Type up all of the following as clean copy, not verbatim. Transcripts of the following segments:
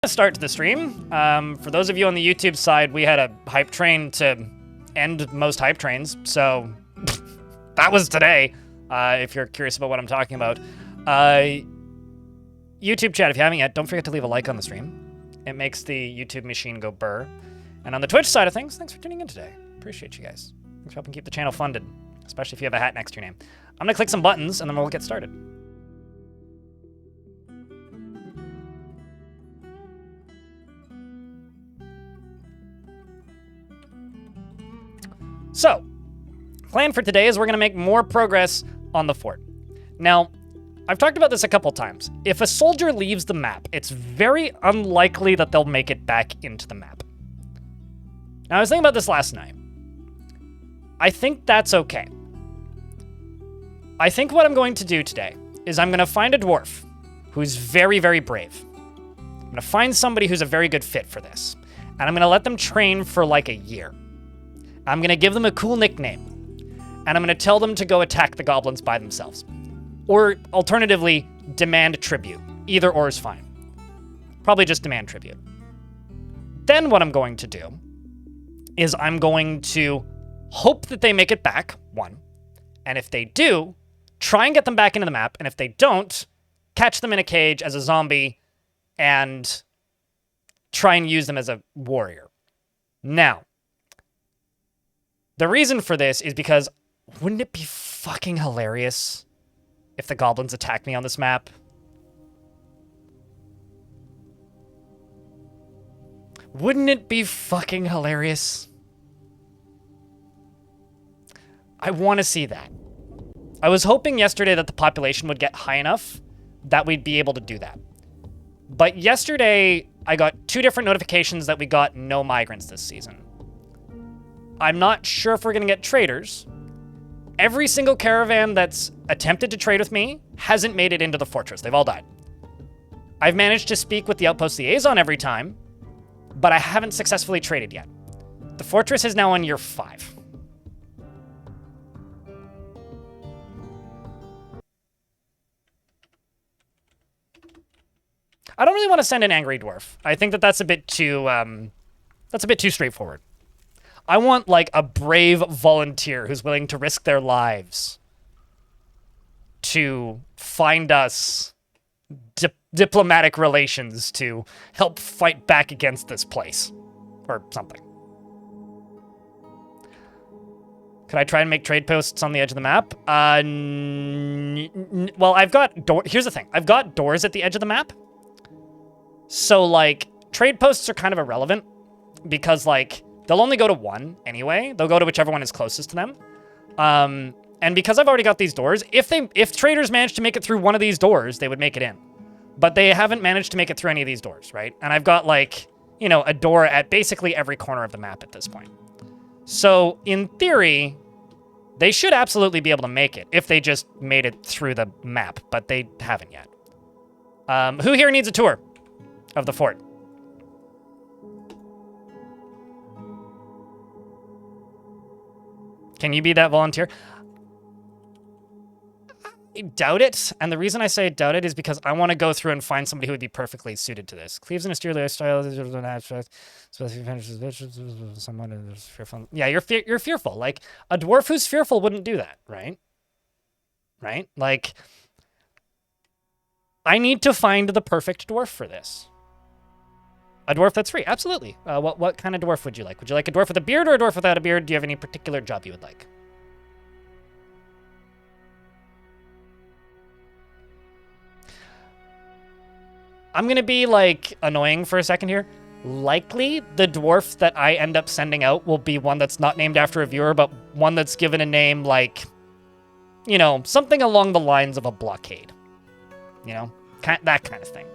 Start to the stream. For those of you on the YouTube side, we had a hype train to end most hype trains, so that was today, if you're curious about what I'm talking about. YouTube chat, if you haven't yet, don't forget to leave a like on the stream. It makes the YouTube machine go burr. And on the Twitch side of things, thanks for tuning in today. Appreciate you guys. Thanks for helping keep the channel funded, especially if you have a hat next to your name. I'm gonna click some buttons, and then we'll get started. So, plan for today is we're going to make more progress on the fort. Now, I've talked about this a couple times. If a soldier leaves the map, it's very unlikely that they'll make it back into the map. Now, I was thinking about this last night. I think that's okay. I think what I'm going to do today is I'm going to find a dwarf who's very, very brave. I'm going to find somebody who's a very good fit for this. And I'm going to let them train for like a year. I'm going to give them a cool nickname, and I'm going to tell them to go attack the goblins by themselves. Or, alternatively, demand tribute. Either or is fine. Probably just demand tribute. Then what I'm going to do is I'm going to hope that they make it back, one. And if they do, try and get them back into the map, and if they don't, catch them in a cage as a zombie and try and use them as a warrior. Now, the reason for this is because wouldn't it be fucking hilarious if the goblins attack me on this map? Wouldn't it be fucking hilarious? I want to see that. I was hoping yesterday that the population would get high enough that we'd be able to do that. But yesterday, I got 2 different notifications that we got no migrants this season. I'm not sure if we're going to get traders. Every single caravan that's attempted to trade with me hasn't made it into the fortress. They've all died. I've managed to speak with the outpost liaison every time, but I haven't successfully traded yet. The fortress is now on year 5. I don't really want to send an angry dwarf. I think that that's a bit too straightforward. I want, like, a brave volunteer who's willing to risk their lives to find us diplomatic relations to help fight back against this place. Or something. Could I try and make trade posts on the edge of the map? Well, I've got here's the thing. I've got doors at the edge of the map. So, like, trade posts are kind of irrelevant because, like, they'll only go to one anyway. They'll go to whichever one is closest to them. And because I've already got these doors, if traders managed to make it through one of these doors, they would make it in. But they haven't managed to make it through any of these doors, right? And I've got, like, you know, a door at basically every corner of the map at this point. So, in theory, they should absolutely be able to make it if they just made it through the map, but they haven't yet. Who here needs a tour of the fort? Can you be that volunteer? I doubt it. And the reason I say I doubt it is because I want to go through and find somebody who would be perfectly suited to this. Cleaves in a steer lifestyle. Someone is fearful. Yeah, you're fearful. Like, a dwarf who's fearful wouldn't do that, right? Right? Like, I need to find the perfect dwarf for this. A dwarf that's free, absolutely. What kind of dwarf would you like? Would you like a dwarf with a beard or a dwarf without a beard? Do you have any particular job you would like? I'm gonna be, like, annoying for a second here. Likely, the dwarf that I end up sending out will be one that's not named after a viewer, but one that's given a name like, you know, something along the lines of a blockade. You know, that kind of thing.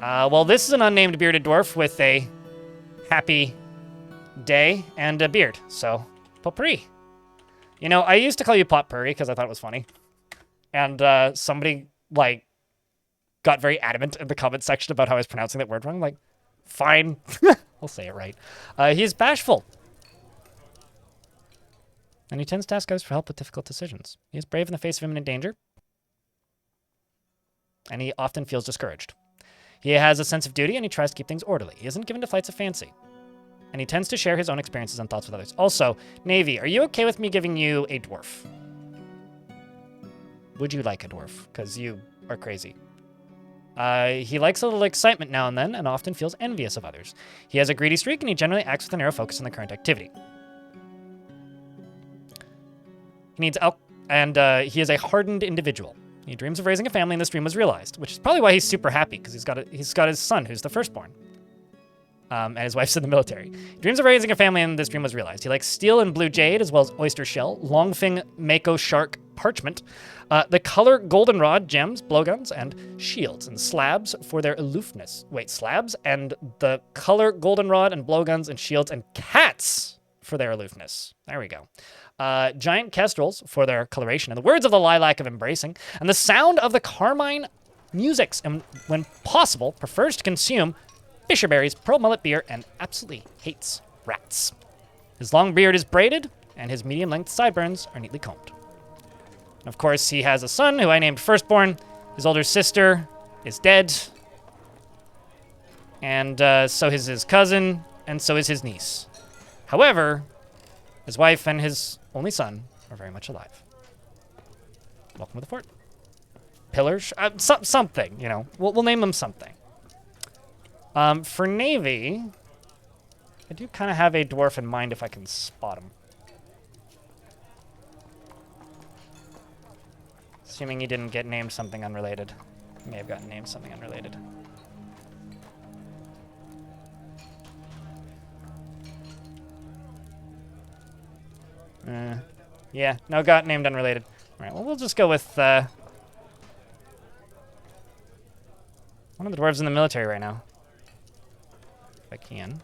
Well, this is an unnamed bearded dwarf with a happy day and a beard, so potpourri. You know, I used to call you potpourri because I thought it was funny. And somebody, like, got very adamant in the comment section about how I was pronouncing that word wrong. I'm like, fine. I'll say it right. He is bashful. And he tends to ask others for help with difficult decisions. He is brave in the face of imminent danger. And he often feels discouraged. He has a sense of duty, and he tries to keep things orderly. He isn't given to flights of fancy, and he tends to share his own experiences and thoughts with others. Also, Navy, are you okay with me giving you a dwarf? Would you like a dwarf? Because you are crazy. He likes a little excitement now and then, and often feels envious of others. He has a greedy streak, and he generally acts with a narrow focus on the current activity. He needs he is a hardened individual. He dreams of raising a family, and this dream was realized, which is probably why he's super happy, because he's got his son, who's the firstborn. And his wife's in the military. He dreams of raising a family, and this dream was realized. He likes steel and blue jade, as well as oyster shell, longfin mako shark parchment, the color goldenrod, gems, blowguns, and shields, and slabs for their aloofness. Wait, slabs? And the color goldenrod and blowguns and shields and cats for their aloofness. There we go. Giant kestrels for their coloration, and the words of the lilac of embracing, and the sound of the carmine musics, and when possible, prefers to consume fisherberries, pearl mullet beer, and absolutely hates rats. His long beard is braided, and his medium-length sideburns are neatly combed. And of course, he has a son who I named Firstborn. His older sister is dead. And so is his cousin, and so is his niece. However, his wife and his only son are very much alive. Welcome to the fort. Pillars? Something, you know. We'll name them something. For Navy, I do kind of have a dwarf in mind if I can spot him. Assuming he didn't get named something unrelated. He may have gotten named something unrelated. Yeah, no, got named unrelated. All right, well, we'll just go with one of the dwarves in the military right now. If I can.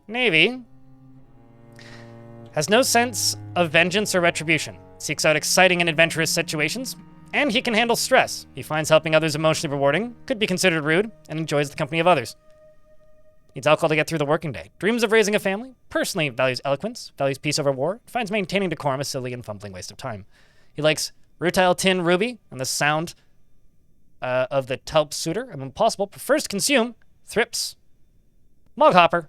Navy has no sense of vengeance or retribution, seeks out exciting and adventurous situations, and he can handle stress. He finds helping others emotionally rewarding, could be considered rude, and enjoys the company of others. Needs alcohol to get through the working day. Dreams of raising a family, personally values eloquence, values peace over war, finds maintaining decorum a silly and fumbling waste of time. He likes rutile tin ruby and the sound of the taupe suitor, and when possible, prefers to consume thrips, moghopper,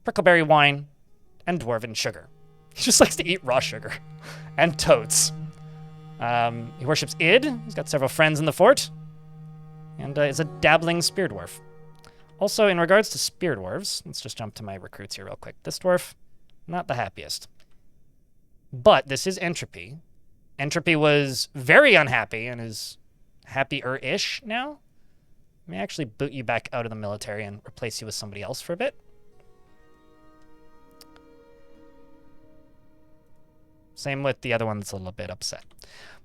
prickleberry wine, and dwarven sugar. He just likes to eat raw sugar and toads. He worships Id. He's got several friends in the fort, and is a dabbling spear dwarf. Also, in regards to spear dwarves, let's just jump to my recruits here real quick. This dwarf, not the happiest. But this is Entropy. Entropy was very unhappy and is happier-ish now. Let me actually boot you back out of the military and replace you with somebody else for a bit. Same with the other one that's a little bit upset.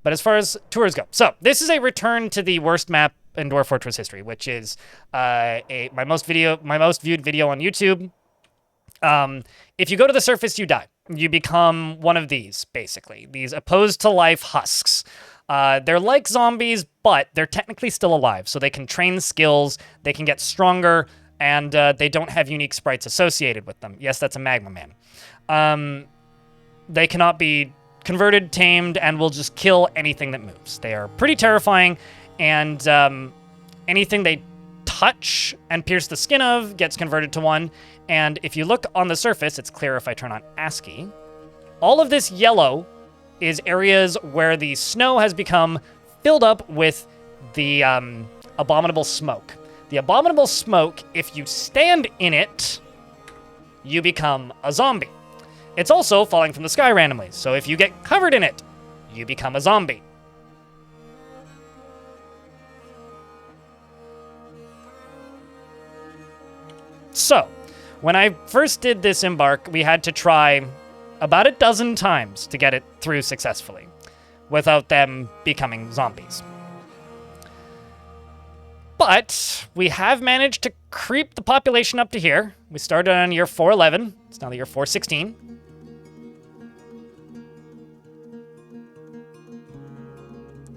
But as far as tours go, so this is a return to the worst map in Dwarf Fortress history, which is my most viewed video on YouTube. If you go to the surface, you die. You become one of these, basically. These opposed to life husks. They're like zombies, but they're technically still alive, so they can train skills, they can get stronger, and they don't have unique sprites associated with them. Yes, that's a Magma Man. They cannot be converted, tamed, and will just kill anything that moves. They are pretty terrifying, and anything they touch and pierce the skin of gets converted to one. And if you look on the surface, it's clear if I turn on ASCII. All of this yellow is areas where the snow has become filled up with the abominable smoke. The abominable smoke, if you stand in it, you become a zombie. It's also falling from the sky randomly, so if you get covered in it, you become a zombie. So, when I first did this embark, we had to try about a dozen times to get it through successfully, without them becoming zombies. But we have managed to creep the population up to here. We started on year 411. It's now the year 416.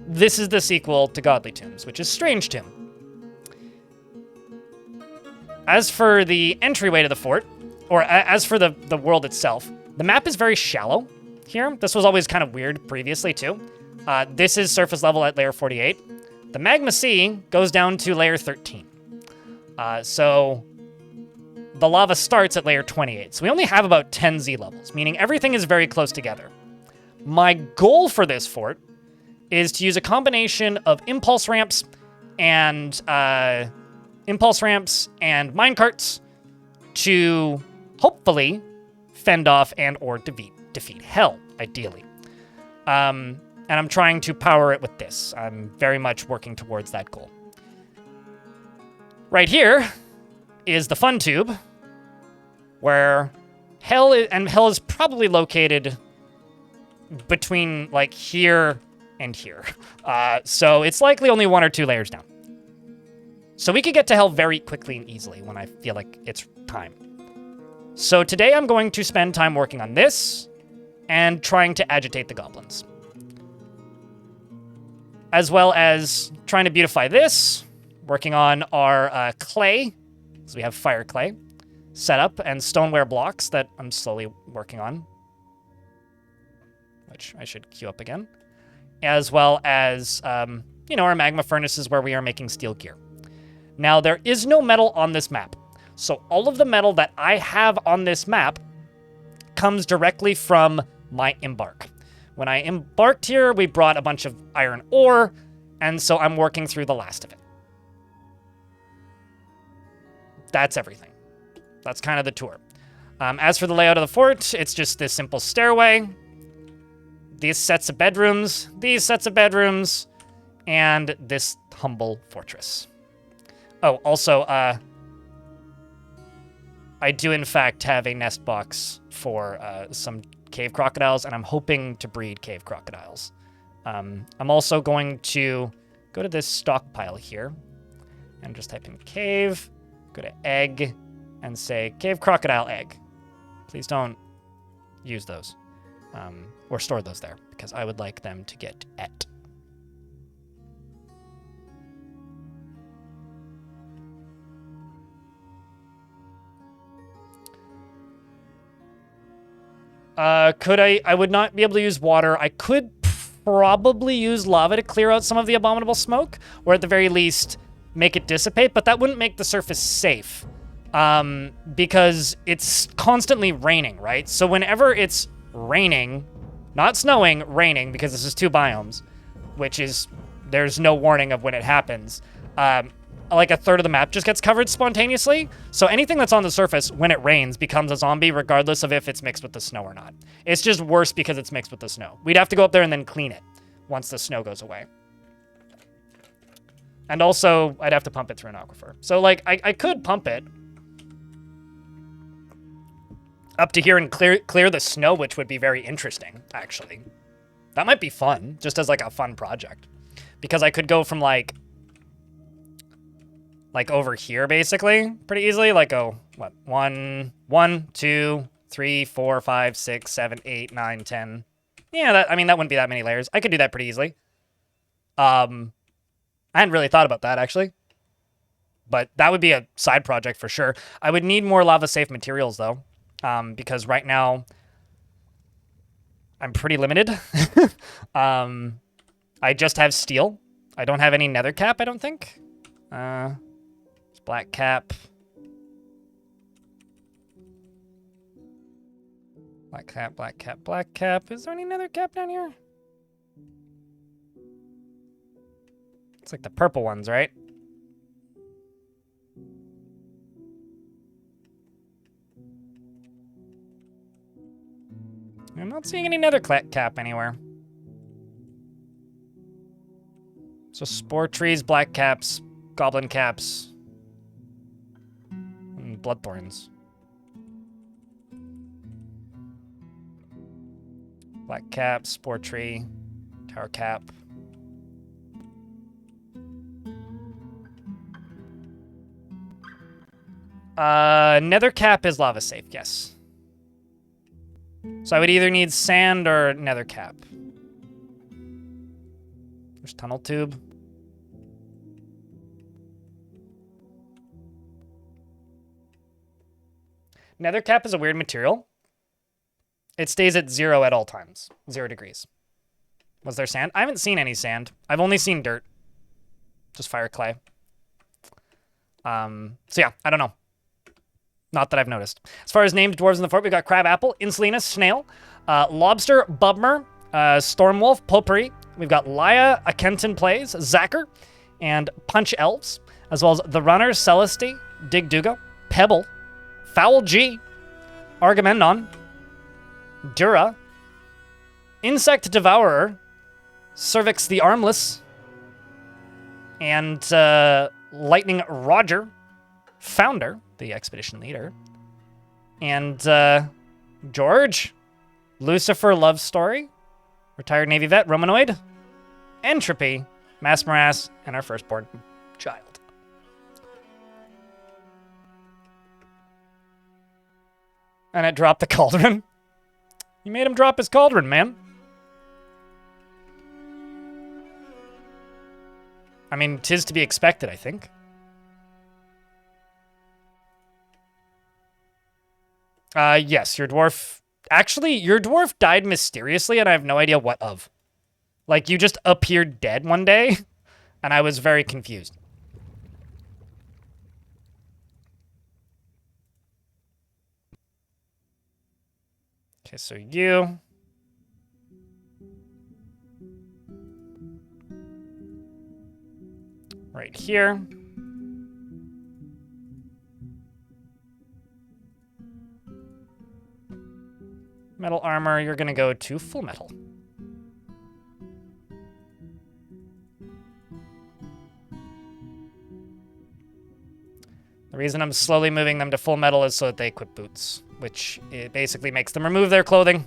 This is the sequel to Godly Tombs, which is Strangetomb. As for the entryway to the fort, or as for the world itself, the map is very shallow. here. This was always kind of weird previously, too. This is surface level at layer 48. The magma sea goes down to layer 13. So the lava starts at layer 28. So we only have about 10 Z levels, meaning everything is very close together. My goal for this fort is to use a combination of impulse ramps and minecarts to hopefully fend off and or defeat hell, ideally. And I'm trying to power it with this. I'm very much working towards that goal. Right here is the fun tube, where hell is probably located between like here and here. So it's likely only 1 or 2 layers down. So we could get to hell very quickly and easily when I feel like it's time. So today I'm going to spend time working on this and trying to agitate the goblins. As well as trying to beautify this, working on our clay, so we have fire clay, setup, and stoneware blocks that I'm slowly working on, which I should queue up again. As well as, our magma furnaces where we are making steel gear. Now, there is no metal on this map. So all of the metal that I have on this map comes directly from my embark. When I embarked here, we brought a bunch of iron ore, and so I'm working through the last of it. That's everything. That's kind of the tour. As for the layout of the fort, it's just this simple stairway, these sets of bedrooms, and this humble fortress. Oh, also, I do in fact have a nest box for some cave crocodiles, and I'm hoping to breed cave crocodiles. I'm also going to go to this stockpile here and just type in cave, go to egg, and say cave crocodile egg. Please don't use those or store those there, because I would like them to get et. I would not be able to use water. I could probably use lava to clear out some of the abominable smoke, or at the very least, make it dissipate, but that wouldn't make the surface safe. Because it's constantly raining, right? So whenever it's raining, not snowing, raining, because this is 2 biomes, which is, there's no warning of when it happens, like a third of the map just gets covered spontaneously. So anything that's on the surface when it rains becomes a zombie, regardless of if it's mixed with the snow or not. It's just worse because it's mixed with the snow. We'd have to go up there and then clean it once the snow goes away. And also, I'd have to pump it through an aquifer. So, like, I could pump it up to here and clear the snow, which would be very interesting, actually. That might be fun, just as, like, a fun project. Because I could go from, like over here, basically, pretty easily. Like, go, what, 1, 2, 3, 4, 5, 6, 7, 8, 9, 10. Yeah, that wouldn't be that many layers. I could do that pretty easily. I hadn't really thought about that, actually. But that would be a side project for sure. I would need more lava-safe materials, though. Because right now, I'm pretty limited. I just have steel. I don't have any nether cap, I don't think. Black cap. Black cap, black cap, black cap. Is there any nether cap down here? It's like the purple ones, right? I'm not seeing any nether cap anywhere. So spore trees, black caps, goblin caps, and bloodthorns. Black cap, spore tree, tower cap. Nether cap is lava safe, yes. So I would either need sand or nether cap. There's tunnel tube. Nether cap is a weird material. It stays at 0 at all times. 0 degrees. Was there sand? I haven't seen any sand. I've only seen dirt. Just fire clay. So yeah, I don't know. Not that I've noticed. As far as named dwarves in the fort, we've got Crabapple, Insulina, Snail, Lobster, Bubmer, Stormwolf, Potpourri. We've got Laya, Akenton Plays, Zacher, and Punch Elves, as well as The Runner, Celesty, Dig Dugo, Pebble, Foul G, Argamendon, Dura, Insect Devourer, Cervix the Armless, and Lightning Roger, Founder, the expedition leader, and George, Lucifer Love Story, Retired Navy Vet, Romanoid, Entropy, Mass Morass, and our firstborn child. And it dropped the cauldron. You made him drop his cauldron, man. I mean, 'tis to be expected, I think. Yes, your dwarf... Actually, your dwarf died mysteriously, and I have no idea what of. Like, you just appeared dead one day, and I was very confused. Okay, so you... right here. Metal armor, you're gonna go to full metal. The reason I'm slowly moving them to full metal is so that they equip boots, which it basically makes them remove their clothing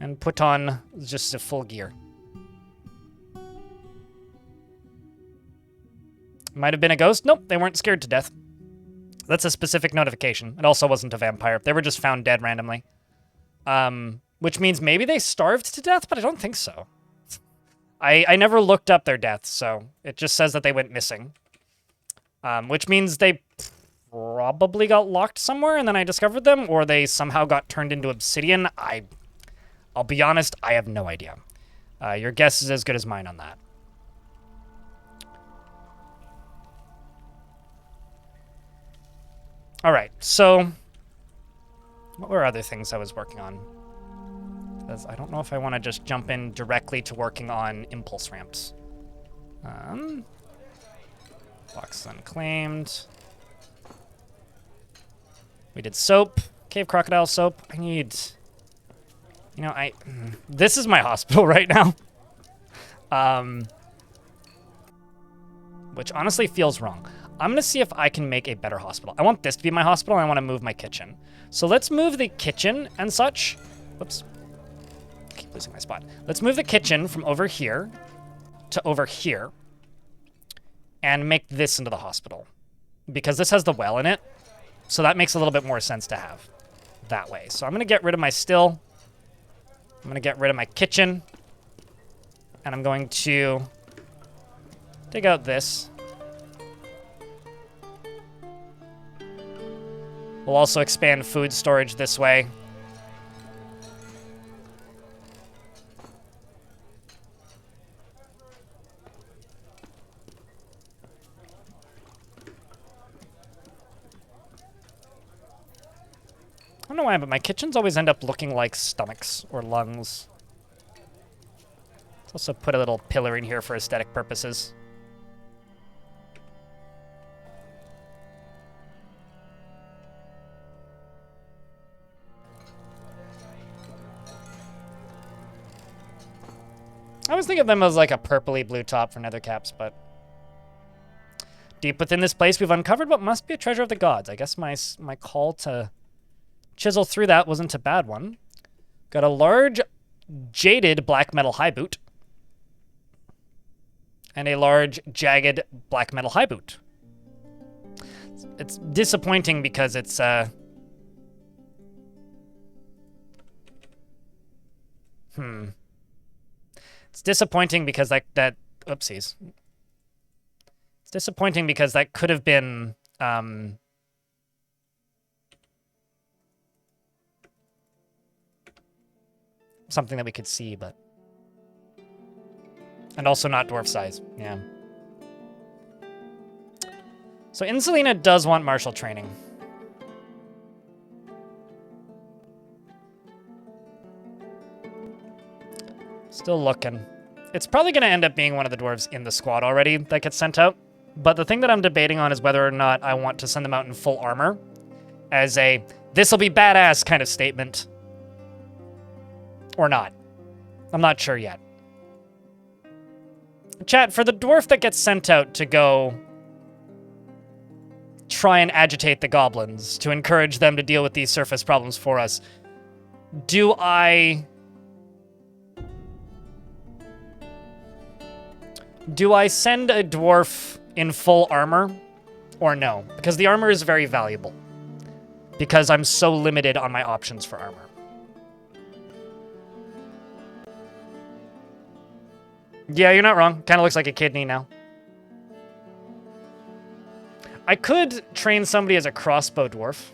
and put on just a full gear. Might have been a ghost. Nope, they weren't scared to death. That's a specific notification. It also wasn't a vampire. They were just found dead randomly. Which means maybe they starved to death, but I don't think so. I never looked up their deaths, so it just says that they went missing. Which means they probably got locked somewhere and then I discovered them, or they somehow got turned into obsidian. I'll be honest, I have no idea. Your guess is as good as mine on that. All right, so what were other things I was working on? Because I don't know if I want to just jump in directly to working on impulse ramps. Box unclaimed. We did soap, cave crocodile soap. I need, you know, this is my hospital right now. Which honestly feels wrong. I'm gonna see if I can make a better hospital. I want this to be my hospital, and I want to move my kitchen. So let's move the kitchen and such. Whoops. I keep losing my spot. Let's move the kitchen from over here to over here and make this into the hospital. Because this has the well in it, so that makes a little bit more sense to have that way. So I'm gonna get rid of my still. I'm gonna get rid of my kitchen. And I'm going to dig out this. We'll also expand food storage this way. I don't know why, but my kitchens always end up looking like stomachs or lungs. Let's also put a little pillar in here for aesthetic purposes. I was thinking of them as like a purpley blue top for nether caps, but... Deep within this place, we've uncovered what must be a treasure of the gods. I guess my call to chisel through that wasn't a bad one. Got a large, jaded black metal high boot. And a large, jagged black metal high boot. It's disappointing because it's, It's disappointing because that oopsies. It's disappointing because that could have been, something that we could see, but... And also not dwarf size, yeah. So Insulina does want martial training. Still looking. It's probably going to end up being one of the dwarves in the squad already that gets sent out. But the thing that I'm debating on is whether or not I want to send them out in full armor as a, this'll be badass kind of statement. Or not. I'm not sure yet. Chat, for the dwarf that gets sent out to go try and agitate the goblins, to encourage them to deal with these surface problems for us, do I send a dwarf in full armor or no? Because the armor is very valuable. Because I'm so limited on my options for armor. Yeah, you're not wrong. Kind of looks like a kidney now. I could train somebody as a crossbow dwarf.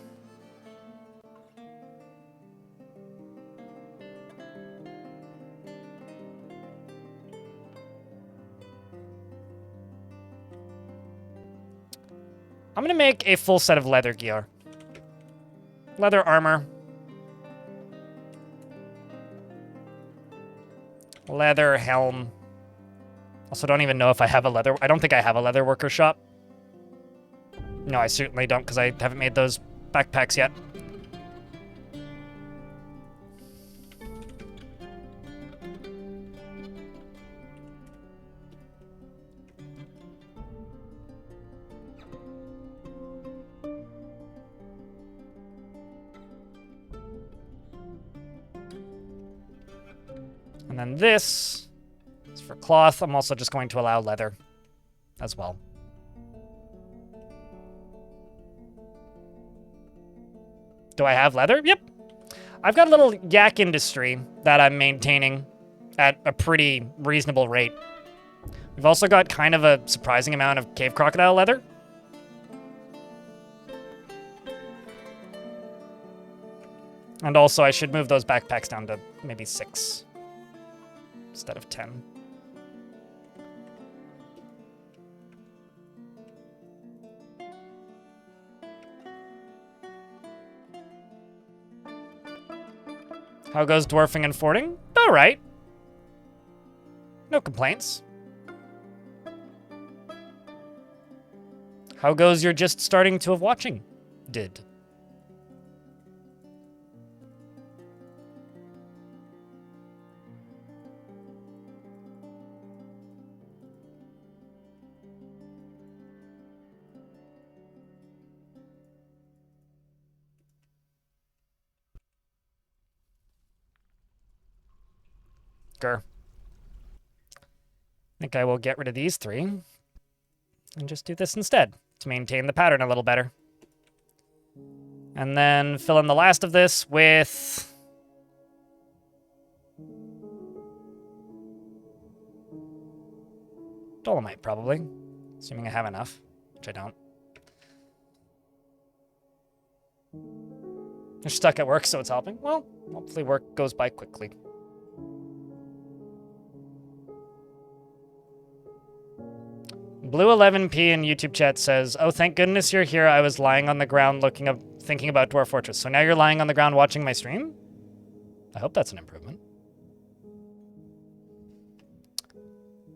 I'm going to make a full set of leather gear. Leather armor. Leather helm. Also, don't even know if I have a leather... I don't think I have a leather worker shop. No, I certainly don't, because I haven't made those backpacks yet. And then this is for cloth. I'm also just going to allow leather as well. Do I have leather? Yep. I've got a little yak industry that I'm maintaining at a pretty reasonable rate. We've also got kind of a surprising amount of cave crocodile leather. And also, I should move those backpacks down to maybe 6 instead of 10. How goes dwarfing and fording? All right. No complaints. How goes your just starting to have watching? Did. Grr. I think I will get rid of these 3 and just do this instead to maintain the pattern a little better. And then fill in the last of this with dolomite, probably, assuming I have enough, which I don't. You're stuck at work, so it's helping. Well, hopefully work goes by quickly. Blue 11p in YouTube chat says, "Oh, thank goodness you're here. I was lying on the ground thinking about Dwarf Fortress. So now you're lying on the ground watching my stream? I hope that's an improvement."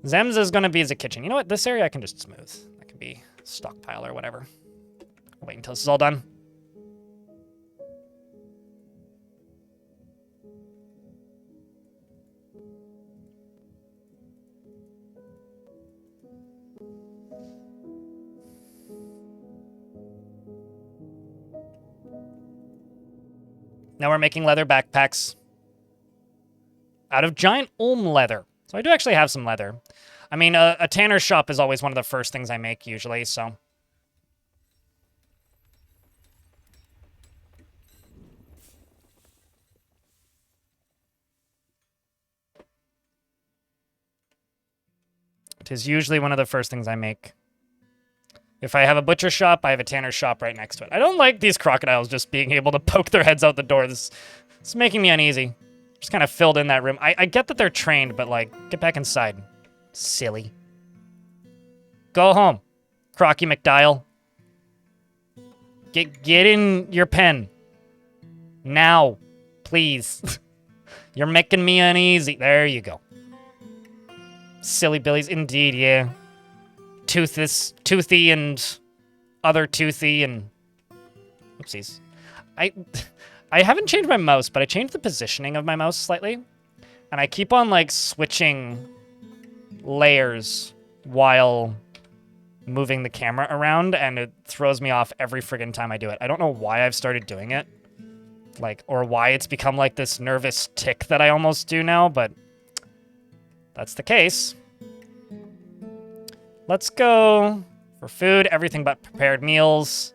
Zem's is going to be as a kitchen. You know what? This area I can just smooth. That can be stockpile or whatever. I'll wait until this is all done. Now we're making leather backpacks out of giant ulm leather. So I do actually have some leather. I mean, a tanner's shop is always one of the first things I make usually, so. It is usually one of the first things I make. If I have a butcher shop, I have a tanner's shop right next to it. I don't like these crocodiles just being able to poke their heads out the door. This is making me uneasy. Just kind of filled in that room. I get that they're trained, but, like, get back inside. Silly. Go home, Crocky McDial. Get in your pen. Now, please. You're making me uneasy. There you go. Silly Billies, indeed, yeah. Toothy and other toothy and... Oopsies. I haven't changed my mouse, but I changed the positioning of my mouse slightly. And I keep on, like, switching layers while moving the camera around, and it throws me off every friggin' time I do it. I don't know why I've started doing it. Like, or why it's become, like, this nervous tick that I almost do now, but that's the case. Let's go for food, everything but prepared meals.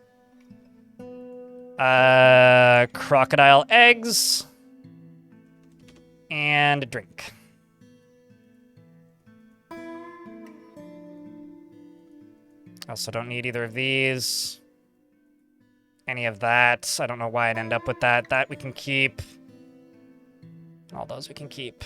Crocodile eggs. And a drink. Also don't need either of these. Any of that. I don't know why I'd end up with that. That we can keep. All those we can keep.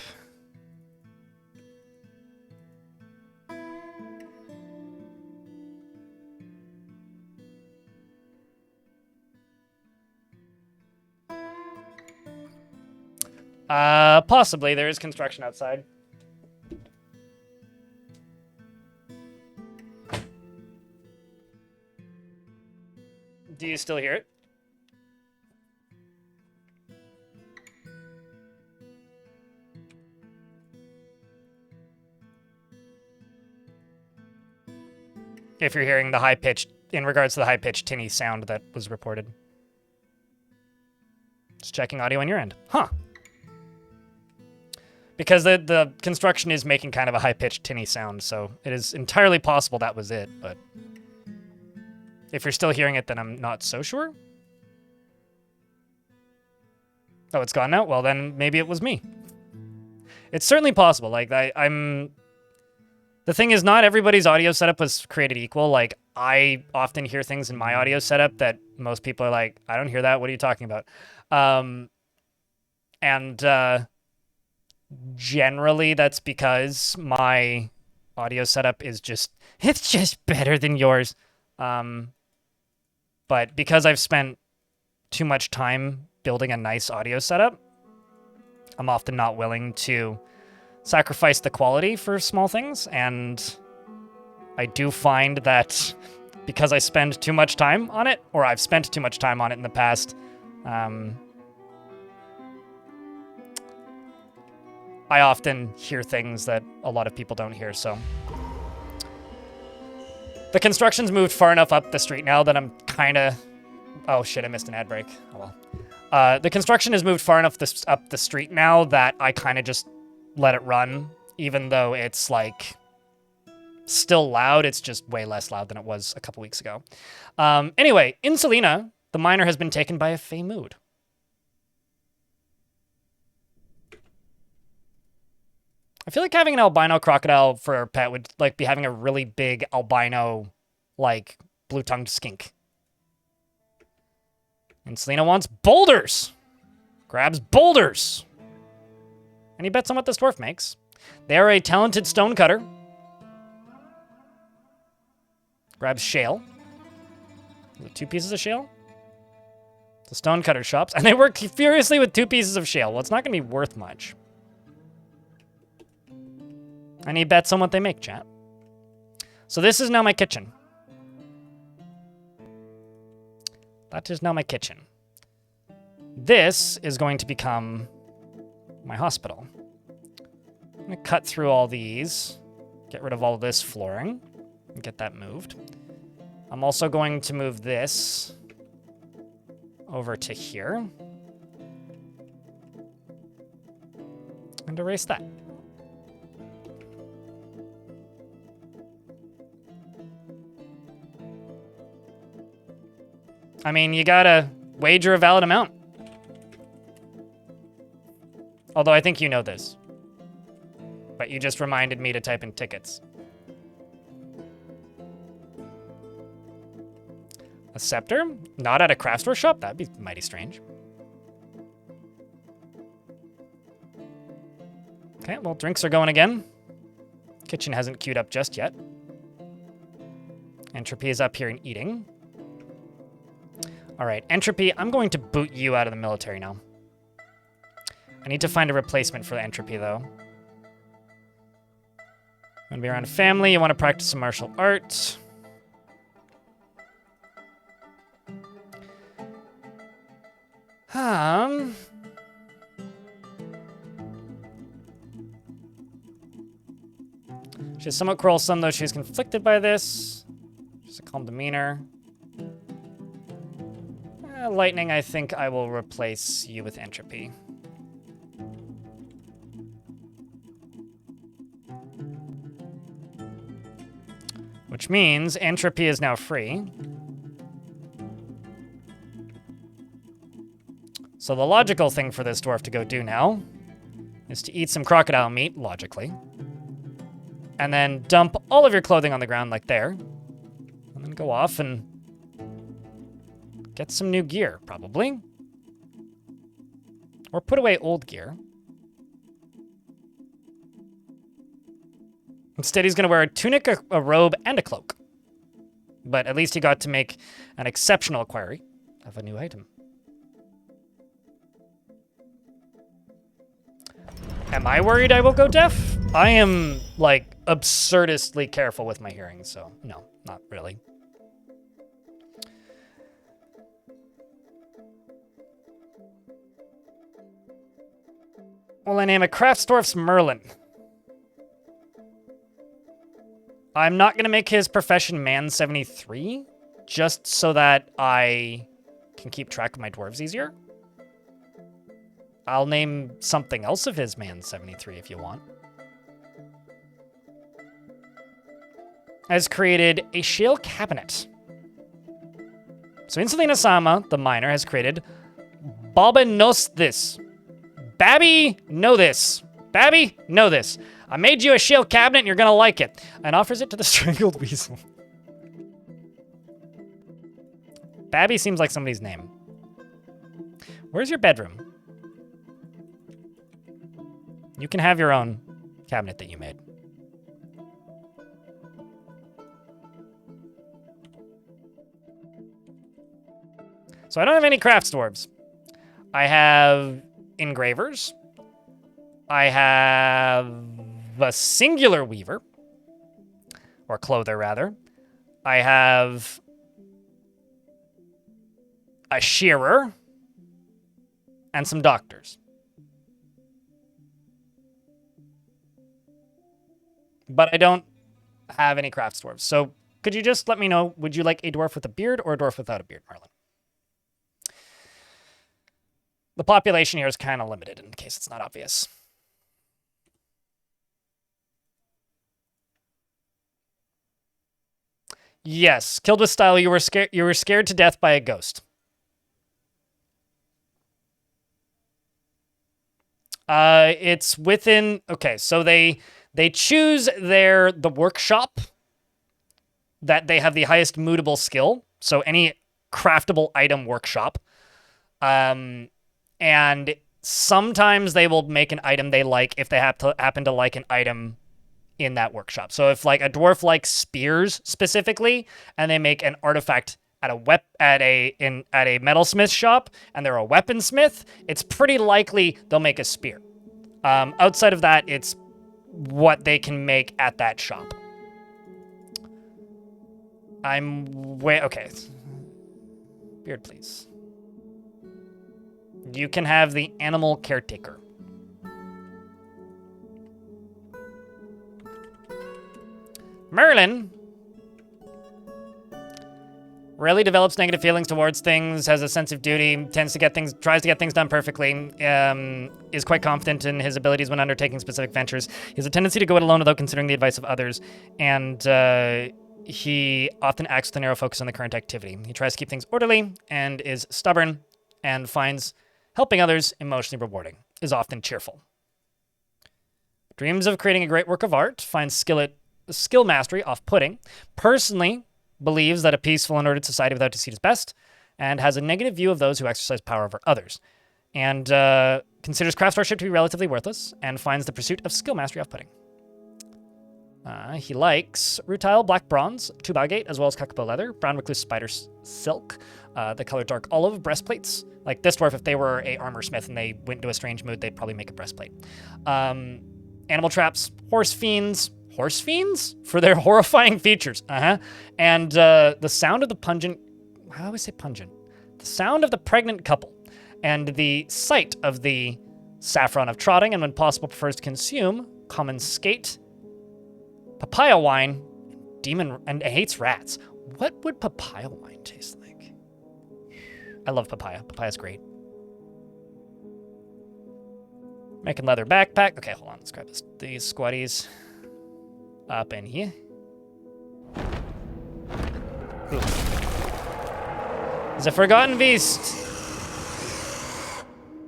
Possibly. There is construction outside. Do you still hear it? If you're hearing the high-pitched, in regards to the high-pitched tinny sound that was reported. Just checking audio on your end. Huh. Because the construction is making kind of a high-pitched tinny sound, so it is entirely possible that was it, but... If you're still hearing it, then I'm not so sure. Oh, it's gone now? Well, then maybe it was me. It's certainly possible. Like, I'm... The thing is, not everybody's audio setup was created equal. Like, I often hear things in my audio setup that most people are like, I don't hear that. What are you talking about? Generally, that's because my audio setup is just... It's just better than yours. But because I've spent too much time building a nice audio setup, I'm often not willing to sacrifice the quality for small things, and I do find that because I spend too much time on it, or I've spent too much time on it in the past, I often hear things that a lot of people don't hear, so... The construction's moved far enough up the street now that I'm kind of... Oh, shit, I missed an ad break. Oh, well. The construction has moved far enough up the street now that I kind of just let it run, even though it's, like, still loud. It's just way less loud than it was a couple weeks ago. Anyway, in Selena, the miner has been taken by a fey mood. I feel like having an albino crocodile for a pet would, like, be having a really big albino, like, blue-tongued skink. And Selena wants boulders. Grabs boulders. And he bets on what this dwarf makes. They are a talented stonecutter. Grabs shale. Is it 2 pieces of shale? The stonecutter shops. And they work furiously with 2 pieces of shale. Well, it's not going to be worth much. And he bets on what they make, chat. So this is now my kitchen. That is now my kitchen. This is going to become my hospital. I'm going to cut through all these, get rid of all of this flooring, and get that moved. I'm also going to move this over to here. And erase that. I mean, you gotta wager a valid amount. Although I think you know this. But you just reminded me to type in tickets. A scepter? Not at a craft store shop? That'd be mighty strange. Okay, well, drinks are going again. Kitchen hasn't queued up just yet. Entropy is up here and eating. All right, Entropy, I'm going to boot you out of the military now. I need to find a replacement for the Entropy, though. You want to be around family, you want to practice some martial arts. She's somewhat quarrelsome, though she's conflicted by this. She's a calm demeanor. Lightning, I think I will replace you with Entropy. Which means Entropy is now free. So the logical thing for this dwarf to go do now is to eat some crocodile meat, logically. And then dump all of your clothing on the ground like there. And then go off and get some new gear, probably. Or put away old gear. Instead, he's going to wear a tunic, a robe, and a cloak. But at least he got to make an exceptional inquiry of a new item. Am I worried I will go deaf? I am, like, absurdistly careful with my hearing, so no, not really. Well, I name a Kraftsdorf's Merlin. I'm not going to make his profession Man 73, just so that I can keep track of my dwarves easier. I'll name something else of his Man 73 if you want. Has created a shale cabinet. So Insulina Sama, the miner, has created Baba knows this. Babby, know this. Babby, know this. I made you a shale cabinet and you're gonna like it. And offers it to the strangled weasel. Babby seems like somebody's name. Where's your bedroom? You can have your own cabinet that you made. So I don't have any crafts dwarves. I have engravers. I have a singular weaver. Or clother, rather. I have a shearer. And some doctors. But I don't have any crafts dwarves. So could you just let me know, would you like a dwarf with a beard or a dwarf without a beard, Merlin? The population here is kind of limited in case it's not obvious. Yes, killed with style. You were scared to death by a ghost. It's within. Okay, so they choose the workshop that they have the highest moodable skill. So any craftable item workshop. And sometimes they will make an item they like if they happen to like an item in that workshop. So if like a dwarf likes spears specifically, and they make an artifact at a metalsmith shop, and they're a weaponsmith, it's pretty likely they'll make a spear. Outside of that, it's what they can make at that shop. Okay. Beard, please. You can have the animal caretaker. Merlin rarely develops negative feelings towards things, has a sense of duty, tries to get things done perfectly, is quite confident in his abilities when undertaking specific ventures. He has a tendency to go it alone without considering the advice of others, and he often acts with a narrow focus on the current activity. He tries to keep things orderly and is stubborn, and finds helping others emotionally rewarding, is often cheerful. Dreams of creating a great work of art, finds skill mastery off-putting, personally believes that a peaceful and ordered society without deceit is best, and has a negative view of those who exercise power over others. And considers craft starship to be relatively worthless, and finds the pursuit of skill mastery off-putting. He likes rutile, black bronze, 2 agate, as well as kakapo leather, brown recluse spider silk, the color dark olive, breastplates. Like this dwarf, if they were a armor smith and they went into a strange mood, they'd probably make a breastplate. Animal traps, horse fiends for their horrifying features. And the sound of the pungent, I always say pungent, the sound of the pregnant couple, and the sight of the saffron of trotting, and when possible prefers to consume common skate, papaya wine, demon, and hates rats. What would papaya wine taste like? I love papaya. Papaya's great. Making leather backpack. Okay, hold on. Let's grab these squatties up in here. Ooh. There's a forgotten beast.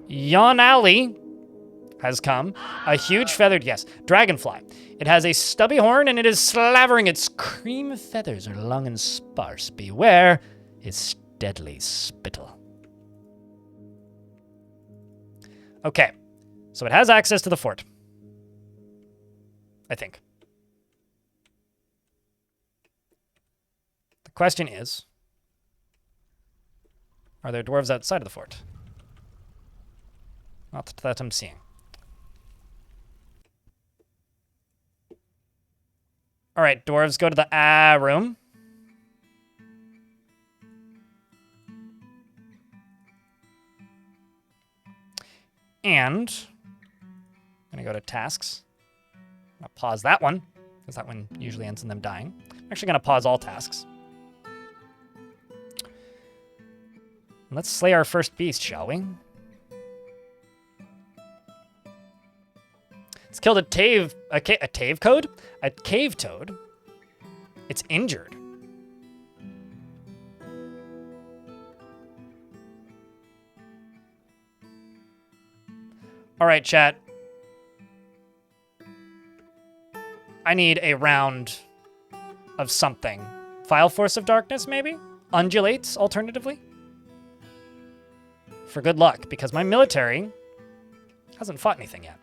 Yon Alley has come. A huge feathered, yes, dragonfly. It has a stubby horn, and it is slavering. Its cream feathers are long and sparse. Beware its deadly spittle. Okay, so it has access to the fort. I think. The question is, are there dwarves outside of the fort? Not that I'm seeing. All right, dwarves, go to the room. And I'm going to go to tasks. I'm going to pause that one, because that one usually ends in them dying. I'm actually going to pause all tasks. Let's slay our first beast, shall we? It's killed a cave toad. It's injured. All right, chat. I need a round of something. File Force of Darkness, maybe? Undulates, alternatively? For good luck, because my military hasn't fought anything yet.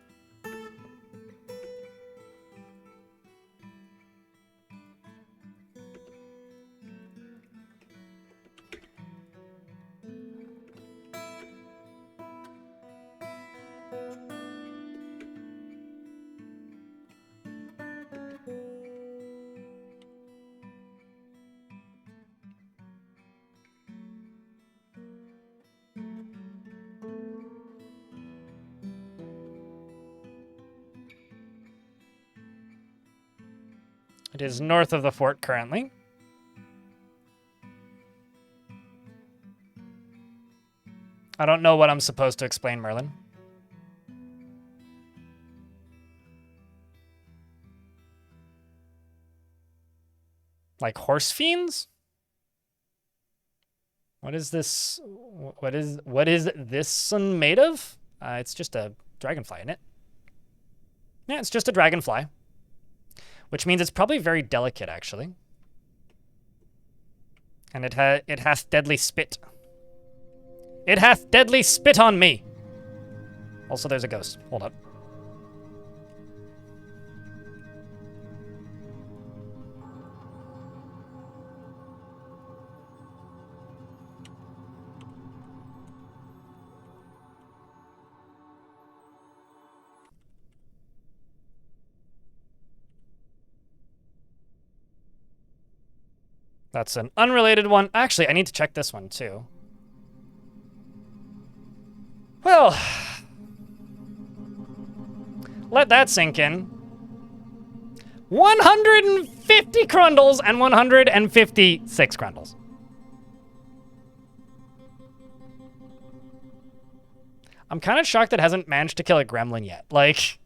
It is north of the fort currently. I don't know what I'm supposed to explain, Merlin. Like horse fiends? What is this? What is this one made of? It's just a dragonfly, isn't it? Yeah, it's just a dragonfly. Which means it's probably very delicate, actually. And it hath deadly spit. It hath deadly spit on me! Also, there's a ghost. Hold up. That's an unrelated one. Actually, I need to check this one, too. Well, let that sink in. 150 grundles and 156 grundles. I'm kind of shocked it hasn't managed to kill a gremlin yet. Like...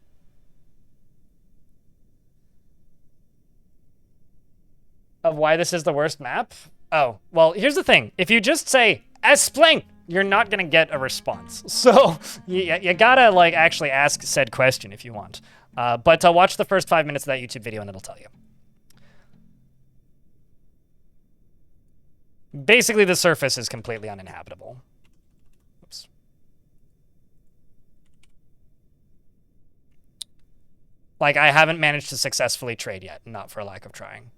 of why this is the worst map? Oh, well, here's the thing. If you just say, "Esplain," you're not gonna get a response. So, you gotta, like, actually ask said question if you want. But watch the first 5 minutes of that YouTube video and it'll tell you. Basically, the surface is completely uninhabitable. Oops. Like, I haven't managed to successfully trade yet, not for lack of trying.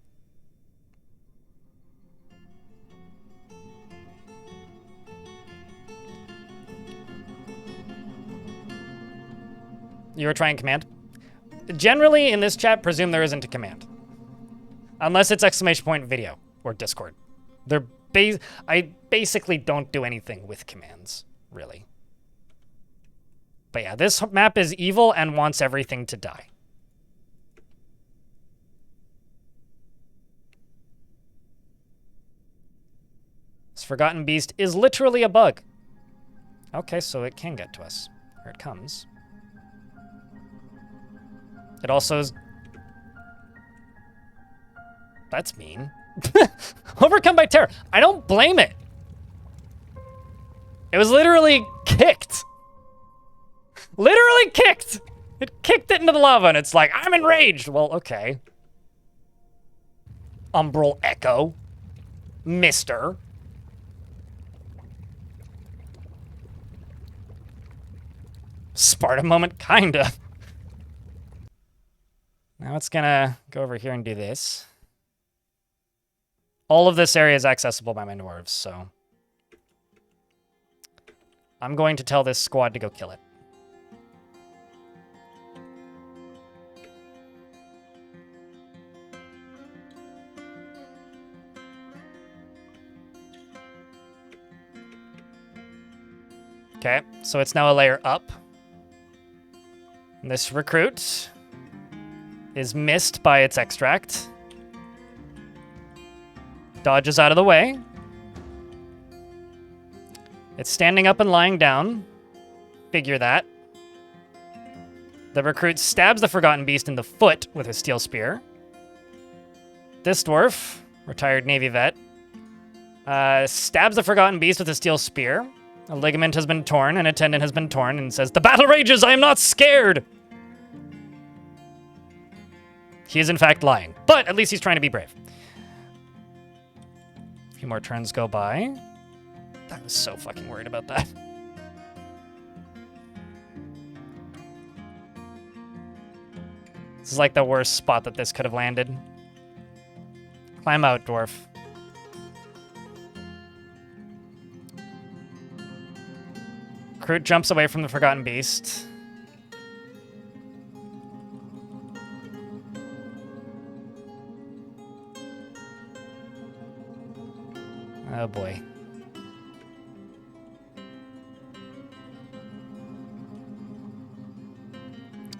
You were trying command? Generally, in this chat, presume there isn't a command. Unless it's exclamation point video or Discord. I basically don't do anything with commands, really. But yeah, this map is evil and wants everything to die. This Forgotten Beast is literally a bug. Okay, so it can get to us. Here it comes. It also is... That's mean. Overcome by terror. I don't blame it. It was literally kicked. Literally kicked. It kicked it into the lava and it's like, I'm enraged. Well, okay. Umbral Echo. Mister. Sparta moment, kinda. Now it's gonna go over here and do this. All of this area is accessible by my dwarves, so... I'm going to tell this squad to go kill it. Okay, so it's now a layer up. And this recruit is missed by its extract. Dodges out of the way. It's standing up and lying down. Figure that. The recruit stabs the Forgotten Beast in the foot with his steel spear. This dwarf, retired Navy vet, stabs the Forgotten Beast with a steel spear. A ligament has been torn, an tendon has been torn, and says, "The battle rages, I am not scared!" He is in fact lying, but at least he's trying to be brave. A few more turns go by. I was so fucking worried about that. This is like the worst spot that this could have landed. Climb out, dwarf. Recruit jumps away from the Forgotten Beast. Oh boy.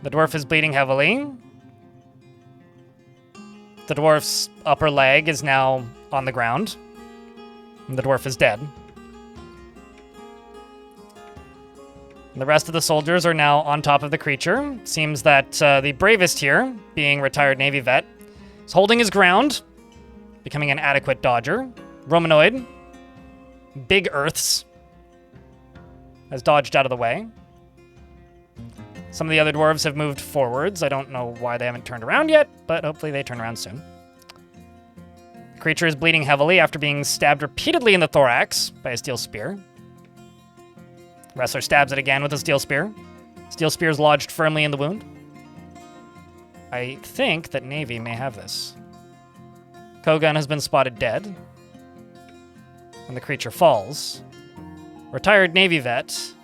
The dwarf is bleeding heavily. The dwarf's upper leg is now on the ground. And the dwarf is dead. The rest of the soldiers are now on top of the creature. Seems that the bravest here, being retired Navy vet, is holding his ground, becoming an adequate dodger. Romanoid, Big Earths, has dodged out of the way. Some of the other dwarves have moved forwards. I don't know why they haven't turned around yet, but hopefully they turn around soon. The creature is bleeding heavily after being stabbed repeatedly in the thorax by a steel spear. Wrestler stabs it again with a steel spear. Steel spear is lodged firmly in the wound. I think that Navy may have this. Kogan has been spotted dead. When the creature falls, retired Navy vet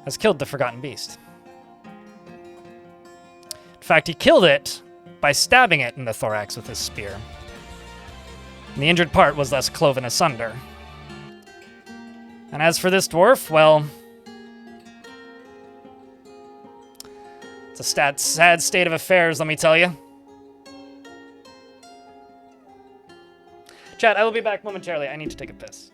has killed the Forgotten Beast. In fact, he killed it by stabbing it in the thorax with his spear. And the injured part was thus cloven asunder. And as for this dwarf, well, it's a sad state of affairs, let me tell you. Chat, I will be back momentarily. I need to take a piss.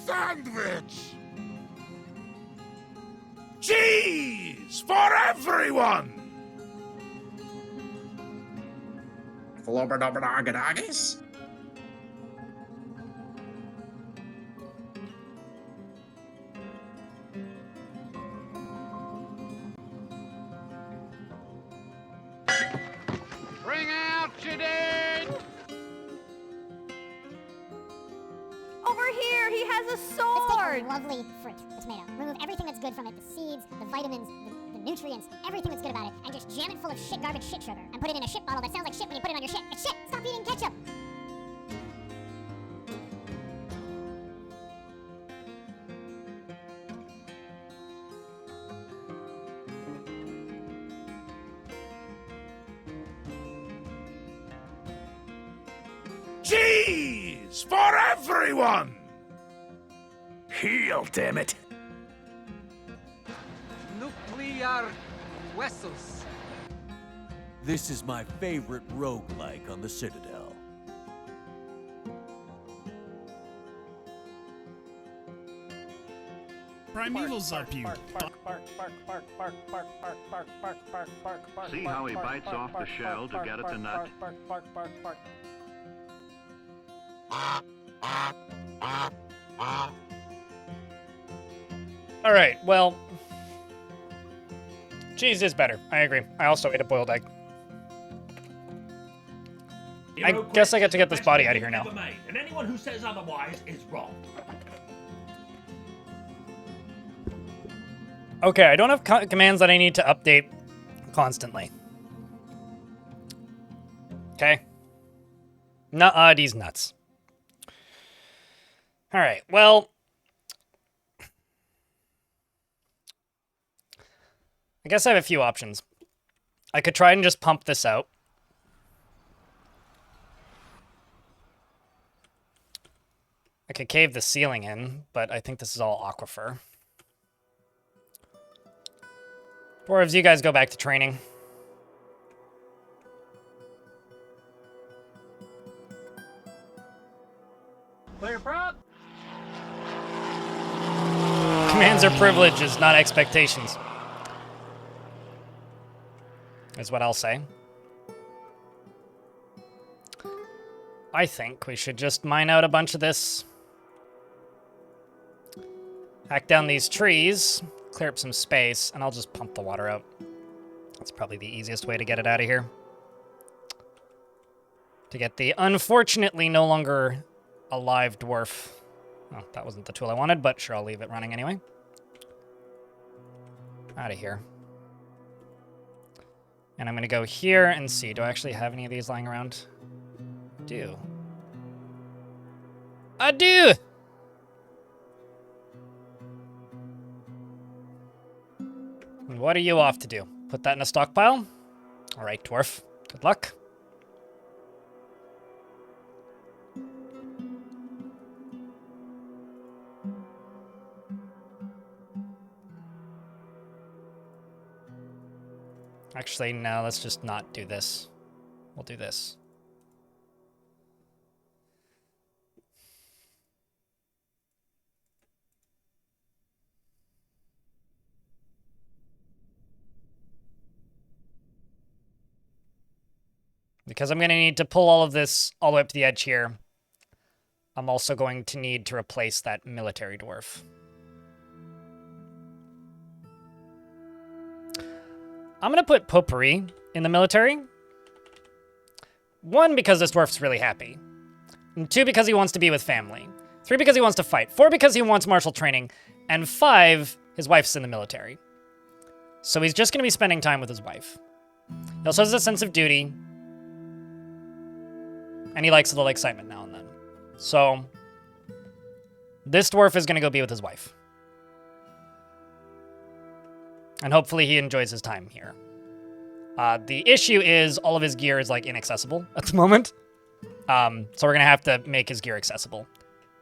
Sandwich! Cheese for everyone! Flobberdobberdoggadoggies? Bring out your dead! Over here, he has a Let's take sword! a lovely fruit, a tomato. Remove everything that's good from it, the seeds, the vitamins, the nutrients, everything that's good about it, and just jam it full of shit, garbage, shit sugar. And put it in a shit bottle that sounds like shit when you put it on your shit. It's shit! Stop eating ketchup! Cheese for everyone! Heal, damn it. Nuclear huesos. This is my favorite roguelike on the Citadel. Primevals are you. See how he bites off the shell to get at the nut? All right, well, cheese is better. I agree. I also ate a boiled egg. I guess I get to get this body out of here now. And anyone who says otherwise is wrong. Okay, I don't have commands that I need to update constantly. Okay. Nuh-uh, these nuts. All right, well, I guess I have a few options. I could try and just pump this out. I could cave the ceiling in, but I think this is all aquifer. Dwarves, you guys go back to training. Clear prop. Commands are privileges, not expectations. Is what I'll say. I think we should just mine out a bunch of this. Hack down these trees, clear up some space, and I'll just pump the water out. That's probably the easiest way to get it out of here. To get the unfortunately no longer alive dwarf. Oh, that wasn't the tool I wanted, but sure, I'll leave it running anyway. Out of here. And I'm going to go here and see. Do I actually have any of these lying around? I do. I do! And what are you off to do? Put that in a stockpile? All right, dwarf. Good luck. Actually, no, let's just not do this. We'll do this. Because I'm going to need to pull all of this all the way up to the edge here. I'm also going to need to replace that military dwarf. I'm going to put potpourri in the military. 1, because this dwarf's really happy. And 2, because he wants to be with family. 3, because he wants to fight. 4, because he wants martial training. And 5, his wife's in the military. So he's just going to be spending time with his wife. He also has a sense of duty. And he likes a little excitement now and then. So this dwarf is going to go be with his wife. And hopefully he enjoys his time here. The issue is all of his gear is, like, inaccessible at the moment. So we're going to have to make his gear accessible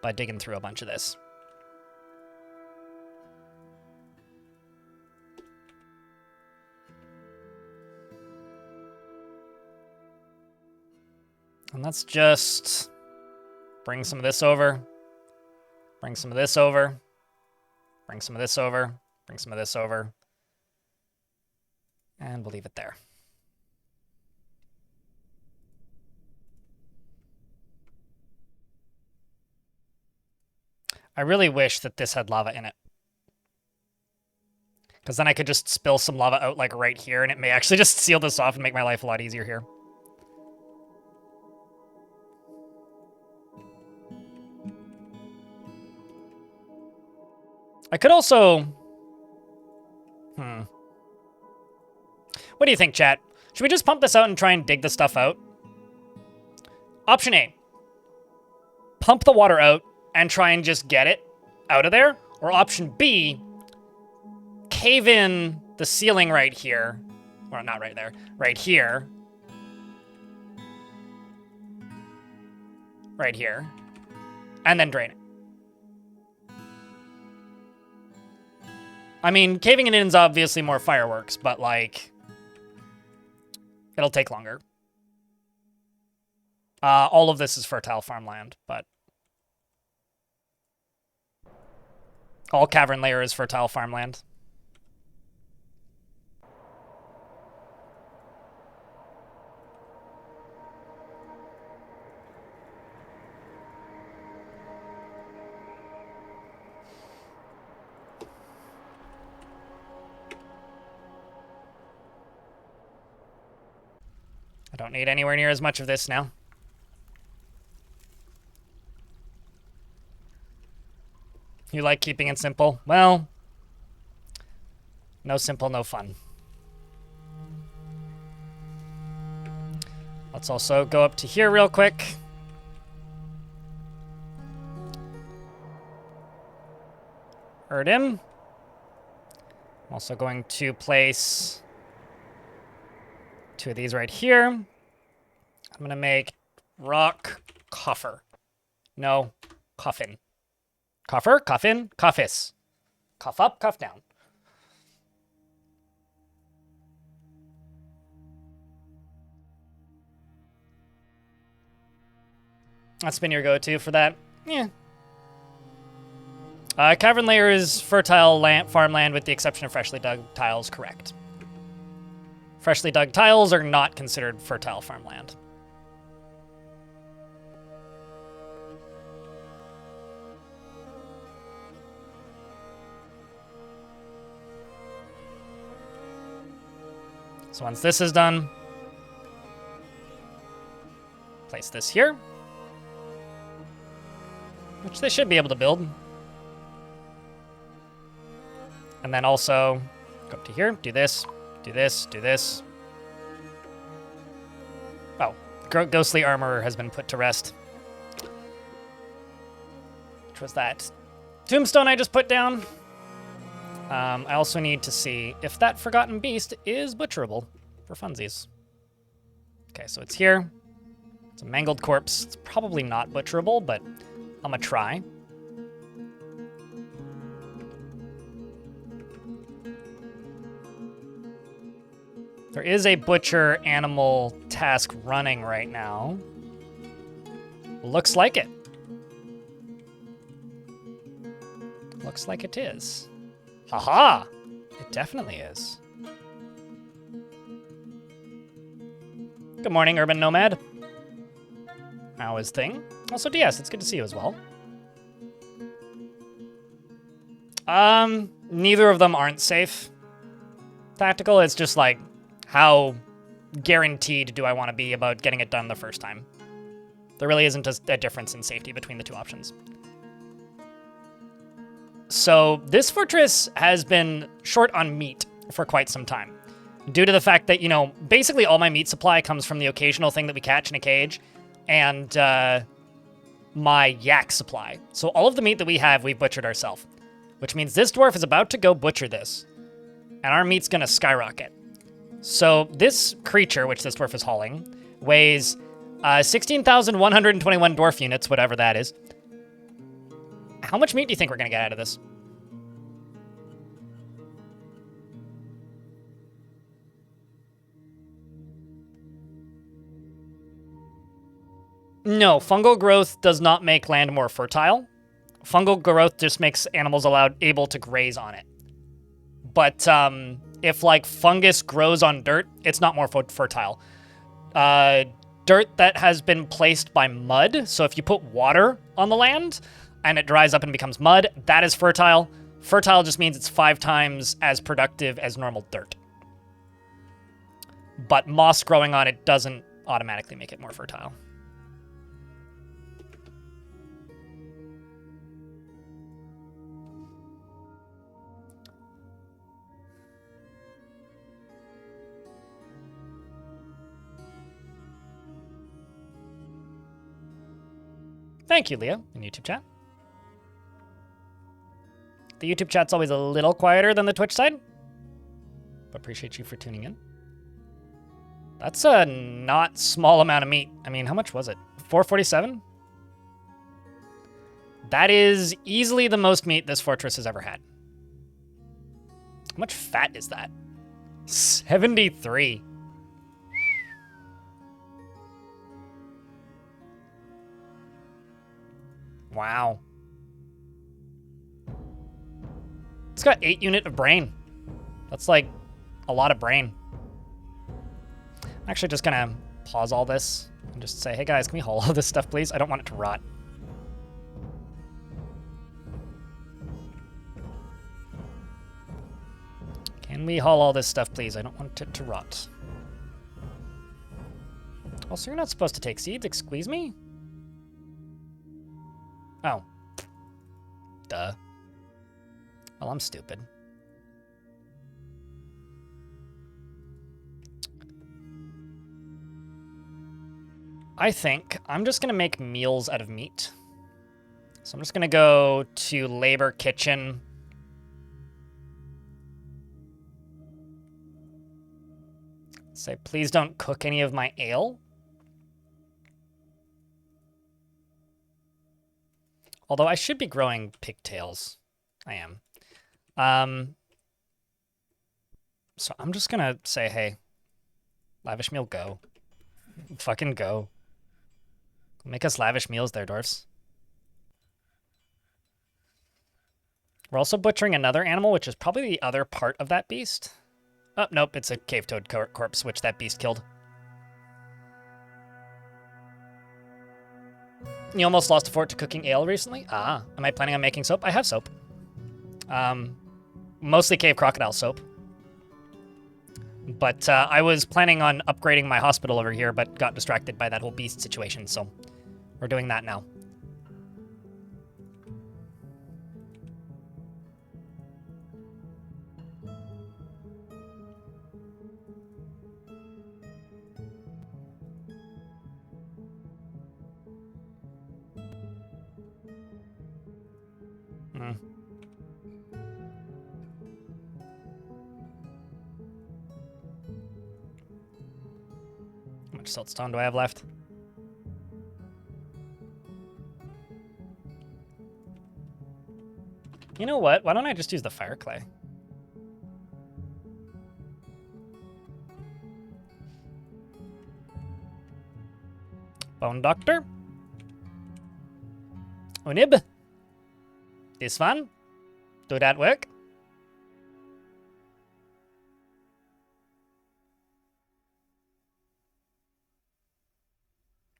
by digging through a bunch of this. And let's just bring some of this over. Bring some of this over. Bring some of this over. Bring some of this over. And we'll leave it there. I really wish that this had lava in it. Because then I could just spill some lava out, like, right here, and it may actually just seal this off and make my life a lot easier here. I could also... What do you think, chat? Should we just pump this out and try and dig the stuff out? Option A. Pump the water out and try and just get it out of there. Or option B. Cave in the ceiling right here. Well, not right there. Right here. Right here. And then drain it. I mean, caving it in is obviously more fireworks, but, like... It'll take longer. All of this is fertile farmland, but... All cavern layer is fertile farmland. I don't need anywhere near as much of this now. You like keeping it simple? Well, no simple, no fun. Let's also go up to here real quick. Erdim. I'm also going to place 2 of these right here. I'm going to make rock coffer. No, coffin. Coffer, coffin, coffis. Cough up, cough down. That's been your go-to for that. Yeah. Cavern layer is fertile farmland with the exception of freshly dug tiles, correct. Freshly dug tiles are not considered fertile farmland. So once this is done, place this here, which they should be able to build. And then also go up to here, do this, do this, do this. Oh, ghostly armor has been put to rest. Which was that tombstone I just put down. I also need to see if that forgotten beast is butcherable for funsies. Okay, so it's here. It's a mangled corpse. It's probably not butcherable, but I'm gonna try. There is a butcher animal task running right now. Looks like it. Looks like it is. Haha! It definitely is. Good morning, Urban Nomad. How is thing? Also, DS, it's good to see you as well. Neither of them aren't safe. Tactical, it's just like, how guaranteed do I want to be about getting it done the first time? There really isn't a difference in safety between the two options. So this fortress has been short on meat for quite some time. Due to the fact that, you know, basically all my meat supply comes from the occasional thing that we catch in a cage and my yak supply. So all of the meat that we have, we've butchered ourselves. Which means this dwarf is about to go butcher this. And our meat's gonna skyrocket. So this creature, which this dwarf is hauling, weighs 16,121 dwarf units, whatever that is. How much meat do you think we're going to get out of this? No, fungal growth does not make land more fertile. Fungal growth just makes animals able to graze on it. But if, like, fungus grows on dirt, it's not more fertile. Dirt that has been placed by mud, so if you put water on the land and it dries up and becomes mud, that is fertile. Fertile just means it's 5 times as productive as normal dirt. But moss growing on it doesn't automatically make it more fertile. Thank you, Leah, in YouTube chat. The YouTube chat's always a little quieter than the Twitch side, but appreciate you for tuning in. That's a not small amount of meat. I mean, how much was it? 447? That is easily the most meat this fortress has ever had. How much fat is that? 73. Wow. It's got 8 units of brain. That's like a lot of brain. I'm actually just gonna pause all this and just say, hey guys, can we haul all this stuff, please? I don't want it to rot. Can we haul all this stuff, please? I don't want it to rot. Also, you're not supposed to take seeds. Excuse me? Oh. Duh. Well, I'm stupid. I think I'm just going to make meals out of meat. So I'm just going to go to labor kitchen. Say, please don't cook any of my ale. Although I should be growing pigtails. I am. So I'm just going to say, hey, lavish meal, go. Fucking go. Make us lavish meals there, dwarfs. We're also butchering another animal, which is probably the other part of that beast. Oh, nope, it's a cave toad corpse, which that beast killed. You almost lost a fort to cooking ale recently? Ah, am I planning on making soap? I have soap. Mostly cave crocodile soap. But I was planning on upgrading my hospital over here, but got distracted by that whole beast situation, so we're doing that now. How much siltstone do I have left? You know what? Why don't I just use the fire clay? Bone doctor. Unib. This one. Do that work?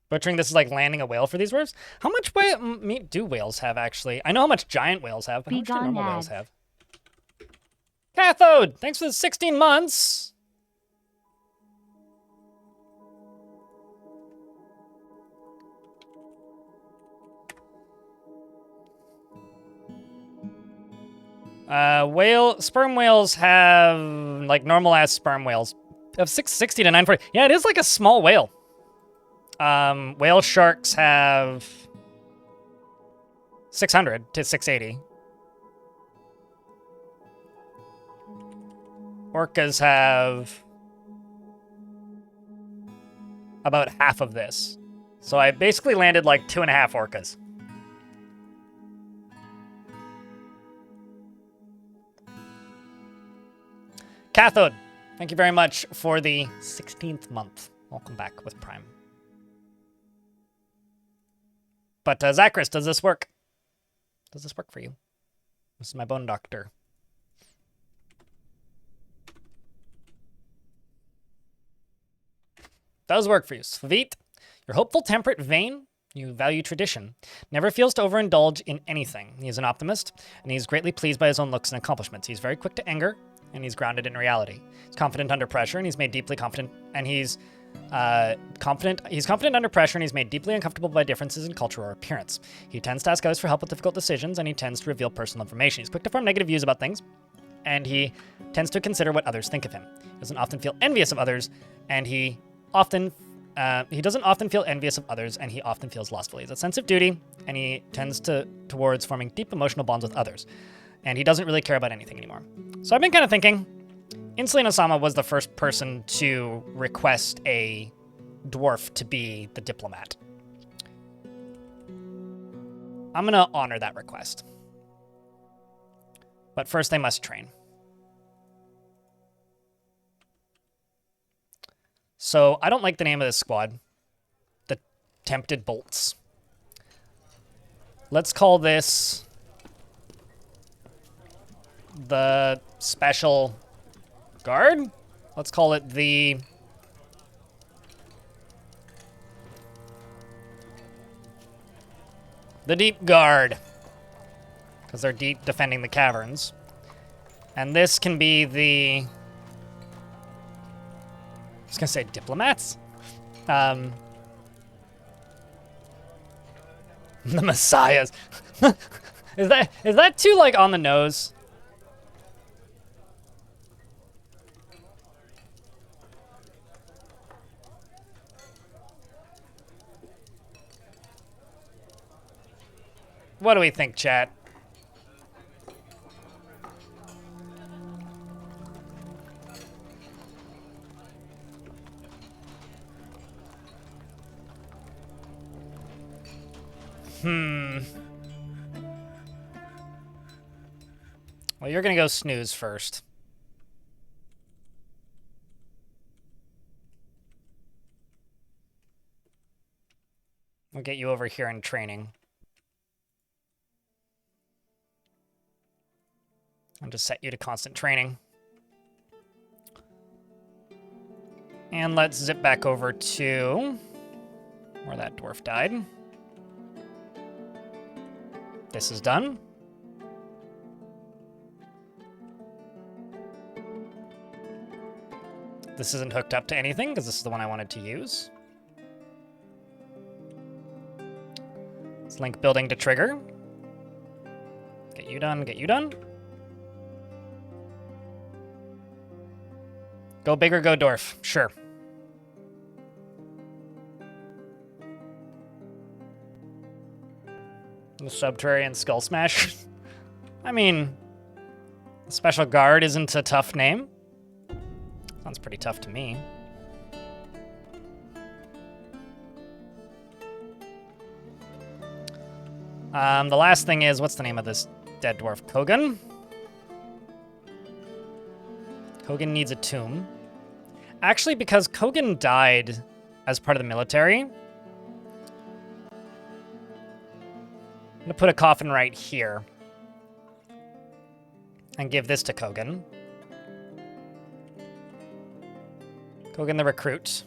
Butchering this is like landing a whale for these dwarves. How much meat do whales have, actually? I know how much giant whales have, but how much do normal whales have? Cathode! Thanks for the 16 months! Sperm whales have, like, normal-ass sperm whales. Have 660 to 940. Yeah, it is like a small whale. Whale sharks have 600 to 680. Orcas have about half of this. So I basically landed like 2.5 orcas. Cathode, thank you very much for the 16th month. Welcome back with Prime. But Zachris, does this work? Does this work for you? This is my bone doctor. Does work for you. Svit, you're hopeful, temperate, vain. You value tradition. Never feels to overindulge in anything. He is an optimist, and he's greatly pleased by his own looks and accomplishments. He's very quick to anger, and he's grounded in reality. He's confident under pressure, and he's made deeply confident, and he's confident under pressure, and he's made deeply uncomfortable by differences in culture or appearance. He tends to ask others for help with difficult decisions, and he tends to reveal personal information. He's quick to form negative views about things, and he tends to consider what others think of him. He doesn't often feel envious of others, and he often He doesn't often feel envious of others, and he often feels lustful. He has a sense of duty, and he tends towards forming deep emotional bonds with others. And he doesn't really care about anything anymore. So I've been kind of thinking, Insulin-Osama was the first person to request a dwarf to be the diplomat. I'm going to honor that request. But first they must train. So I don't like the name of this squad. The Tempted Bolts. Let's call this the Special Guard? Let's call it the Deep Guard. Because they're deep defending the caverns. And this can be the... I was gonna say diplomats? The Messiahs. Is that too, like, on the nose? What do we think, chat? Well, you're gonna go snooze first. We'll get you over here in training. I'll just set you to constant training. And let's zip back over to where that dwarf died. This is done. This isn't hooked up to anything because this is the one I wanted to use. Let's link building to trigger. Get you done, get you done. Go big or go dwarf, sure. The Subterranean Skull Smash. I mean, the Special Guard isn't a tough name. Sounds pretty tough to me. The last thing is, what's the name of this dead dwarf? Kogan? Kogan needs a tomb. Actually, because Kogan died as part of the military, I'm gonna put a coffin right here and give this to Kogan. Kogan the recruit.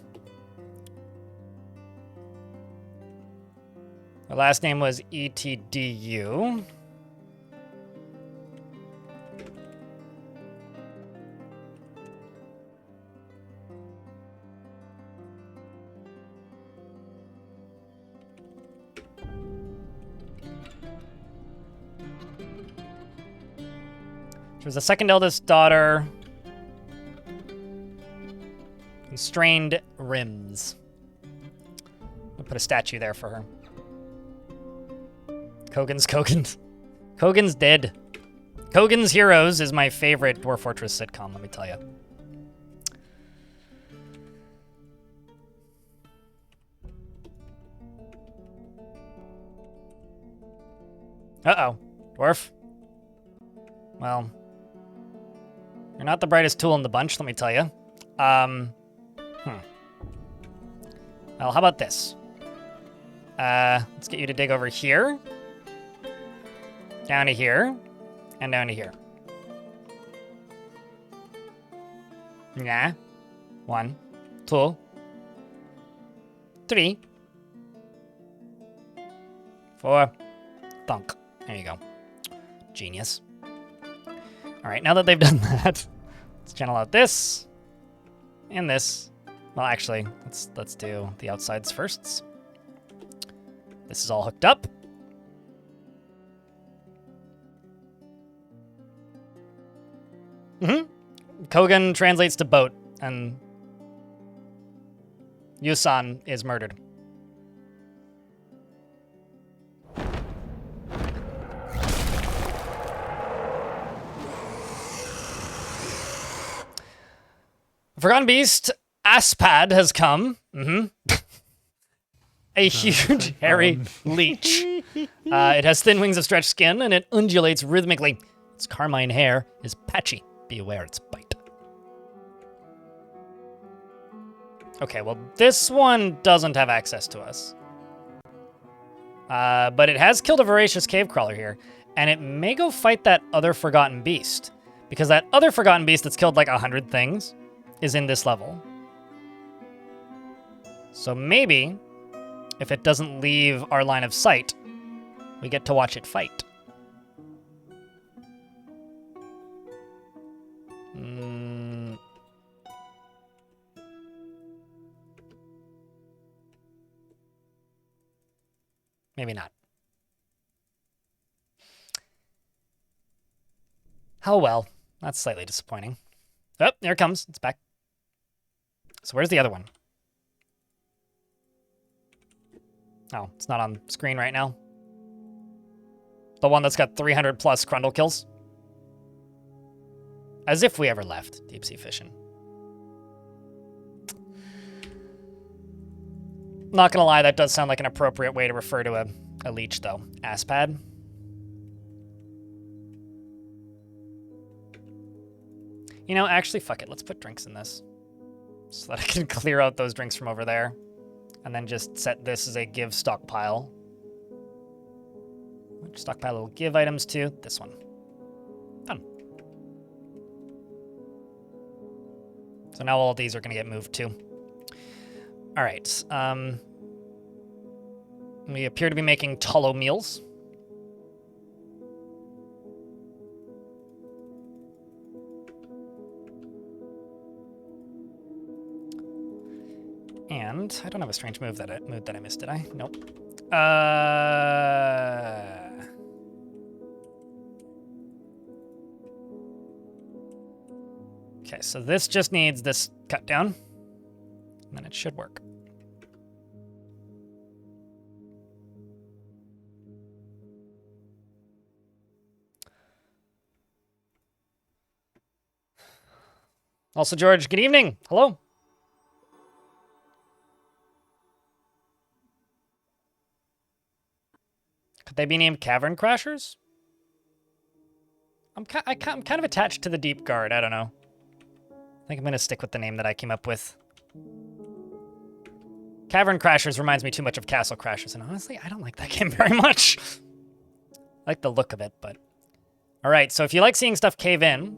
Her last name was ETDU. She was the second eldest daughter. Constrained rims. I'll put a statue there for her. Kogan's dead. Kogan's Heroes is my favorite Dwarf Fortress sitcom, let me tell you. Uh-oh. Dwarf? Well, you're not the brightest tool in the bunch, let me tell you. Well, how about this? Let's get you to dig over here. Down to here. And down to here. Yeah. 1, 2, 3, 4. Thunk. There you go. Genius. Alright, now that they've done that, let's channel out this. And this. Well, actually, let's do the outsides first. This is all hooked up. Kogan translates to boat, and Yusan is murdered. Forgotten Beast, Aspad has come. A huge, hairy leech. It has thin wings of stretched skin, and it undulates rhythmically. Its carmine hair is patchy. Be aware its bite. Okay, well, this one doesn't have access to us. But it has killed a voracious cave crawler here, and it may go fight that other Forgotten Beast, because that other Forgotten Beast that's killed like 100 things is in this level. So maybe, if it doesn't leave our line of sight, we get to watch it fight. Maybe not. Oh well, that's slightly disappointing. Oh, there it comes. It's back. So where's the other one? Oh, it's not on screen right now. The one that's got 300 plus Grundle kills. As if we ever left deep sea fishing. Not gonna lie, that does sound like an appropriate way to refer to a leech, though. Aspad. You know, actually, fuck it. Let's put drinks in this. So that I can clear out those drinks from over there. And then just set this as a give stockpile. Which stockpile will give items to? This one. Done. So now all of these are going to get moved too. All right. We appear to be making tallow meals. And I don't have a strange move that I missed, did I? Nope. Okay, so this just needs this cut down, and then it should work. Also, George, good evening. Hello. Could they be named Cavern Crashers? I'm kind of attached to the Deep Guard. I don't know. I think I'm going to stick with the name that I came up with. Cavern Crashers reminds me too much of Castle Crashers, and honestly, I don't like that game very much. I like the look of it, but... Alright, so if you like seeing stuff cave in,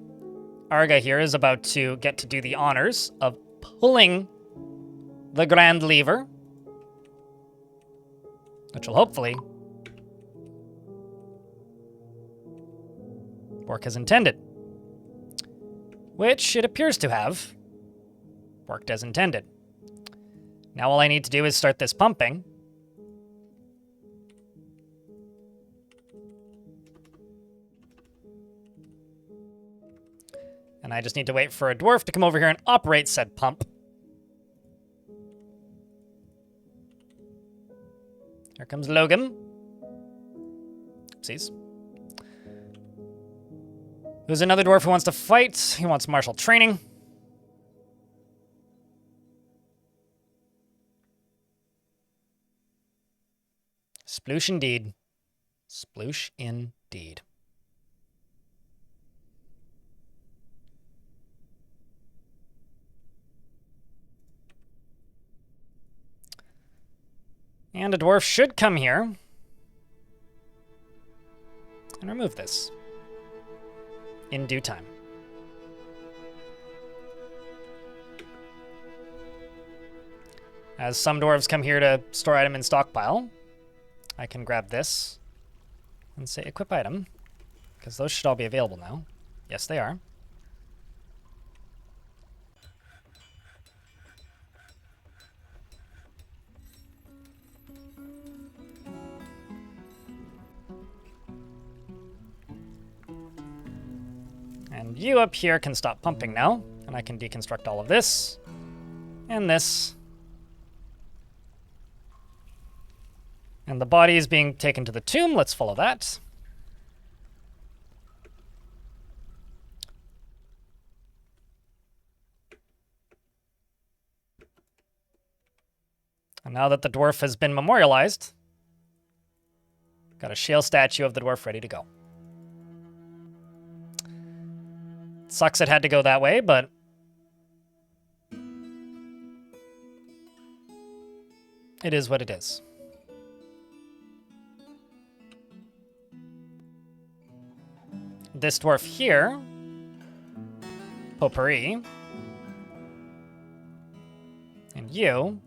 Arga here is about to get to do the honors of pulling the grand lever, which will hopefully work as intended. Which it appears to have worked as intended. Now all I need to do is start this pumping. And I just need to wait for a dwarf to come over here and operate said pump. Here comes Logan. Oopsies. Who's another dwarf who wants to fight? He wants martial training. Sploosh indeed. Sploosh indeed. And a dwarf should come here and remove this in due time. As some dwarves come here to store item in stockpile, I can grab this and say equip item, because those should all be available now. Yes, they are. And you up here can stop pumping now, and I can deconstruct all of this, and this, And the body is being taken to the tomb. Let's follow that. And now that the dwarf has been memorialized, got a shale statue of the dwarf ready to go. Sucks it had to go that way, but it is what it is. This dwarf here, Potpourri, and you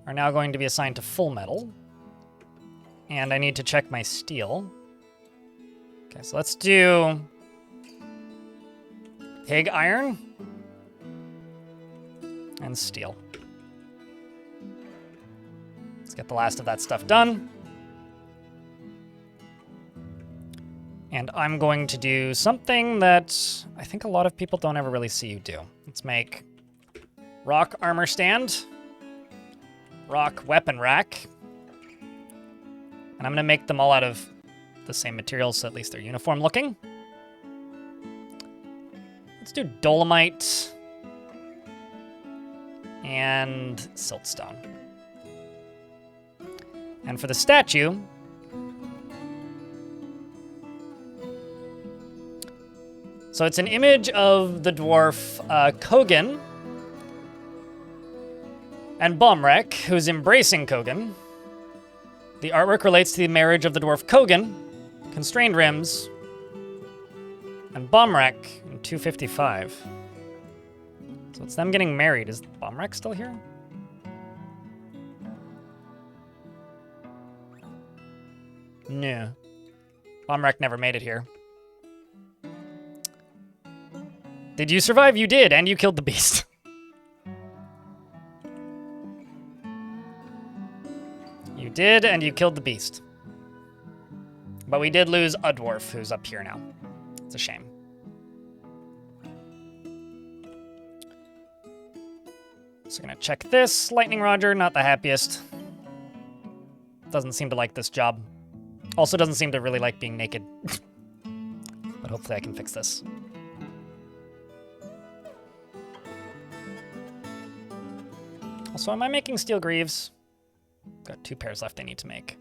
are now going to be assigned to full metal. And I need to check my steel. Okay, so let's do pig iron and steel. Let's get the last of that stuff done. And I'm going to do something that I think a lot of people don't ever really see you do. Let's make rock armor stand, rock weapon rack, and I'm going to make them all out of the same materials, so at least they're uniform looking. Let's do dolomite and siltstone. And for the statue, so it's an image of the dwarf Kogan and Bomrek, who's embracing Kogan. The artwork relates to the marriage of the dwarf Kogan, constrained rims, and Bomrek in 255. So it's them getting married. Is Bomrek still here? No. Bomrek never made it here. Did you survive? You did, and you killed the beast. You did, and you killed the beast. But we did lose a dwarf who's up here now. It's a shame. So gonna check this. Lightning Roger, not the happiest. Doesn't seem to like this job. Also doesn't seem to really like being naked. But hopefully I can fix this. Also, am I making steel greaves? Got 2 pairs left I need to make.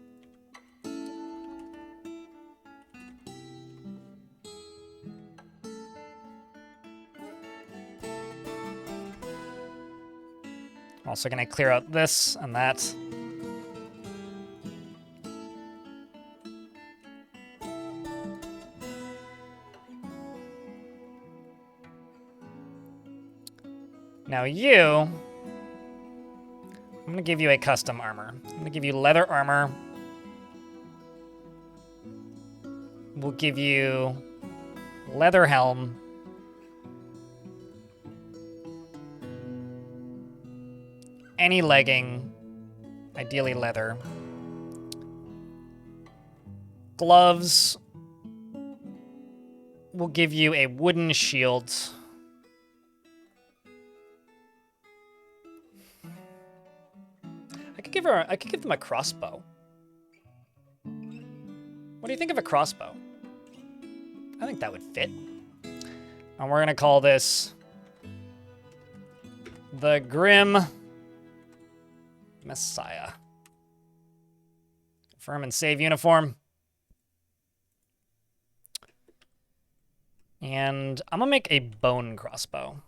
Also gonna clear out this and that. Now you, I'm gonna give you a custom armor. I'm gonna give you leather armor. We'll give you leather helm. Any legging, ideally leather. Gloves. We'll give you a wooden shield. I could give them a crossbow. What do you think of a crossbow? I think that would fit. And we're gonna call this the Grim Messiah. Confirm and save uniform. And I'm gonna make a bone crossbow.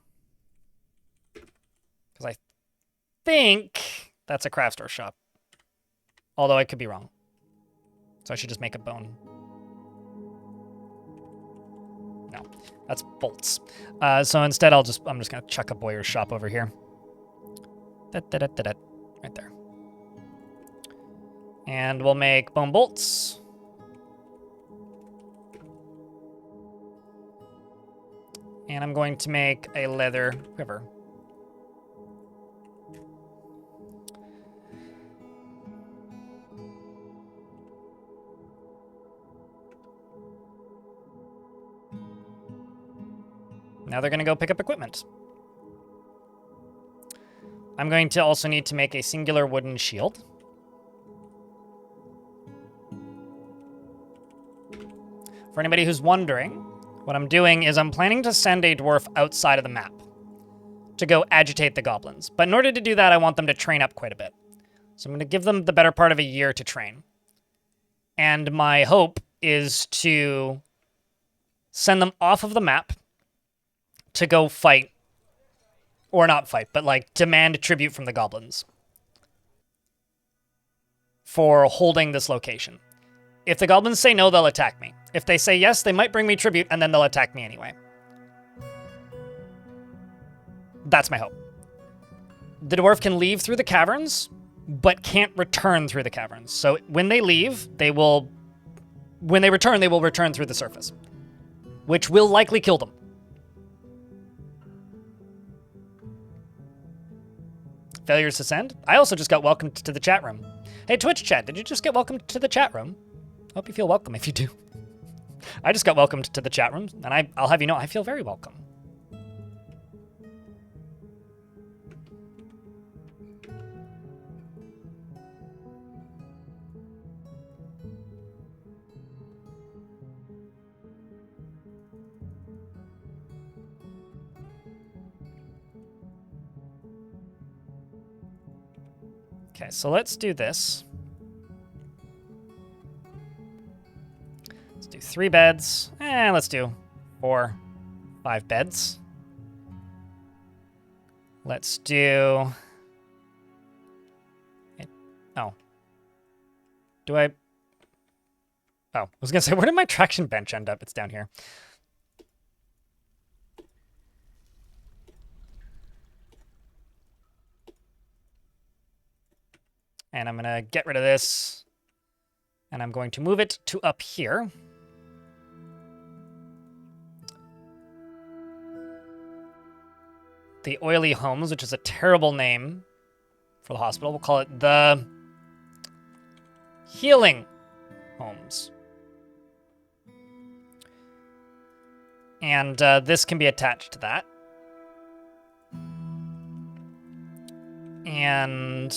Because I think that's a craft store shop. Although I could be wrong. So I should just make a bone. No, that's bolts. So instead I'm just gonna chuck a boyer's shop over here. Right there. And we'll make bone bolts. And I'm going to make a leather quiver. Now they're going to go pick up equipment. I'm going to also need to make a singular wooden shield. For anybody who's wondering, what I'm doing is I'm planning to send a dwarf outside of the map to go agitate the goblins. But in order to do that, I want them to train up quite a bit. So I'm going to give them the better part of a year to train. And my hope is to send them off of the map to go fight. Or not fight, but like demand tribute from the goblins for holding this location. If the goblins say no, they'll attack me. If they say yes, they might bring me tribute, and then they'll attack me anyway. That's my hope. The dwarf can leave through the caverns, but can't return through the caverns. So when they leave, when they return, they will return through the surface, which will likely kill them. Failures to send? I also just got welcomed to the chat room. Hey, Twitch chat, did you just get welcomed to the chat room? Hope you feel welcome if you do. I just got welcomed to the chat room, and I'll have you know I feel very welcome. Okay, so let's do this. Let's do 3 beds. Let's do 4, 5 beds. Let's do... Oh. Do I... Oh, I was going to say, where did my traction bench end up? It's down here. And I'm going to get rid of this. And I'm going to move it to up here. The Oily Homes, which is a terrible name for the hospital. We'll call it the Healing Homes. And this can be attached to that. And...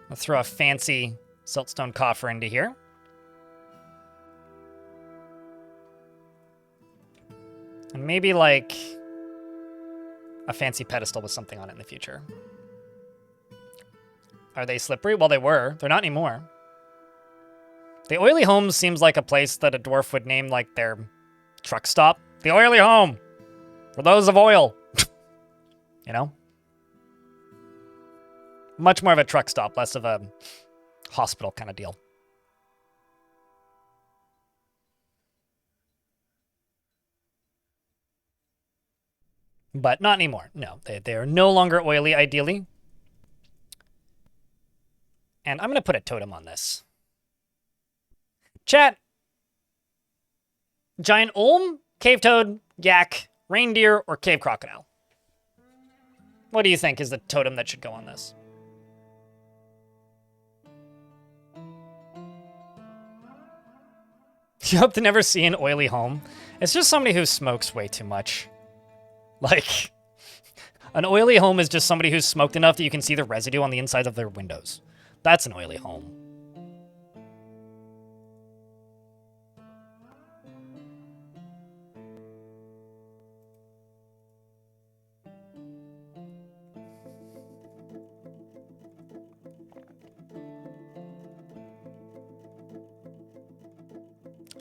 I'll throw a fancy siltstone coffer into here. And maybe like a fancy pedestal with something on it in the future. Are they slippery? Well, they were. They're not anymore. The Oily Home seems like a place that a dwarf would name like their truck stop. The Oily Home! For those of oil! You know? Much more of a truck stop, less of a hospital kind of deal. But not anymore. No, they are no longer oily, ideally. And I'm going to put a totem on this. Chat. Giant olm, cave toad, yak, reindeer, or cave crocodile? What do you think is the totem that should go on this? You hope to never see an oily home. It's just somebody who smokes way too much. Like, an oily home is just somebody who's smoked enough that you can see the residue on the inside of their windows. That's an oily home.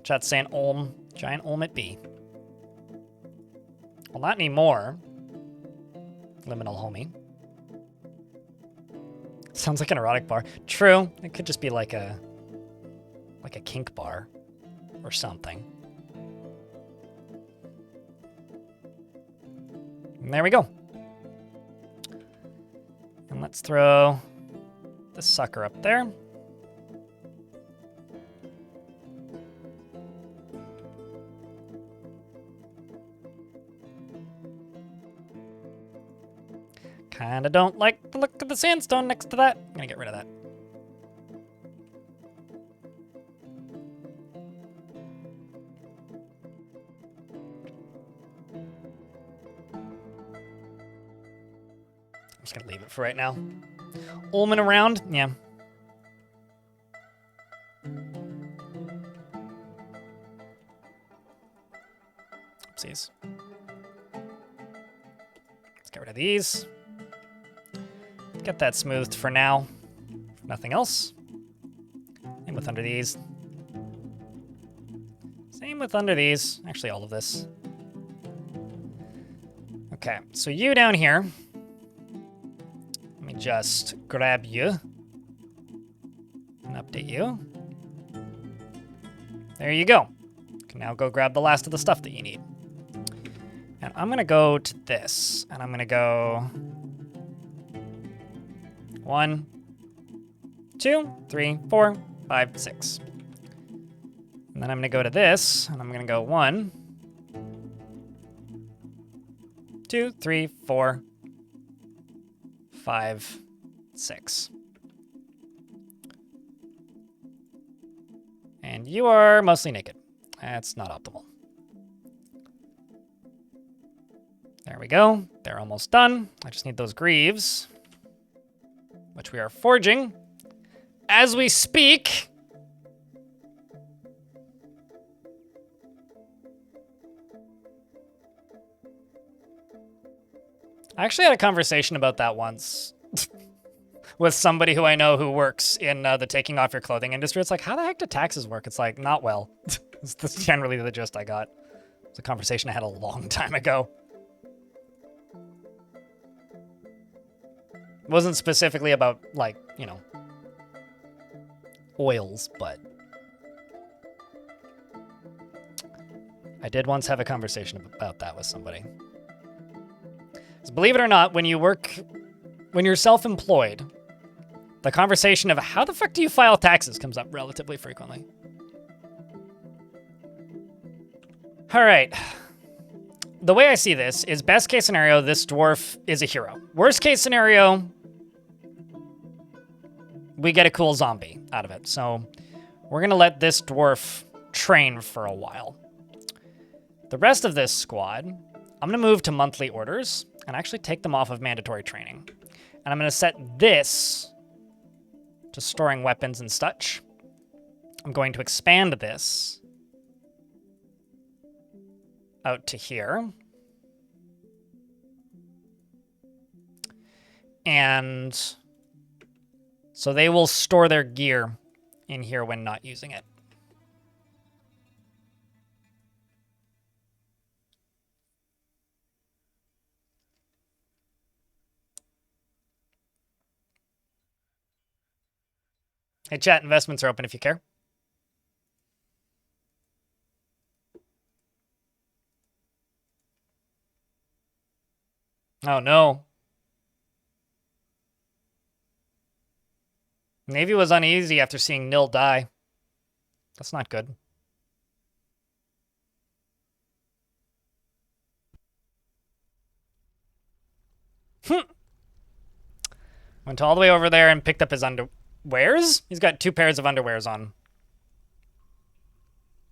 Chat's saying Olm. Giant Olm it be. Well, not anymore. Liminal homie. Sounds like an erotic bar. True. It could just be like a kink bar or something. And there we go. And let's throw this sucker up there. Kinda don't like the look of the sandstone next to that. I'm gonna get rid of that. I'm just gonna leave it for right now. Ulman around? Yeah. Oopsies. Let's get rid of these. Get that smoothed for now. Nothing else. Same with under these. Same with under these. Actually, all of this. Okay, so you down here. Let me just grab you and update you. There you go. You can now go grab the last of the stuff that you need. And I'm gonna go to this, and I'm gonna go 1, 2, 3, 4, 5, 6. And then I'm gonna go to this, and I'm gonna go 1, 2, 3, 4, 5, 6. And you are mostly naked. That's not optimal. There we go. They're almost done. I just need those greaves, which we are forging as we speak. I actually had a conversation about that once with somebody who I know who works in the taking off your clothing industry. It's like, how the heck do taxes work? It's like, not well. That's generally the gist I got. It's a conversation I had a long time ago. It wasn't specifically about, like, you know, oils, but I did once have a conversation about that with somebody. Because believe it or not, when you're self-employed, the conversation of how the fuck do you file taxes comes up relatively frequently. All right. The way I see this is best case scenario, this dwarf is a hero. Worst case scenario, we get a cool zombie out of it. So we're going to let this dwarf train for a while. The rest of this squad, I'm going to move to monthly orders and actually take them off of mandatory training. And I'm going to set this to storing weapons and such. I'm going to expand this out to here. And so they will store their gear in here when not using it. Hey, chat, investments are open if you care. Oh, no. Navy was uneasy after seeing Nil die. That's not good. Went all the way over there and picked up his underwears. He's got 2 pairs of underwears on.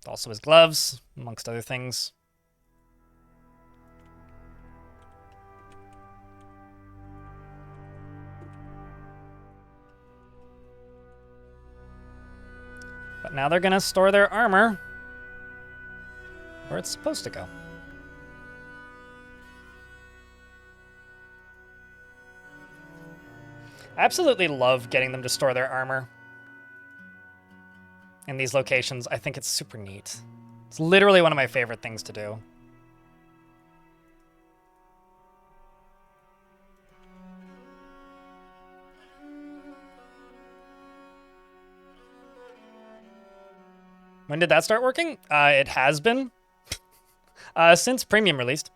Also his gloves, amongst other things. But now they're gonna store their armor where it's supposed to go. I absolutely love getting them to store their armor in these locations. I think it's super neat. It's literally one of my favorite things to do. When did that start working? It has been since Premium released.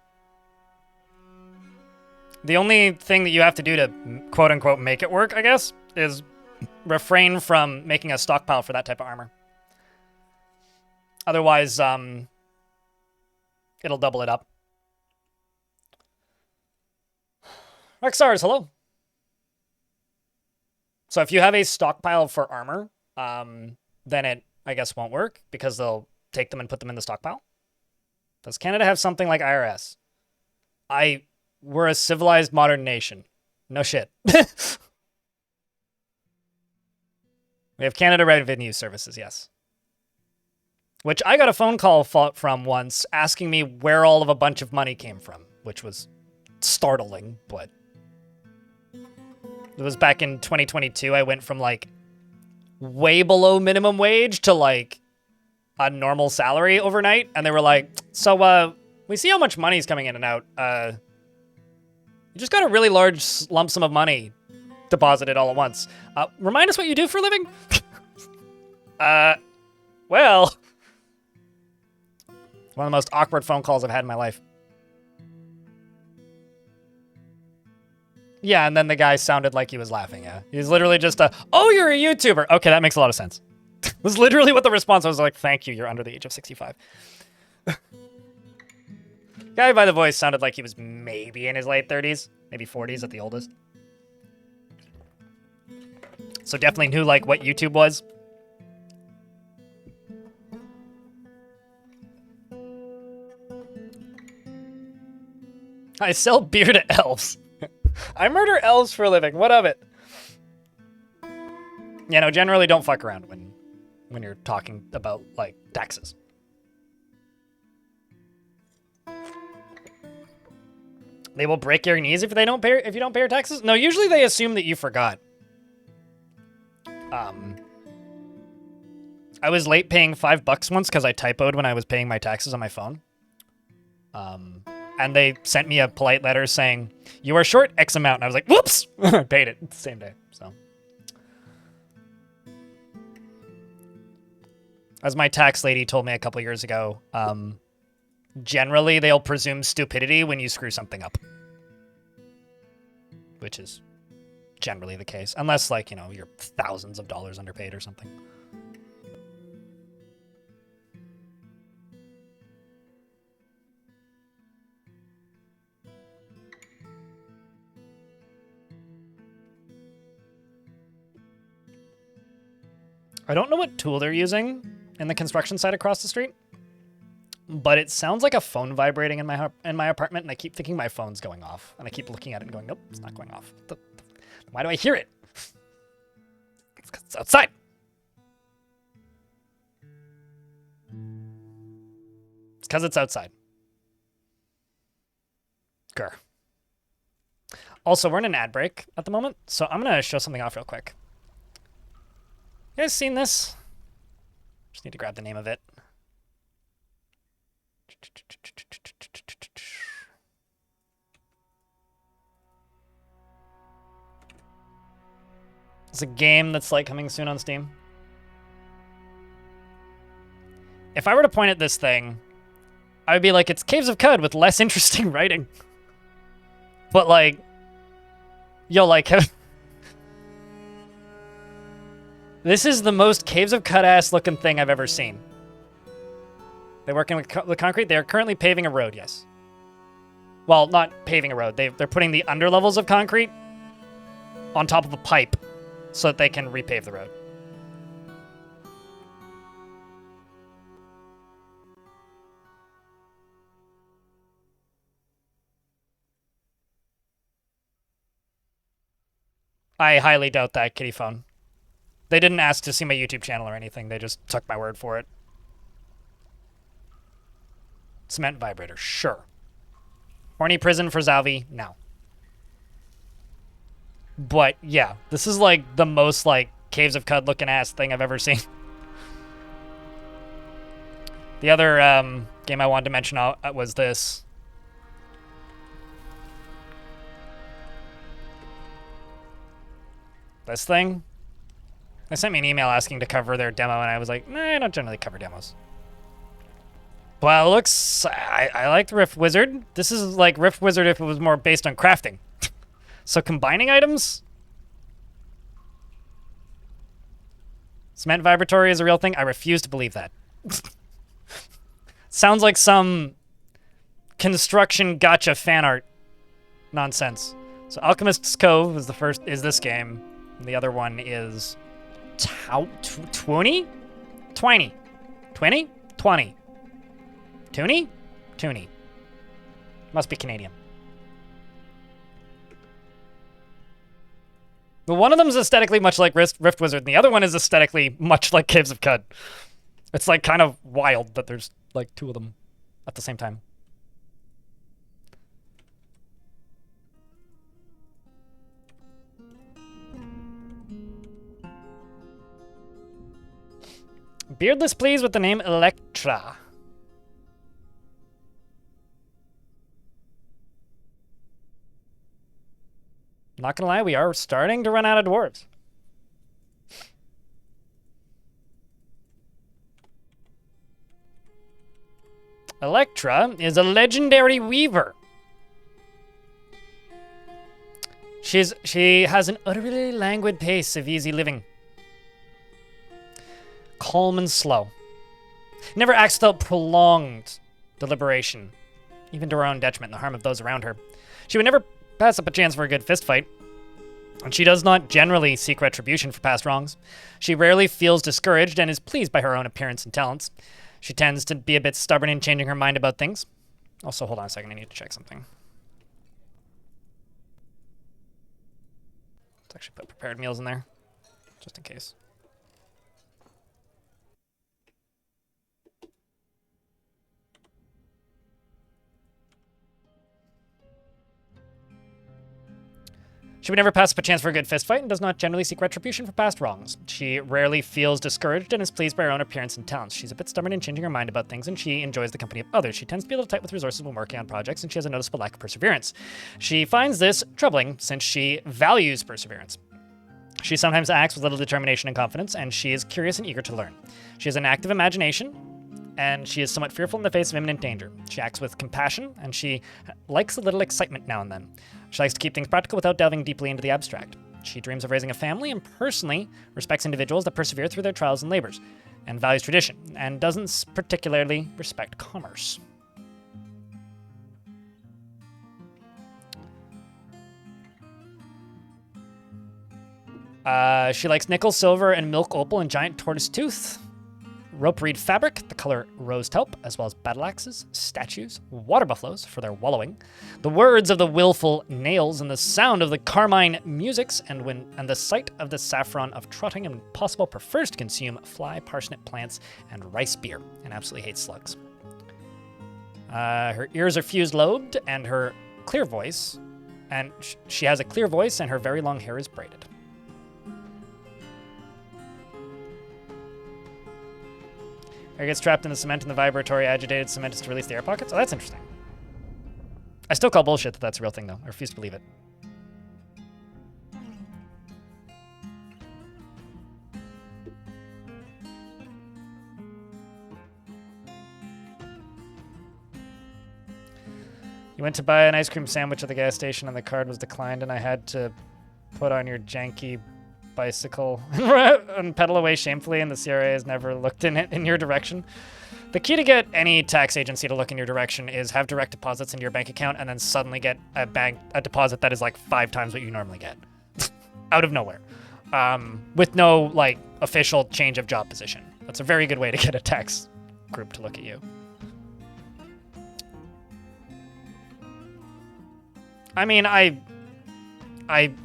The only thing that you have to do to quote-unquote make it work, I guess, is refrain from making a stockpile for that type of armor. Otherwise, it'll double it up. Rexars, hello. So if you have a stockpile for armor, then it, I guess, won't work because they'll take them and put them in the stockpile. Does Canada have something like IRS? We're a civilized modern nation. No shit. We have Canada Revenue Services, yes. Which I got a phone call from once asking me where all of a bunch of money came from, which was startling, but it was back in 2022. I went from like way below minimum wage to like a normal salary overnight, and they were like, so we see how much money's coming in and out. You just got a really large lump sum of money deposited all at once. Remind us what you do for a living? Well, one of the most awkward phone calls I've had in my life. Yeah, and then the guy sounded like he was laughing, yeah. He's literally just oh, you're a YouTuber. Okay, that makes a lot of sense. Was literally what the response was. Like, thank you, you're under the age of 65. Guy by the voice sounded like he was maybe in his late 30s, maybe 40s at the oldest. So definitely knew like what YouTube was. I sell beer to elves. I murder elves for a living. What of it? You know, generally don't fuck around when you're talking about like taxes. They will break your knees if you don't pay your taxes? No, usually they assume that you forgot. I was late paying $5 once because I typoed when I was paying my taxes on my phone. And they sent me a polite letter saying, you are short X amount. And I was like, whoops! I paid it the same day, so. As my tax lady told me a couple years ago, generally they'll presume stupidity when you screw something up. Which is generally the case. Unless, like, you know, you're thousands of dollars underpaid or something. I don't know what tool they're using in the construction site across the street, but it sounds like a phone vibrating in my apartment, and I keep thinking my phone's going off, and I keep looking at it and going, nope, it's not going off. Why do I hear it? It's 'cause it's outside. It's because it's outside. Grr. Also, we're in an ad break at the moment, so I'm going to show something off real quick. You guys seen this? Just need to grab the name of it. It's a game that's like coming soon on Steam. If I were to point at this thing, I would be like, it's Caves of Cud with less interesting writing. But like, yo, like, this is the most Caves of Cud-ass looking thing I've ever seen. They're working with concrete. They are currently paving a road, yes. Well, not paving a road. They're putting the underlevels of concrete on top of a pipe so that they can repave the road. I highly doubt that, kitty phone. They didn't ask to see my YouTube channel or anything. They just took my word for it. Cement vibrator, sure. Horny prison for Zalvi, no. But yeah, this is like the most like Caves of Cud looking ass thing I've ever seen. The other game I wanted to mention was this. This thing. They sent me an email asking to cover their demo, and I was like, nah, I don't generally cover demos. Well, it looks... I liked Rift Wizard. This is like Rift Wizard if it was more based on crafting. So combining items? Cement vibratory is a real thing? I refuse to believe that. Sounds like some construction gotcha fan art nonsense. So Alchemist's Cove is the first, is this game. And the other one is... 20? 20. 20? 20. Toonie? Toonie. Must be Canadian. The one of them is aesthetically much like Rift Wizard, and the other one is aesthetically much like Caves of Cud. It's like kind of wild that there's like two of them at the same time. Beardless, please, with the name Electra. Not gonna lie, we are starting to run out of dwarves. Electra is a legendary weaver. She has an utterly languid pace of easy living. Calm and slow. Never acts without prolonged deliberation, even to her own detriment and the harm of those around her. She would never pass up a chance for a good fist fight, and she does not generally seek retribution for past wrongs. She rarely feels discouraged and is pleased by her own appearance and talents. She tends to be a bit stubborn in changing her mind about things. Also, hold on a second, I need to check something. Let's actually put prepared meals in there, just in case. She would never pass up a chance for a good fistfight and does not generally seek retribution for past wrongs. She rarely feels discouraged and is pleased by her own appearance and talents. She's a bit stubborn in changing her mind about things, and she enjoys the company of others. She tends to be a little tight with resources when working on projects, and she has a noticeable lack of perseverance. She finds this troubling since she values perseverance. She sometimes acts with little determination and confidence, and she is curious and eager to learn. She has an active imagination, and she is somewhat fearful in the face of imminent danger. She acts with compassion, and she likes a little excitement now and then. She likes to keep things practical without delving deeply into the abstract. She dreams of raising a family and personally respects individuals that persevere through their trials and labors, and values tradition, and doesn't particularly respect commerce. She likes nickel, silver, and milk opal and giant tortoise tooth. Rope reed fabric, the color rose taupe, as well as battle axes, statues, water buffaloes for their wallowing, the words of the willful nails, and the sound of the carmine musics, and the sight of the saffron of trotting, and possible prefers to consume fly, parsnip plants, and rice beer, and absolutely hates slugs. Her ears are fused lobed, and her clear voice, and she has a clear voice, and her very long hair is braided. Air gets trapped in the cement and the vibratory agitated cement is to release the air pockets? Oh, that's interesting. I still call bullshit that that's a real thing, though. I refuse to believe it. You went to buy an ice cream sandwich at the gas station and the card was declined and I had to put on your janky bicycle and pedal away shamefully, and the CRA has never looked in your direction. The key to get any tax agency to look in your direction is have direct deposits into your bank account and then suddenly get a deposit that is like 5 times what you normally get. Out of nowhere. With no like official change of job position. That's a very good way to get a tax group to look at you. I mean, I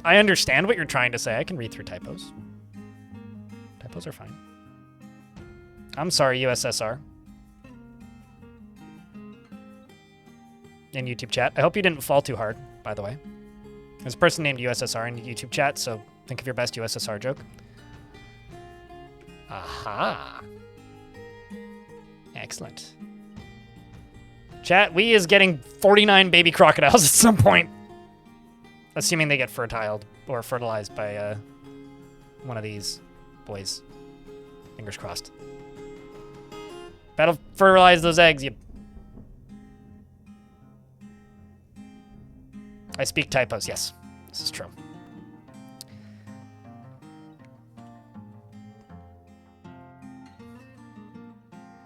understand what you're trying to say. I can read through typos. Typos are fine. I'm sorry, USSR. In YouTube chat. I hope you didn't fall too hard, by the way. There's a person named USSR in YouTube chat, so think of your best USSR joke. Aha. Excellent. Chat, we is getting 49 baby crocodiles at some point. Assuming they get fertiled or fertilized by one of these boys. Fingers crossed. Better fertilize those eggs, you... I speak typos, yes. This is true.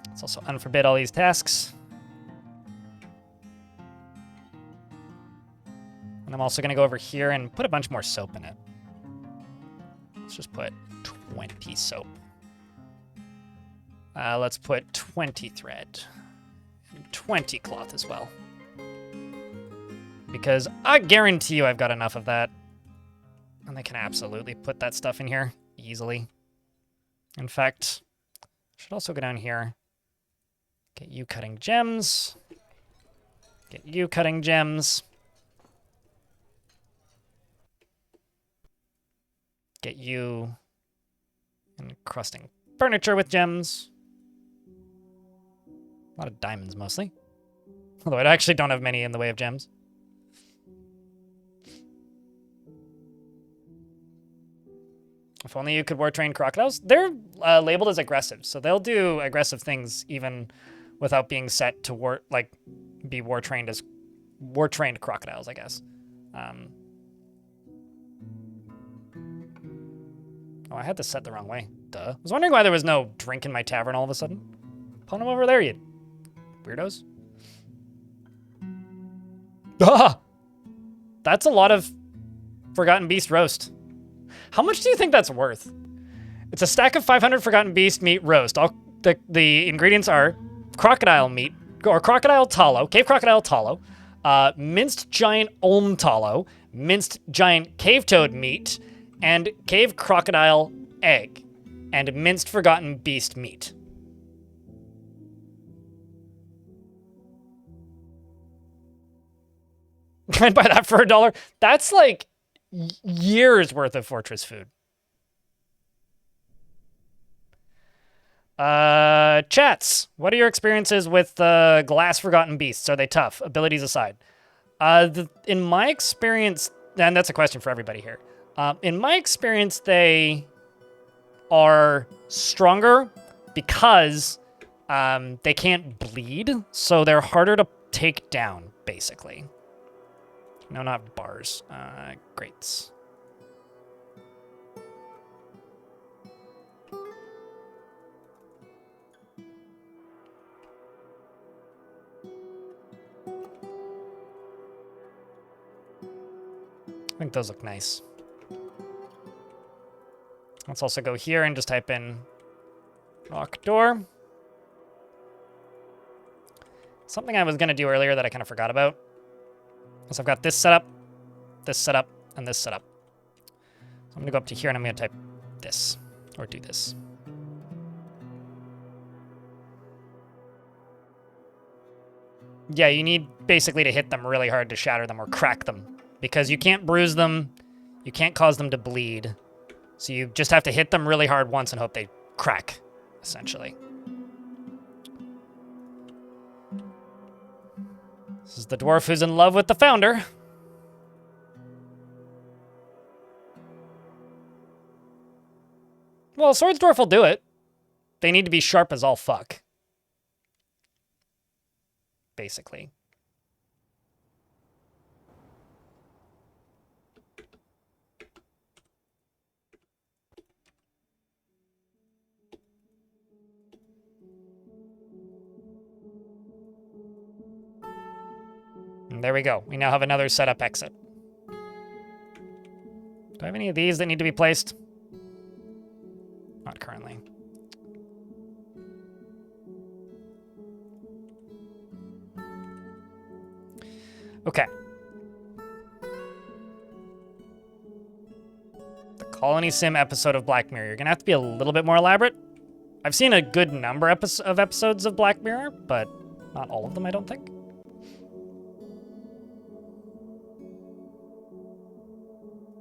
Let's also unforbid all these tasks. And I'm also going to go over here and put a bunch more soap in it. Let's just put 20 soap. Let's put 20 thread. And 20 cloth as well. Because I guarantee you I've got enough of that. And they can absolutely put that stuff in here easily. In fact, I should also go down here. Get you cutting gems. Get you cutting gems. Get you encrusting furniture with gems. A lot of diamonds, mostly. Although I actually don't have many in the way of gems. If only you could war-train crocodiles. They're labeled as aggressive, so they'll do aggressive things even without being set to be war-trained as war-trained crocodiles, I guess. Oh, I had this set the wrong way. Duh. I was wondering why there was no drink in my tavern all of a sudden. Put them over there, you weirdos. Ah! That's a lot of Forgotten Beast roast. How much do you think that's worth? It's a stack of 500 Forgotten Beast meat roast. The ingredients are crocodile meat, or crocodile tallow, cave crocodile tallow, minced giant olm tallow, minced giant cave toad meat, and cave crocodile egg, and minced Forgotten Beast meat. I'd buy that for $1. That's like years worth of fortress food. Chats, what are your experiences with glass Forgotten Beasts? Are they tough, abilities aside? In my experience, and that's a question for everybody here. In my experience, they are stronger because they can't bleed, so they're harder to take down, basically. No, not bars. Grates. I think those look nice. Let's also go here and just type in rock door. Something I was going to do earlier that I kind of forgot about. So I've got this setup, and this setup. So I'm going to go up to here and I'm going to type this, or do this. Yeah, you need basically to hit them really hard to shatter them or crack them, because you can't bruise them, you can't cause them to bleed. So you just have to hit them really hard once and hope they crack, essentially. This is the dwarf who's in love with the founder. Well, Swords Dwarf will do it. They need to be sharp as all fuck. Basically. And there we go. We now have another setup exit. Do I have any of these that need to be placed? Not currently. Okay. The Colony Sim episode of Black Mirror. You're gonna have to be a little bit more elaborate. I've seen a good number of episodes of Black Mirror, but not all of them, I don't think.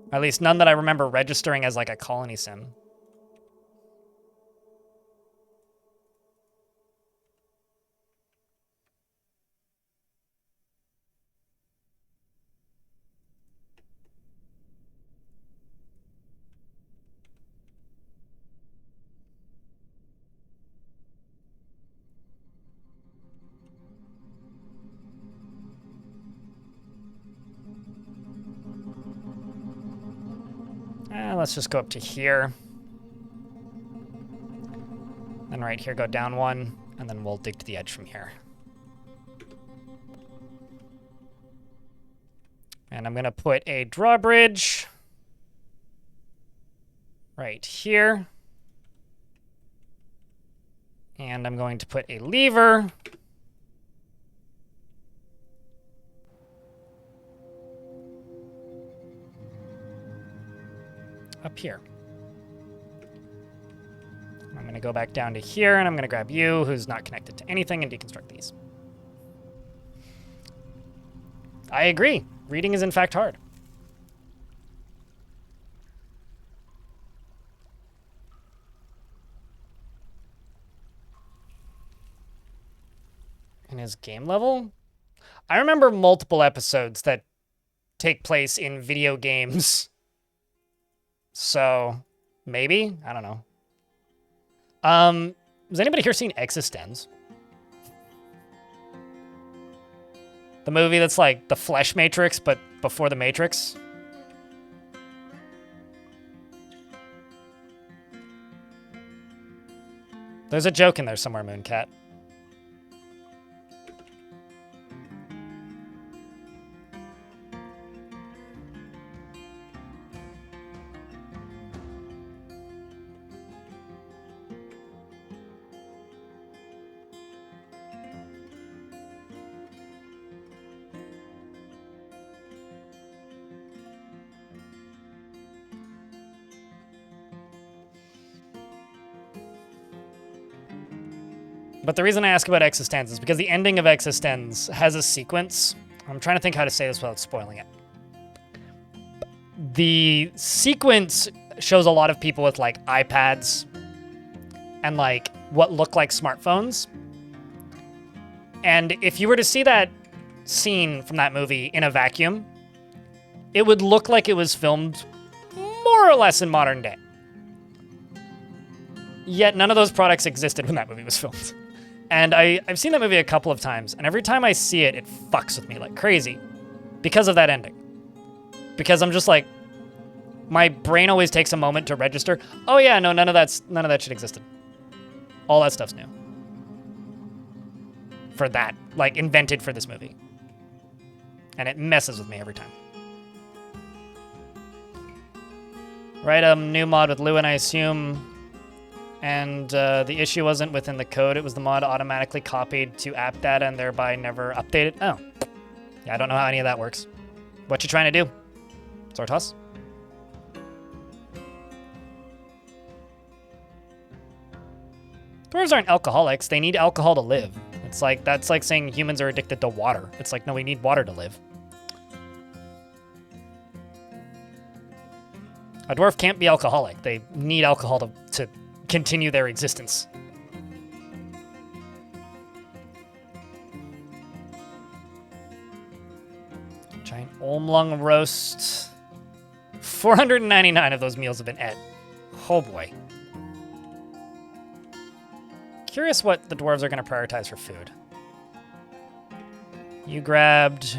At least none that I remember registering as like a colony sim. Let's just go up to here. Then right here, go down one, and then we'll dig to the edge from here. And I'm going to put a drawbridge right here. And I'm going to put a lever up here. I'm going to go back down to here, and I'm going to grab you, who's not connected to anything, and deconstruct these. I agree. Reading is in fact hard. In his game level? I remember multiple episodes that take place in video games. So, maybe? I don't know. Has anybody here seen Existenz? The movie that's like the Flesh Matrix, but before the Matrix? There's a joke in there somewhere, Mooncat. But the reason I ask about Existenz is because the ending of Existenz has a sequence. I'm trying to think how to say this without spoiling it. The sequence shows a lot of people with like iPads and like what look like smartphones. And if you were to see that scene from that movie in a vacuum, it would look like it was filmed more or less in modern day. Yet none of those products existed when that movie was filmed. And I've seen that movie a couple of times, and every time I see it, it fucks with me like crazy because of that ending. Because I'm just like, my brain always takes a moment to register. Oh yeah, no, none of that shit existed. All that stuff's new. For that, like invented for this movie. And it messes with me every time. Right, new mod with Lewin, I assume. And the issue wasn't within the code. It was the mod automatically copied to app data and thereby never updated. Oh. Yeah, I don't know how any of that works. What you trying to do? Zortos? Dwarves aren't alcoholics. They need alcohol to live. That's like saying humans are addicted to water. It's like, no, we need water to live. A dwarf can't be alcoholic. They need alcohol to continue their existence. Giant Olmlung roast. 499 of those meals have been ate. Oh boy. Curious what the dwarves are going to prioritize for food. You grabbed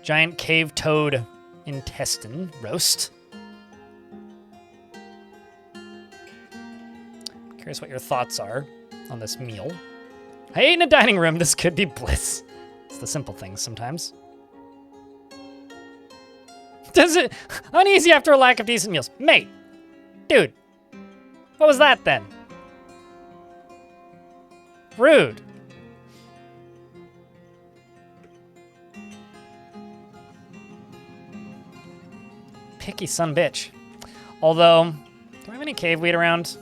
giant cave toad intestine roast. Curious what your thoughts are on this meal. I ate in a dining room. This could be bliss. It's the simple things sometimes. Does it uneasy after a lack of decent meals? Mate, dude, what was that then? Rude. Picky son bitch. Although, do I have any cave wheat around?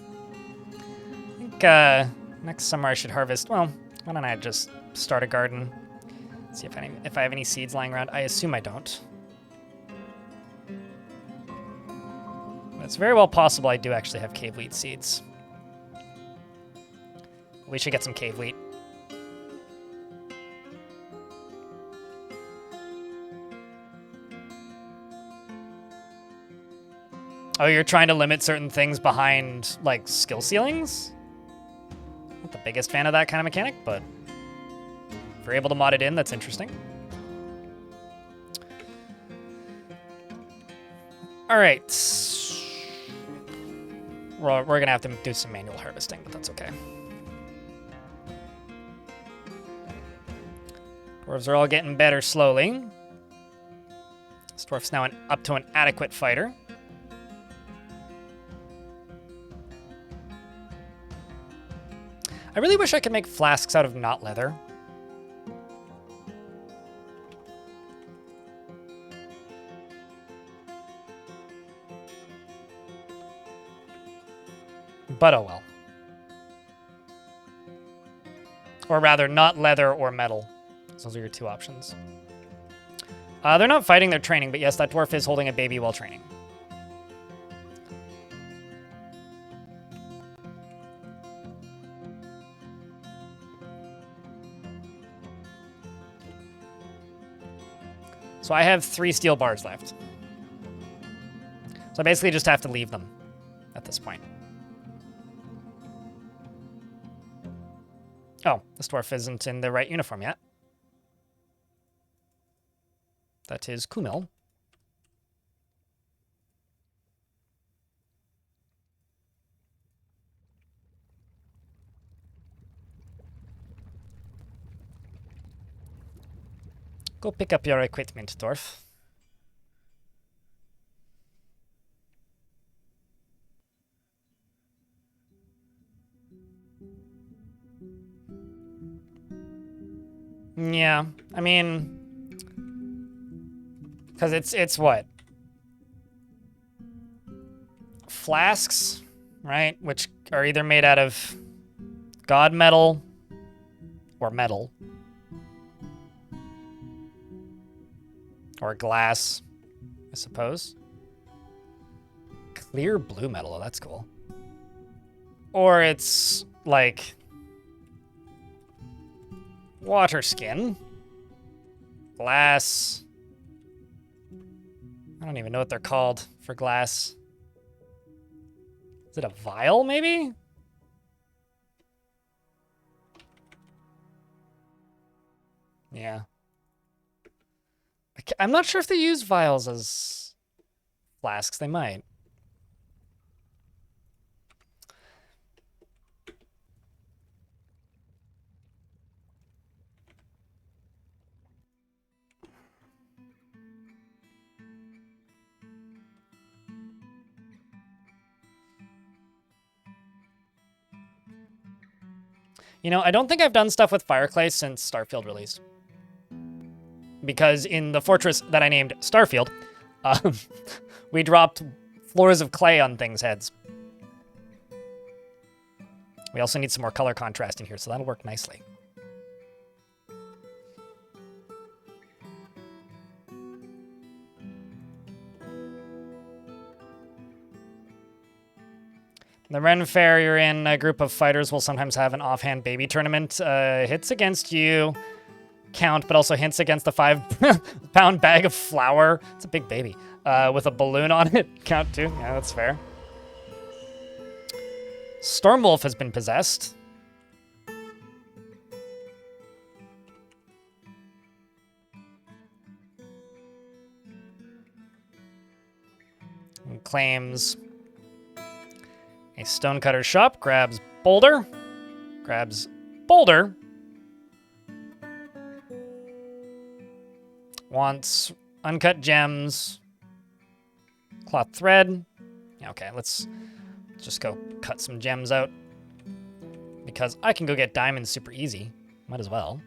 Next summer I should harvest. Well, why don't I just start a garden? See if I have any seeds lying around. I assume I don't. But it's very well possible I do actually have cave wheat seeds. We should get some cave wheat. Oh, you're trying to limit certain things behind, like, skill ceilings? Not the biggest fan of that kind of mechanic, but if you're able to mod it in, that's interesting. All right. We're going to have to do some manual harvesting, but that's okay. Dwarves are all getting better slowly. This dwarf's now up to an adequate fighter. I really wish I could make flasks out of not leather. But oh well. Or rather, not leather or metal. Those are your two options. They're not fighting, they're training, but yes, that dwarf is holding a baby while training. So I have 3 steel bars left. So I basically just have to leave them at this point. Oh, this dwarf isn't in the right uniform yet. That is Kumil. Go pick up your equipment, dwarf. Yeah, I mean, because it's what? Flasks, right? Which are either made out of god metal or metal. Or glass, I suppose. Clear blue metal, oh, that's cool. Or it's like water skin, glass. I don't even know what they're called for glass. Is it a vial, maybe? Yeah. I'm not sure if they use vials as flasks. They might. You know, I don't think I've done stuff with Fireclay since Starfield released. Because in the fortress that I named Starfield, we dropped floors of clay on things' heads. We also need some more color contrast in here, so that'll work nicely. The Ren Fair you're in, a group of fighters will sometimes have an offhand baby tournament. Hits against you count, but also hints against the 5-pound bag of flour. It's a big baby. With a balloon on it. Count too. Yeah, that's fair. Stormwolf has been possessed. And claims a stonecutter shop, grabs boulder, wants uncut gems, cloth thread. Yeah, okay, let's just go cut some gems out because I can go get diamonds super easy. Might as well.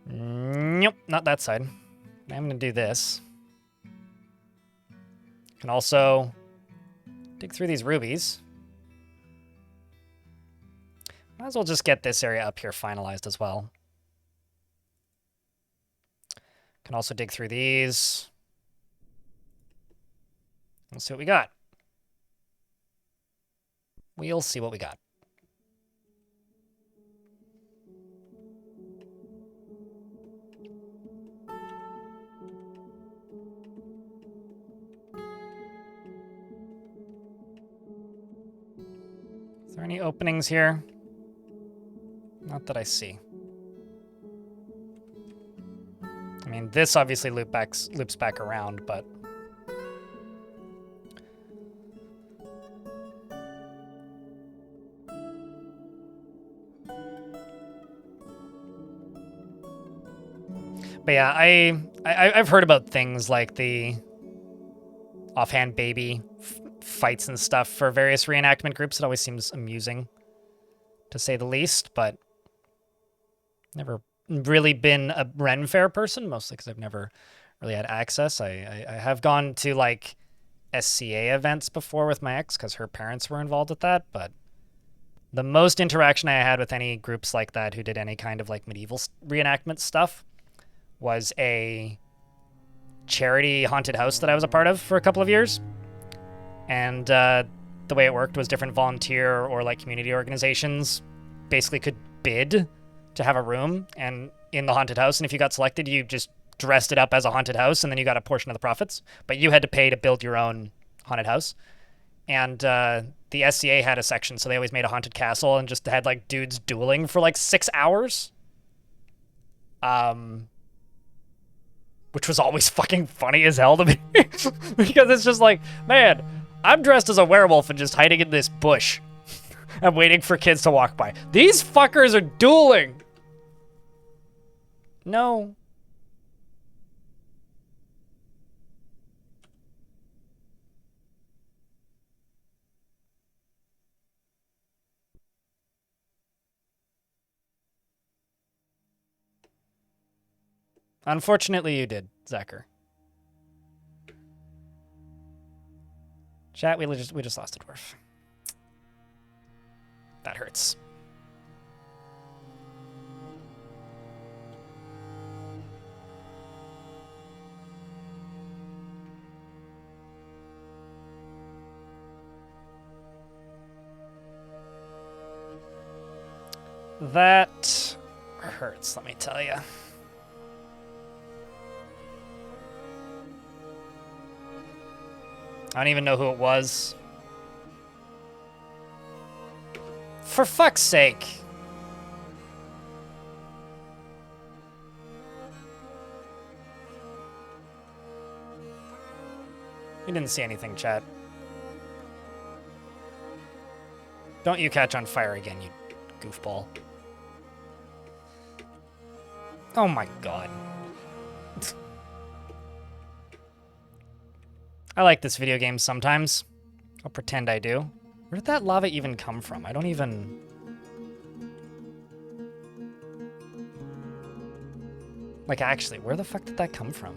Nope, not that side. I'm gonna do this. Can also dig through these rubies. Might as well just get this area up here finalized as well. Can also dig through these. Let's see what we got. We'll see what we got. Is there any openings here? Not that I see. I mean, this obviously loops back around, but... But yeah, I've heard about things like the offhand baby fights and stuff for various reenactment groups. It always seems amusing, to say the least, but never really been a Ren Fair person, mostly because I've never really had access. I have gone to, like, SCA events before with my ex because her parents were involved with that, but the most interaction I had with any groups like that who did any kind of like medieval reenactment stuff was a charity haunted house that I was a part of for a couple of years. And the way it worked was different volunteer or like community organizations basically could bid to have a room and in the haunted house. And if you got selected, you just dressed it up as a haunted house and then you got a portion of the profits. But you had to pay to build your own haunted house. And the SCA had a section, so they always made a haunted castle and just had like dudes dueling for like 6 hours. Which was always fucking funny as hell to me. Because it's just like, man, I'm dressed as a werewolf and just hiding in this bush. I'm waiting for kids to walk by. These fuckers are dueling! No. Unfortunately, you did, Zachar. Chat, we just lost a dwarf. That hurts. That hurts, let me tell you. I don't even know who it was. For fuck's sake. You didn't see anything, chat. Don't you catch on fire again, you goofball. Oh my god. I like this video game sometimes. I'll pretend I do. Where did that lava even come from? I don't even... Like, actually, where the fuck did that come from?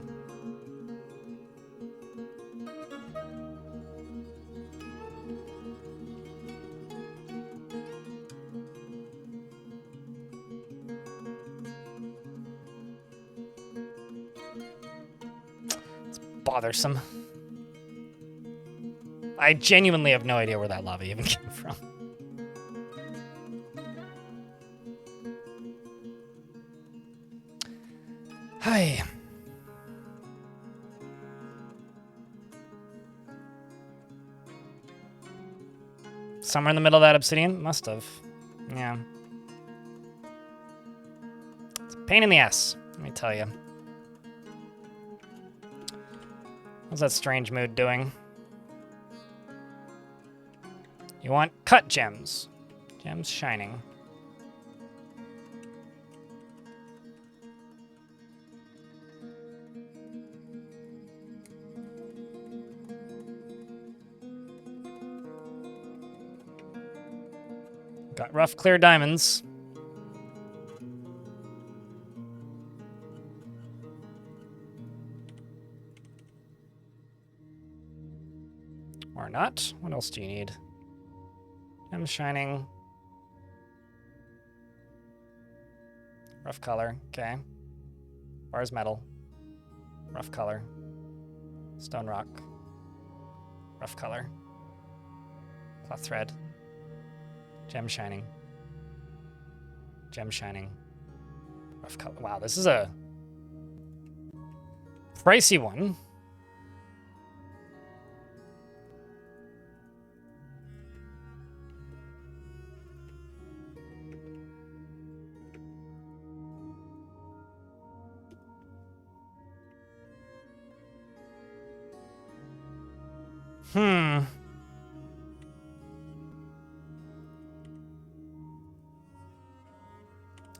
It's bothersome. I genuinely have no idea where that lava even came from. Hi. Somewhere in the middle of that obsidian? Must have. Yeah. It's a pain in the ass, let me tell you. What's that strange mood doing? You want cut gems. Gems shining. Got rough, clear diamonds. Or not. What else do you need? Gems shining. Rough color. Okay. Bars metal. Rough color. Stone rock. Rough color. Cloth thread. Gem shining. Gem shining. Rough color. Wow, this is a pricey one.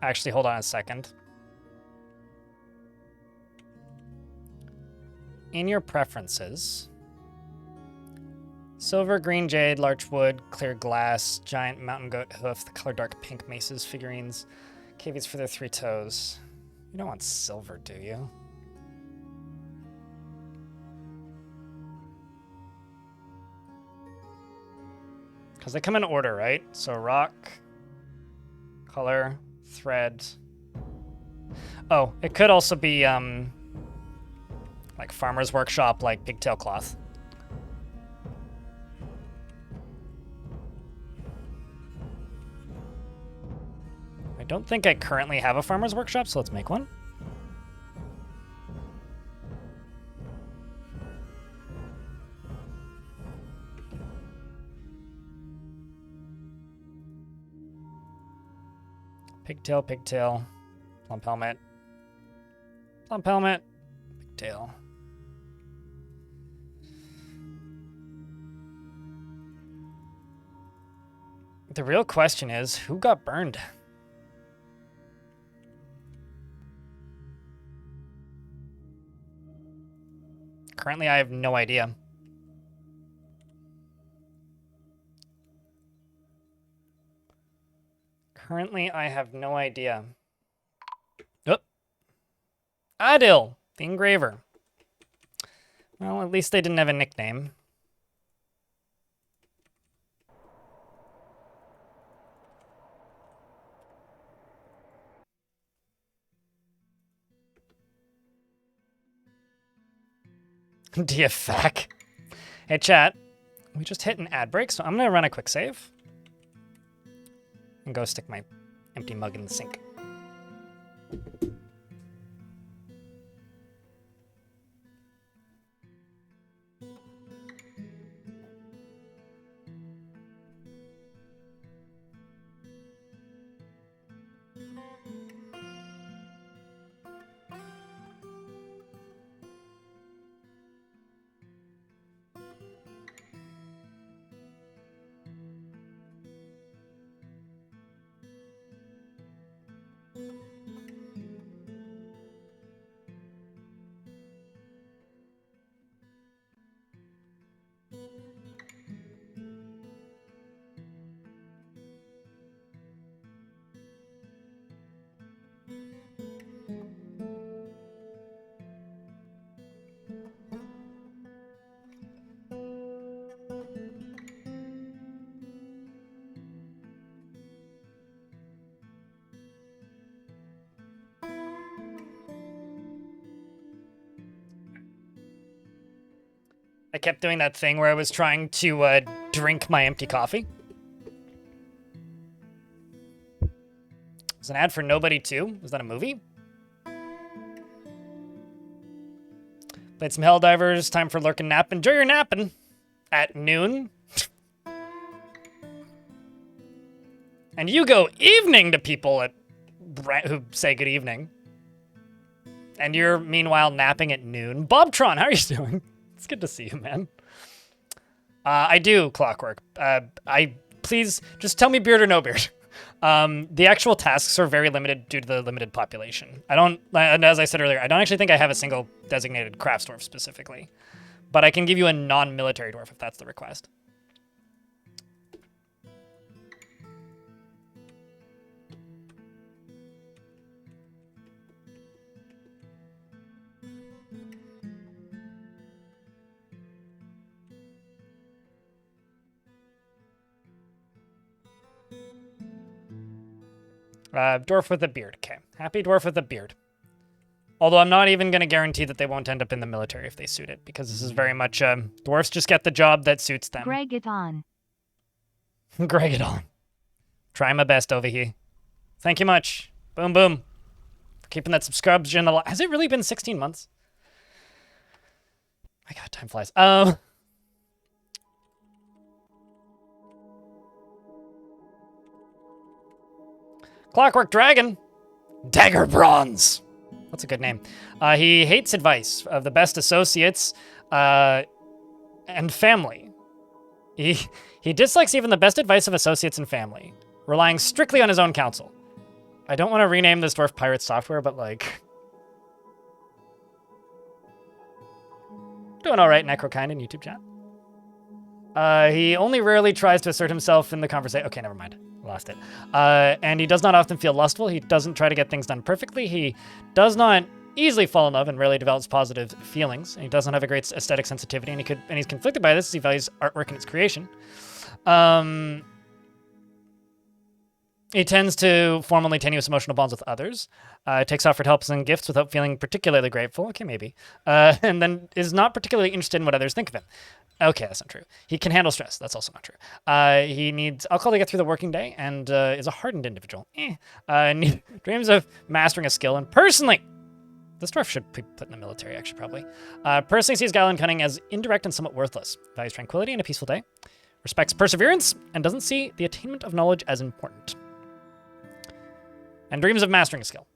Actually, hold on a second. In your preferences, silver, green jade, larch wood, clear glass, giant mountain goat hoof, the color dark pink maces, figurines, cavies for their 3 toes. You don't want silver, do you? Because they come in order, right? So rock, color, thread. Oh, it could also be like farmer's workshop, like pigtail cloth. I don't think I currently have a farmer's workshop, so let's make one. Pigtail, pigtail, plump helmet, pigtail. The real question is, who got burned? Currently, I have no idea. Currently, I have no idea. Oh. Adil, the engraver. Well, at least they didn't have a nickname. DFAC. Hey, chat. We just hit an ad break, so I'm going to run a quick save. And go stick my empty mug in the sink. I kept doing that thing where I was trying to drink my empty coffee. It's an ad for Nobody 2. Is that a movie? Played some Helldivers. Time for lurking nap. Enjoy your napping at noon. And you go evening to people who say good evening. And you're meanwhile napping at noon. Bobtron, how are you doing? It's good to see you, man. I do clockwork. Please just tell me beard or no beard. The actual tasks are very limited due to the limited population. And as I said earlier, I don't actually think I have a single designated crafts dwarf specifically, but I can give you a non-military dwarf if that's the request. Dwarf with a beard. Okay. Happy dwarf with a beard. Although I'm not even going to guarantee that they won't end up in the military if they suit it, because this is very much, dwarfs just get the job that suits them. Greg it on. Greg it on. Try my best over here. Thank you much. Boom, boom. For keeping that subscription alive. Has it really been 16 months? My God, time flies. Clockwork Dragon. Dagger Bronze. That's a good name. He hates advice of the best associates and family. He dislikes even the best advice of associates and family, relying strictly on his own counsel. I don't want to rename this dwarf pirate software, but like... Doing all right, Necrokind in YouTube chat. He only rarely tries to assert himself in the conversation. Okay, never mind. Lost it. And he does not often feel lustful. He doesn't try to get things done perfectly. He does not easily fall in love and rarely develops positive feelings. And he doesn't have a great aesthetic sensitivity, and he's conflicted by this as he values artwork and its creation. He tends to form only tenuous emotional bonds with others. Takes offered helps and gifts without feeling particularly grateful. Okay, maybe. And then is not particularly interested in what others think of him. Okay, that's not true. He can handle stress. That's also not true. He needs alcohol to get through the working day and is a hardened individual. Dreams of mastering a skill. And personally, this dwarf should be put in the military, actually, probably. Personally sees guile and cunning as indirect and somewhat worthless. Values tranquility and a peaceful day. Respects perseverance and doesn't see the attainment of knowledge as important. And dreams of mastering a skill.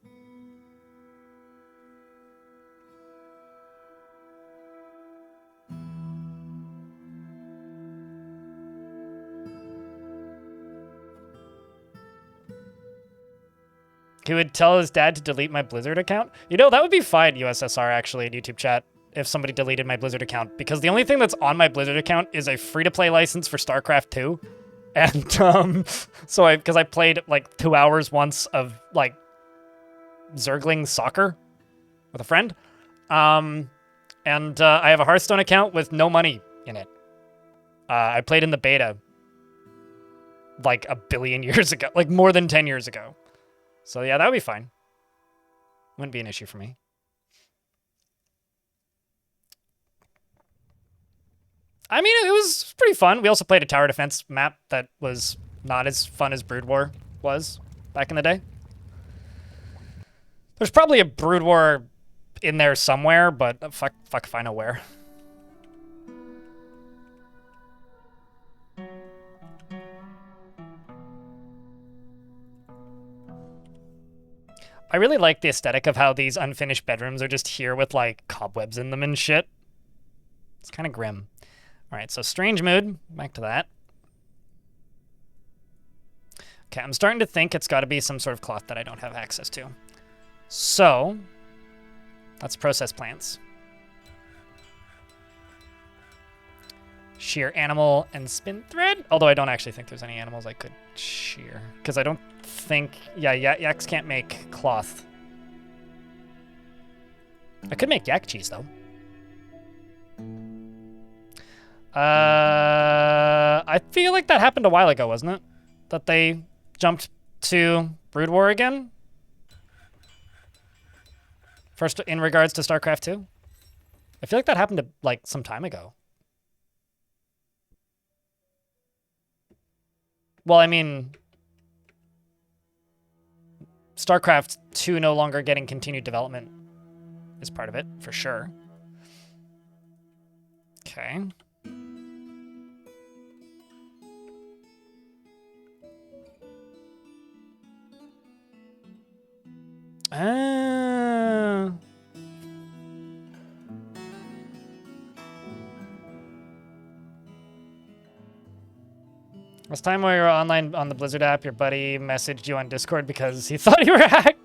He would tell his dad to delete my Blizzard account. You know, that would be fine, USSR, actually, in YouTube chat, if somebody deleted my Blizzard account. Because the only thing that's on my Blizzard account is a free-to-play license for StarCraft 2. And, because I played, like, 2 hours once of, like, Zergling soccer with a friend. I have a Hearthstone account with no money in it. I played in the beta, like, a billion years ago. Like, more than 10 years ago. So yeah, that would be fine. Wouldn't be an issue for me. I mean, it was pretty fun. We also played a tower defense map that was not as fun as Brood War was back in the day. There's probably a Brood War in there somewhere, but fuck if I know where. I really like the aesthetic of how these unfinished bedrooms are just here with, like, cobwebs in them and shit. It's kind of grim. All right, so strange mood. Back to that. Okay, I'm starting to think it's got to be some sort of cloth that I don't have access to. So, let's process plants. Shear animal and spin thread. Although I don't actually think there's any animals I could shear. Because I don't think... Yeah, yaks can't make cloth. I could make yak cheese, though. I feel like that happened a while ago, wasn't it? That they jumped to Brood War again? First, in regards to StarCraft 2? I feel like that happened, like, some time ago. Well, I mean, StarCraft 2 no longer getting continued development is part of it, for sure. Okay. Last time we were online on the Blizzard app, your buddy messaged you on Discord because he thought you were hacked.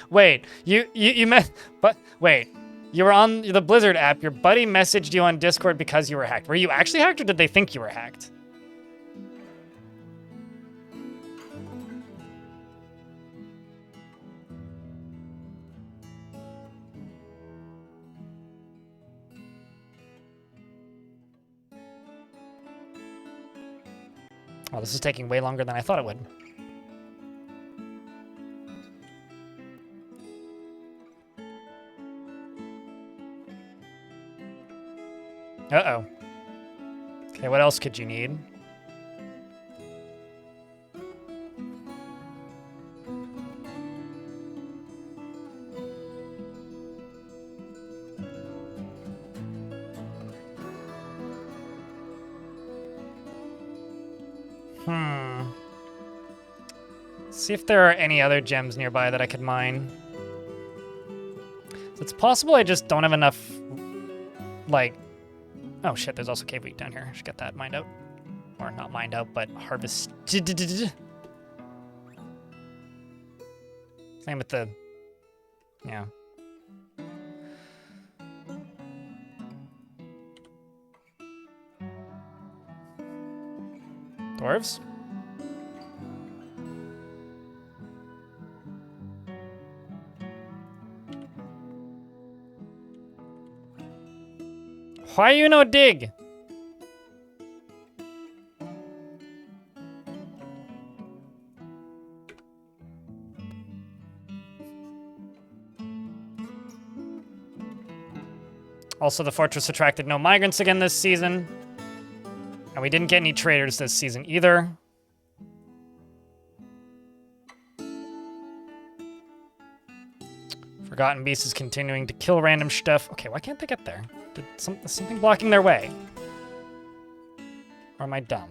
Wait, you met, but wait, you were on the Blizzard app. Your buddy messaged you on Discord because you were hacked. Were you actually hacked, or did they think you were hacked? Oh, this is taking way longer than I thought it would. Uh-oh. Okay, what else could you need? See if there are any other gems nearby that I could mine. So it's possible I just don't have enough, like... Oh shit, there's also cave wheat down here. I should get that mined out. Or not mined out, but harvested. Same with the... Yeah. Dwarves? Why you no dig? Also, the fortress attracted no migrants again this season. And we didn't get any traders this season either. Forgotten Beast is continuing to kill random stuff. Okay, why can't they get there? Something blocking their way? Or am I dumb?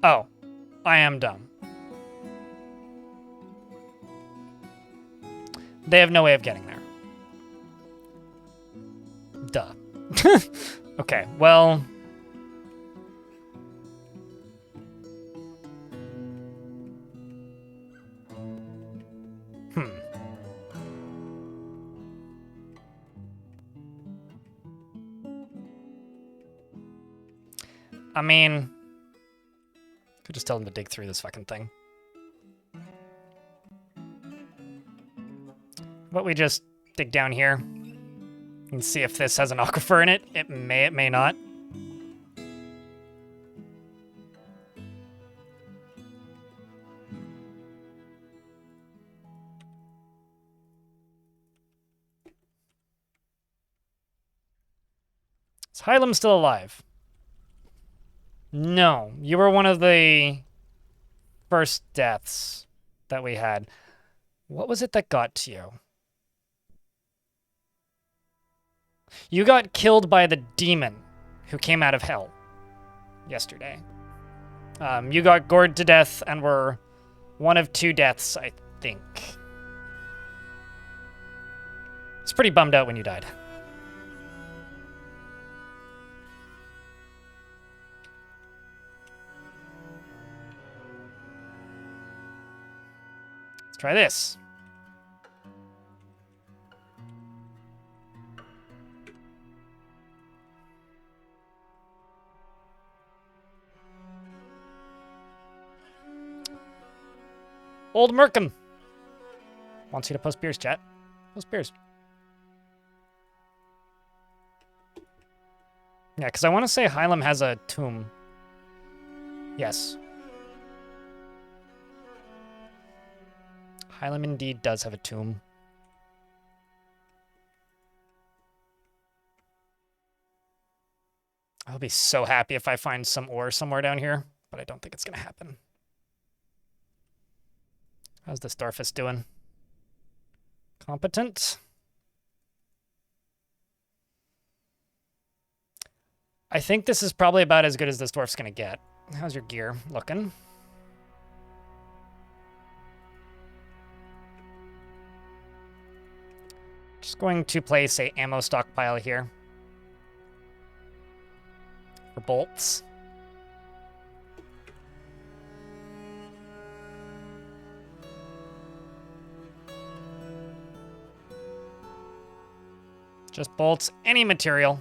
Oh, I am dumb. They have no way of getting there. Duh. Okay, well... I mean... could just tell them to dig through this fucking thing. But we just dig down here and see if this has an aquifer in it. It may not. Is Hylam still alive? No, you were one of the first deaths that we had. What was it that got to you? You got killed by the demon who came out of hell yesterday. You got gored to death and were one of 2 deaths, I think. It's pretty bummed out when you died. Let's try this. Old Merkham wants you to post beers, chat. Post beers. Yeah, because I want to say Hylam has a tomb. Yes. Hylam indeed does have a tomb. I'll be so happy if I find some ore somewhere down here, but I don't think it's going to happen. How's this Dwarf doing? Competent? I think this is probably about as good as this Dwarf's gonna get. How's your gear looking? Just going to place a ammo stockpile here. For bolts. Just bolts, any material.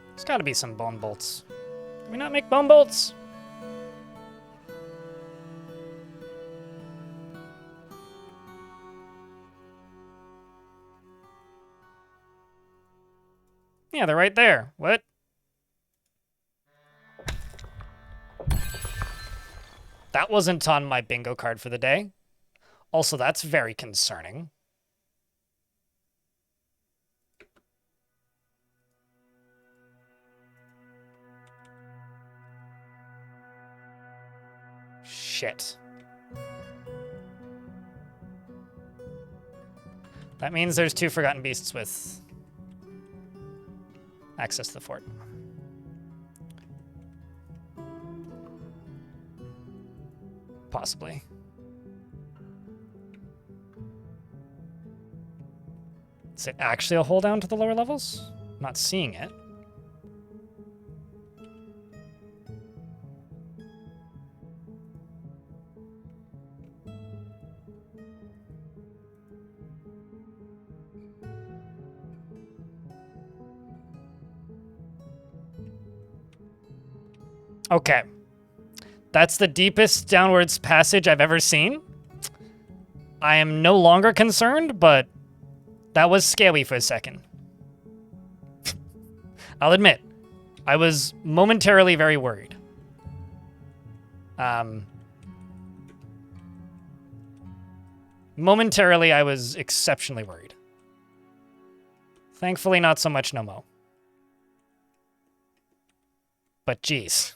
There's got to be some bone bolts. Can we not make bone bolts? Yeah, they're right there. What? That wasn't on my bingo card for the day. Also, that's very concerning. Shit. That means there's 2 Forgotten Beasts with access to the fort. Possibly. Is it actually a hold down to the lower levels? I'm not seeing it. Okay. That's the deepest downwards passage I've ever seen. I am no longer concerned, but that was scary for a second. I'll admit. I was momentarily very worried. Momentarily, I was exceptionally worried. Thankfully, not so much no mo. But geez.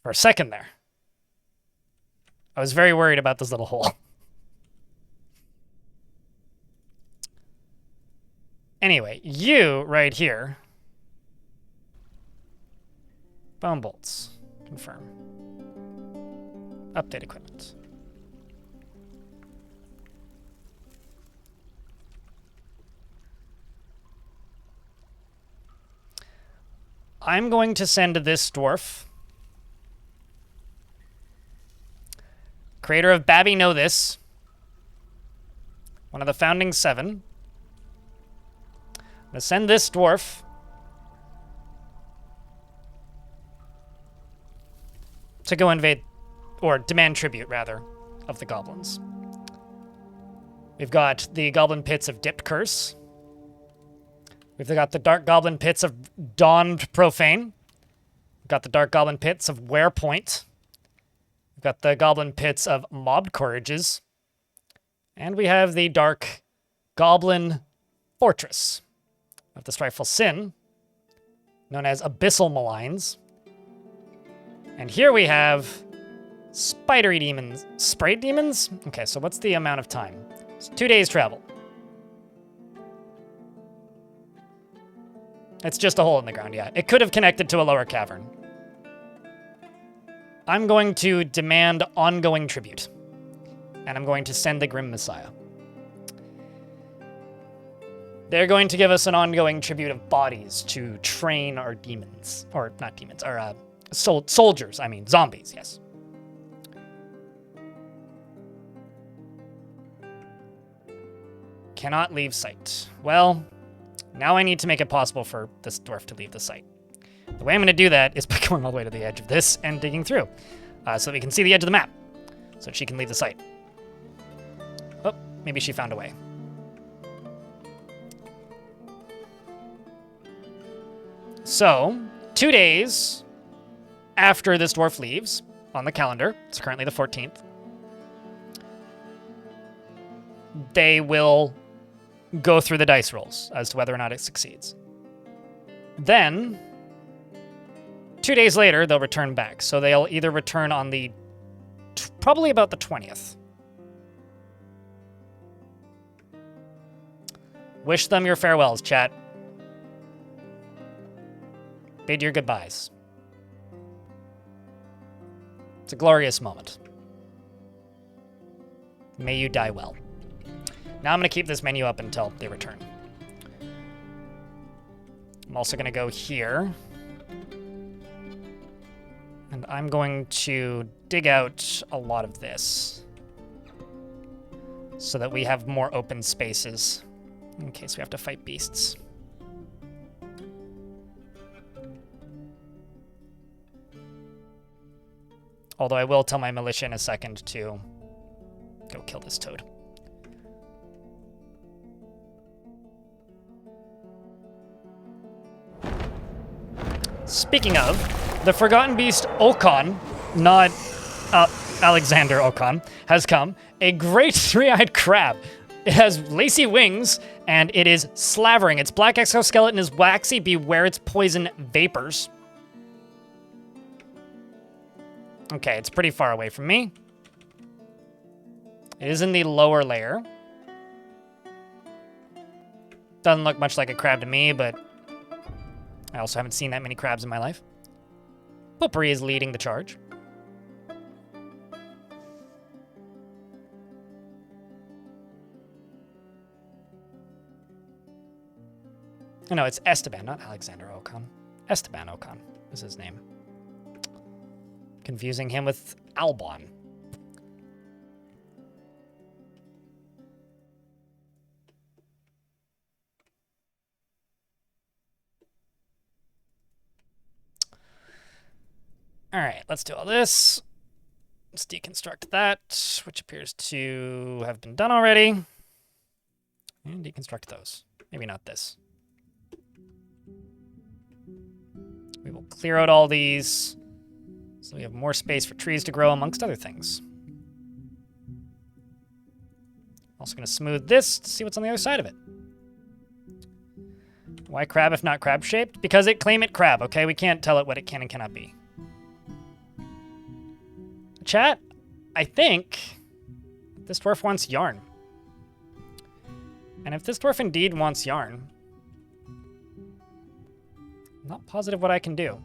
For a second there, I was very worried about this little hole. Anyway, you right here. Bone bolts. Confirm. Update equipment. I'm going to send this dwarf, creator of Babby Know This, one of the founding 7. I'm going to send this dwarf to go invade, or demand tribute, rather, of the goblins. We've got the goblin pits of Dipped Curse. We've got the dark goblin pits of Dawned Profane. We've got the dark goblin pits of Werepoint. We've got the goblin pits of Mobbed Courages. And we have the dark goblin fortress of the Strifeful Sin, known as Abyssal Maligns. And here we have spidery demons. Sprite demons? Okay, so what's the amount of time? It's 2 days travel. It's just a hole in the ground, yeah. It could have connected to a lower cavern. I'm going to demand ongoing tribute. And I'm going to send the Grim Messiah. They're going to give us an ongoing tribute of bodies to train our demons. Or, not demons, our soldiers, I mean, zombies, yes. Cannot leave sight. Well, now I need to make it possible for this dwarf to leave the site. The way I'm going to do that is by going all the way to the edge of this and digging through, so that we can see the edge of the map, so that she can leave the site. Oh, maybe she found a way. So, 2 days after this dwarf leaves, on the calendar, it's currently the 14th, they will go through the dice rolls as to whether or not it succeeds. Then, 2 days later, they'll return back. So they'll either return on the, probably about the 20th. Wish them your farewells, chat. Bid your goodbyes. It's a glorious moment. May you die well. Now I'm going to keep this menu up until they return. I'm also going to go here. And I'm going to dig out a lot of this, so that we have more open spaces in case we have to fight beasts. Although I will tell my militia in a second to go kill this toad. Speaking of, the Forgotten Beast Okon, not Alexander Okon, has come. A great three-eyed crab. It has lacy wings, and it is slavering. Its black exoskeleton is waxy. Beware its poison vapors. Okay, it's pretty far away from me. It is in the lower layer. Doesn't look much like a crab to me, but I also haven't seen that many crabs in my life. Potpourri is leading the charge. No, it's Esteban, not Alexander Okon. Esteban Okon is his name. Confusing him with Albon. All right, let's do all this. Let's deconstruct that, which appears to have been done already. And deconstruct those. Maybe not this. clear out all these so we have more space for trees to grow, amongst other things. Also going to smooth this to see what's on the other side of it. Why crab if not crab-shaped? Because it claim it crab, okay? We can't tell it what it can and cannot be. Chat, I think this dwarf wants yarn. And if this dwarf indeed wants yarn, I'm not positive what I can do.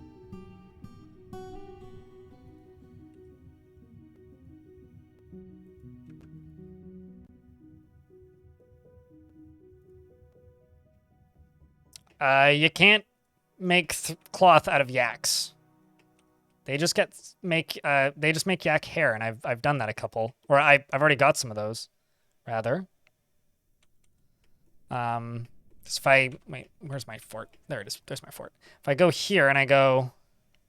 You can't make cloth out of yaks. They just make yak hair, and I've done that a couple. Or I've already got some of those, rather. If I wait, where's my fort? There it is. There's my fort. If I go here and I go,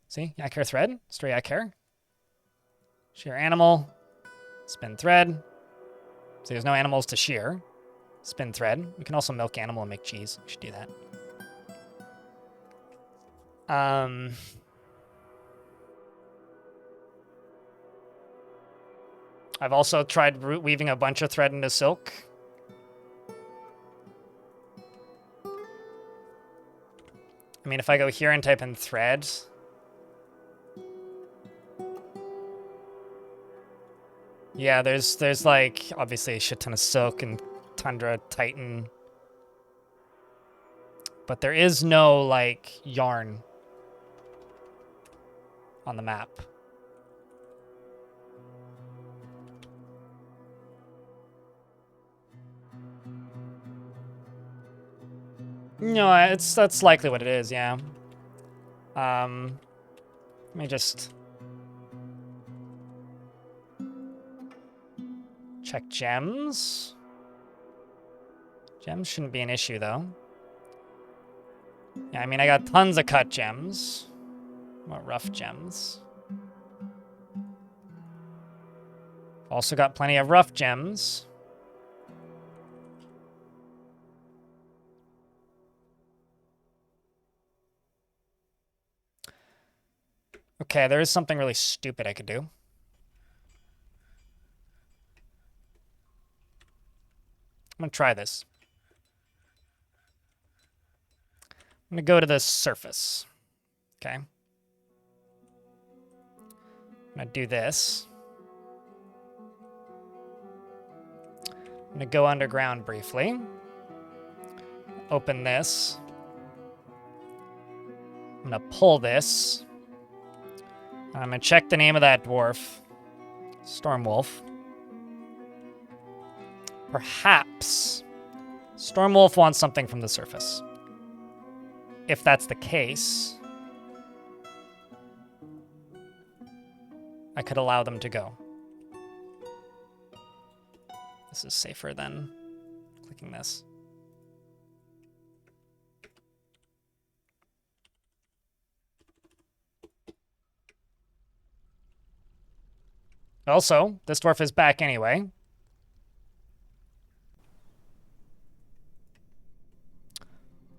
see, yak hair thread, stray yak hair, shear animal, spin thread. So there's no animals to shear. Spin thread. We can also milk animal and make cheese. We should do that. I've also tried root weaving a bunch of thread into silk. I mean, if I go here and type in thread, yeah, there's like obviously a shit ton of silk and tundra, titan, but there is no like yarn on the map. No, that's likely what it is, yeah. Let me just check gems. Gems shouldn't be an issue, though. Yeah, I mean, I got tons of cut gems. What rough gems? Also got plenty of rough gems. Okay, there is something really stupid I could do. I'm gonna try this. I'm gonna go to the surface. Okay. I'm gonna do this. I'm gonna go underground briefly. Open this. I'm gonna pull this. I'm gonna check the name of that dwarf. Stormwolf. Perhaps Stormwolf wants something from the surface. If that's the case, I could allow them to go. This is safer than clicking this. Also, this dwarf is back anyway.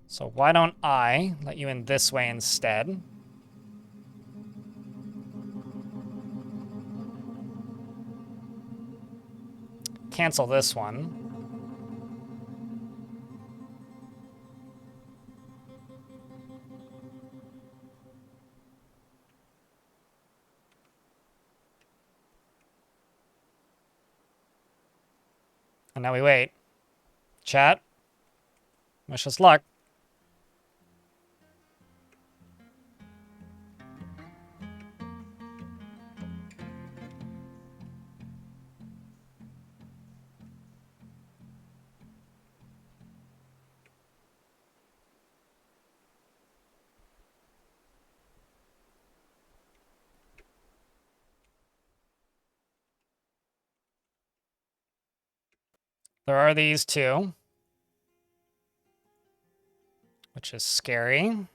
So why don't I let you in this way instead? Cancel this one. And now we wait. Chat. Wish us luck. There are these two, which is scary.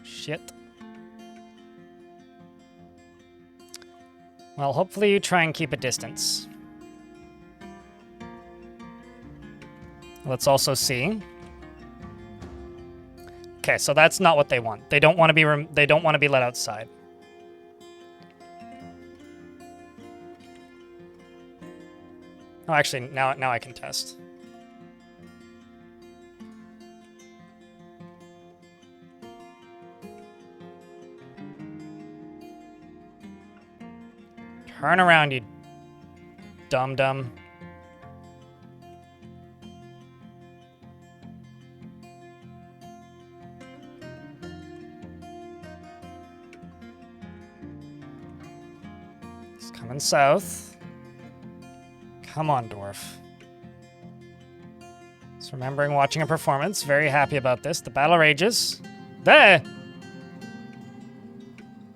Shit. Well, hopefully you try and keep a distance. Let's also see. Okay, so that's not what they want. They don't want to be let outside. Oh, actually, now I can test. Turn around, you dum-dum. It's coming south. Come on, Dwarf. Just remembering watching a performance. Very happy about this. The battle rages. There!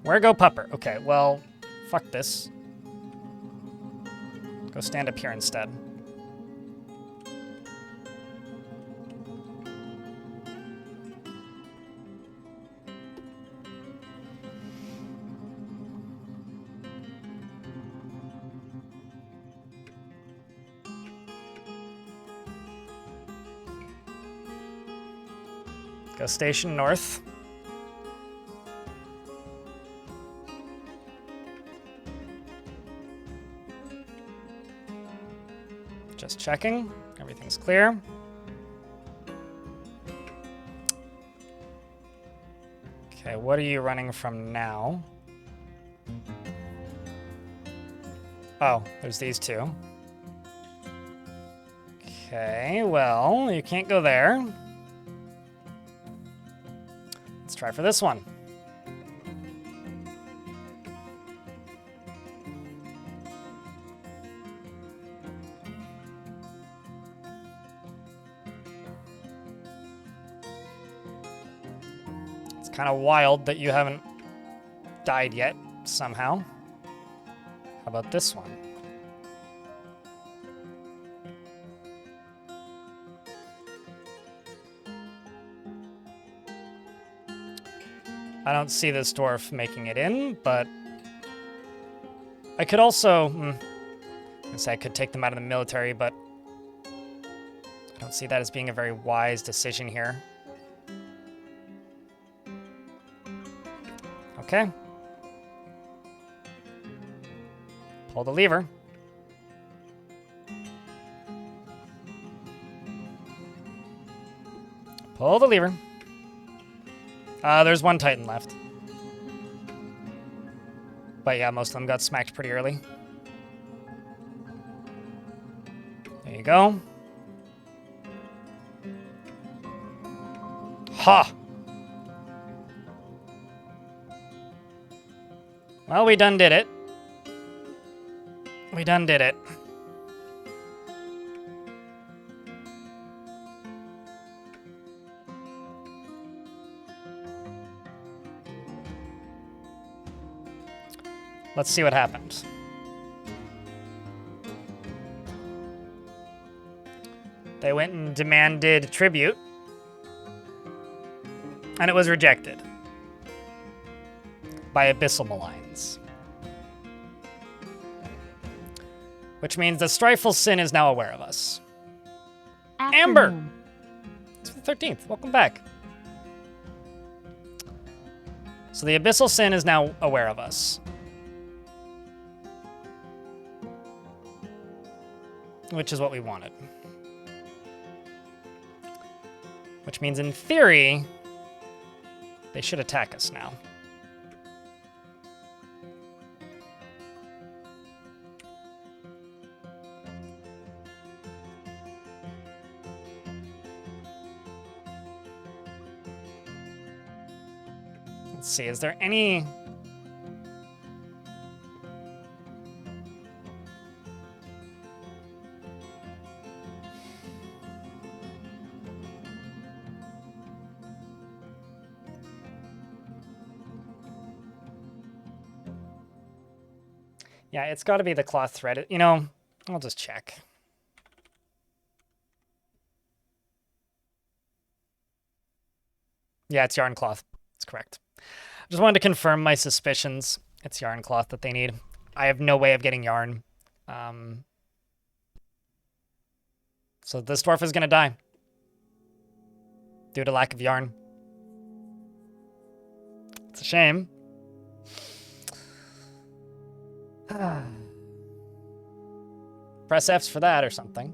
Where go Pupper? Okay, well, fuck this. Go stand up here instead. Go station north. Just checking. Everything's clear. Okay, what are you running from now? Oh, there's these two. Okay, well, you can't go there. Let's try for this one. It's kind of wild that you haven't died yet, somehow. How about this one? I don't see this dwarf making it in, but I could also, I could take them out of the military, but I don't see that as being a very wise decision here. Okay. Pull the lever. Pull the lever. There's one Titan left. But yeah, most of them got smacked pretty early. There you go. Ha! Well, we done did it. We done did it. Let's see what happens. They went and demanded tribute, and it was rejected by Abyssal Maligns. Which means the Strifeful Sin is now aware of us. Amber! It's the 13th. Welcome back. So the Abyssal Sin is now aware of us. Which is what we wanted. Which means, in theory, they should attack us now. Let's see, is there any... Yeah, it's got to be the cloth thread. You know, I'll just check. Yeah, it's yarn cloth. That's correct. I just wanted to confirm my suspicions. It's yarn cloth that they need. I have no way of getting yarn. So this dwarf is going to die due to lack of yarn. It's a shame. Press F's for that or something.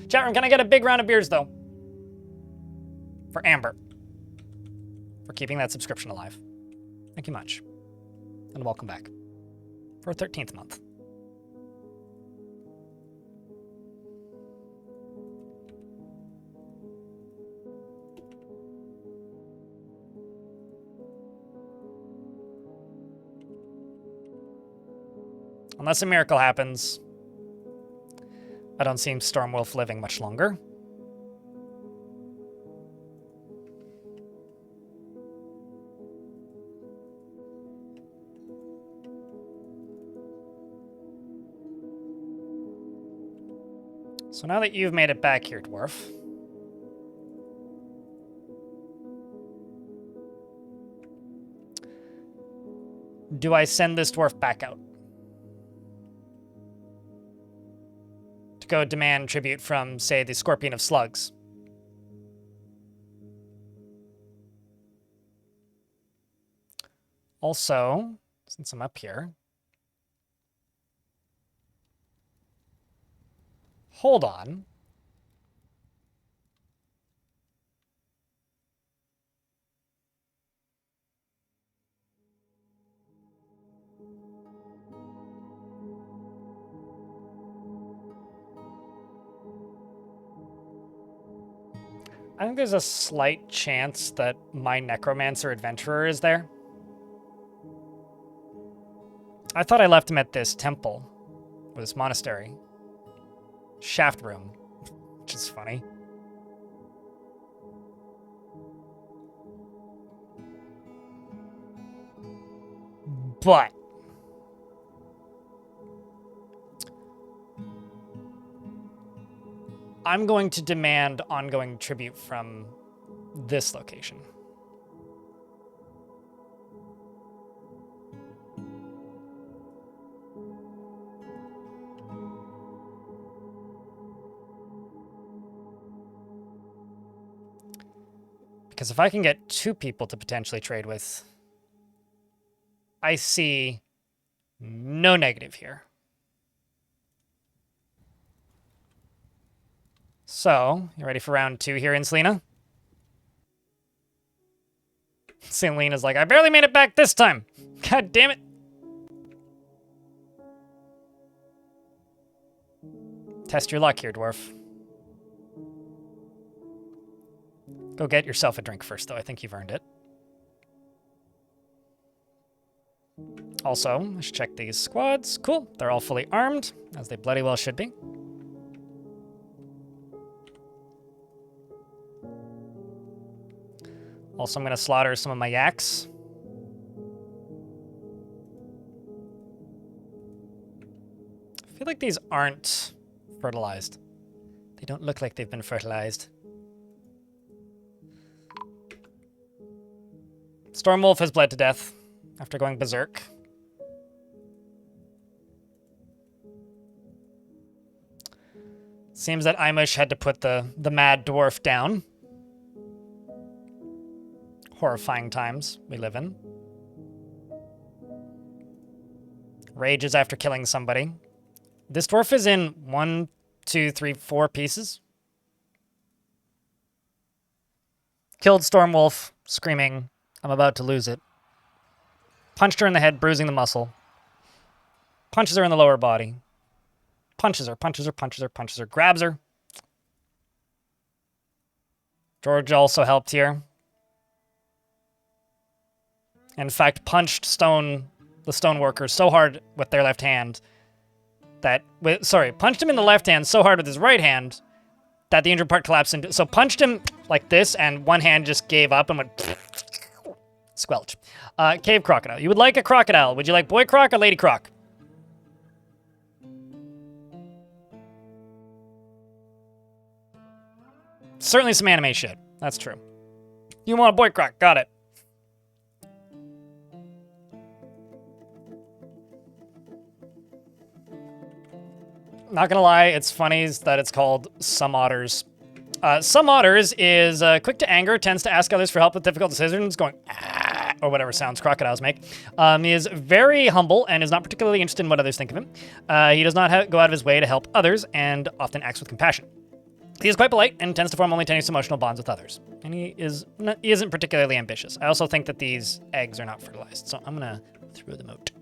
Chat room, can I get a big round of beers, though? For Amber. For keeping that subscription alive. Thank you much. And welcome back. For a 13th month. Unless a miracle happens, I don't see Stormwolf living much longer. So now that you've made it back here, Dwarf, do I send this dwarf back out? To go demand tribute from, say, the Scorpion of Slugs. Also, since I'm up here, hold on. I think there's a slight chance that my Necromancer Adventurer is there. I thought I left him at this temple, or this monastery. Shaft room, which is funny. But I'm going to demand ongoing tribute from this location. Because if I can get 2 people to potentially trade with, I see no negative here. So, you ready for round 2 here in Selena? Selena's like, I barely made it back this time. God damn it. Test your luck here, Dwarf. Go get yourself a drink first, though. I think you've earned it. Also, I should check these squads. Cool. They're all fully armed, as they bloody well should be. Also, I'm going to slaughter some of my yaks. I feel like these aren't fertilized. They don't look like they've been fertilized. Stormwolf has bled to death after going berserk. Seems that Imush had to put the mad dwarf down. Horrifying times we live in. Rages after killing somebody. This dwarf is in 1, 2, 3, 4 pieces. Killed Stormwolf, screaming, I'm about to lose it. Punched her in the head, bruising the muscle. Punches her in the lower body. Punches her, punches her, punches her, punches her, grabs her. George also helped here. In fact, punched the stoneworker so hard with their left hand that, punched him in the left hand so hard with his right hand that the injured part collapsed into, so punched him like this and one hand just gave up and went squelch. Cave crocodile. You would like a crocodile. Would you like boy croc or lady croc? Certainly some anime shit. That's true. You want a boy croc. Got it. Not gonna lie, it's funny that it's called Some Otters. Some Otters is quick to anger, tends to ask others for help with difficult decisions, going ah, or whatever sounds crocodiles make. He is very humble and is not particularly interested in what others think of him. He does not go out of his way to help others and often acts with compassion. He is quite polite and tends to form only tenuous emotional bonds with others. And he isn't particularly ambitious. I also think that these eggs are not fertilized, so I'm gonna throw them out.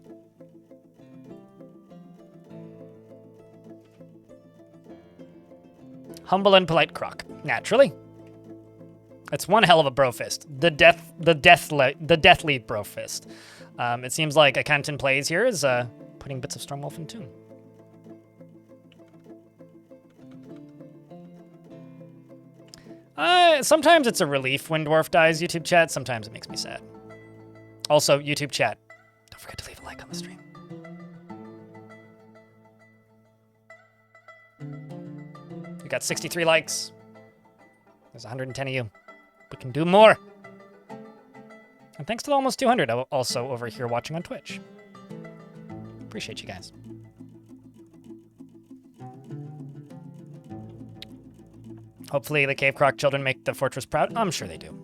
Humble and polite croc, naturally. It's one hell of a bro fist. The deathly bro fist. It seems like a Canton plays here is putting bits of Stormwolf in tune. Sometimes it's a relief when Dwarf dies, YouTube chat. Sometimes it makes me sad. Also, YouTube chat, don't forget to leave a like on the stream. We got 63 likes. There's 110 of you. We can do more. And thanks to the almost 200 also over here watching on Twitch. Appreciate you guys. Hopefully the Cave Croc children make the fortress proud. I'm sure they do.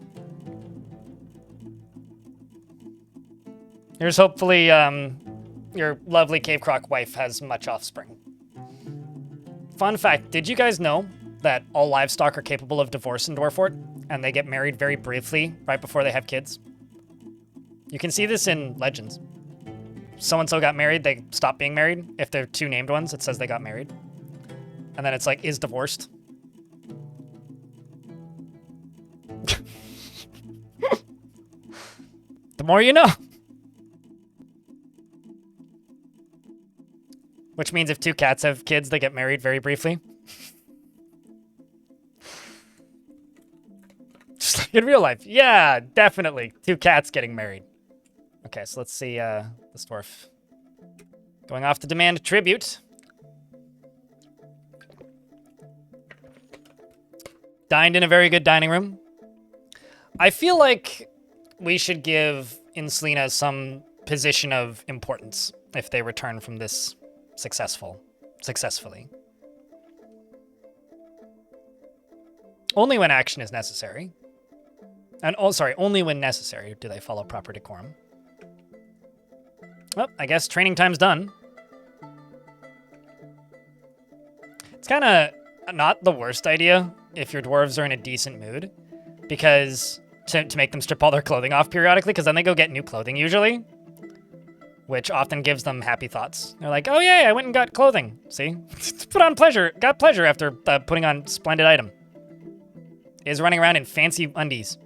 Here's hopefully your lovely Cave Croc wife has much offspring. Fun fact, did you guys know that all livestock are capable of divorce in Dwarfort? And they get married very briefly right before they have kids? You can see this in Legends. So-and-so got married, they stop being married. If they're two named ones, it says they got married. And then it's like, is divorced. The more you know. Which means if two cats have kids, they get married very briefly. Just like in real life. Yeah, definitely. Two cats getting married. Okay, so let's see this dwarf. Going off to demand tribute. Dined in a very good dining room. I feel like we should give Insulina some position of importance if they return from this successfully. Only when action is necessary. And only when necessary do they follow proper decorum. Well, I guess training time's done. It's kind of not the worst idea if your dwarves are in a decent mood, because to make them strip all their clothing off periodically, because then they go get new clothing usually, which often gives them happy thoughts. They're like, oh yeah, I went and got clothing. See? Got pleasure after putting on splendid item. Is running around in fancy undies.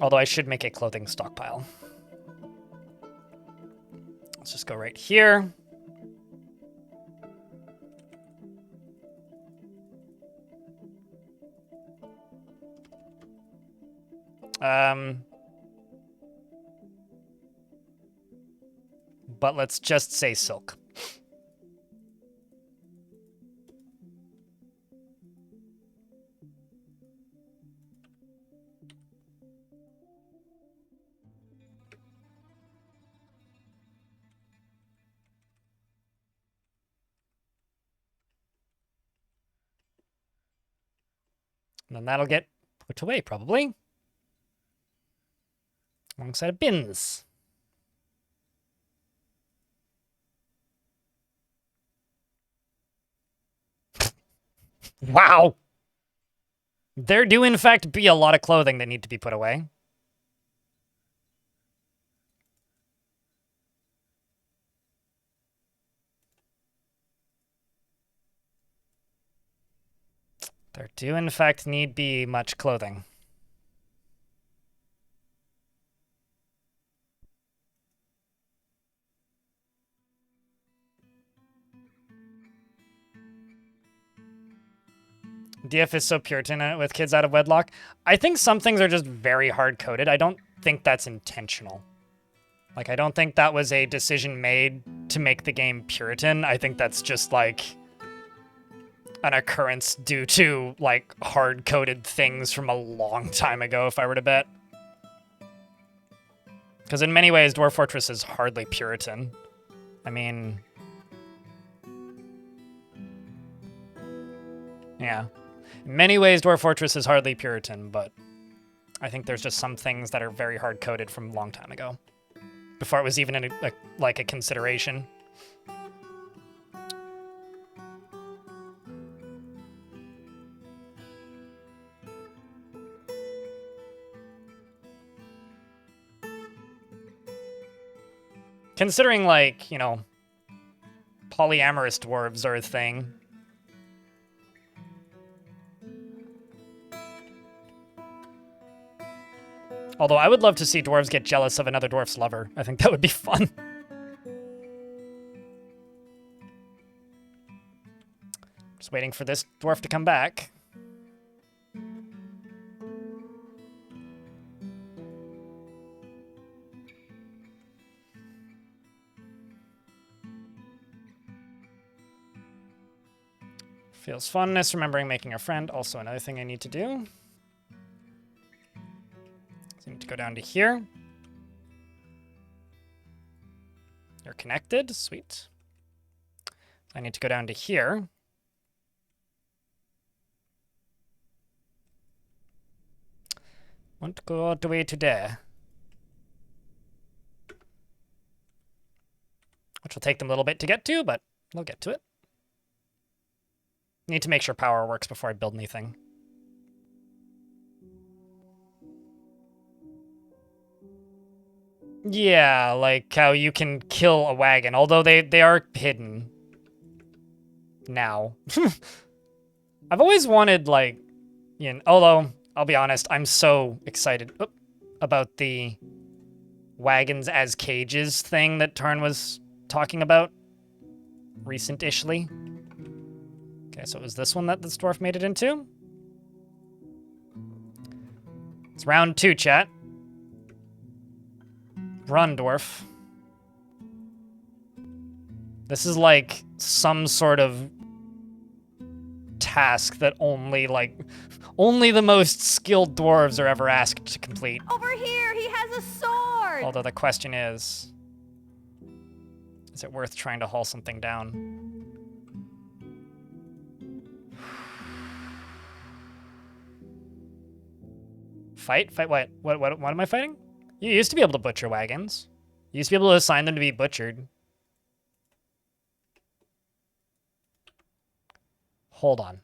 Although I should make a clothing stockpile. Let's just go right here. But let's just say silk. And then that'll get put away, probably. Alongside of bins. Wow! There do, in fact, be a lot of clothing that need to be put away. There do, in fact, need be much clothing. DF is so Puritan with kids out of wedlock. I think some things are just very hard-coded. I don't think that's intentional. Like, I don't think that was a decision made to make the game Puritan. I think that's just, like, an occurrence due to, like, hard-coded things from a long time ago, if I were to bet. Because in many ways, Dwarf Fortress is hardly Puritan. I mean... Yeah. In many ways, Dwarf Fortress is hardly Puritan, but I think there's just some things that are very hard-coded from a long time ago. Before it was even a consideration. Considering, like, you know, polyamorous dwarves are a thing. Although I would love to see dwarves get jealous of another dwarf's lover. I think that would be fun. Just waiting for this dwarf to come back. Feels funness, remembering making a friend. Also another thing I need to do. So I need to go down to here. You're connected, sweet. I need to go down to here. Want to go all the way to there. Which will take them a little bit to get to, but they'll get to it. Need to make sure power works before I build anything. Yeah, like how you can kill a wagon, although they are hidden now. I've always wanted, like, you know, although, I'll be honest, I'm so excited about the wagons as cages thing that Tarn was talking about recent-ishly. Okay, so it was this one that this dwarf made it into. It's round 2, chat. Run, dwarf. This is like some sort of task that only the most skilled dwarves are ever asked to complete. Over here, he has a sword! Although the question is it worth trying to haul something down? Fight? Fight what? What am I fighting? You used to be able to butcher wagons. You used to be able to assign them to be butchered. Hold on.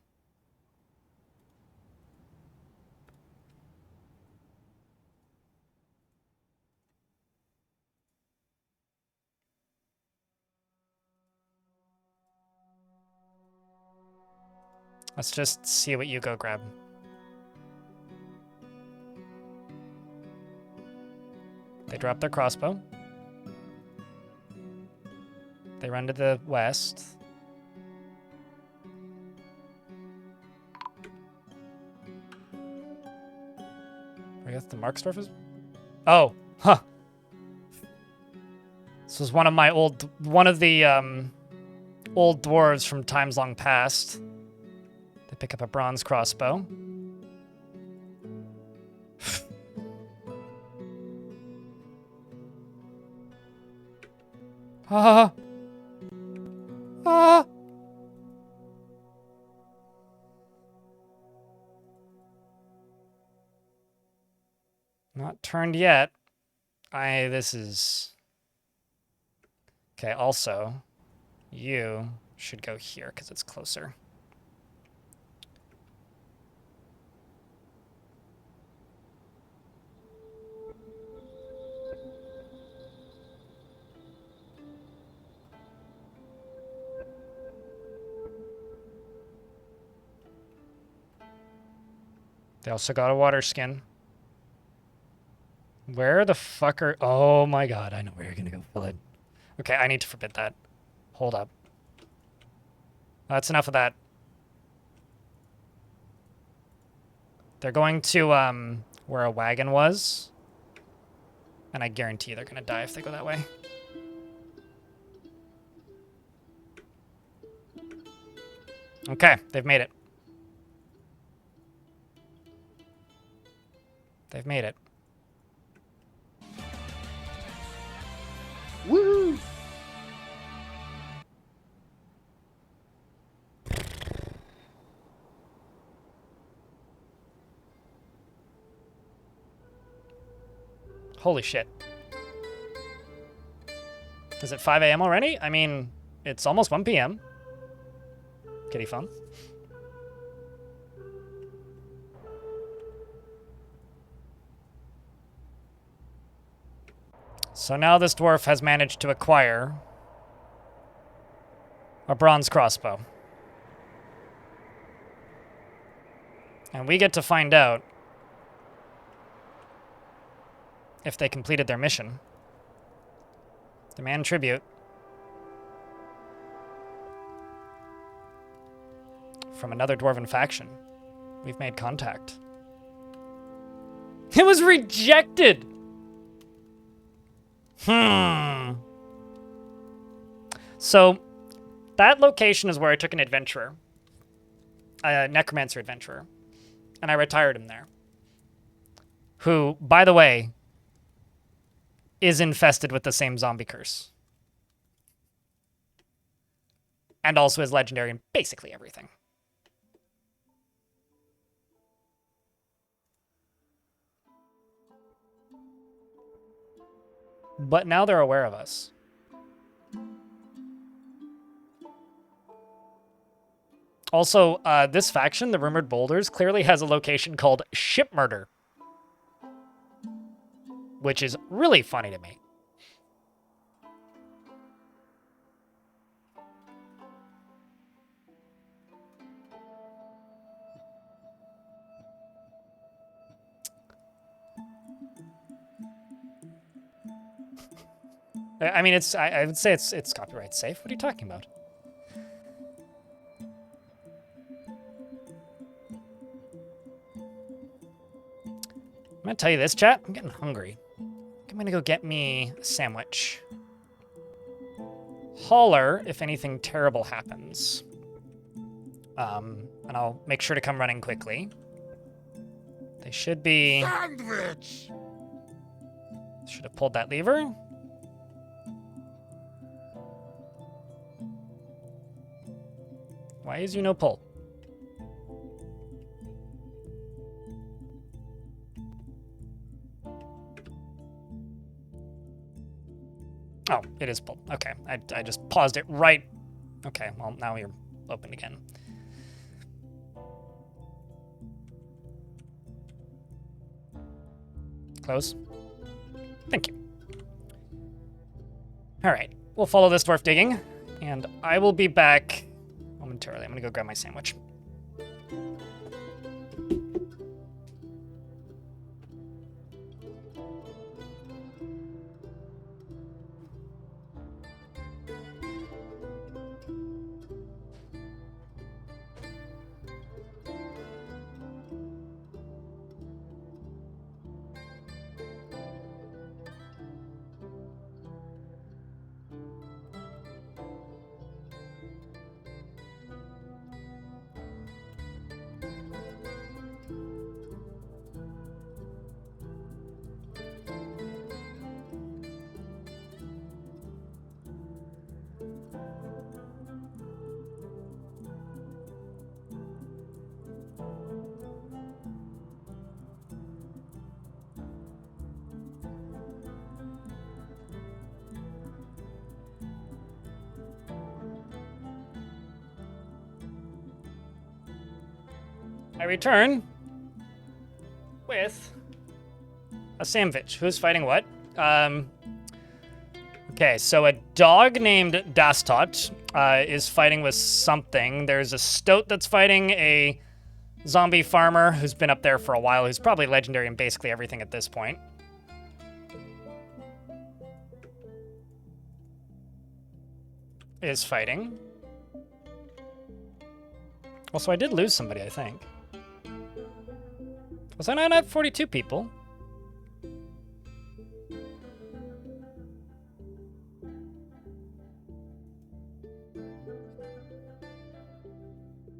Let's just see what you go grab. They drop their crossbow. They run to the west. I guess the Marksdorf is... Oh, huh. This was one of my old dwarves from times long past. They pick up a bronze crossbow. Ah! Ah! Not turned yet. This is... Okay, also, you should go here, because it's closer. They also got a water skin. Where the fuck are... Oh my god, I know where you're gonna go fill it. Okay, I need to forbid that. Hold up. That's enough of that. They're going to, where a wagon was. And I guarantee they're gonna die if they go that way. Okay, they've made it. They've made it. Holy shit. Is it 5 a.m. already? I mean, it's almost 1 p.m. Kitty phone. So now this dwarf has managed to acquire a bronze crossbow. And we get to find out if they completed their mission. Demand tribute from another dwarven faction. We've made contact. It was rejected! So, that location is where I took an adventurer. A necromancer adventurer. And I retired him there. Who, by the way, is infested with the same zombie curse. And also is legendary in basically everything. But now they're aware of us. Also, this faction, the Rumored Boulders, clearly has a location called Ship Murder. Which is really funny to me. I mean, I would say it's copyright safe. What are you talking about? I'm gonna tell you this, chat. I'm getting hungry. I'm gonna go get me a sandwich. Holler if anything terrible happens. And I'll make sure to come running quickly. They should be... Sandwich! Should have pulled that lever. Why is you no pull? Oh, it is pulled. Okay, I just paused it right. Okay, well, now you're open again. Close. Thank you. All right, we'll follow this dwarf digging, and I will be back momentarily. I'm gonna go grab my sandwich. I return with a sandwich. Who's fighting what? Okay, so a dog named Dastot is fighting with something. There's a stoat that's fighting a zombie farmer who's been up there for a while, who's probably legendary in basically everything at this point. Is fighting. Also, I did lose somebody, I think. Was I not at 42 people?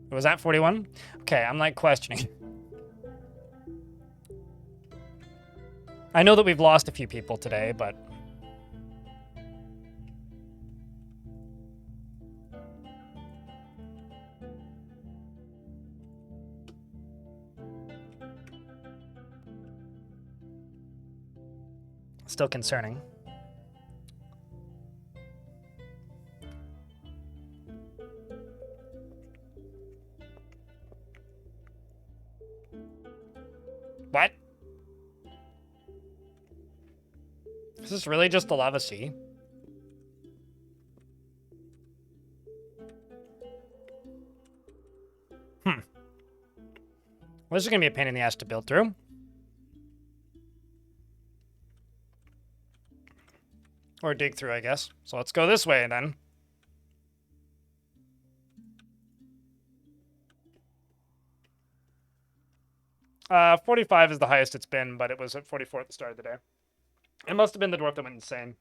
Was that 41? Okay, I'm like questioning. I know that we've lost a few people today, but... Still concerning. What? Is this really just the lava sea? Well, this is gonna be a pain in the ass to build through. Or dig through, I guess. So let's go this way then. Uh, 45 is the highest it's been, but it was at 44 at the start of the day. It must have been the dwarf that went insane.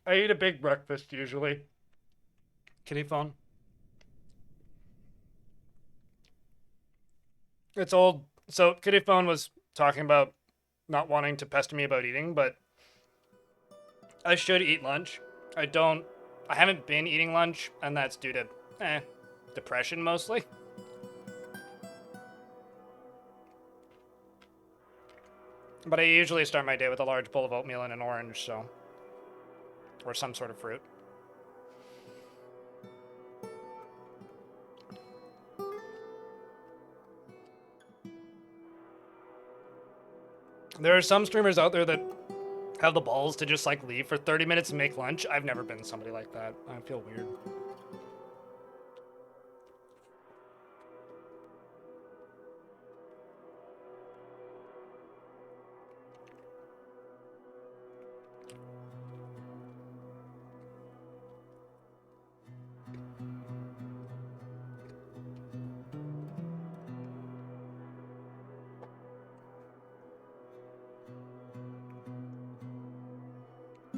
I eat a big breakfast usually. Kitty phone. It's old. So Kitty phone was talking about not wanting to pester me about eating, but I should eat lunch. I haven't been eating lunch, and that's due to, depression mostly. But I usually start my day with a large bowl of oatmeal and an orange, so. Or some sort of fruit. There are some streamers out there that have the balls to just, like, leave for 30 minutes and make lunch. I've never been somebody like that. I feel weird.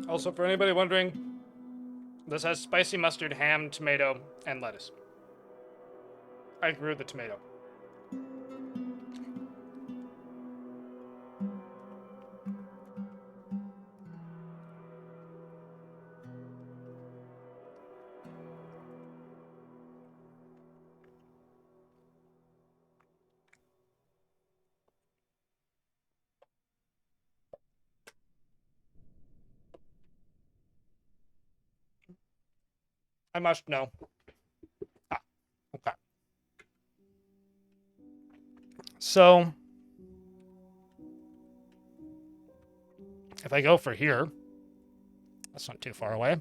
Also, for anybody wondering, this has spicy mustard, ham, tomato, and lettuce. I grew the tomato. I must know. Ah, okay. So, if I go for here, that's not too far away.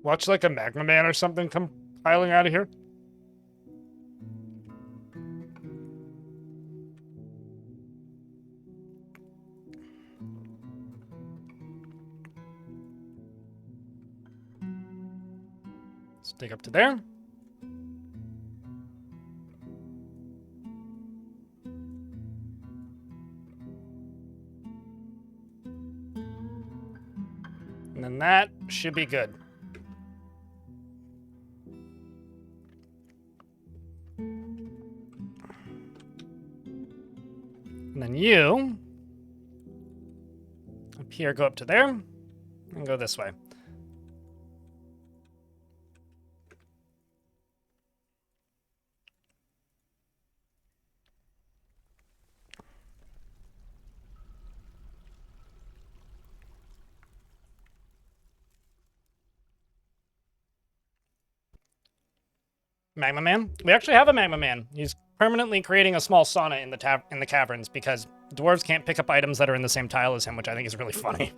Watch like a magma man or something come piling out of here. Let's dig up to there. And then that should be good. And then you, up here, go up to there, and go this way. Magma Man? We actually have a Magma Man. He's permanently creating a small sauna in the caverns because dwarves can't pick up items that are in the same tile as him, which I think is really funny.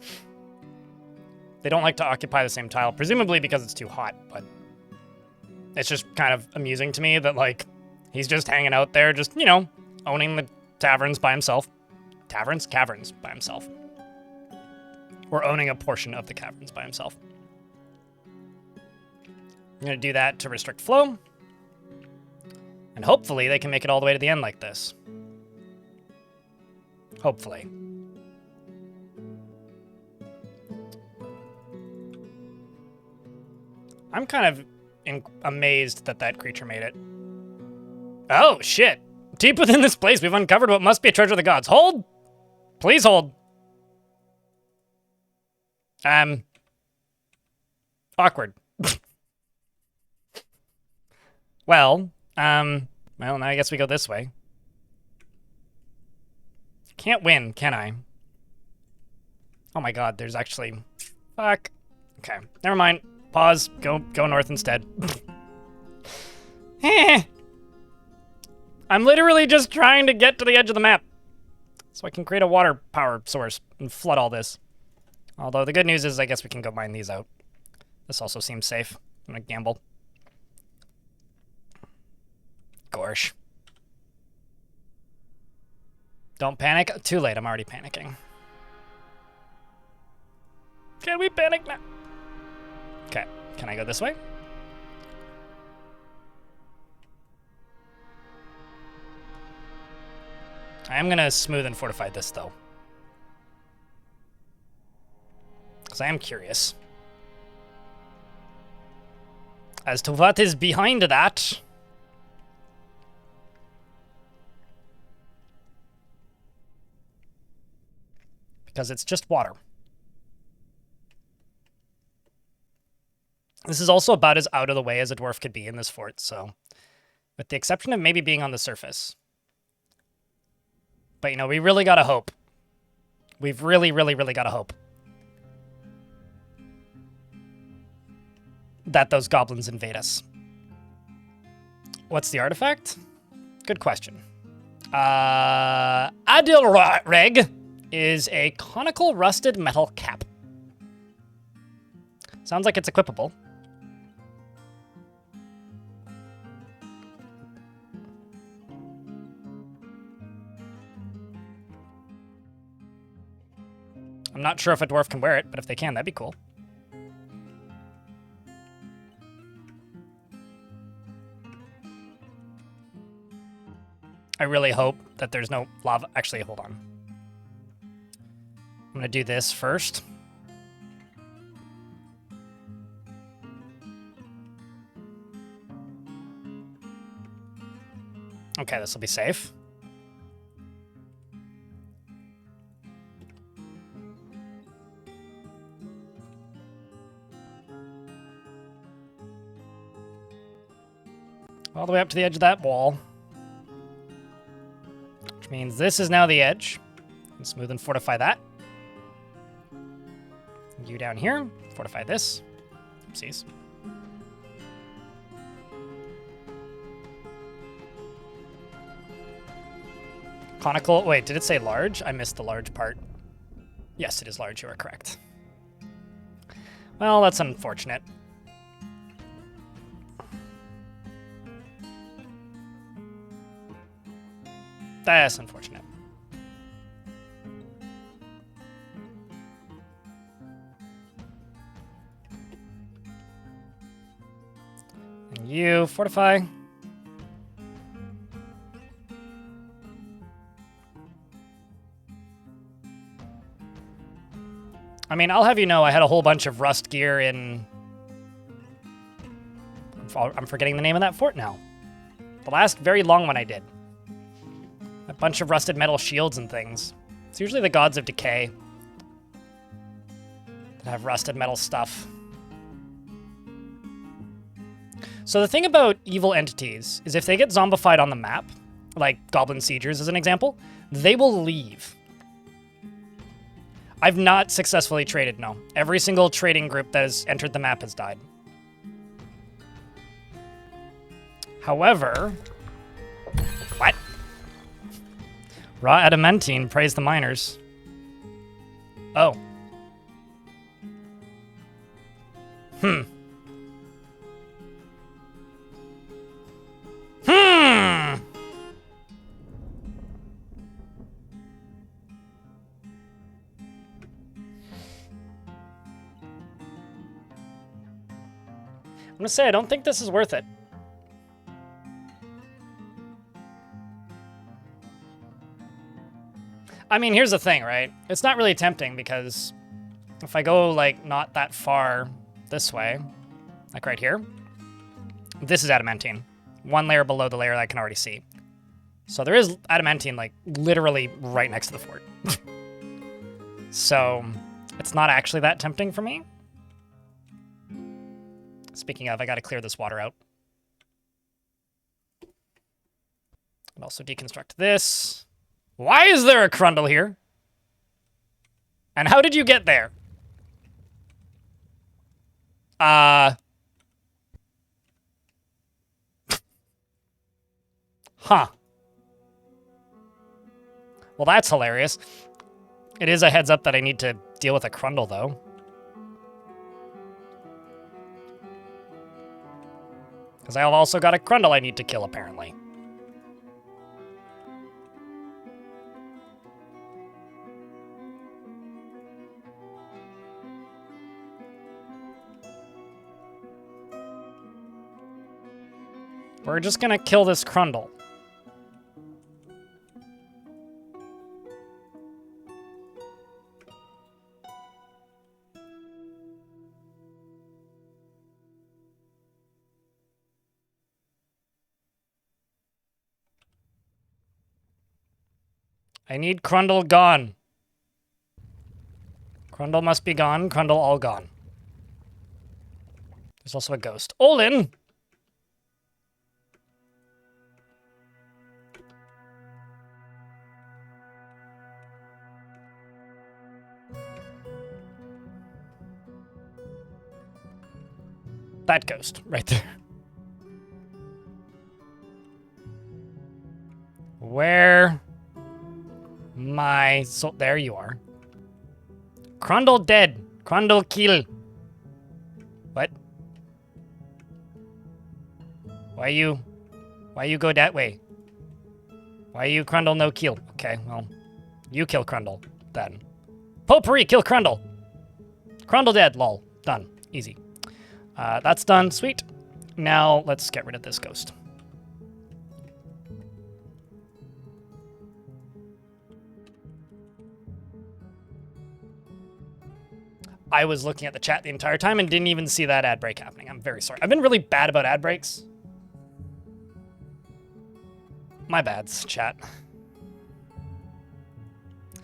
They don't like to occupy the same tile, presumably because it's too hot, but it's just kind of amusing to me that, like, he's just hanging out there, just, you know, owning the taverns by himself. Caverns by himself. Or owning a portion of the caverns by himself. I'm going to do that to restrict flow. And hopefully they can make it all the way to the end like this. I'm kind of amazed that that creature made it. Oh, shit. Deep within this place, we've uncovered what must be a treasure of the gods. Hold! Please hold. Awkward. Well, now I guess we go this way. Can't win, can I? Oh my god, there's actually... Fuck. Okay, never mind. Pause. Go north instead. I'm literally just trying to get to the edge of the map so I can create a water power source and flood all this. Although the good news is I guess we can go mine these out. This also seems safe. I'm gonna gamble. Gorsh. Don't panic. Too late. I'm already panicking. Can we panic now? Okay. Can I go this way? I am gonna smooth and fortify this, though. Because I am curious as to what is behind that. Because it's just water. This is also about as out of the way as a dwarf could be in this fort, so... With the exception of maybe being on the surface. But, you know, we really gotta hope. We've really, really, really gotta hope that those goblins invade us. What's the artifact? Good question. Adilreg is a conical rusted metal cap. Sounds like it's equipable. I'm not sure if a dwarf can wear it, but if they can, that'd be cool. I really hope that there's no lava. Actually, hold on. I'm gonna do this first. Okay, this will be safe. All the way up to the edge of that wall. Which means this is now the edge. And smooth and fortify that. You down here, fortify this. Oopsies. Conical, wait, did it say large? I missed the large part. Yes, it is large, you are correct. Well, that's unfortunate. That's unfortunate. And you fortify. I mean, I'll have you know I had a whole bunch of rust gear in... I'm forgetting the name of that fort now. The last very long one I did. A bunch of rusted metal shields and things. It's usually the gods of decay that have rusted metal stuff. So the thing about evil entities is if they get zombified on the map, like Goblin Siegers as an example, they will leave. I've not successfully traded, no. Every single trading group that has entered the map has died. However... What? Raw adamantine, praise the miners. Oh. Hmm. I'm gonna say, I don't think this is worth it. I mean, here's the thing, right? It's not really tempting because if I go, like, not that far this way, Like right here. This is adamantine. One layer below the layer that I can already see. So there is adamantine, like, literally right next to the fort. So, it's not actually that tempting for me. Speaking of, I gotta clear this water out. And also deconstruct this. Why is there a Crundle here? And how did you get there? Huh. Well, that's hilarious. It is a heads up that I need to deal with a Crundle, though. Because I've also got a Crundle I need to kill, apparently. We're just gonna kill this Crundle. I need Crundle gone. Crundle must be gone. Crundle all gone. There's also a ghost. Olin! That ghost, right there. Where... my soul... There you are. Crundle dead. Crundle kill. What? Why you go that way? Why you Crundle no kill? Okay, well, you kill Crundle, then. Potpourri, kill Crundle. Crundle dead, lol. Done. Easy. That's done. Sweet. Now, let's get rid of this ghost. I was looking at the chat the entire time and didn't even see that ad break happening. I'm very sorry. I've been really bad about ad breaks. My bads, chat.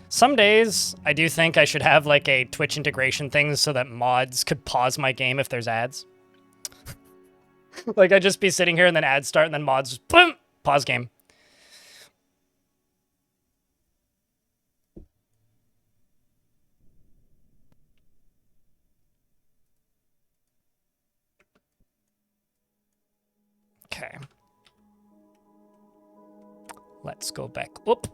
Some days, I do think I should have like a Twitch integration thing so that mods could pause my game if there's ads. Like I'd just be sitting here and then ads start and then mods just boom, pause game. Okay. Let's go back up.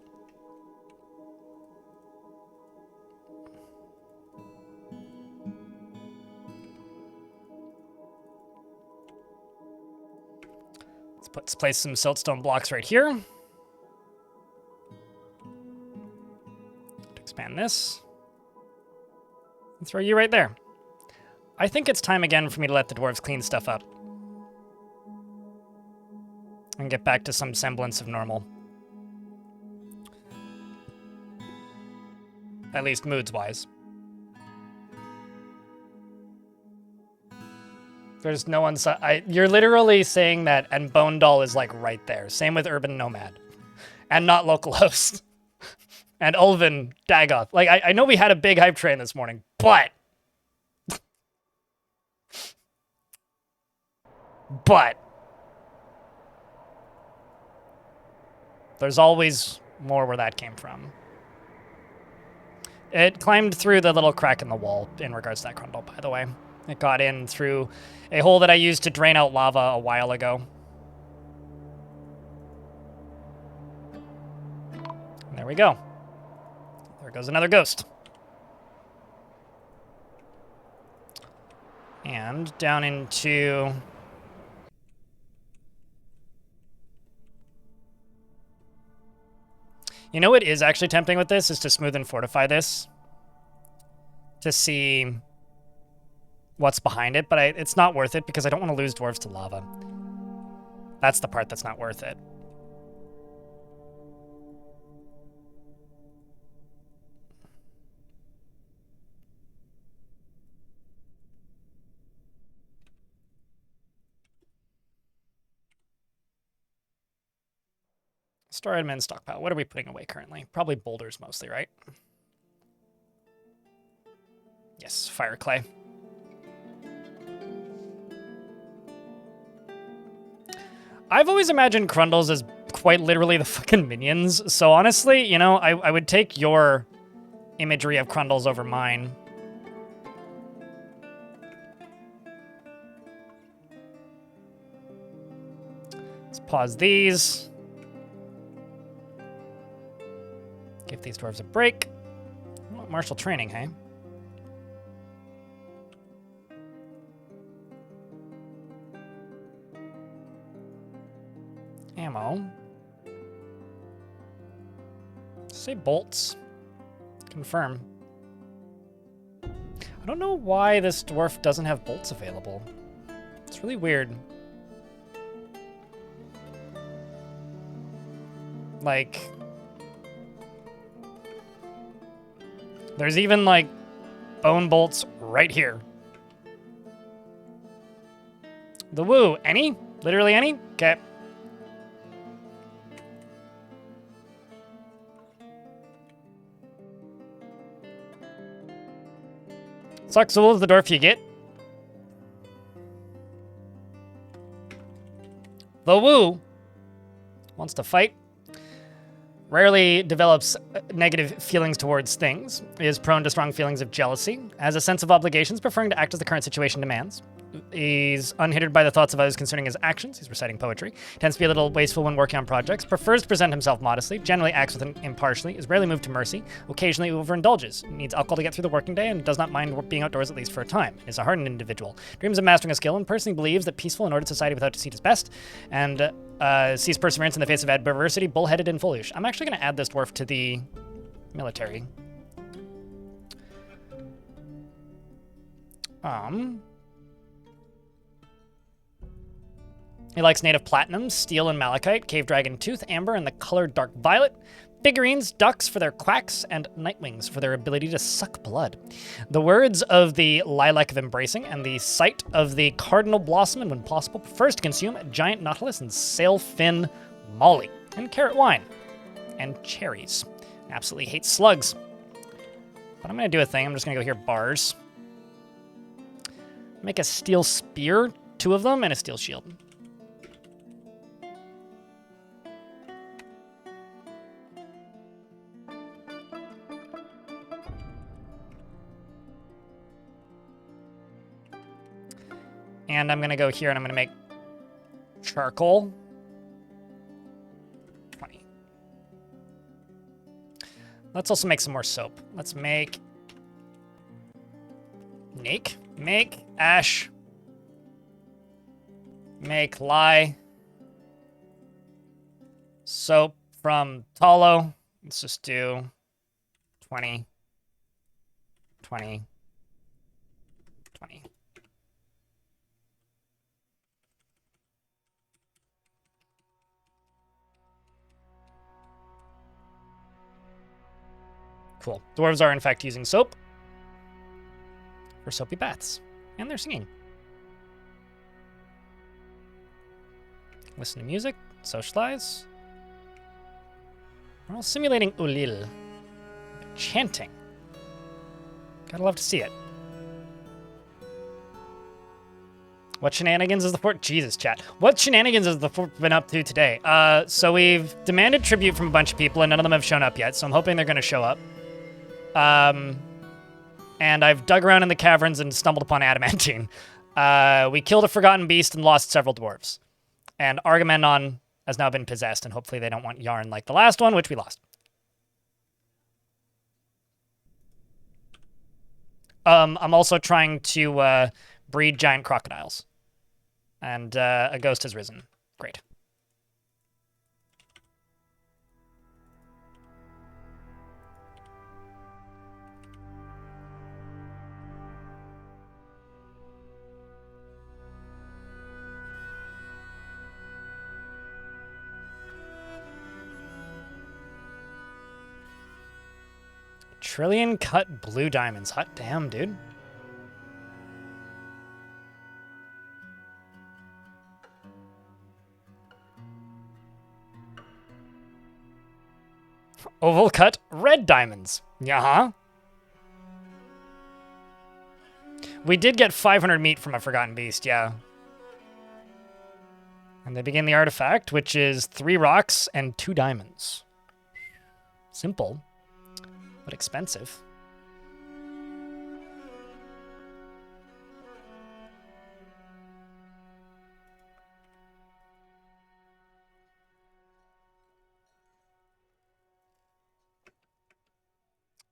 Let's place some siltstone blocks right here. Expand this. And throw you right there. I think it's time again for me to let the dwarves clean stuff up. And get back to some semblance of normal. At least moods-wise. There's no one... You're literally saying that, and Bone Doll is, like, right there. Same with Urban Nomad. And not local host. And Ulvin Dagoth. Like, I know we had a big hype train this morning, but... There's always more where that came from. It climbed through the little crack in the wall in regards to that Crundle, by the way. It got in through a hole that I used to drain out lava a while ago. And there we go. There goes another ghost. And down into... You know what is actually tempting with this is to smooth and fortify this. To see what's behind it, but it's not worth it because I don't want to lose dwarves to lava. That's the part that's not worth it. Store item and stockpile. What are we putting away currently? Probably boulders mostly, right? Yes, fire clay. I've always imagined Crundles as quite literally the fucking minions. So honestly, you know, I would take your imagery of Crundles over mine. Let's pause these. Give these dwarves a break. Oh, martial training, hey? Ammo. Say bolts. Confirm. I don't know why this dwarf doesn't have bolts available. It's really weird. Like, there's even like bone bolts right here. The woo, any? Literally any? Okay. Sucks wool is the dwarf you get. The woo wants to fight. Rarely develops negative feelings towards things. Is prone to strong feelings of jealousy. Has a sense of obligations, preferring to act as the current situation demands. He's unhindered by the thoughts of others concerning his actions. He's reciting poetry. Tends to be a little wasteful when working on projects. Prefers to present himself modestly. Generally acts with impartially. Is rarely moved to mercy. Occasionally overindulges. Needs alcohol to get through the working day and does not mind being outdoors at least for a time. Is a hardened individual. Dreams of mastering a skill and personally believes that peaceful and ordered society without deceit is best. And sees perseverance in the face of adversity. Bullheaded and foolish. I'm actually going to add this dwarf to the military. He likes native platinum, steel and malachite, cave dragon tooth, amber, and the color dark violet. Figurines, ducks for their quacks, and nightwings for their ability to suck blood. The words of the lilac of embracing and the sight of the cardinal blossom, and when possible, prefers to consume giant nautilus and sailfin molly, and carrot wine, and cherries. Absolutely hates slugs. But I'm going to do a thing. I'm just going to go here, bars. Make a steel spear, 2 of them, and a steel shield. And I'm going to go here and I'm going to make charcoal. 20. Let's also make some more soap. Let's make ash. Make lye. Soap from tallow. Let's just do 20. 20. 20. Cool. Dwarves are, in fact, using soap for soapy baths. And they're singing. Listen to music. Socialize. We're all simulating Ulil. Chanting. Gotta love to see it. What shenanigans has the fort... Jesus, chat. What shenanigans has the fort been up to today? So we've demanded tribute from a bunch of people, and none of them have shown up yet, so I'm hoping they're going to show up. And I've dug around in the caverns and stumbled upon adamantine. We killed a forgotten beast and lost several dwarves. And Agamemnon has now been possessed, and hopefully they don't want yarn like the last one, which we lost. I'm also trying to breed giant crocodiles. And a ghost has risen. Great. Trillion cut blue diamonds. Hot damn, dude. Oval cut red diamonds. Yeah. We did get 500 meat from a Forgotten Beast, yeah. And they begin the artifact, which is 3 rocks and 2 diamonds. Simple, but expensive.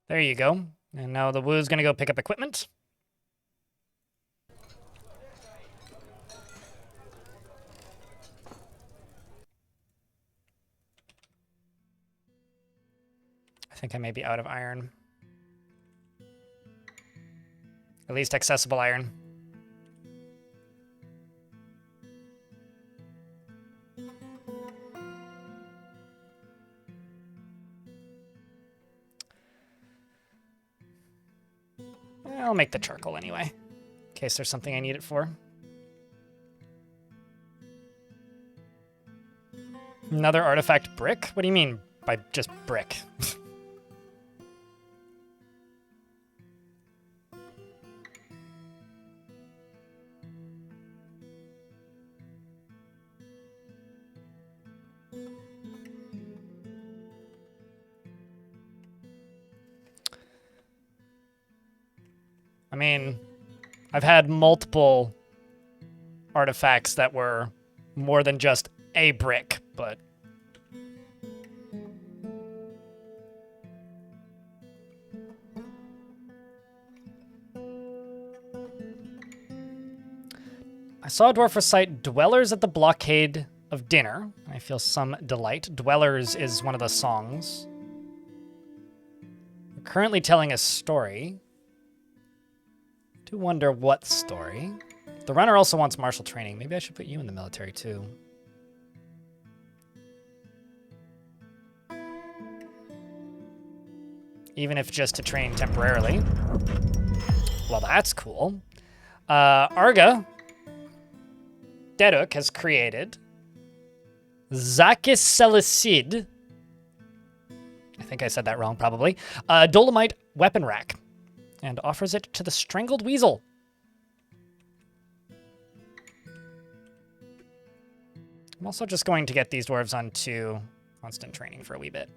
There you go. And now the Woo's gonna go pick up equipment. I think I may be out of iron. At least accessible iron. I'll make the charcoal anyway, in case there's something I need it for. Another artifact brick? What do you mean by just brick? I mean, I've had multiple artifacts that were more than just a brick, but... I saw a dwarf recite Dwellers at the Blockade of Dinner. I feel some delight. Dwellers is one of the songs. We're currently telling a story. I do wonder what story. The runner also wants martial training. Maybe I should put you in the military too. Even if just to train temporarily. Well, that's cool. Arga Deduk has created Zakis Selisid. I think I said that wrong, probably. Dolomite weapon rack. And offers it to the Strangled Weasel. I'm also just going to get these dwarves onto constant training for a wee bit.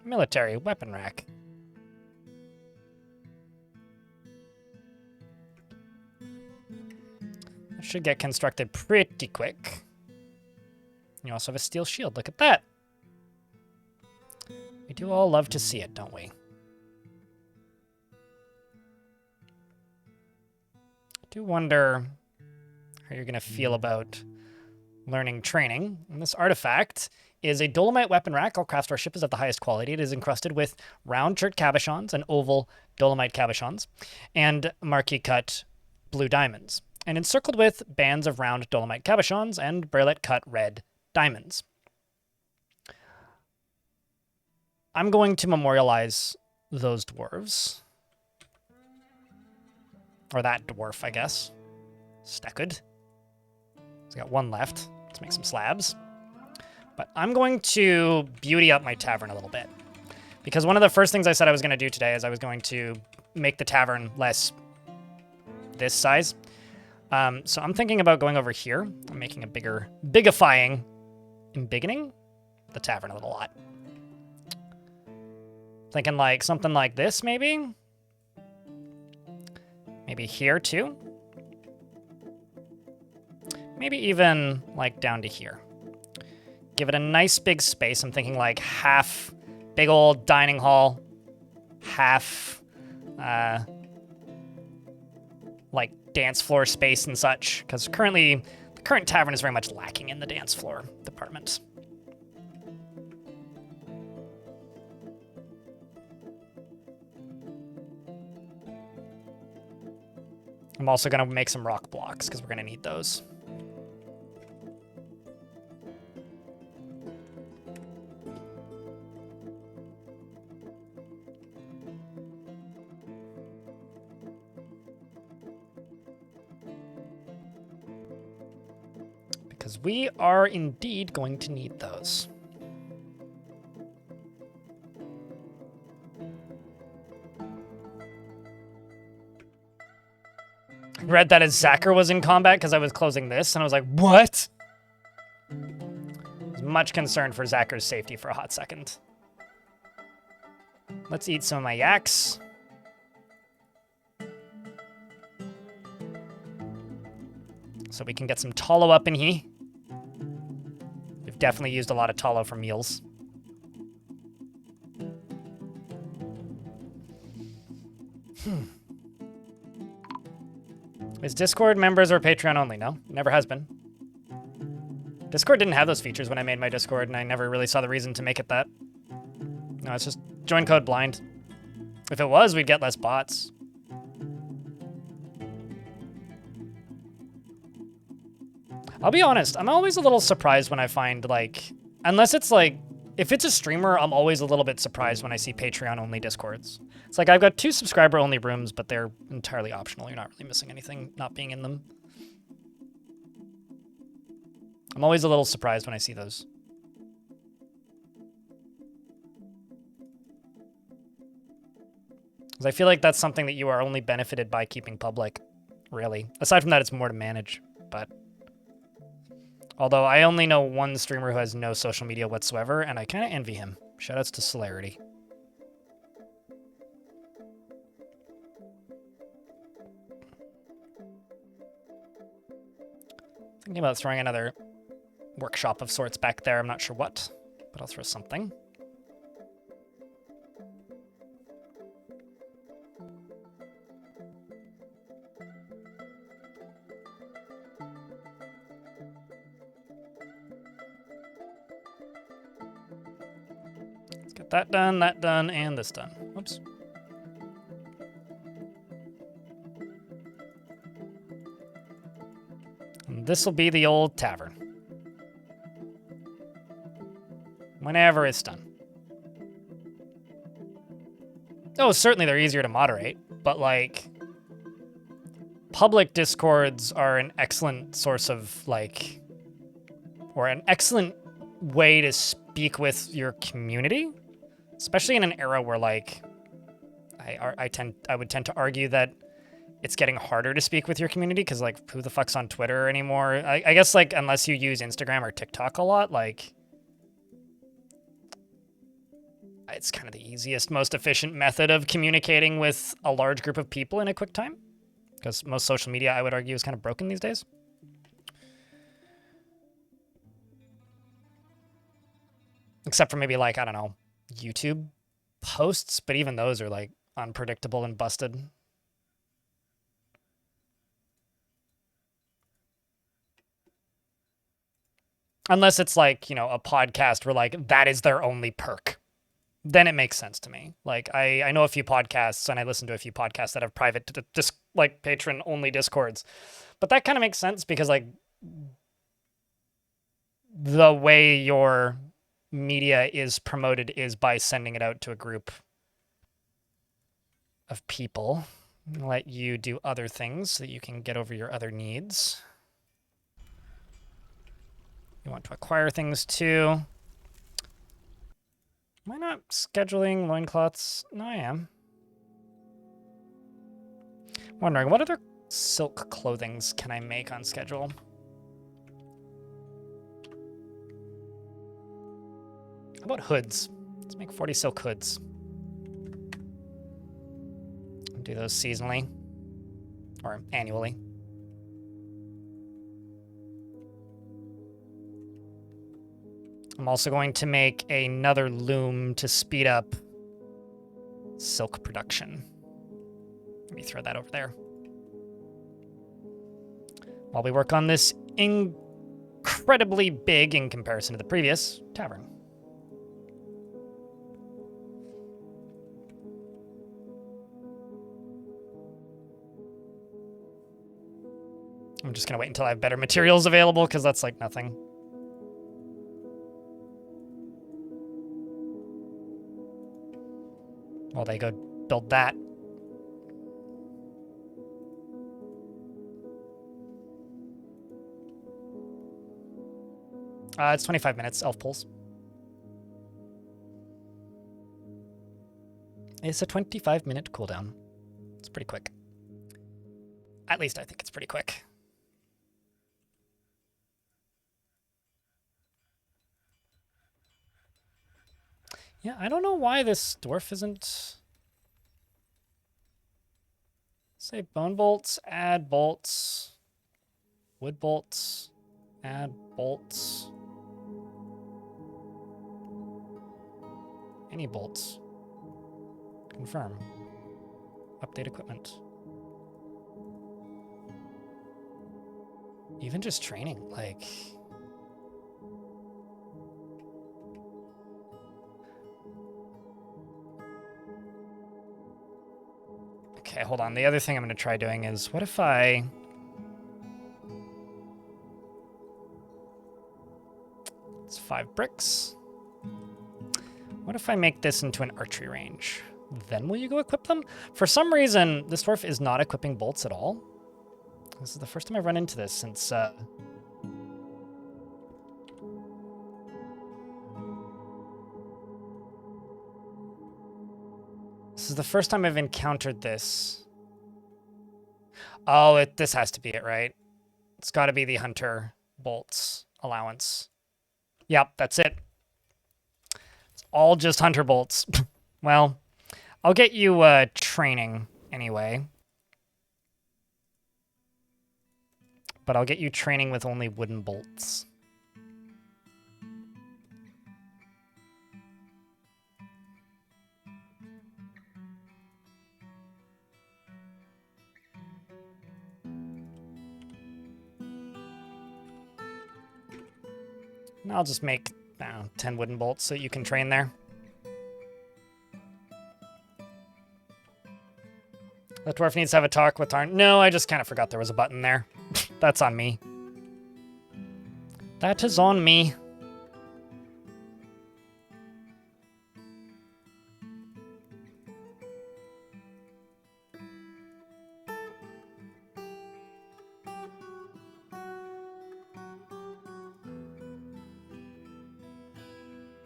Military weapon rack. Should get constructed pretty quick. You also have a steel shield. Look at that. We do all love to see it, don't we? I do wonder how you're going to feel about learning training. And this artifact is a Dolomite weapon rack. All craftsmanship is at the highest quality. It is encrusted with round chert cabochons and oval Dolomite cabochons and marquee cut blue diamonds, and encircled with bands of round Dolomite cabochons and bracelet-cut red diamonds. I'm going to memorialize those dwarves. Or that dwarf, I guess. Stekkud. He's got one left. Let's make some slabs. But I'm going to beauty up my tavern a little bit. Because one of the first things I said I was going to do today is I was going to make the tavern less this size. So I'm thinking about going over here. I'm making a bigifying, embiggening the tavern a little lot. Thinking like something like this, maybe? Maybe here too? Maybe even like down to here. Give it a nice big space. I'm thinking like half big old dining hall, half like dance floor space and such, because currently the current tavern is very much lacking in the dance floor department. I'm also going to make some rock blocks because we're going to need those. Because we are indeed going to need those. I read that as Zacher was in combat because I was closing this, and I was like, what? I was much concerned for Zacher's safety for a hot second. Let's eat some of my yaks. So we can get some tallow up in here. We've definitely used a lot of tallow for meals. Is Discord members or Patreon only? No, never has been. Discord didn't have those features when I made my Discord, and I never really saw the reason to make it that. No, it's just join code blind. If it was, we'd get less bots. I'll be honest, I'm always a little surprised when I find, like, unless it's like, if it's a streamer, I'm always a little bit surprised when I see Patreon-only Discords. It's like, I've got 2 subscriber-only rooms, but they're entirely optional. You're not really missing anything not being in them. I'm always a little surprised when I see those. Because I feel like that's something that you are only benefited by keeping public, really. Aside from that, it's more to manage, but... Although I only know one streamer who has no social media whatsoever, and I kind of envy him. Shoutouts to Celerity. Thinking about throwing another workshop of sorts back there. I'm not sure what, but I'll throw something. That done, and this done. Whoops. And this will be the old tavern. Whenever it's done. Oh, certainly they're easier to moderate, but like... Public discords are an excellent source of, like... Or an excellent way to speak with your community. Especially in an era where, like, I would tend to argue that it's getting harder to speak with your community because, like, who the fuck's on Twitter anymore? I guess, like, unless you use Instagram or TikTok a lot, like, it's kind of the easiest, most efficient method of communicating with a large group of people in a quick time. Because most social media, I would argue, is kind of broken these days. Except for maybe, like, I don't know, YouTube posts, but even those are like unpredictable and busted. Unless it's like, you know, a podcast where like that is their only perk. Then it makes sense to me. Like I know a few podcasts and I listen to a few podcasts that have private like patron only Discords. But that kind of makes sense because like the way your media is promoted is by sending it out to a group of people. Let you do other things so that you can get over your other needs. You want to acquire things too. Am I not scheduling loincloths? No, I am. Wondering, what other silk clothings can I make on schedule? How about hoods? Let's make 40 silk hoods. Do those seasonally. Or annually. I'm also going to make another loom to speed up silk production. Let me throw that over there. While we work on this incredibly big, in comparison to the previous, tavern. I'm just going to wait until I have better materials available, because that's like nothing. While they go build that. It's 25 minutes, elf pulls. It's a 25-minute cooldown. It's pretty quick. At least I think it's pretty quick. Yeah, I don't know why this dwarf isn't... Say bone bolts, add bolts, wood bolts, add bolts. Any bolts. Confirm. Update equipment. Even just training, like... Okay, hold on. The other thing I'm going to try doing is, what if I... It's 5 bricks. What if I make this into an archery range? Then will you go equip them? For some reason, this dwarf is not equipping bolts at all. This is the first time I've run into this since... This is the first time I've encountered this. Oh, this has to be it, right? It's got to be the hunter bolts allowance. Yep, that's it. It's all just hunter bolts. Well, I'll get you training anyway. But I'll get you training with only wooden bolts. And I'll just make, I don't know, 10 wooden bolts so you can train there. The dwarf needs to have a talk with Tarn. No, I just kind of forgot there was a button there. That's on me. That is on me.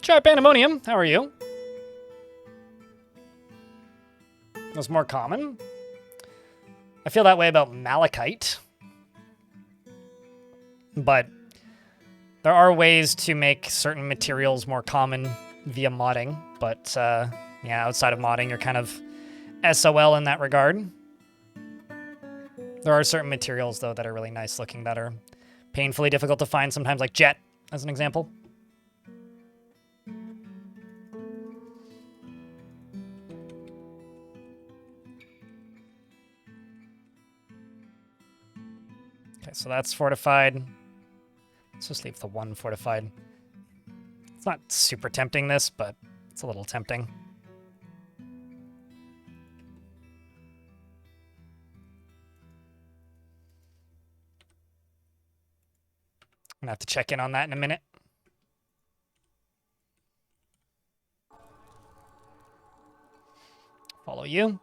Chat Pandemonium, how are you? Was more common. I feel that way about malachite. But there are ways to make certain materials more common via modding. But yeah, outside of modding, you're kind of SOL in that regard. There are certain materials, though, that are really nice looking that are painfully difficult to find sometimes, like jet, as an example. Okay, so that's fortified. Let's just leave the one fortified. It's not super tempting, this, but it's a little tempting. I'm gonna have to check in on that in a minute. Follow you.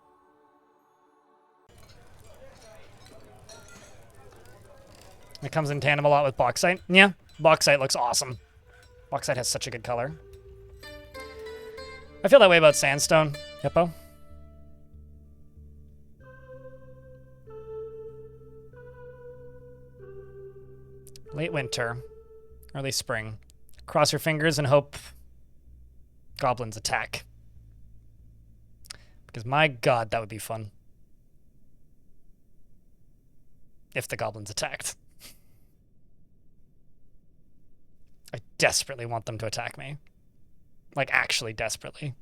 It comes in tandem a lot with bauxite. Yeah, bauxite looks awesome. Bauxite has such a good color. I feel that way about sandstone, Hippo. Late winter, early spring. Cross your fingers and hope goblins attack. Because my god, that would be fun. If the goblins attacked. I desperately want them to attack me. Like, actually desperately.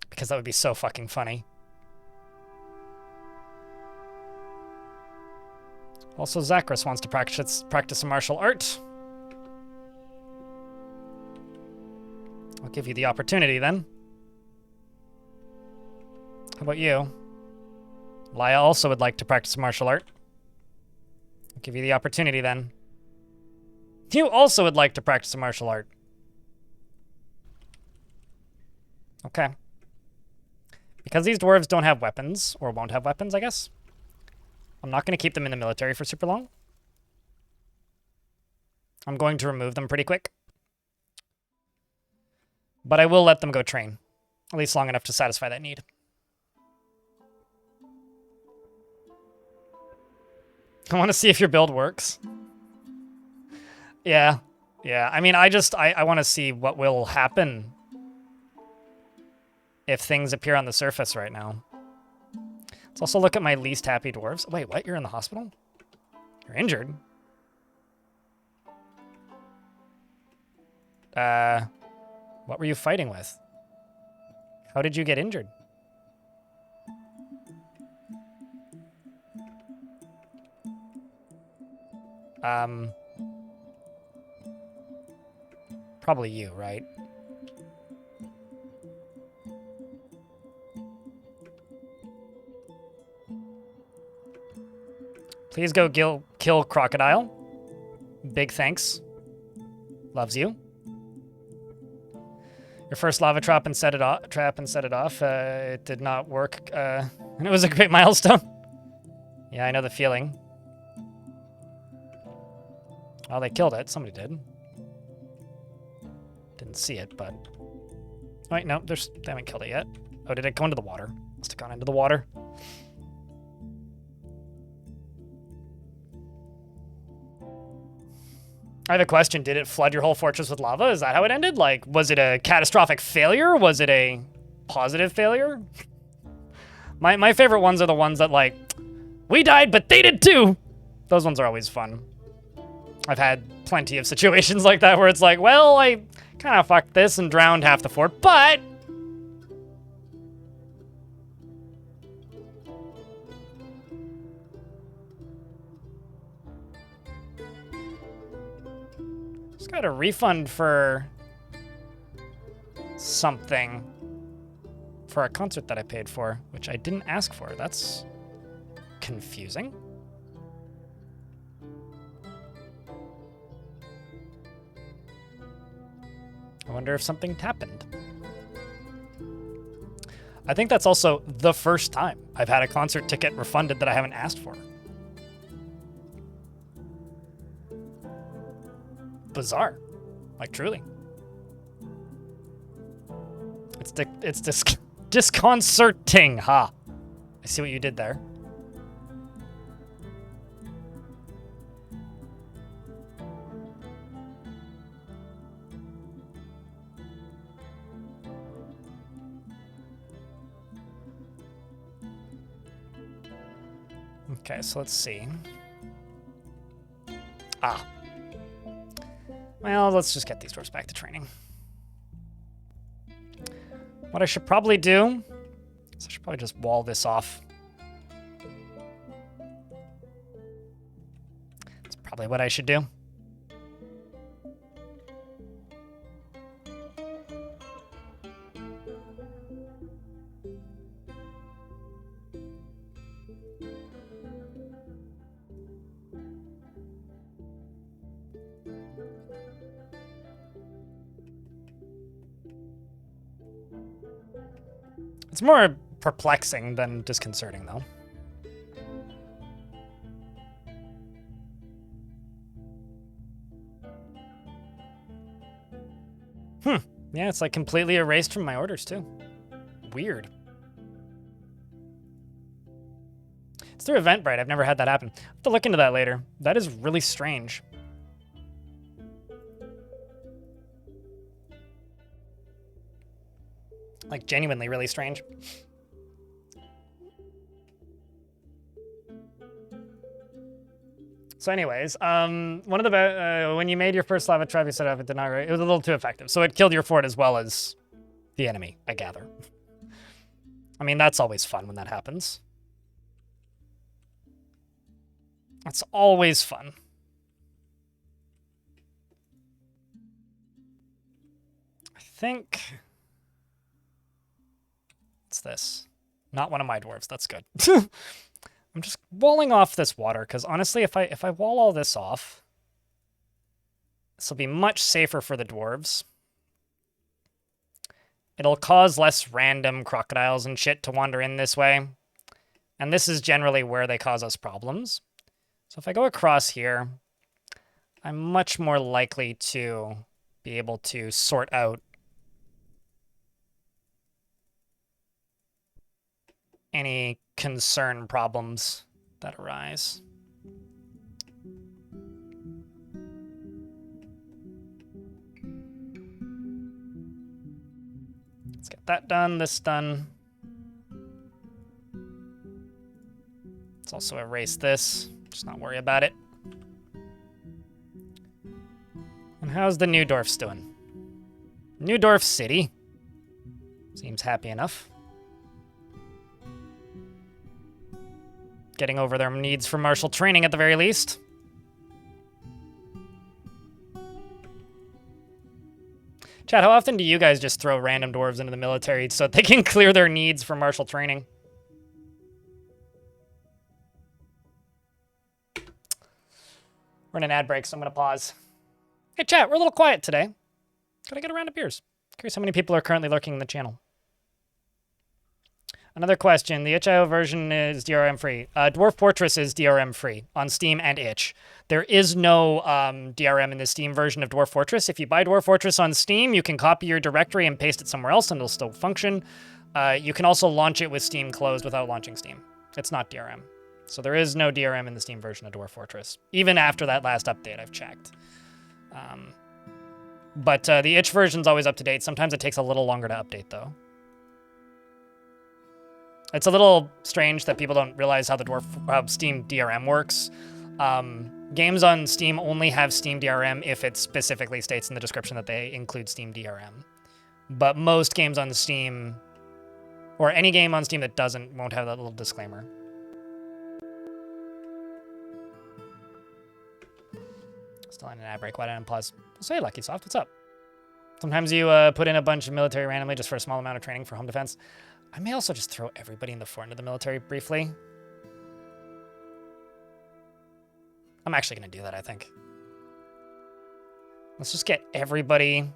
Because that would be so fucking funny. Also, Zachris wants to practice a martial art. I'll give you the opportunity then. How about you? Laya also would like to practice martial art. I'll give you the opportunity then. You also would like to practice a martial art. Okay. Because these dwarves don't have weapons, or won't have weapons, I guess, I'm not going to keep them in the military for super long. I'm going to remove them pretty quick. But I will let them go train. At least long enough to satisfy that need. I want to see if your build works. Yeah. Yeah. I mean, I want to see what will happen if things appear on the surface right now. Let's also look at my least happy dwarves. Wait, what? You're in the hospital? You're injured? What were you fighting with? How did you get injured? Probably you, right? Please go kill Crocodile. Big thanks. Loves you. Your first lava trap and set it off. It did not work, and it was a great milestone. Yeah, I know the feeling. Oh, they killed it. Somebody did. Didn't see it, but... Oh, wait, no, they haven't killed it yet. Oh, did it go into the water? Must have gone into the water. I have a question. Did it flood your whole fortress with lava? Is that how it ended? Like, was it a catastrophic failure? Was it a positive failure? My favorite ones are the ones that, like, we died, but they did too. Those ones are always fun. I've had plenty of situations like that where it's like, well, I kind of fucked this and drowned half the fort, but... Just got a refund for something for a concert that I paid for, which I didn't ask for. That's confusing. I wonder if something happened. I think that's also the first time I've had a concert ticket refunded that I haven't asked for. Bizarre. Like, truly. It's disconcerting, ha. I see what you did there. Okay, so let's see. Ah. Well, let's just get these dwarves back to training. What I should probably do is I should probably just wall this off. That's probably what I should do. It's more perplexing than disconcerting, though. Yeah, it's like completely erased from my orders, too. Weird. It's through Eventbrite. I've never had that happen. I'll have to look into that later. That is really strange. Like, genuinely really strange. So anyways, one of the when you made your first lava trap, you set up, it did not. It was a little too effective, so it killed your fort as well as the enemy, I gather. I mean, that's always fun when that happens. That's always fun. I think it's this. Not one of my dwarves. That's good. I'm just walling off this water, because honestly, if I wall all this off, this will be much safer for the dwarves. It'll cause less random crocodiles and shit to wander in this way. And this is generally where they cause us problems. So if I go across here, I'm much more likely to be able to sort out any concern problems that arise. Let's get that done, this done. Let's also erase this, just not worry about it. And how's the New Dwarfs doing? New Dwarf City seems happy enough. Getting over their needs for martial training at the very least. Chat, how often do you guys just throw random dwarves into the military so that they can clear their needs for martial training? We're in an ad break, so I'm going to pause. Hey, chat, we're a little quiet today. Gotta get a round of beers. Curious how many people are currently lurking in the channel. Another question. The itch.io version is DRM free. Dwarf Fortress is DRM free on Steam and itch. There is no DRM in the Steam version of Dwarf Fortress. If you buy Dwarf Fortress on Steam, you can copy your directory and paste it somewhere else and it'll still function. You can also launch it with Steam closed without launching Steam. It's not DRM. So there is no DRM in the Steam version of Dwarf Fortress. Even after that last update, I've checked. But the itch version's always up to date. Sometimes it takes a little longer to update, though. It's a little strange that people don't realize how how Steam DRM works. Games on Steam only have Steam DRM if it specifically states in the description that they include Steam DRM. But most games on Steam, or any game on Steam that doesn't, won't have that little disclaimer. Still in an ad break. Why did I unpause? Say, Lucky Soft, what's up? Sometimes you put in a bunch of military randomly just for a small amount of training for home defense. I may also just throw everybody in the fort into the military briefly. I'm actually going to do that, I think. Let's just get everybody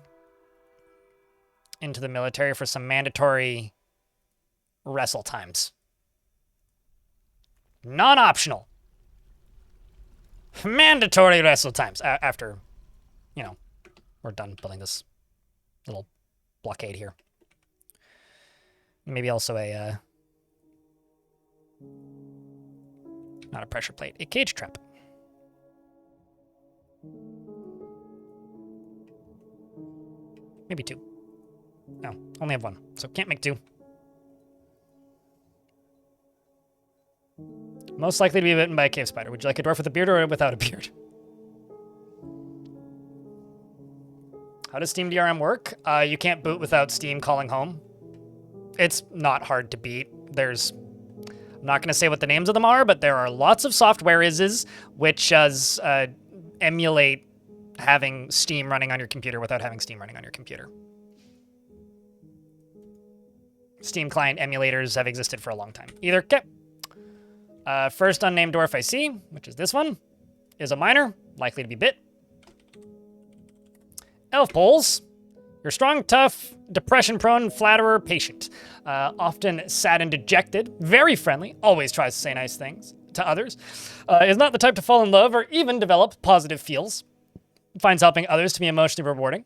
into the military for some mandatory wrestle times. Non-optional. Mandatory wrestle times after, you know, we're done building this little blockade here. Maybe also a, not a pressure plate, a cage trap. Maybe two. No, only have one, so can't make two. Most likely to be bitten by a cave spider. Would you like a dwarf with a beard or without a beard? How does Steam DRM work? You can't boot without Steam calling home. It's not hard to beat. I'm not going to say what the names of them are, but there are lots of software which emulate having Steam running on your computer without having Steam running on your computer. Steam client emulators have existed for a long time. Okay. First unnamed dwarf I see, which is this one, is a miner, likely to be bit. Elf poles. You're strong, tough, depression-prone, flatterer, patient. Often sad and dejected, very friendly, always tries to say nice things to others. Is not the type to fall in love or even develop positive feels. Finds helping others to be emotionally rewarding.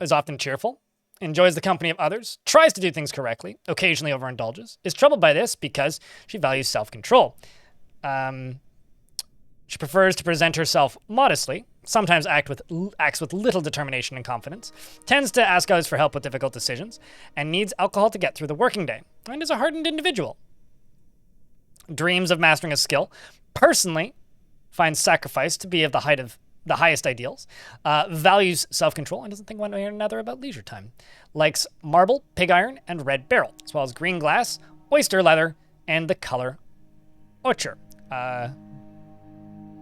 Is often cheerful. Enjoys the company of others. Tries to do things correctly. Occasionally overindulges. Is troubled by this because she values self-control. She prefers to present herself modestly, sometimes acts with little determination and confidence, tends to ask others for help with difficult decisions, and needs alcohol to get through the working day, and is a hardened individual. Dreams of mastering a skill, personally finds sacrifice to be of the highest ideals, values self-control, and doesn't think one way or another about leisure time. Likes marble, pig iron, and red beryl, as well as green glass, oyster leather, and the color ochre.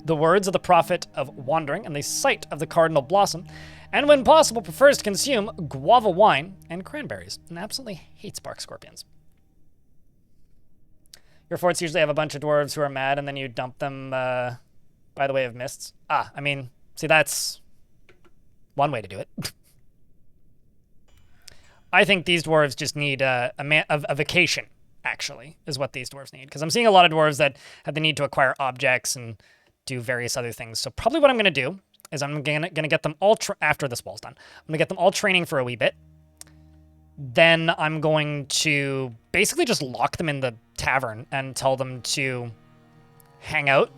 The words of the prophet of wandering and the sight of the cardinal blossom, and when possible prefers to consume guava wine and cranberries, and absolutely hates bark scorpions. Your forts usually have a bunch of dwarves who are mad, and then you dump them by the way of mists. I mean, see, that's one way to do it. I think these dwarves just need a vacation, actually, is what these dwarves need. Because I'm seeing a lot of dwarves that have the need to acquire objects and do various other things. So probably what I'm going to do is I'm gonna get them all after this wall's done. I'm gonna get them all training for a wee bit. Then I'm going to basically just lock them in the tavern and tell them to hang out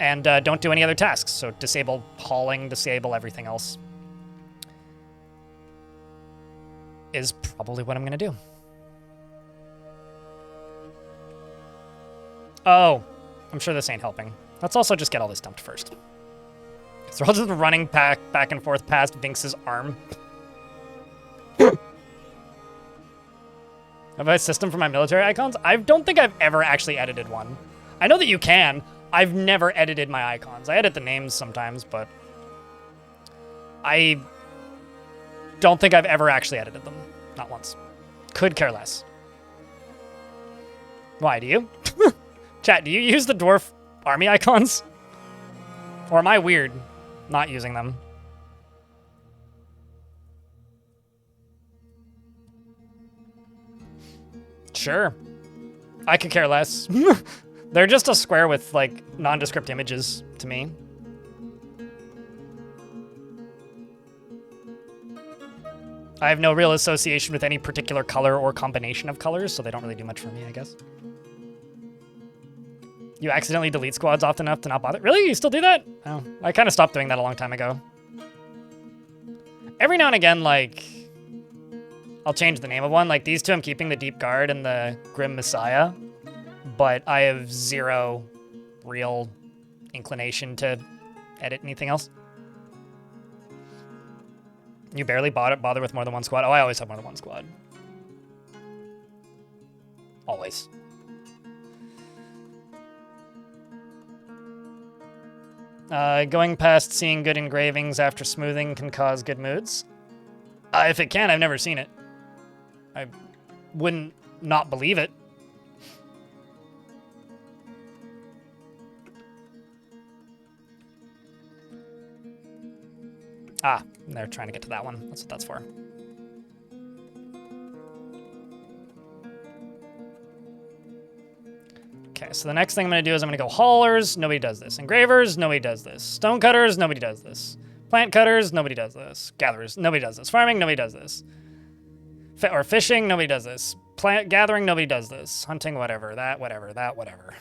and don't do any other tasks. So disable hauling, disable everything else is probably what I'm gonna do. Oh, I'm sure this ain't helping. Let's also just get all this dumped first. So they're all just running back and forth past Vinx's arm. Have I a system for my military icons? I don't think I've ever actually edited one. I know that you can. I've never edited my icons. I edit the names sometimes, but I don't think I've ever actually edited them. Not once. Could care less. Why, do you? Chat, do you use the dwarf army icons? Or am I weird not using them? Sure. I could care less. They're just a square with, like, nondescript images to me. I have no real association with any particular color or combination of colors, so they don't really do much for me, I guess. You accidentally delete squads often enough to not bother? Really? You still do that? Oh, I kind of stopped doing that a long time ago. Every now and again, like, I'll change the name of one. Like, these two I'm keeping, the Deep Guard and the Grim Messiah. But I have zero real inclination to edit anything else. You barely bother with more than one squad? Oh, I always have more than one squad. Always. Going past seeing good engravings after smoothing can cause good moods. If it can, I've never seen it. I wouldn't not believe it. Ah, they're trying to get to that one. That's what that's for. Okay, so the next thing I'm going to do is I'm going to go haulers. Nobody does this. Engravers. Nobody does this. Stone cutters. Nobody does this. Plant cutters. Nobody does this. Gatherers. Nobody does this. Farming. Nobody does this. Or fishing. Nobody does this. Plant gathering. Nobody does this. Hunting. Whatever. That. Whatever. That. Whatever.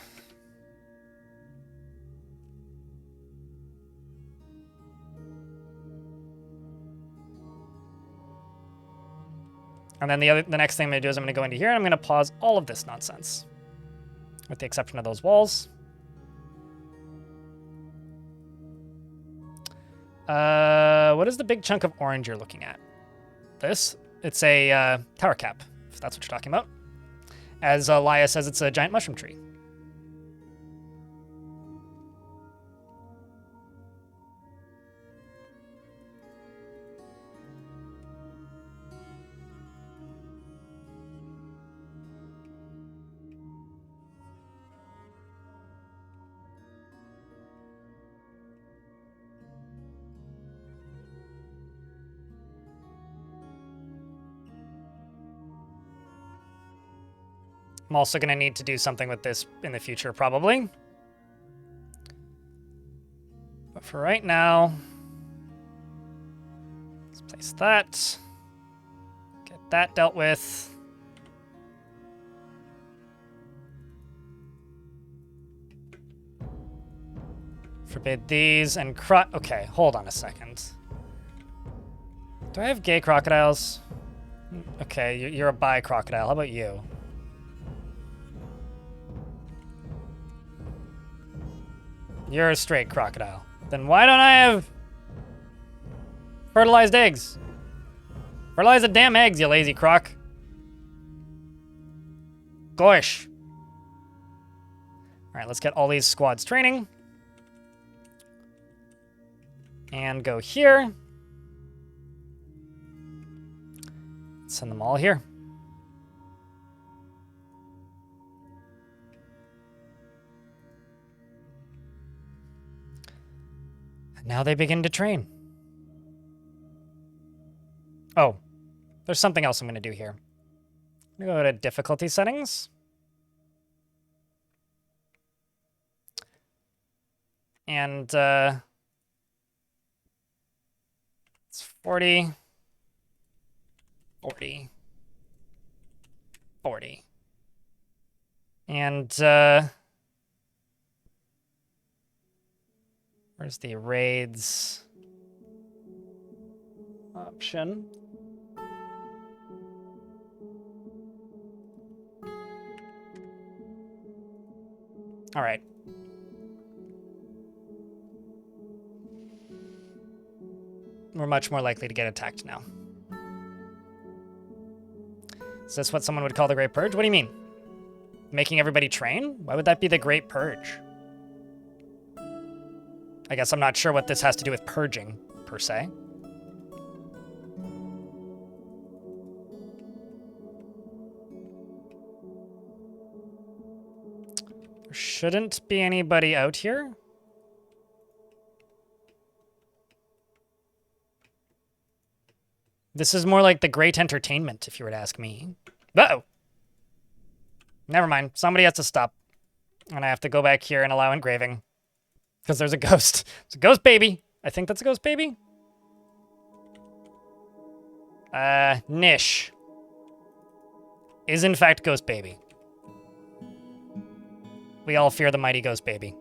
And then the next thing I'm going to do is I'm going to go into here and I'm going to pause all of this nonsense. With the exception of those walls. What is the big chunk of orange you're looking at? This? It's a tower cap, if that's what you're talking about. As Laia says, it's a giant mushroom tree. I'm also going to need to do something with this in the future, probably. But for right now, let's place that. Get that dealt with. Forbid these and okay, hold on a second. Do I have gay crocodiles? Okay, you're a bi crocodile. How about you? You're a straight crocodile. Then why don't I have fertilized eggs? Fertilize the damn eggs, you lazy croc. Gosh. All right, let's get all these squads training. And go here. Send them all here. Now they begin to train. Oh, there's something else I'm going to do here. I'm going to go to difficulty settings. And it's 40, 40, 40. And where's the raids option? All right. We're much more likely to get attacked now. Is this what someone would call the Great Purge? What do you mean? Making everybody train? Why would that be the Great Purge? I guess I'm not sure what this has to do with purging, per se. There shouldn't be anybody out here. This is more like the Great Entertainment, if you were to ask me. Uh-oh. Never mind. Somebody has to stop. And I have to go back here and allow engraving. Because there's a ghost. It's a ghost baby. I think that's a ghost baby. Nish. Is in fact ghost baby. We all fear the mighty ghost baby.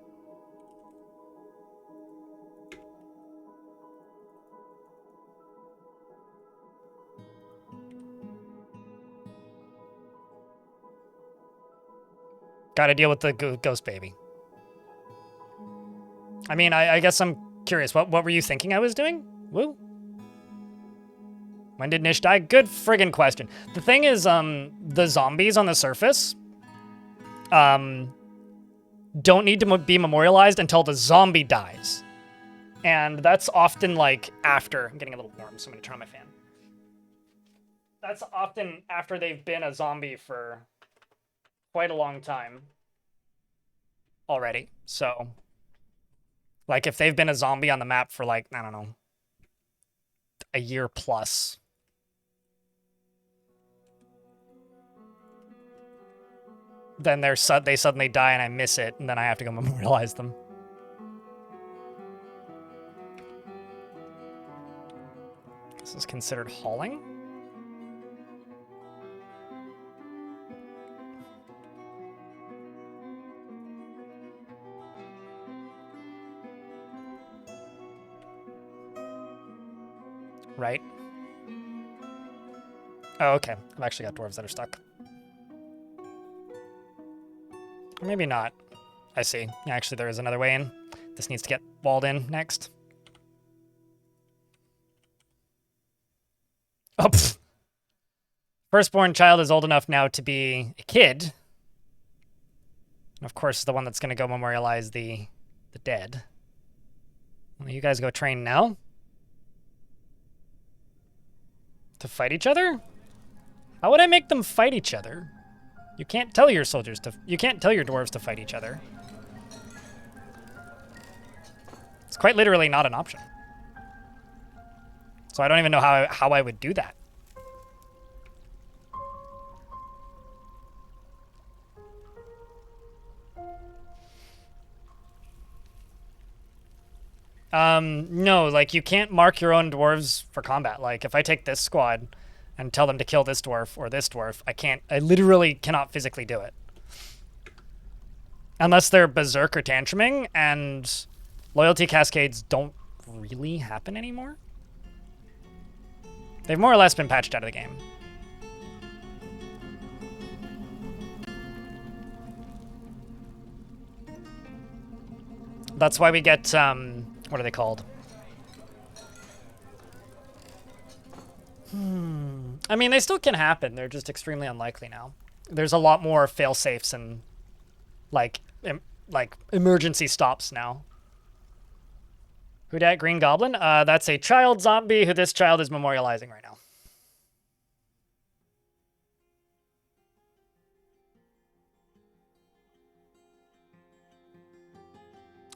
Gotta deal with the ghost baby. I mean, I guess I'm curious. What were you thinking I was doing? Woo? When did Nish die? Good friggin' question. The thing is, the zombies on the surface, don't need to be memorialized until the zombie dies. And that's often, like, after... I'm getting a little warm, so I'm gonna turn on my fan. That's often after they've been a zombie for quite a long time already. So, like, if they've been a zombie on the map for, like, I don't know, a year plus. Then they suddenly die and I miss it, and then I have to go memorialize them. This is considered hauling? Right? Oh, okay. I've actually got dwarves that are stuck. Or maybe not. I see. Yeah, actually, there is another way in. This needs to get walled in next. Oh, pfft. Firstborn child is old enough now to be a kid. And of course, the one that's going to go memorialize the dead. Well, you guys go train now? To fight each other? How would I make them fight each other? You can't tell your soldiers to... You can't tell your dwarves to fight each other. It's quite literally not an option. So I don't even know how I would do that. No, like, you can't mark your own dwarves for combat. Like, if I take this squad and tell them to kill this dwarf or this dwarf, I literally cannot physically do it. Unless they're berserk or tantruming, and loyalty cascades don't really happen anymore. They've more or less been patched out of the game. That's why we get, what are they called? I mean, they still can happen. They're just extremely unlikely now. There's a lot more fail-safes and, like emergency stops now. Who dat? Green Goblin? That's a child zombie who this child is memorializing right now.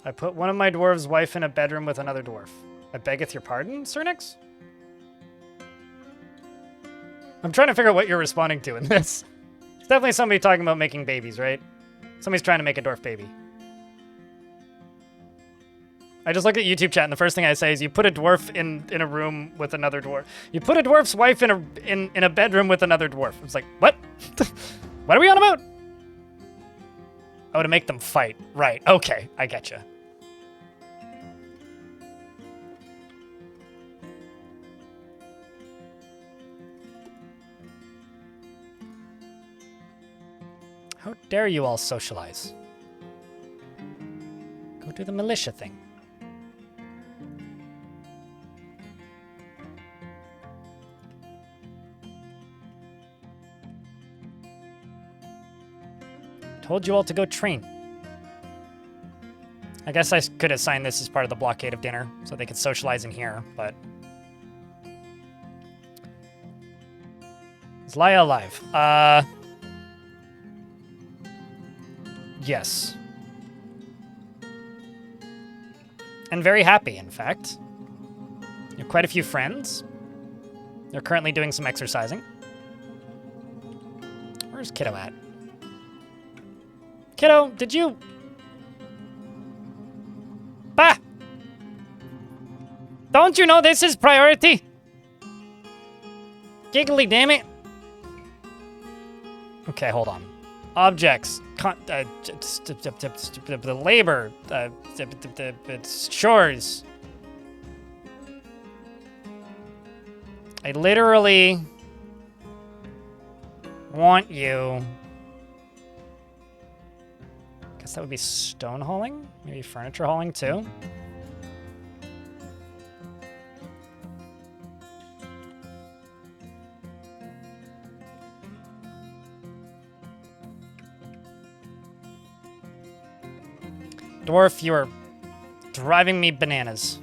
I put one of my dwarves' wife in a bedroom with another dwarf. I beggeth your pardon, Cernix? I'm trying to figure out what you're responding to in this. It's definitely somebody talking about making babies, right? Somebody's trying to make a dwarf baby. I just looked at YouTube chat, and the first thing I say is, you put a dwarf in a room with another dwarf. You put a dwarf's wife in a bedroom with another dwarf. It's like, what? What are we on about? Oh, to make them fight. Right. Okay, I getcha. How dare you all socialize? Go do the militia thing. Told you all to go train. I guess I could assign this as part of the blockade of dinner, so they could socialize in here, but... Is Laia alive? Yes. And very happy, in fact. You have quite a few friends. They're currently doing some exercising. Where's Kiddo at? Kiddo, did you... Bah! Don't you know this is priority? Giggly, damn it. Okay, hold on. Objects. The labor. Chores. I literally want you... Guess that would be stone hauling? Maybe furniture hauling too? Dwarf, you are driving me bananas.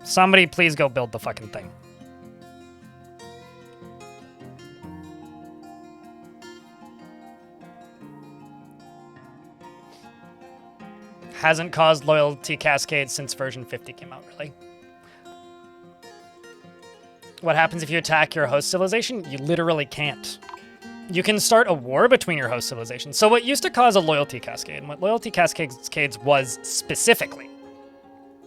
Somebody please go build the fucking thing. Hasn't caused loyalty cascades since version 50 came out, really. What happens if you attack your host civilization? You literally can't. You can start a war between your host civilizations. So what used to cause a loyalty cascade, and what loyalty cascades was specifically,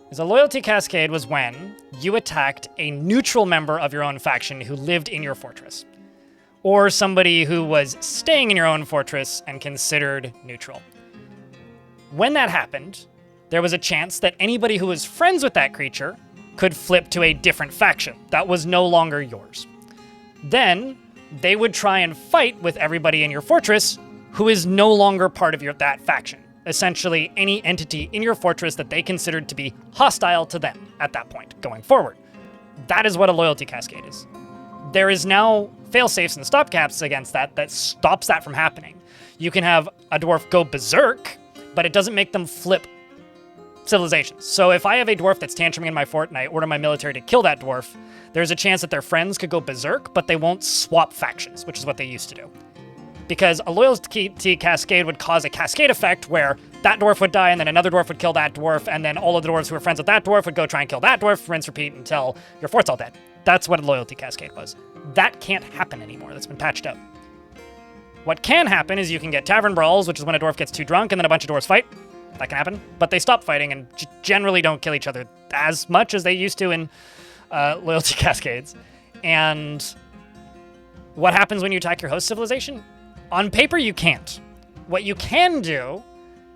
is a loyalty cascade was when you attacked a neutral member of your own faction who lived in your fortress, or somebody who was staying in your own fortress and considered neutral. When that happened, there was a chance that anybody who was friends with that creature could flip to a different faction that was no longer yours. Then they would try and fight with everybody in your fortress who is no longer part of that faction. Essentially, any entity in your fortress that they considered to be hostile to them at that point, going forward. That is what a loyalty cascade is. There is now failsafes and stopgaps against that stops that from happening. You can have a dwarf go berserk, but it doesn't make them flip civilizations. So if I have a dwarf that's tantruming in my fort and I order my military to kill that dwarf, there's a chance that their friends could go berserk, but they won't swap factions, which is what they used to do. Because a loyalty cascade would cause a cascade effect where that dwarf would die and then another dwarf would kill that dwarf, and then all of the dwarves who were friends with that dwarf would go try and kill that dwarf, rinse, repeat until your fort's all dead. That's what a loyalty cascade was. That can't happen anymore. That's been patched out. What can happen is you can get tavern brawls, which is when a dwarf gets too drunk and then a bunch of dwarves fight. That can happen. But they stop fighting and generally don't kill each other as much as they used to in loyalty cascades. And what happens when you attack your host civilization? On paper, you can't. What you can do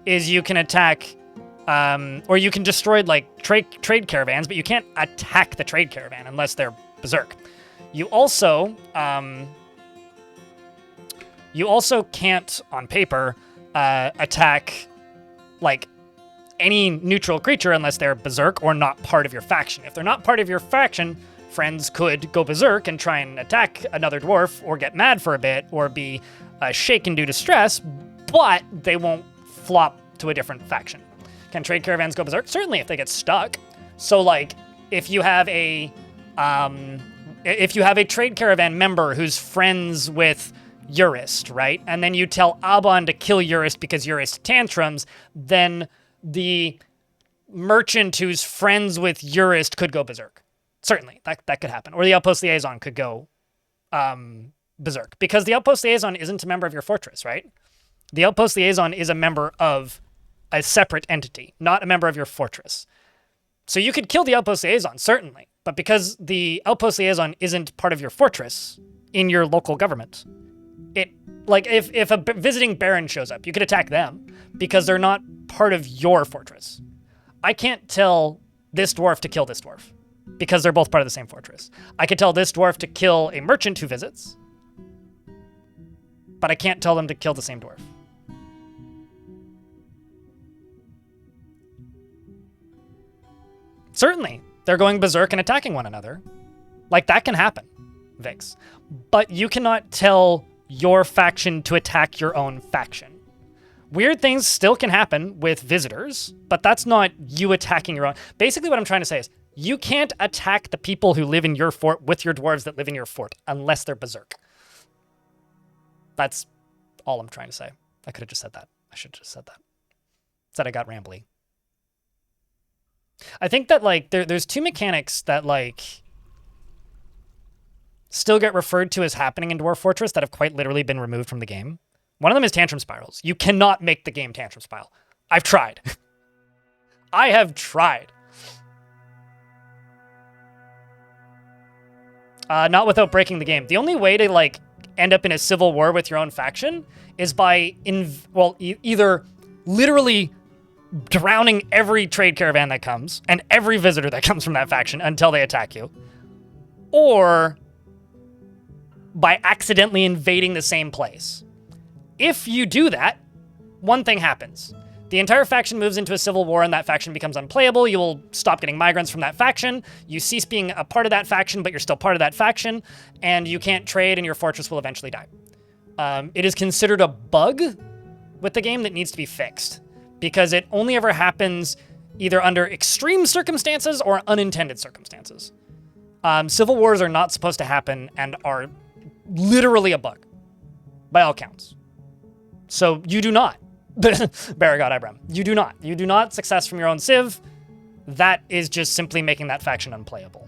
is you can attack, or you can destroy like trade caravans, but you can't attack the trade caravan unless they're berserk. You also can't, on paper, attack like any neutral creature unless they're berserk or not part of your faction. If they're not part of your faction, friends could go berserk and try and attack another dwarf or get mad for a bit or be shaken due to stress, but they won't flop to a different faction. Can trade caravans go berserk? Certainly, if they get stuck. So, like, if you have a trade caravan member who's friends with Eurist, right? And then you tell Aban to kill Eurist because Eurist tantrums, then the merchant who's friends with Eurist could go berserk. Certainly, that could happen. Or the outpost liaison could go berserk. Because the outpost liaison isn't a member of your fortress, right? The outpost liaison is a member of a separate entity, not a member of your fortress. So you could kill the outpost liaison, certainly, but because the outpost liaison isn't part of your fortress in your local government, like if a visiting baron shows up, you could attack them because they're not part of your fortress. I can't tell this dwarf to kill this dwarf because they're both part of the same fortress. I could tell this dwarf to kill a merchant who visits, but I can't tell them to kill the same dwarf. Certainly, they're going berserk and attacking one another. Like, that can happen, Vix. But you cannot tell your faction to attack your own faction. Weird things still can happen with visitors, but that's not you attacking your own. Basically, what I'm trying to say is, you can't attack the people who live in your fort with your dwarves that live in your fort, unless they're berserk. That's all I'm trying to say. I could have just said that. I should have just said that. Said I got rambly. I think that, like, there's two mechanics that, like, still get referred to as happening in Dwarf Fortress that have quite literally been removed from the game. One of them is tantrum spirals. You cannot make the game tantrum spiral. I've tried. I have tried. Not without breaking the game. The only way to, like, end up in a civil war with your own faction is by, either literally drowning every trade caravan that comes and every visitor that comes from that faction until they attack you, or by accidentally invading the same place. If you do that, one thing happens. The entire faction moves into a civil war and that faction becomes unplayable. You will stop getting migrants from that faction. You cease being a part of that faction, but you're still part of that faction, and you can't trade and your fortress will eventually die. It is considered a bug with the game that needs to be fixed because it only ever happens either under extreme circumstances or unintended circumstances. Civil wars are not supposed to happen and are literally a bug by all counts. So you do not. Baragot Ibram. You do not. You do not success from your own civ. That is just simply making that faction unplayable.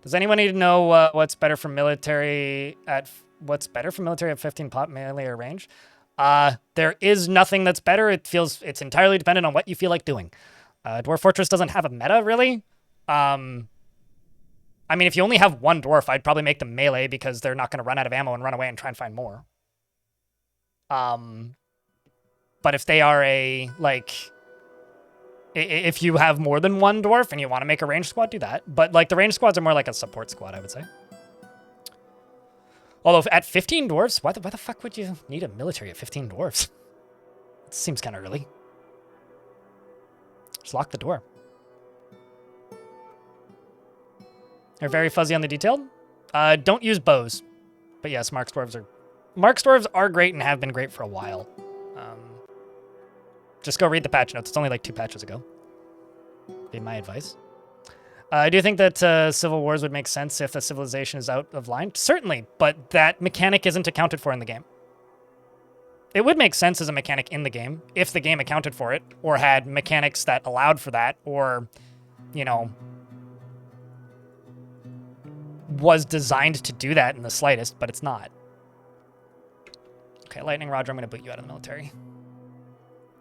Does anyone need to know what's better for military at 15 pop melee or range? There is nothing that's better. It's entirely dependent on what you feel like doing. Dwarf Fortress doesn't have a meta, really. I mean, if you only have one dwarf, I'd probably make them melee because they're not going to run out of ammo and run away and try and find more. But if they are if you have more than one dwarf and you want to make a ranged squad, do that. But, like, the ranged squads are more like a support squad, I would say. Although, at 15 dwarves, why the fuck would you need a military at 15 dwarves? It seems kind of early. Just lock the door. They're very fuzzy on the detailed. Don't use bows. But yes, Mark's dwarves are great and have been great for a while. Just go read the patch notes. It's only like 2 patches ago. Be my advice. I do think that civil wars would make sense if the civilization is out of line. Certainly, but that mechanic isn't accounted for in the game. It would make sense as a mechanic in the game if the game accounted for it or had mechanics that allowed for that or, you know, was designed to do that in the slightest, but it's not. Okay, Lightning Roger, I'm going to boot you out of the military.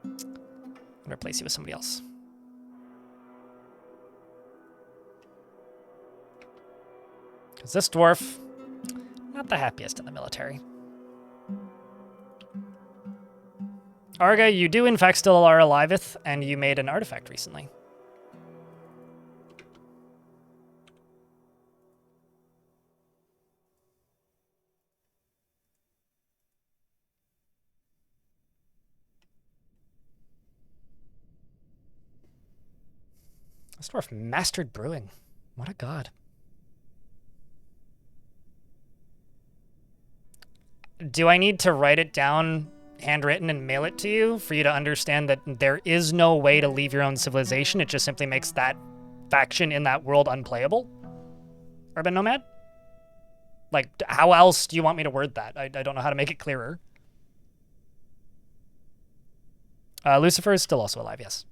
I'm going to replace you with somebody else. Because this dwarf, not the happiest in the military. Arga, you do in fact still are aliveth, and you made an artifact recently. This dwarf mastered brewing. What a god. Do I need to write it down handwritten and mail it to you for you to understand that there is no way to leave your own civilization? It just simply makes that faction in that world unplayable? Urban Nomad? Like, how else do you want me to word that? I don't know how to make it clearer. Lucifer is still also alive, yes.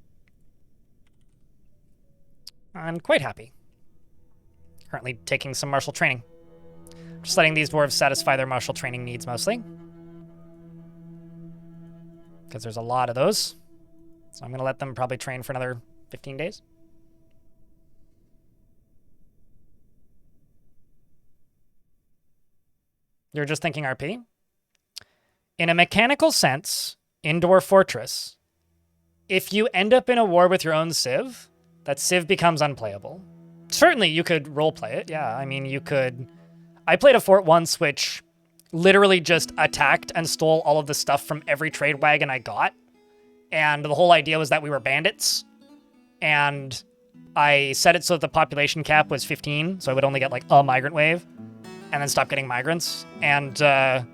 I'm quite happy. Currently taking some martial training. Just letting these dwarves satisfy their martial training needs mostly. Because there's a lot of those. So I'm going to let them probably train for another 15 days. You're just thinking RP? In a mechanical sense, in Dwarf Fortress, if you end up in a war with your own civ, that civ becomes unplayable. Certainly, you could roleplay it. Yeah, I mean, you could... I played a fort once which literally just attacked and stole all of the stuff from every trade wagon I got. And the whole idea was that we were bandits. And I set it so that the population cap was 15, so I would only get like a migrant wave. And then stop getting migrants. And I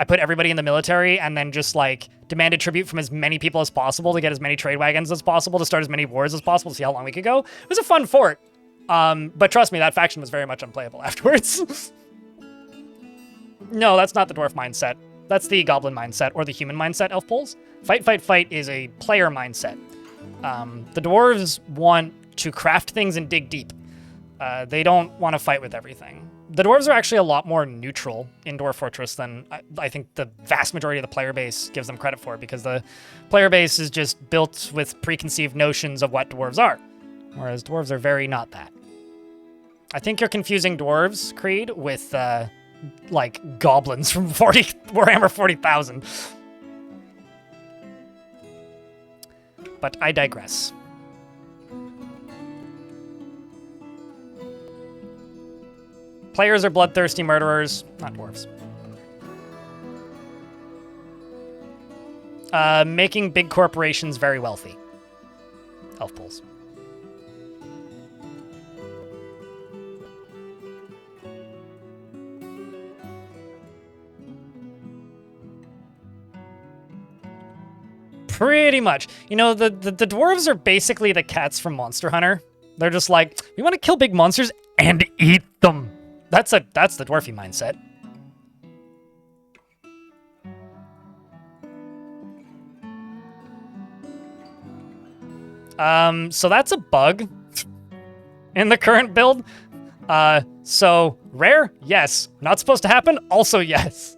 put everybody in the military and then just like demanded tribute from as many people as possible to get as many trade wagons as possible, to start as many wars as possible, to see how long we could go. It was a fun fort. But trust me, that faction was very much unplayable afterwards. No, that's not the dwarf mindset. That's the goblin mindset or the human mindset, elf pulls. Fight, fight, fight is a player mindset. The dwarves want to craft things and dig deep. They don't want to fight with everything. The dwarves are actually a lot more neutral in Dwarf Fortress than I think the vast majority of the player base gives them credit for, because the player base is just built with preconceived notions of what dwarves are, whereas dwarves are very not that. I think you're confusing dwarves, Creed, with like goblins from Warhammer 40,000. But I digress. Players are bloodthirsty murderers, not dwarves. Making big corporations very wealthy. Elf pulls. Pretty much. You know, the dwarves are basically the cats from Monster Hunter. They're just like, we want to kill big monsters and eat them. That's the dwarfy mindset. So that's a bug in the current build. So rare, yes. Not supposed to happen, also yes.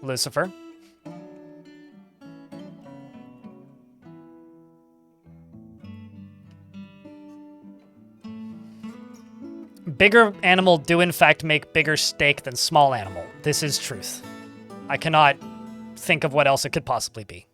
Lucifer. Bigger animal do in fact make bigger steak than small animal. This is truth. I cannot think of what else it could possibly be.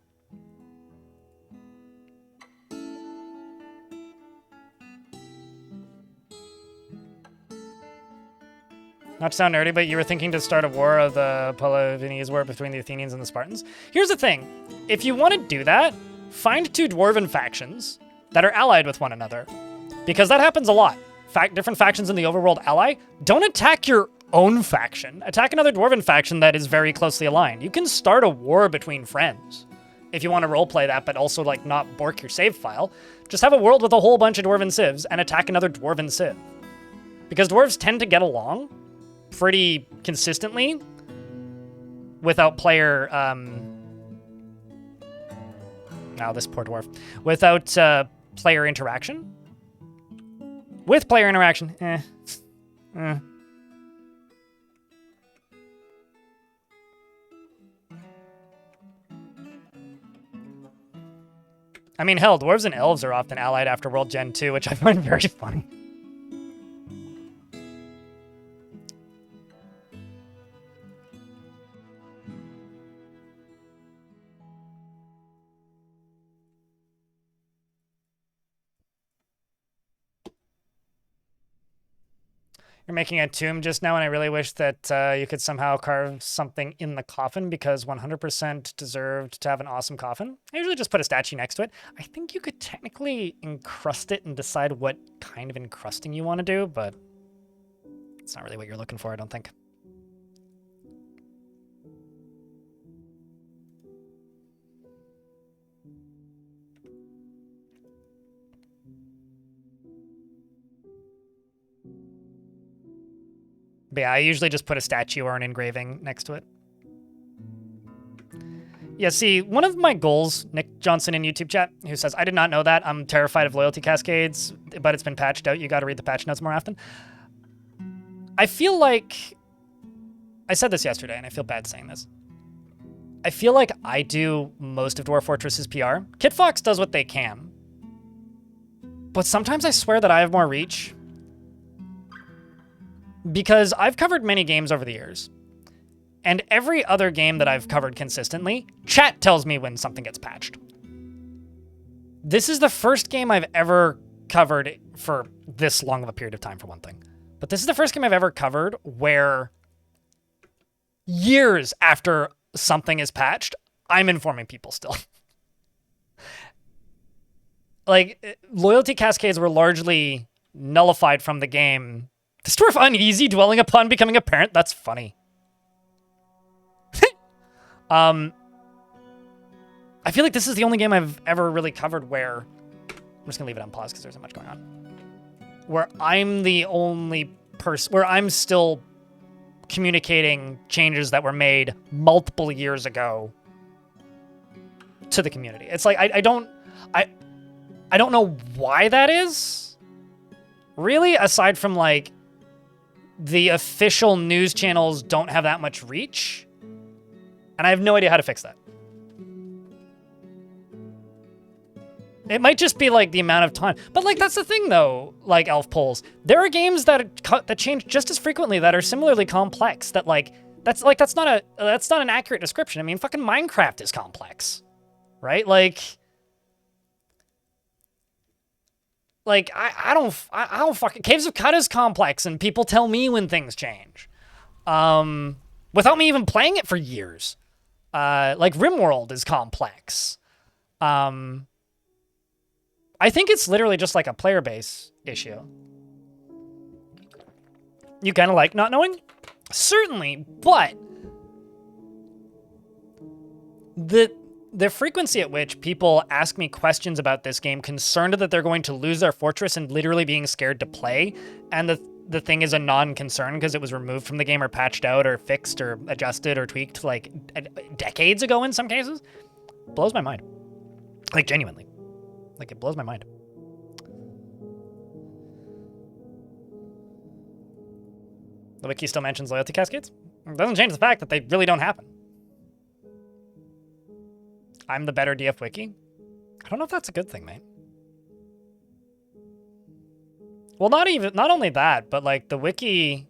Not to sound nerdy, but you were thinking to start a war of the Peloponnese War between the Athenians and the Spartans? Here's the thing. If you want to do that, find two dwarven factions that are allied with one another. Because that happens a lot. Different factions in the overworld ally. Don't attack your own faction. Attack another dwarven faction that is very closely aligned. You can start a war between friends if you want to roleplay that, but also like not bork your save file. Just have a world with a whole bunch of dwarven civs and attack another dwarven civ. Because dwarves tend to get along pretty consistently without player, this poor dwarf. Without player interaction. With player interaction, I mean, hell, dwarves and elves are often allied after World Gen 2, which I find very funny. You're making a tomb just now, and I really wish that you could somehow carve something in the coffin, because 100% deserved to have an awesome coffin. I usually just put a statue next to it. I think you could technically encrust it and decide what kind of encrusting you want to do, but it's not really what you're looking for, I don't think. But yeah, I usually just put a statue or an engraving next to it. Yeah, see, one of my goals, Nick Johnson in YouTube chat, who says, I did not know that. I'm terrified of loyalty cascades, but it's been patched out. You got to read the patch notes more often. I feel like I said this yesterday, and I feel bad saying this. I feel like I do most of Dwarf Fortress's PR. Kit Fox does what they can. But sometimes I swear that I have more reach. Because I've covered many games over the years. And every other game that I've covered consistently, chat tells me when something gets patched. This is the first game I've ever covered for this long of a period of time, for one thing. But this is the first game I've ever covered where years after something is patched, I'm informing people still. Like, loyalty cascades were largely nullified from the game. This dwarf uneasy, dwelling upon becoming a parent? That's funny. I feel like this is the only game I've ever really covered where... I'm just going to leave it on pause because there's so much going on. Where I'm the only person... Where I'm still communicating changes that were made multiple years ago to the community. It's like, I don't know why that is, really, aside from, like, the official news channels don't have that much reach, and I have no idea how to fix that. It might just be, like, the amount of time. But, like, that's the thing, though, like Elf Polls. There are games that change just as frequently that are similarly complex that, like, that's not an accurate description. I mean, fucking Minecraft is complex, right? Like I don't fucking... Caves of Cut is complex, and people tell me when things change. Without me even playing it for years. Like, RimWorld is complex. I think it's literally just like a player base issue. You kind of like not knowing? Certainly, but the frequency at which people ask me questions about this game, concerned that they're going to lose their fortress and literally being scared to play, and the thing is a non-concern because it was removed from the game or patched out or fixed or adjusted or tweaked like decades ago in some cases, blows my mind. Like, genuinely. Like, it blows my mind. The wiki still mentions loyalty cascades. It doesn't change the fact that they really don't happen. I'm the better DF wiki. I don't know if that's a good thing, mate. Well, not only that, but like the wiki,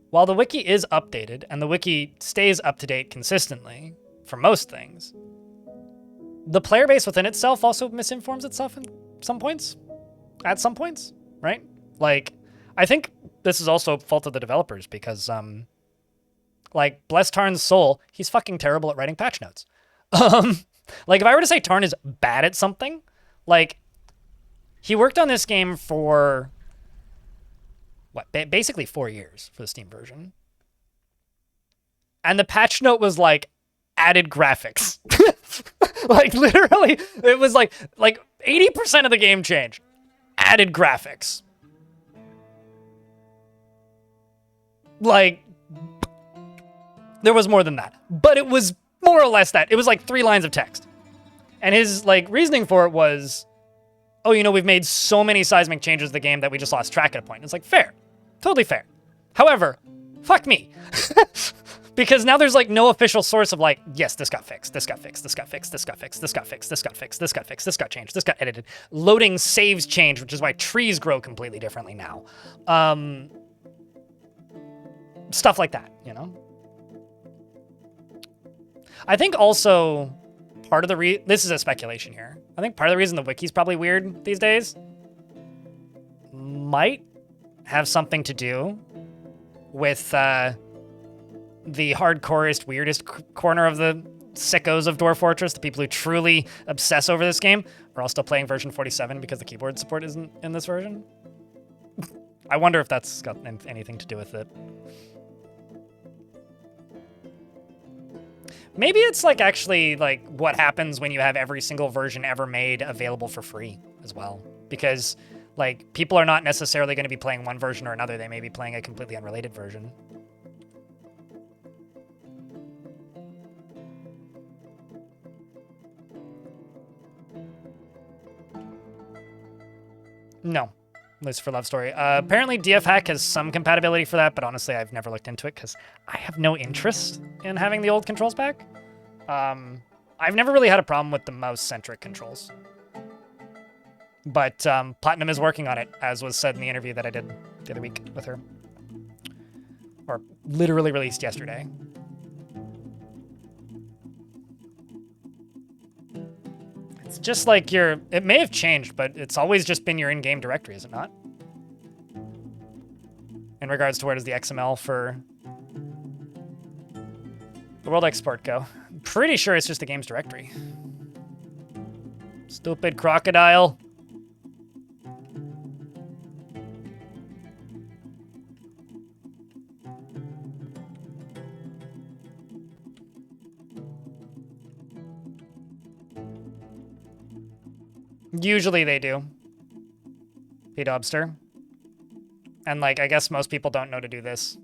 while the wiki is updated and the wiki stays up to date consistently for most things, the player base within itself also misinforms itself at some points, right? Like, I think this is also fault of the developers because, like, bless Tarn's soul, he's fucking terrible at writing patch notes. Like, if I were to say Tarn is bad at something, like, he worked on this game for, what, basically 4 years for the Steam version. And the patch note was, like, added graphics. Like, literally, it was like 80% of the game changed. Added graphics. Like, there was more than that. But it was more or less that. It was like 3 lines of text. And his, like, reasoning for it was, oh, you know, we've made so many seismic changes to the game that we just lost track at a point. It's like, fair. Totally fair. However, fuck me. Because now there's, like, no official source of, like, yes, this got fixed, this got fixed, this got fixed, this got fixed, this got fixed, this got fixed, this got fixed, this got changed, this got edited. Loading saves changed, which is why trees grow completely differently now. Stuff like that, you know? I think also part of the this is a speculation here. I think part of the reason the wiki's probably weird these days might have something to do with, the hardcorest, weirdest corner of the sickos of Dwarf Fortress, the people who truly obsess over this game, are all still playing version 47 because the keyboard support isn't in this version. I wonder if that's got anything to do with it. Maybe it's like actually like what happens when you have every single version ever made available for free as well. Because like people are not necessarily going to be playing one version or another. They may be playing a completely unrelated version. No, Lucifer Love Story. Apparently DF Hack has some compatibility for that, but honestly, I've never looked into it because I have no interest in having the old controls back. I've never really had a problem with the mouse-centric controls. But Platinum is working on it, as was said in the interview that I did the other week with her. Or literally released yesterday. It's just like it may have changed, but it's always just been your in-game directory, is it not? In regards to where does the XML for the world export go? I'm pretty sure it's just the game's directory. Stupid crocodile. Usually they do. P-Dobster. And, like, I guess most people don't know to do this.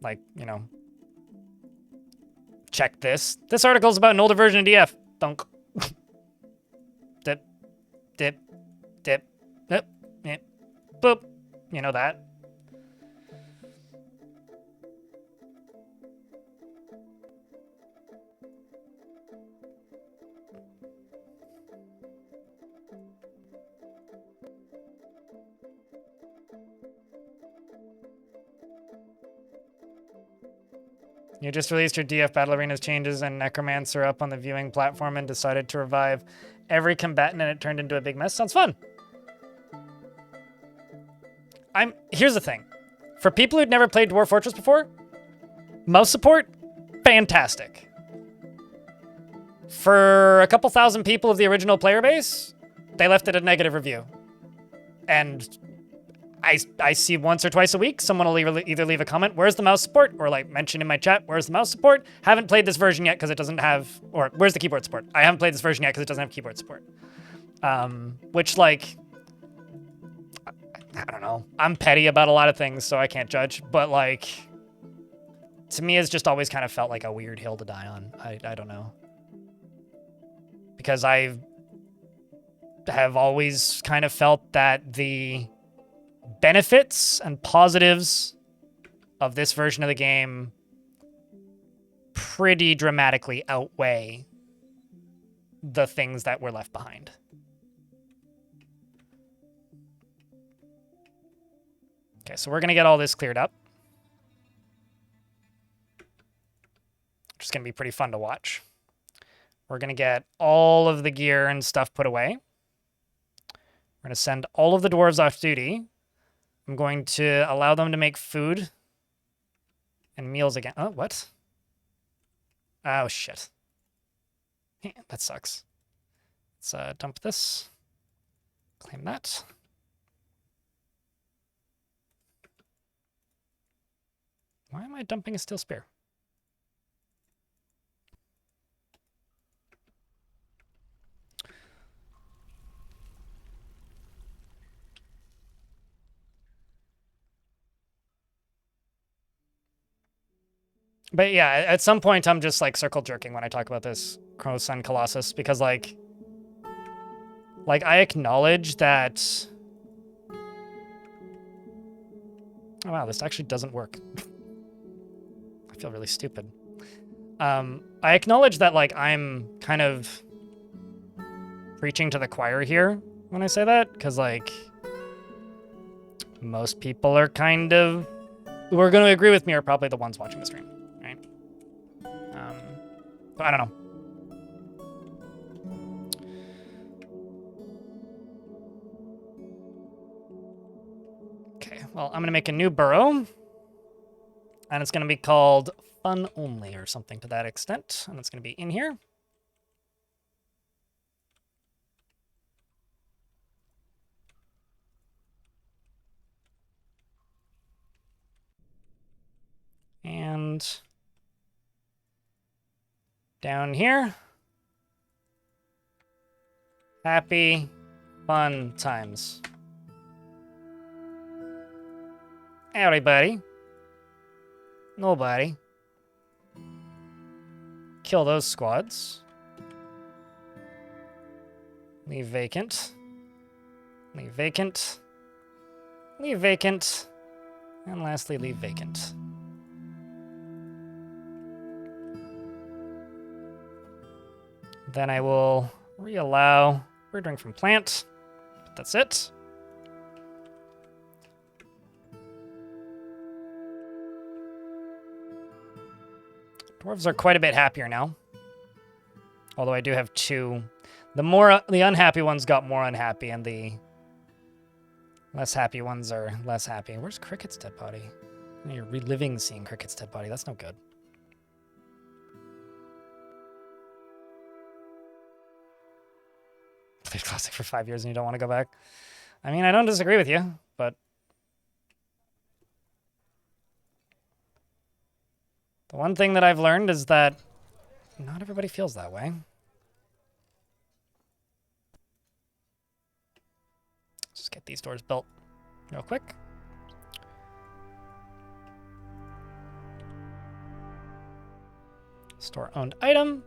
Like, you know. Check this. This article's about an older version of DF. Thunk. Dip. Dip. Dip. Dip. Dip. Boop. You know that. You just released your DF Battle Arenas changes and Necromancer up on the viewing platform and decided to revive every combatant and it turned into a big mess. Sounds fun. Here's the thing. For people who'd never played Dwarf Fortress before, mouse support, fantastic. For a couple thousand people of the original player base, they left it a negative review. And I see once or twice a week, someone will either leave a comment, where's the mouse support? Or like mention in my chat, where's the mouse support? Haven't played this version yet because it doesn't have, or where's the keyboard support? I haven't played this version yet because it doesn't have keyboard support. Which like, I don't know. I'm petty about a lot of things, so I can't judge. But like, to me, it's just always kind of felt like a weird hill to die on. I don't know. Because I have always kind of felt that the benefits and positives of this version of the game pretty dramatically outweigh the things that were left behind. Okay, so we're going to get all this cleared up. Which is going to be pretty fun to watch. We're going to get all of the gear and stuff put away. We're going to send all of the dwarves off duty. I'm going to allow them to make food and meals again. Oh, what? Oh, shit. Yeah, that sucks. Let's dump this. Claim that. Why am I dumping a steel spear? But yeah, at some point I'm just like circle jerking when I talk about this Chronos Sun Colossus because like I acknowledge that. Oh wow, this actually doesn't work. I feel really stupid. I acknowledge that like I'm kind of preaching to the choir here when I say that because like most people are kind of who are going to agree with me are probably the ones watching the stream. But I don't know. Okay, well, I'm going to make a new burrow. And it's going to be called Fun Only or something to that extent. And it's going to be in here. And down here, happy, fun times. Howdy, buddy. Nobody. Kill those squads. Leave vacant. Leave vacant. Leave vacant. And lastly, leave vacant. Then I will reallow ordering from plant. But that's it. Dwarves are quite a bit happier now. Although I do have two. The unhappy ones got more unhappy, and the less happy ones are less happy. Where's Cricket's dead body? You're reliving seeing Cricket's dead body. That's no good. Played Classic for 5 years and you don't want to go back. I mean, I don't disagree with you, but the one thing that I've learned is that not everybody feels that way. Let's just get these doors built real quick. Store owned item.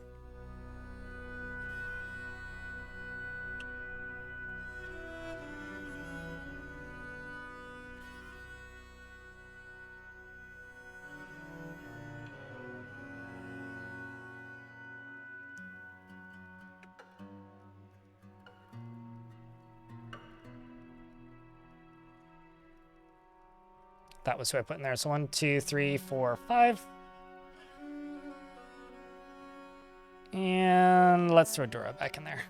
That was who I put in there. So 1, 2, 3, 4, 5. And let's throw Dura back in there.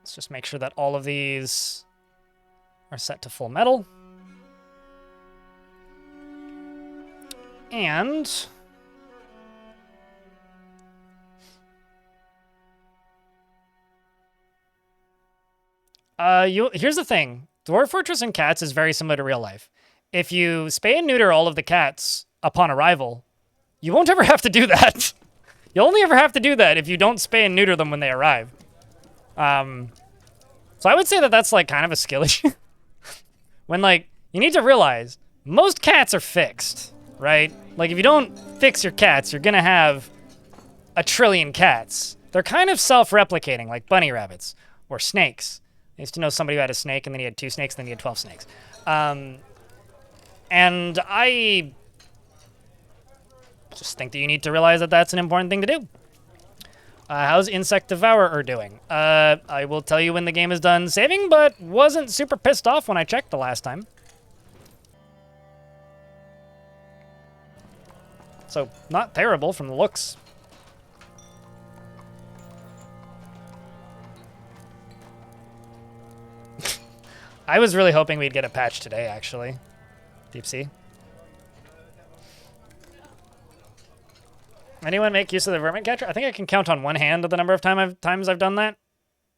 Let's just make sure that all of these are set to full metal. And here's the thing. Dwarf Fortress and cats is very similar to real life. If you spay and neuter all of the cats upon arrival, you won't ever have to do that. You'll only ever have to do that if you don't spay and neuter them when they arrive. So I would say that that's like kind of a skill issue. When like, you need to realize most cats are fixed, right? Like if you don't fix your cats, you're gonna have a trillion cats. They're kind of self-replicating like bunny rabbits or snakes. I used to know somebody who had a snake, and then he had 2 snakes, and then he had 12 snakes. And I just think that you need to realize that that's an important thing to do. How's Insect Devourer doing? I will tell you when the game is done saving, but wasn't super pissed off when I checked the last time. So, not terrible from the looks. I was really hoping we'd get a patch today, actually. Deep Sea. Anyone make use of the vermin catcher? I think I can count on one hand the number of times I've done that.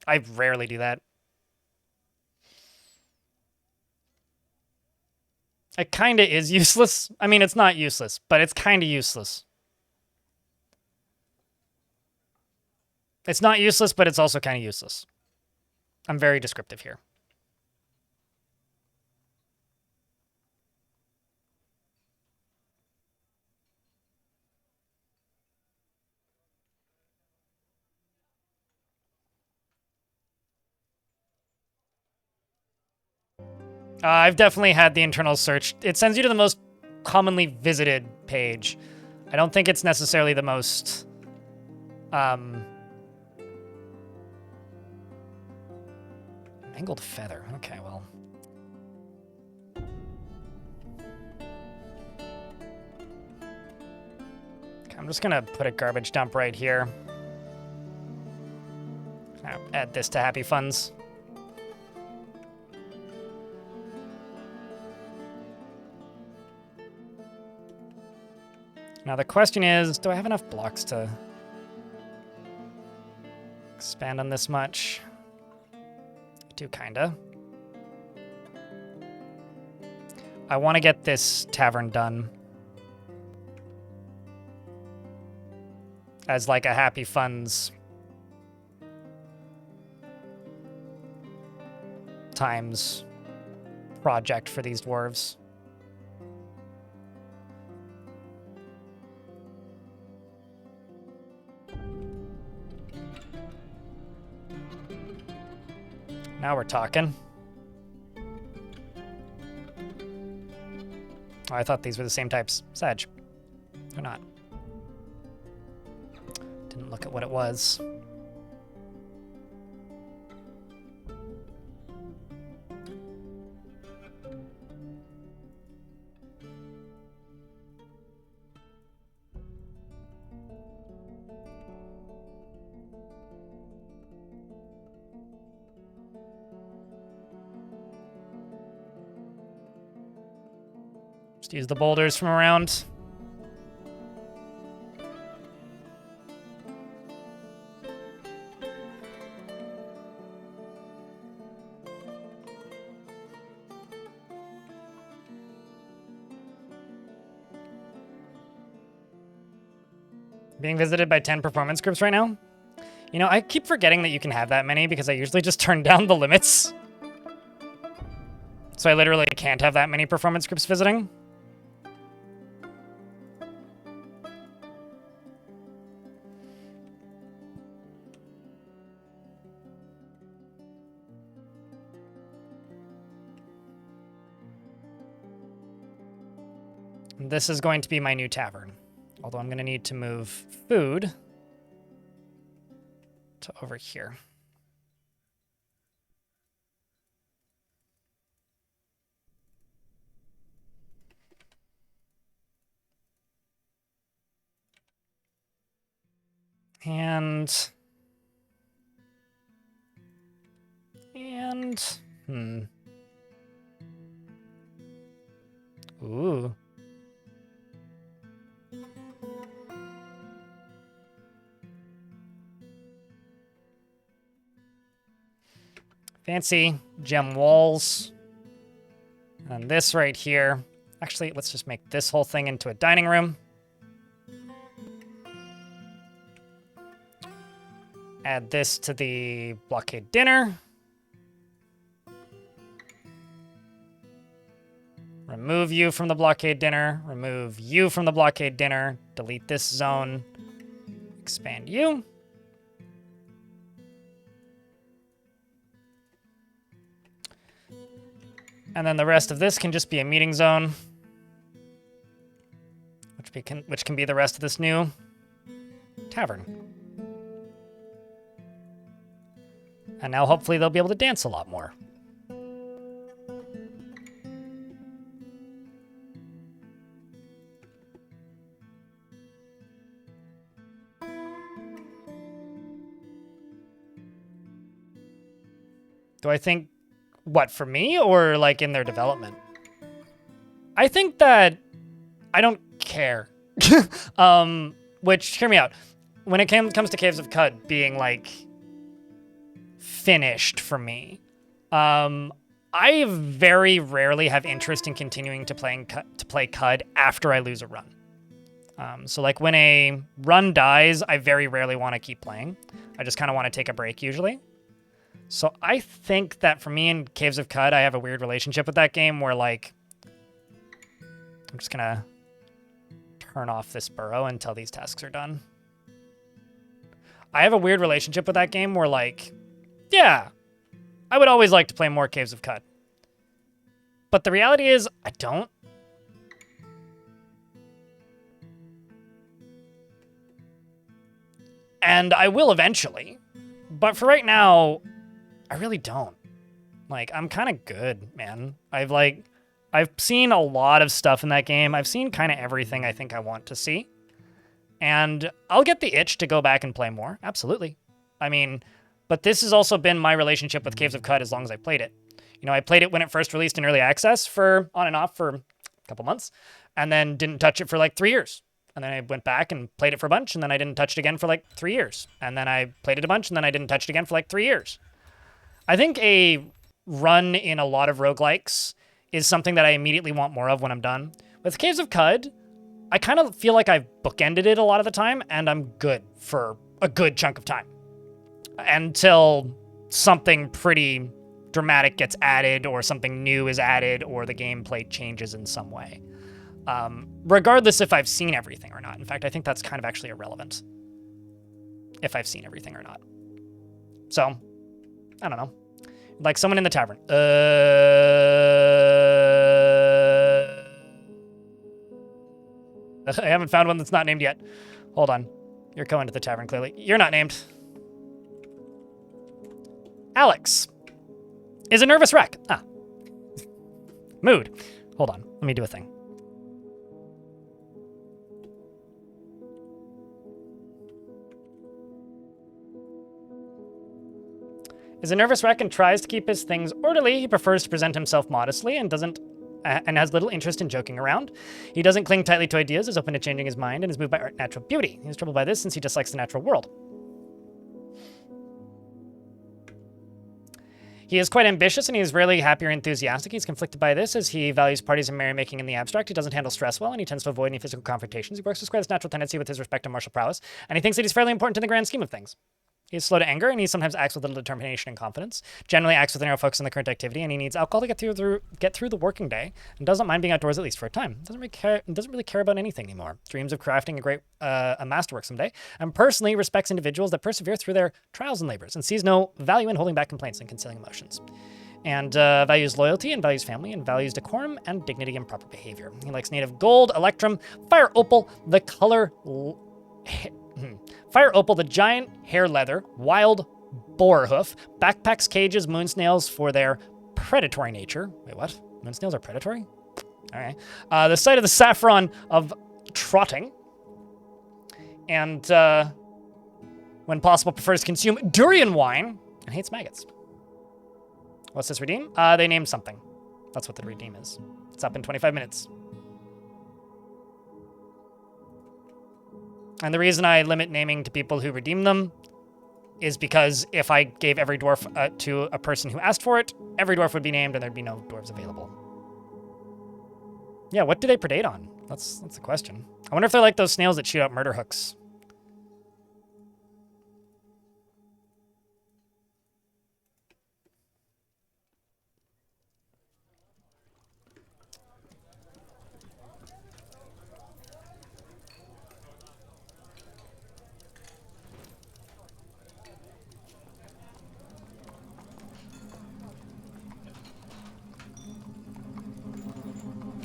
I rarely do that. It kind of is useless. I mean, it's not useless, but it's kind of useless. It's not useless, but it's also kind of useless. I'm very descriptive here. I've definitely had the internal search. It sends you to the most commonly visited page. I don't think it's necessarily the most... Mangled feather. Okay, well... Okay, I'm just gonna put a garbage dump right here. Add this to Happy Funds. Now the question is, do I have enough blocks to expand on this much? I do, kinda. I want to get this tavern done as like a Happy Funds times project for these dwarves. Now we're talking. Oh, I thought these were the same types. Sag. They're not. Didn't look at what it was. Just use the boulders from around. Being visited by 10 performance groups right now? You know, I keep forgetting that you can have that many because I usually just turn down the limits. So I literally can't have that many performance groups visiting. This is going to be my new tavern. Although I'm going to need to move food to over here. And ooh. Fancy gem walls. And this right here. Actually, let's just make this whole thing into a dining room. Add this to the blockade dinner. Remove you from the blockade dinner. Remove you from the blockade dinner. Delete this zone. Expand you. And then the rest of this can just be a meeting zone, which can be the rest of this new tavern. And now hopefully they'll be able to dance a lot more. Do I think, what, for me or like in their development? I think that I don't care. Which, hear me out. When it comes to Caves of Cud being like finished for me, I very rarely have interest in continuing to play Cud after I lose a run. So like when a run dies, I very rarely want to keep playing. I just kind of want to take a break usually. So I think that for me in Caves of Cud, I have a weird relationship with that game where like, I'm just gonna turn off this burrow until these tasks are done. I have a weird relationship with that game where like, yeah, I would always like to play more Caves of Cud. But the reality is I don't. And I will eventually. But for right now, I really don't. Like, I'm kind of good, man. I've seen a lot of stuff in that game. I've seen kind of everything I think I want to see. And I'll get the itch to go back and play more. Absolutely. I mean, but this has also been my relationship with Caves of Cud as long as I played it. You know, I played it when it first released in early access for on and off for a couple months, and then didn't touch it for like 3 years. And then I went back and played it for a bunch, and then I didn't touch it again for like 3 years. And then I played it a bunch, and then I didn't touch it again for like 3 years. I think a run in a lot of roguelikes is something that I immediately want more of when I'm done. With Caves of Cud, I kind of feel like I've bookended it a lot of the time, and I'm good for a good chunk of time. Until something pretty dramatic gets added, or something new is added, or the gameplay changes in some way. Regardless if I've seen everything or not. In fact, I think that's kind of actually irrelevant. If I've seen everything or not. So, I don't know. Like someone in the tavern. I haven't found one that's not named yet. Hold on. You're going to the tavern, clearly. You're not named. Alex is a nervous wreck. Ah. Mood. Hold on. Let me do a thing. Is a nervous wreck and tries to keep his things orderly. He prefers to present himself modestly and has little interest in joking around. He doesn't cling tightly to ideas, is open to changing his mind, and is moved by art and natural beauty. He is troubled by this since he dislikes the natural world. He is quite ambitious and he is rarely happy or enthusiastic. He's conflicted by this as he values parties and merrymaking in the abstract. He doesn't handle stress well and he tends to avoid any physical confrontations. He works to square this natural tendency with his respect and martial prowess, and he thinks that he's fairly important in the grand scheme of things. He is slow to anger, and he sometimes acts with little determination and confidence. Generally acts with a narrow focus on the current activity, and he needs alcohol to get through the working day, and doesn't mind being outdoors at least for a time. Doesn't really care about anything anymore. Dreams of crafting a masterwork someday, and personally respects individuals that persevere through their trials and labors, and sees no value in holding back complaints and concealing emotions. And values loyalty, and values family, and values decorum and dignity and proper behavior. He likes native gold, electrum, fire opal, the color... Fire opal, the giant hair leather, wild boar hoof, backpacks, cages, moon snails for their predatory nature. Wait, what? Moon snails are predatory? All right. The sight of the saffron of trotting. And when possible, prefers to consume durian wine and hates maggots. What's this redeem? They named something. That's what the redeem is. It's up in 25 minutes. And the reason I limit naming to people who redeem them is because if I gave every dwarf to a person who asked for it, every dwarf would be named and there'd be no dwarves available. Yeah, what do they predate on? That's the question. I wonder if they're like those snails that shoot out murder hooks.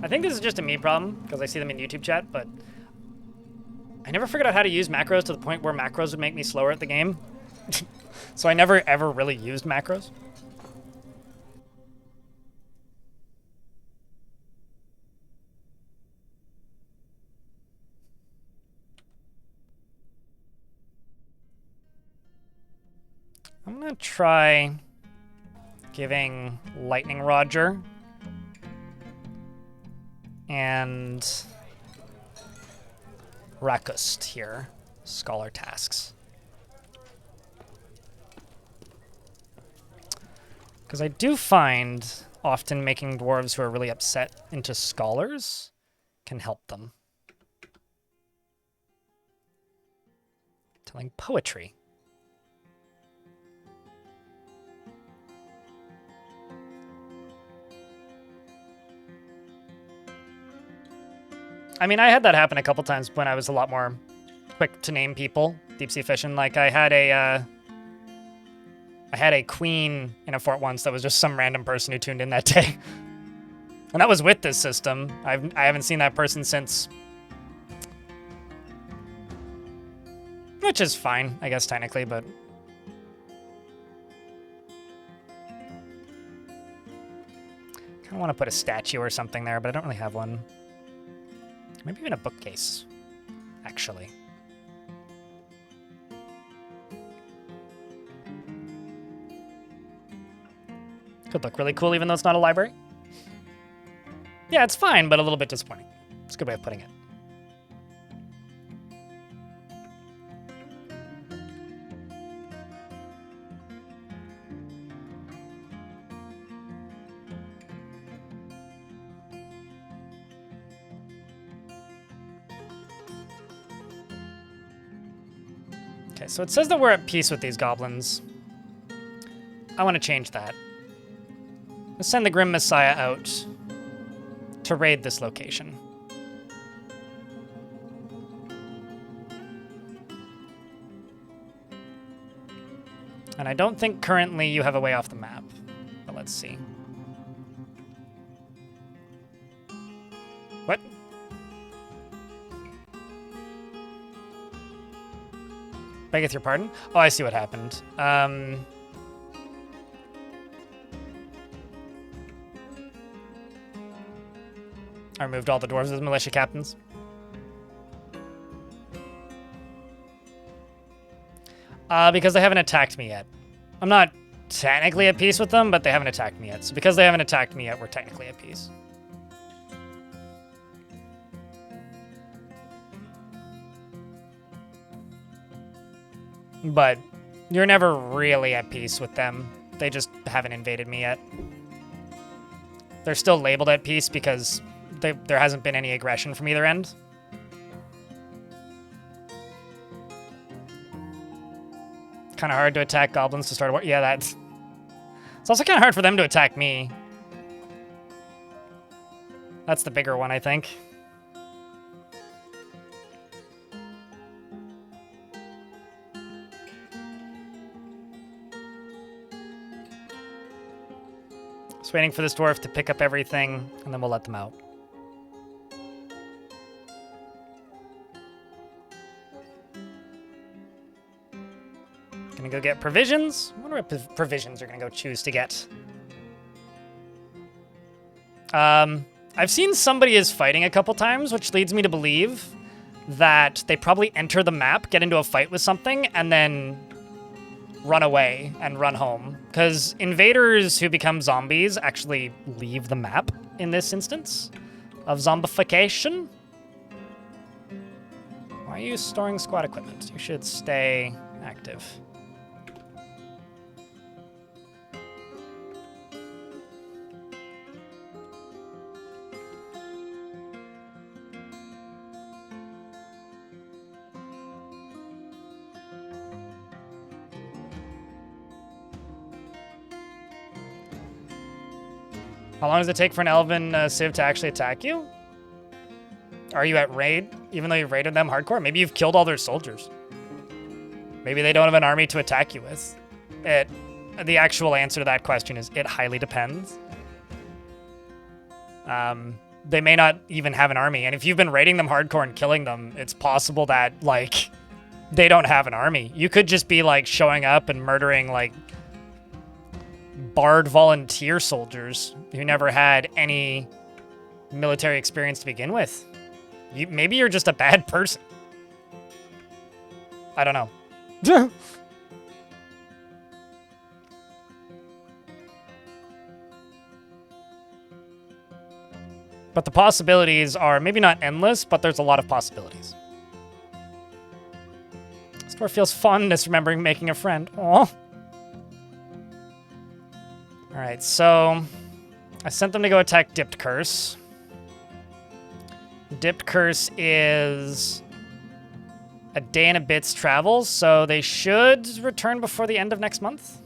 I think this is just a me problem, because I see them in YouTube chat, but I never figured out how to use macros to the point where macros would make me slower at the game. So I never, ever really used macros. I'm gonna try giving Lightning Roger and Rakust here scholar tasks. Because I do find often making dwarves who are really upset into scholars can help them. Telling poetry. I mean, I had that happen a couple times when I was a lot more quick to name people, deep sea fishing. Like I had a queen in a fort once that was just some random person who tuned in that day. And that was with this system. I haven't seen that person since. Which is fine, I guess, technically, but... I want to put a statue or something there, but I don't really have one. Maybe even a bookcase, actually. Could look really cool even though it's not a library. Yeah, it's fine, but a little bit disappointing. It's a good way of putting it. Okay, so it says that we're at peace with these goblins. I want to change that. Let's send the Grim Messiah out to raid this location. And I don't think currently you have a way off the map. Let's see. What? Beggeth your pardon? Oh, I see what happened. I removed all the dwarves as militia captains. Because they haven't attacked me yet. I'm not technically at peace with them, but they haven't attacked me yet. So because they haven't attacked me yet, we're technically at peace. But you're never really at peace with them. They just haven't invaded me yet. They're still labeled at peace because there hasn't been any aggression from either end. Kind of hard to attack goblins to start a war. Yeah, that's... It's also kind of hard for them to attack me. That's the bigger one, I think. Just waiting for this dwarf to pick up everything, and then we'll let them out. Gonna go get provisions. I wonder what provisions you're gonna go choose to get. I've seen somebody is fighting a couple times, which leads me to believe that they probably enter the map, get into a fight with something, and then run away and run home. Because invaders who become zombies actually leave the map in this instance of zombification. Why are you storing squad equipment? You should stay active. How long does it take for an elven civ to actually attack you? Are you at raid, even though you've raided them hardcore? Maybe you've killed all their soldiers. Maybe they don't have an army to attack you with. The actual answer to that question is it highly depends. They may not even have an army, and if you've been raiding them hardcore and killing them, it's possible that, like, they don't have an army. You could just be, like, showing up and murdering, like, Bard volunteer soldiers who never had any military experience to begin with. Maybe you're just a bad person. I don't know. But the possibilities are maybe not endless, but there's a lot of possibilities. This dwarf feels fondness remembering making a friend. Aw. Alright, so I sent them to go attack Dipped Curse. Dipped Curse is a day and a bit's travel, so they should return before the end of next month.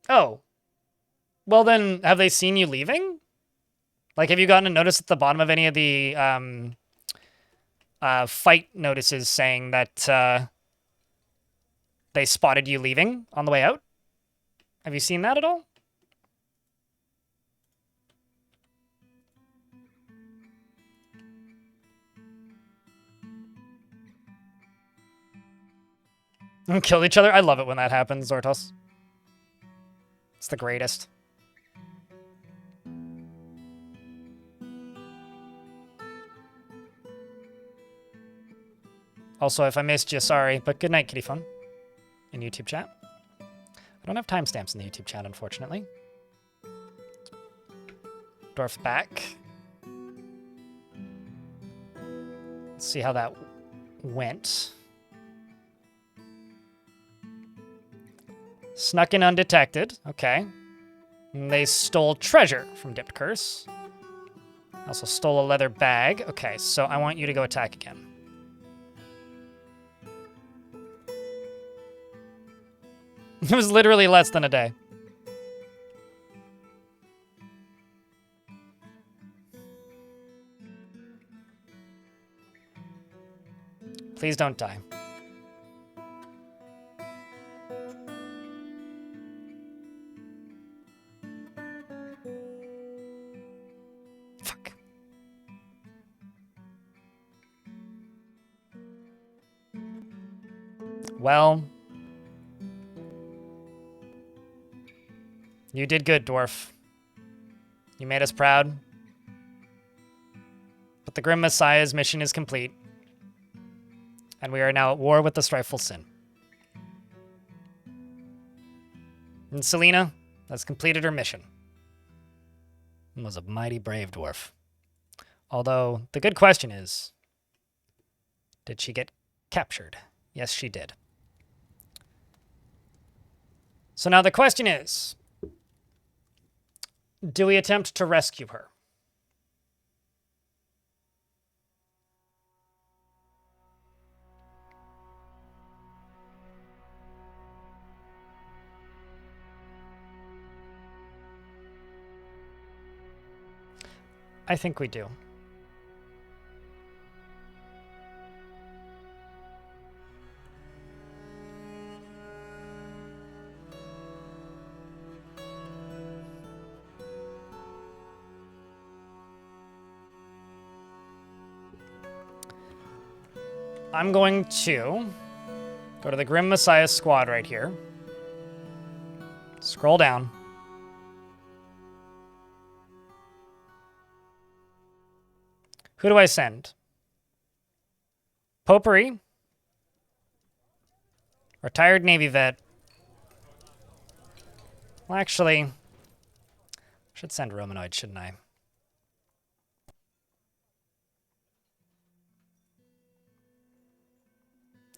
Oh. Well then, have they seen you leaving? Like, have you gotten a notice at the bottom of any of the fight notices saying that they spotted you leaving on the way out? Have you seen that at all? Killed each other? I love it when that happens, Zortos. It's the greatest. Also, if I missed you, sorry, but good night, kitty phone. In YouTube chat. I don't have timestamps in the YouTube chat, unfortunately. Dwarf's back. Let's see how that went. Snuck in undetected. Okay. And they stole treasure from Dipped Curse. Also stole a leather bag. Okay, so I want you to go attack again. It was literally less than a day. Please don't die. Well, you did good, Dwarf. You made us proud. But the Grim Messiah's mission is complete. And we are now at war with the Strifeful Sin. And Selena has completed her mission. And was a mighty brave dwarf. Although, the good question is, did she get captured? Yes, she did. So now the question is, do we attempt to rescue her? I think we do. I'm going to go to the Grim Messiah squad right here. Scroll down. Who do I send? Potpourri. Retired Navy vet. Well, actually, I should send Romanoid, shouldn't I?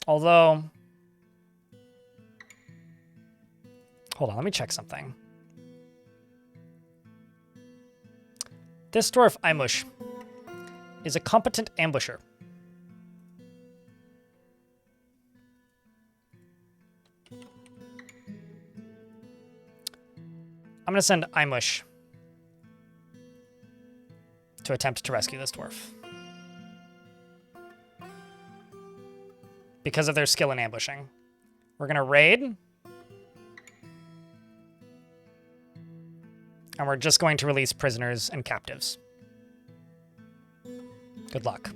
Although, hold on, let me check something. This dwarf Imush is a competent ambusher. I'm going to send Imush to attempt to rescue this dwarf. Because of their skill in ambushing. We're going to raid. And we're just going to release prisoners and captives. Good luck.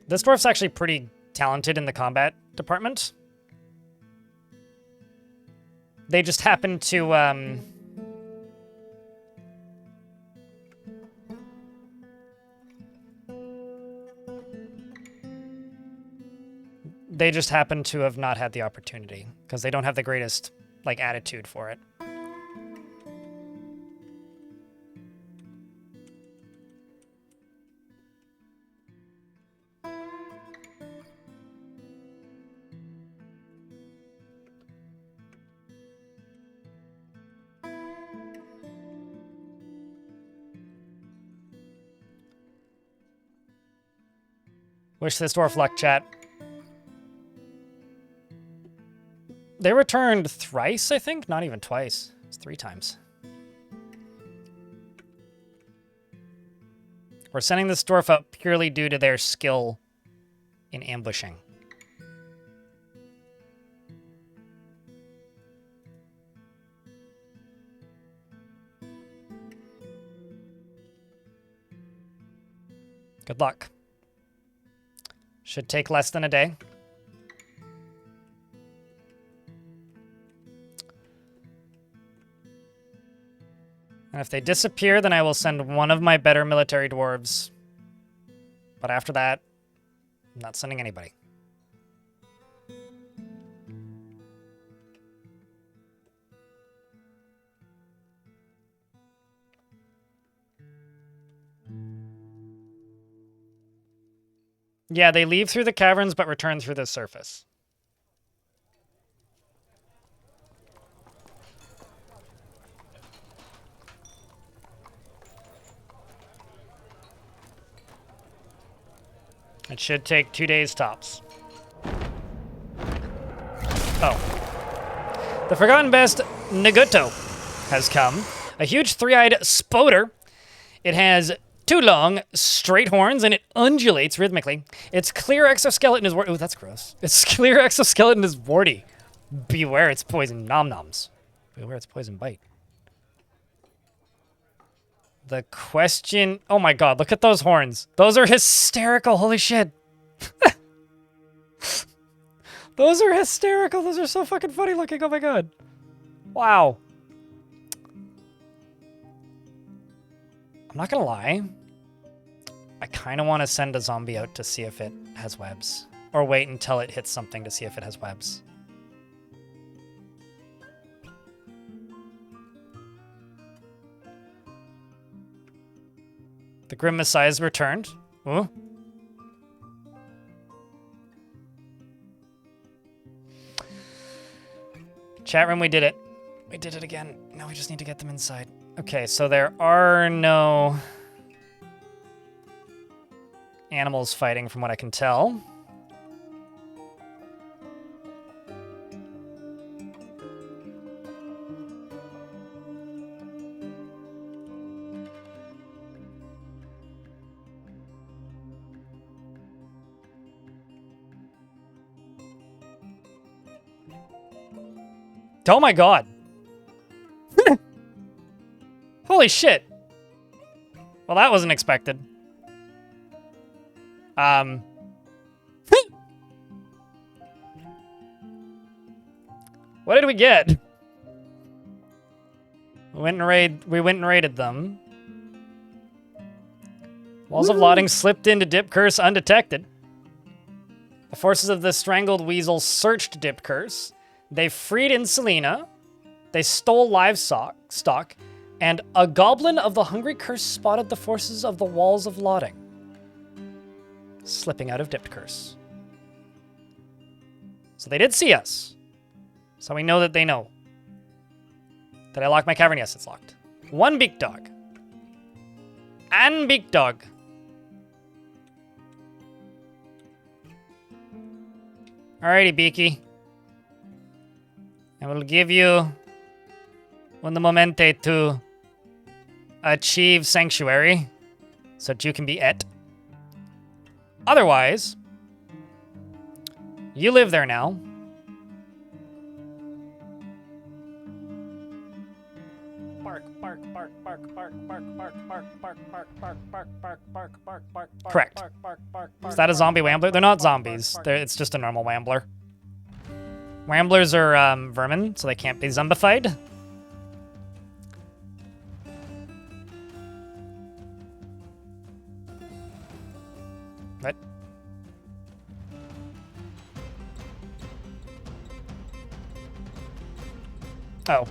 This dwarf's actually pretty talented in the combat department. They just happen to, they just happen to have not had the opportunity because they don't have the greatest, like, attitude for it. Wish this dwarf luck, chat. They returned thrice, I think? Not even twice. It's 3 times. We're sending this dwarf up purely due to their skill in ambushing. Good luck. Should take less than a day. And if they disappear, then I will send one of my better military dwarves. But after that, I'm not sending anybody. Yeah, they leave through the caverns, but return through the surface. It should take 2 days tops. Oh. The Forgotten Best Naguto has come. A huge 3-eyed spoder. It has 2 long, straight horns, and it undulates rhythmically. Its clear exoskeleton is warty. Oh, that's gross. Its clear exoskeleton is warty. Beware its poison nom-noms. Beware its poison bite. The question... Oh my god, look at those horns. Those are hysterical, holy shit. Those are hysterical. Those are so fucking funny looking, oh my god. Wow. I'm not gonna lie. I kind of want to send a zombie out to see if it has webs. Or wait until it hits something to see if it has webs. The Grim Messiah has returned. Ooh. Chat room, we did it. We did it again. Now we just need to get them inside. Okay, so there are no animals fighting from what I can tell. Oh my god. Holy shit. Well, that wasn't expected. What did we get? We went and raided them. Walls of Lotting slipped into Dip Curse undetected. The forces of the strangled weasel searched Dip Curse. They freed Insulina. They stole livestock, and a goblin of the Hungry Curse spotted the forces of the Walls of Lotting slipping out of Dipped Curse. So they did see us. So we know that they know. Did I lock my cavern? Yes, it's locked. One beak dog. And beak dog. Alrighty, Beaky. I will give you un momente to achieve sanctuary so that you can be et. Otherwise, you live there now. Correct. Is that a zombie Wambler? They're not zombies. It's just a normal Wambler. Ramblers are vermin, so they can't be zombified. What? Oh,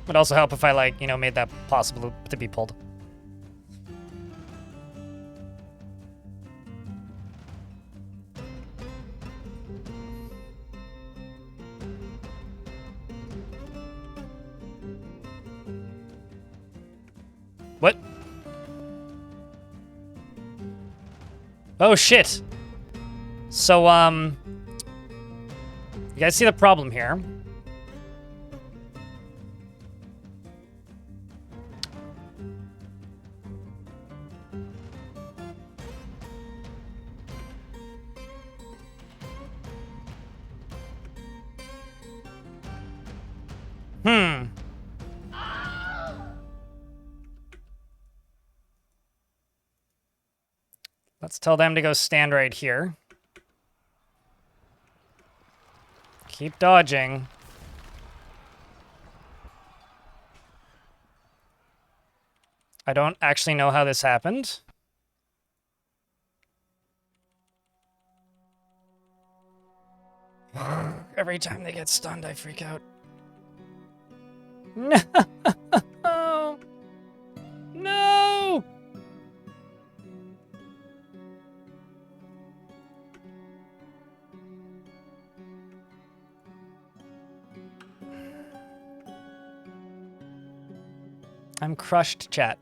would also help if I, like, made that possible to be pulled. What? Oh, shit. So, you guys see the problem here? Let's tell them to go stand right here. Keep dodging. I don't actually know how this happened. Every time they get stunned, I freak out. No! No! I'm crushed, chat.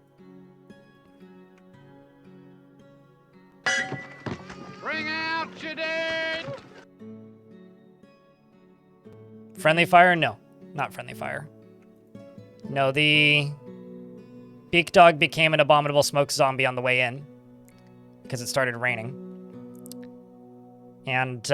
Bring out your dead! Friendly fire? No. Not friendly fire. No, the beak dog became an abominable smoke zombie on the way in because it started raining. And,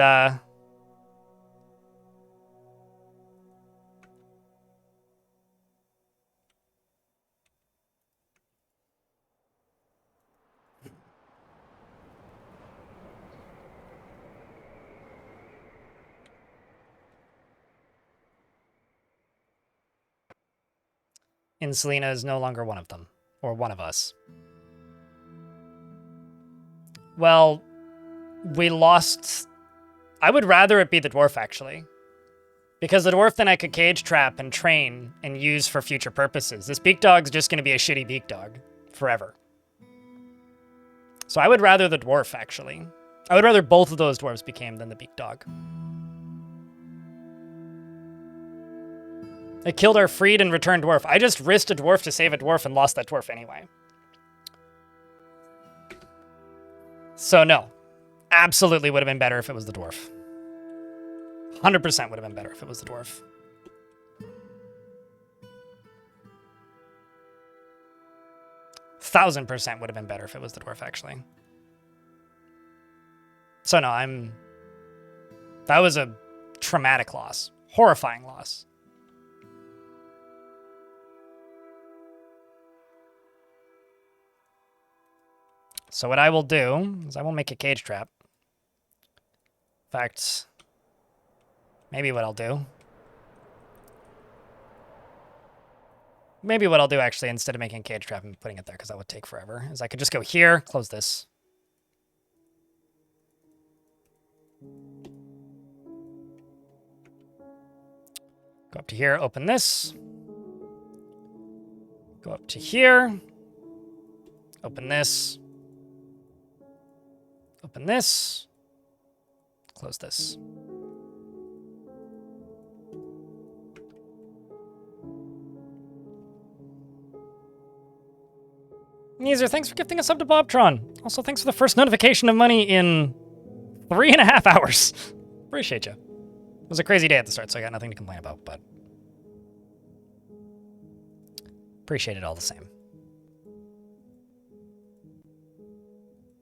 in Selena is no longer one of them, or one of us. Well, we lost... I would rather it be the dwarf, actually. Because the dwarf then I could cage trap and train and use for future purposes. This beak dog's just going to be a shitty beak dog forever. So I would rather the dwarf, actually. I would rather both of those dwarves became than the beak dog. It killed our freed and returned dwarf. I just risked a dwarf to save a dwarf and lost that dwarf anyway. So no. Absolutely would have been better if it was the dwarf. 100% would have been better if it was the dwarf. %1,000% would have been better if it was the dwarf, actually. So no, that was a traumatic loss. Horrifying loss. So what I will do is I will make a cage trap. In fact, maybe what I'll do. Maybe what I'll do, actually, instead of making a cage trap and putting it there, because that would take forever, is I could just go here, close this. Go up to here, open this. Go up to here. Open this. Open this. Close this. Neezer, thanks for gifting a sub to Bobtron. Also, thanks for the first notification of money in 3.5 hours. Appreciate you. It was a crazy day at the start, so I got nothing to complain about, but appreciate it all the same.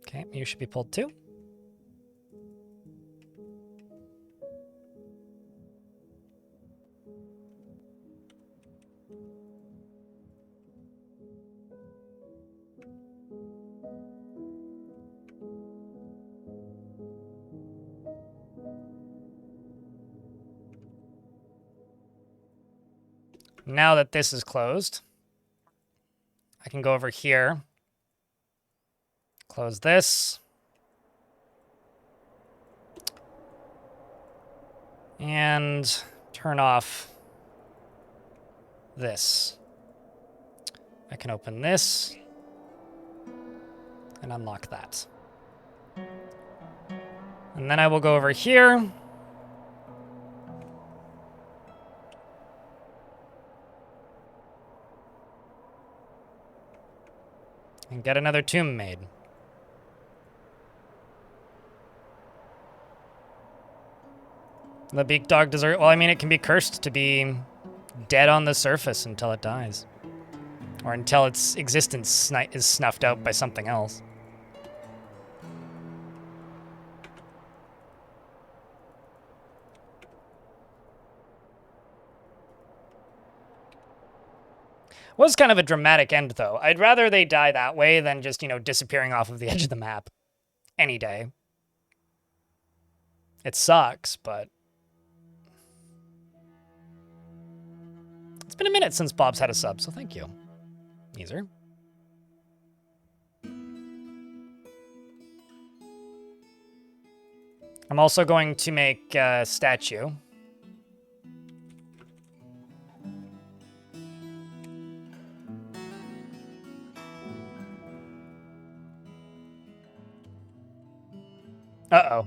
Okay, you should be pulled too. Now that this is closed, I can go over here, close this, and turn off this. I can open this and unlock that. And then I will go over here. And get another tomb made. The beak dog deserves... Well, I mean, it can be cursed to be dead on the surface until it dies. Or until its existence is snuffed out by something else. Was kind of a dramatic end, though. I'd rather they die that way than just, disappearing off of the edge of the map. Any day. It sucks, but... It's been a minute since Bob's had a sub, so thank you. Neezer. I'm also going to make a statue. Uh-oh.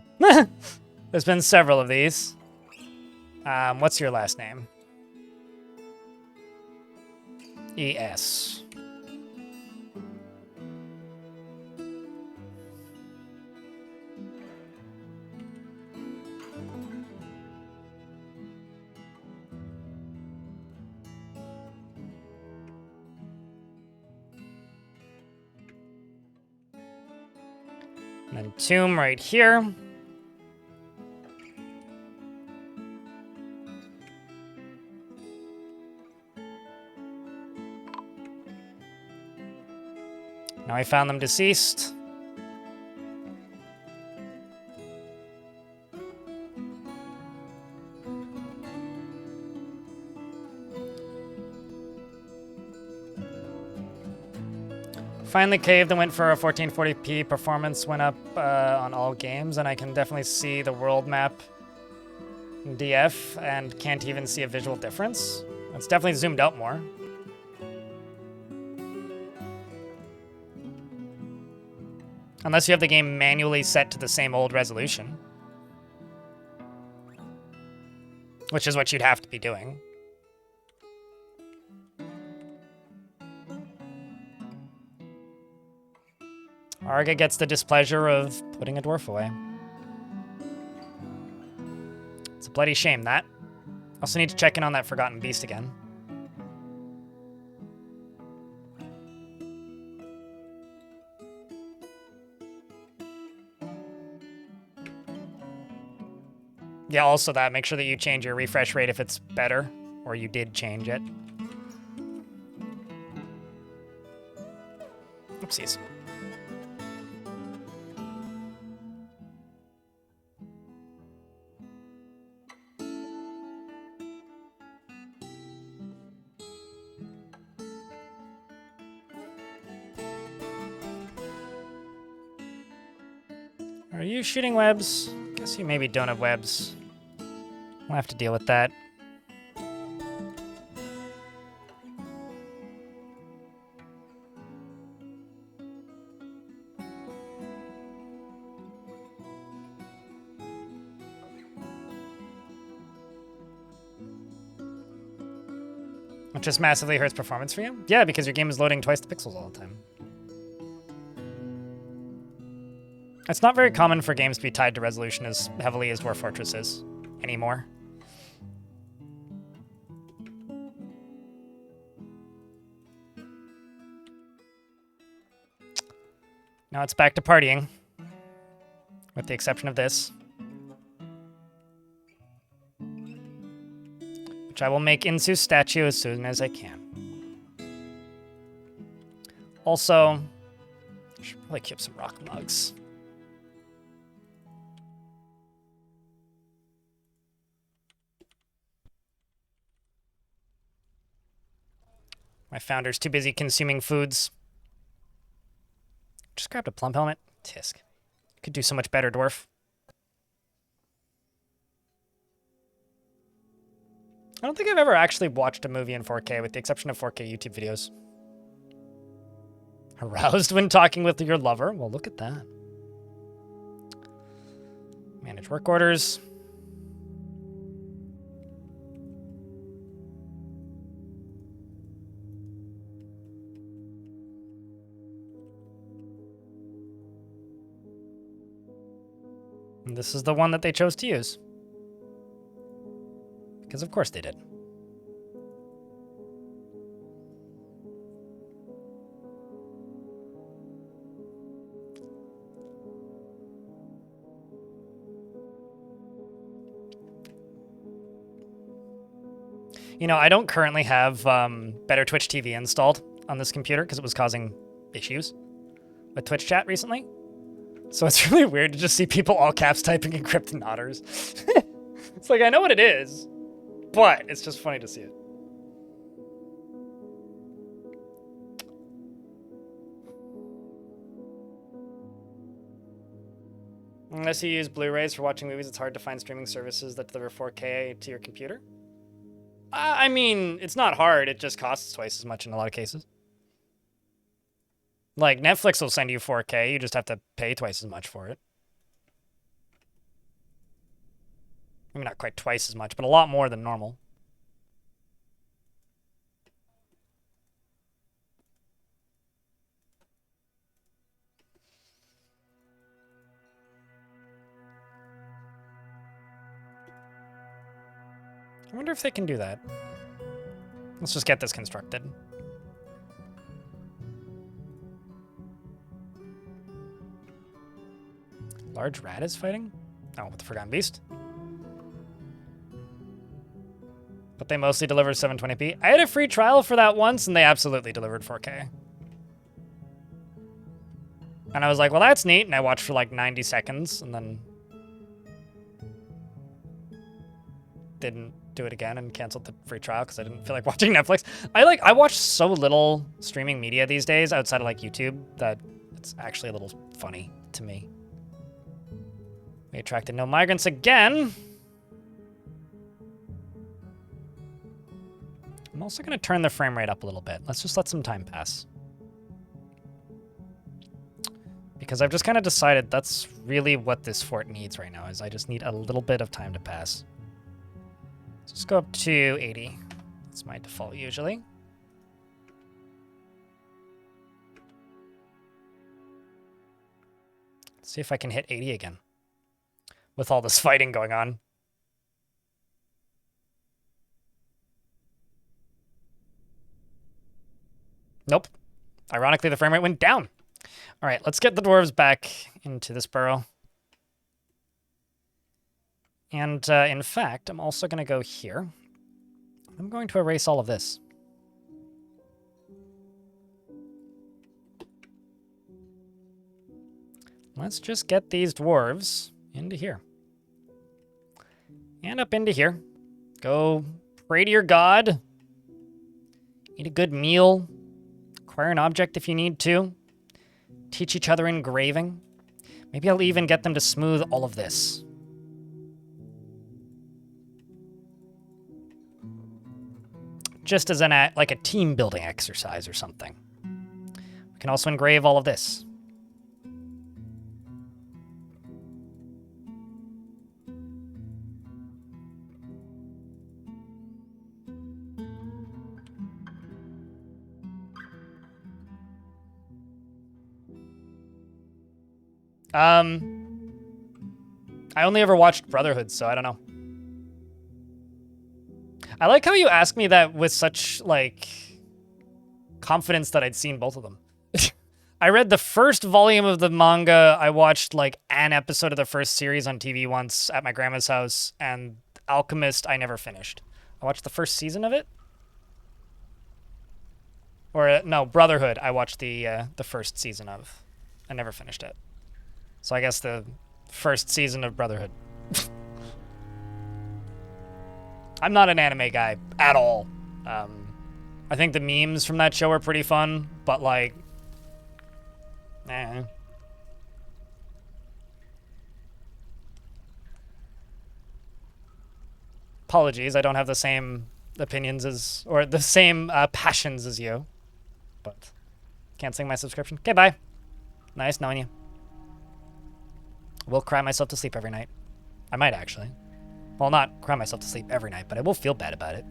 There's been several of these. What's your last name? E.S. And then tomb right here. Now I found them deceased. Finally caved and went for a 1440p. Performance went up on all games, and I can definitely see the world map in DF and can't even see a visual difference. It's definitely zoomed out more. Unless you have the game manually set to the same old resolution. Which is what you'd have to be doing. Arga gets the displeasure of putting a dwarf away. It's a bloody shame, that. Also need to check in on that Forgotten Beast again. Yeah, also that. Make sure that you change your refresh rate if it's better, or you did change it. Oopsies. Are you shooting webs? Guess you maybe don't have webs. We'll have to deal with that. It just massively hurts performance for you? Yeah, because your game is loading twice the pixels all the time. It's not very common for games to be tied to resolution as heavily as Dwarf Fortress is anymore. Now it's back to partying, with the exception of this, which I will make Insu's statue as soon as I can. Also, I should probably keep some rock mugs. My founder's too busy consuming foods. Just grabbed a plump helmet. Tisk. Could do so much better, Dwarf. I don't think I've ever actually watched a movie in 4K, with the exception of 4K YouTube videos. Aroused when talking with your lover? Well, look at that. Manage work orders. And this is the one that they chose to use. Because of course they did. You know, I don't currently have Better Twitch TV installed on this computer because it was causing issues with Twitch chat recently. So it's really weird to just see people all caps typing encrypted otters. It's like, I know what it is, but it's just funny to see it. Unless you use Blu-rays for watching movies, it's hard to find streaming services that deliver 4K to your computer. I mean, it's not hard. It just costs twice as much in a lot of cases. Like, Netflix will send you 4K. You just have to pay twice as much for it. I mean, not quite twice as much, but a lot more than normal. I wonder if they can do that. Let's just get this constructed. Large rat is fighting? Oh, with the Forgotten Beast. But they mostly deliver 720p. I had a free trial for that once, and they absolutely delivered 4K. And I was like, well, that's neat. And I watched for like 90 seconds, and then didn't do it again and canceled the free trial because I didn't feel like watching Netflix. I watch so little streaming media these days outside of like YouTube that it's actually a little funny to me. We attracted no migrants again. I'm also going to turn the frame rate up a little bit. Let's just let some time pass. Because I've just kind of decided that's really what this fort needs right now, is I just need a little bit of time to pass. Let's just go up to 80. That's my default usually. Let's see if I can hit 80 again with all this fighting going on. Nope. Ironically, the frame rate went down. All right, let's get the dwarves back into this burrow. And in fact, I'm also going to go here. I'm going to erase all of this. Let's just get these dwarves into here. And up into here. Go pray to your god. Eat a good meal. Acquire an object if you need to. Teach each other engraving. Maybe I'll even get them to smooth all of this. Just as like a team building exercise or something. We can also engrave all of this. I only ever watched Brotherhood, so I don't know. I like how you ask me that with such, like, confidence that I'd seen both of them. I read the first volume of the manga. I watched, like, an episode of the first series on TV once at my grandma's house, and Alchemist I never finished. I watched the first season of it. Or, no, Brotherhood I watched the first season of. I never finished it. So I guess the first season of Brotherhood. I'm not an anime guy at all. I think the memes from that show are pretty fun, but like, Apologies, I don't have the same opinions as, or the same passions as you, but canceling my subscription. Okay, bye. Nice knowing you. Will cry myself to sleep every night. I might actually. Well, not cry myself to sleep every night, but I will feel bad about it.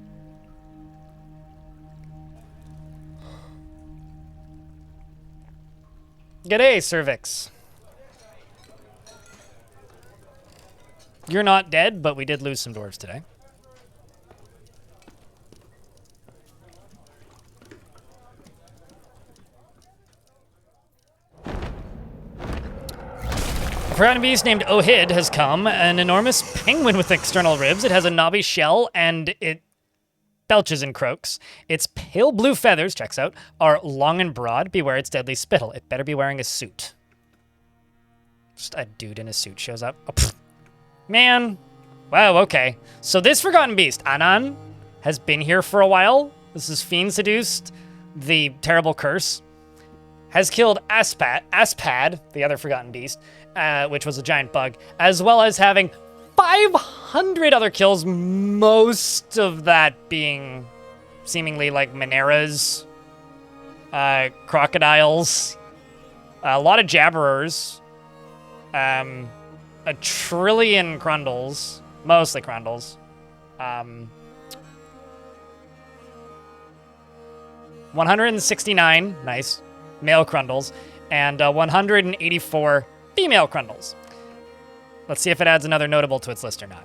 G'day, Cervix. You're not dead, but we did lose some dwarves today. A forgotten beast named Ohid has come, an enormous penguin with external ribs. It has a knobby shell, and it belches and croaks. Its pale blue feathers, checks out, are long and broad. Beware its deadly spittle. It better be wearing a suit. Just a dude in a suit shows up. Oh, pfft. Man. Wow, okay. So this forgotten beast, Anan, has been here for a while. This is Fiend Seduced, the terrible curse. Has killed Aspad, the other forgotten beast, which was a giant bug, as well as having 500 other kills, most of that being seemingly like Mineras, crocodiles, a lot of Jabberers, a trillion Crundles, mostly Crundles, 169, nice, male Crundles, and 184 female Crundles. Let's see if it adds another notable to its list or not.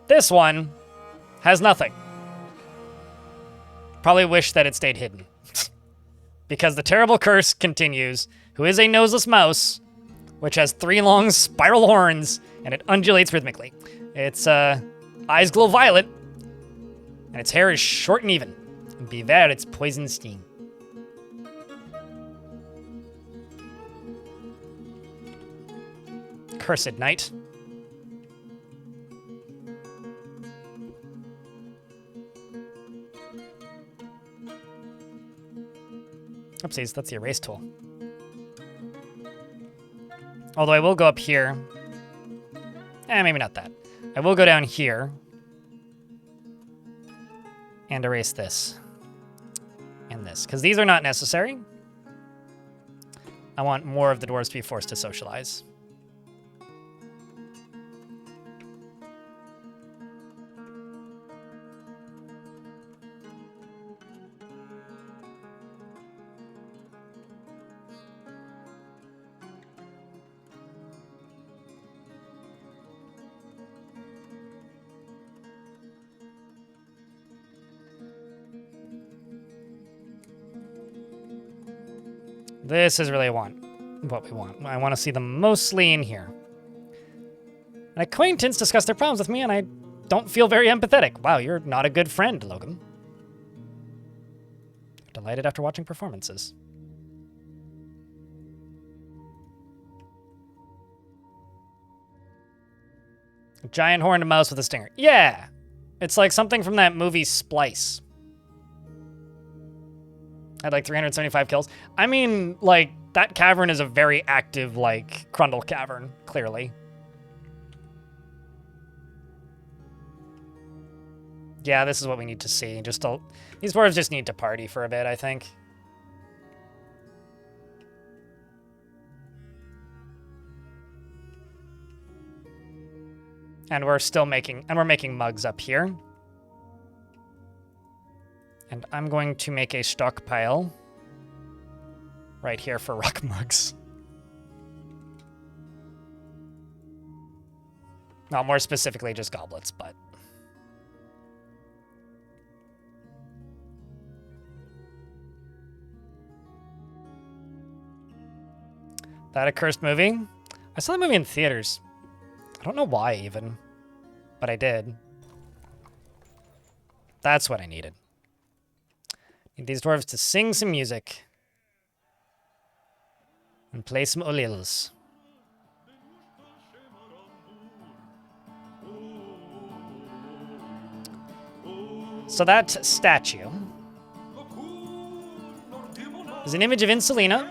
This one has nothing. Probably wish that it stayed hidden. Because the terrible curse continues, who is a noseless mouse, which has 3 long spiral horns, and it undulates rhythmically. Its eyes glow violet, and its hair is short and even. And beware its poison sting. Cursed night. Oopsies, that's the erase tool. Although I will go up here. Maybe not that. I will go down here. And erase this. And this. Because these are not necessary. I want more of the dwarves to be forced to socialize. This is really what we want. I want to see them mostly in here. An acquaintance discussed their problems with me, and I don't feel very empathetic. Wow, you're not a good friend, Logan. Delighted after watching performances. A giant horned mouse with a stinger. Yeah! It's like something from that movie Splice. Had like 375 kills. I mean, like, that cavern is a very active, like, Crundle cavern, clearly. Yeah, this is what we need to see. These dwarves just need to party for a bit, I think. And we're making mugs up here. And I'm going to make a stockpile right here for rock mugs. Not more specifically just goblets, but... That accursed movie? I saw the movie in theaters. I don't know why, even. But I did. That's what I needed. Need these dwarves to sing some music. And play some olils. So that statue is an image of Insulina,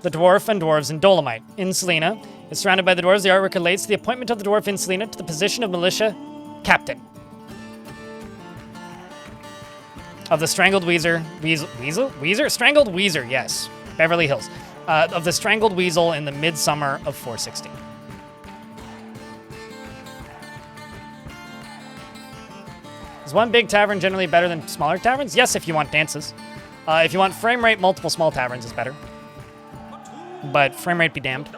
the dwarf and dwarves in Dolomite. Insulina is surrounded by the dwarves. The artwork relates to the appointment of the dwarf Insulina to the position of militia captain. Of the Strangled Weezer? Strangled Weezer, yes. Beverly Hills. Of the Strangled Weasel in the midsummer of 460. Is one big tavern generally better than smaller taverns? Yes, if you want dances. If you want frame rate, multiple small taverns is better. But frame rate be damned.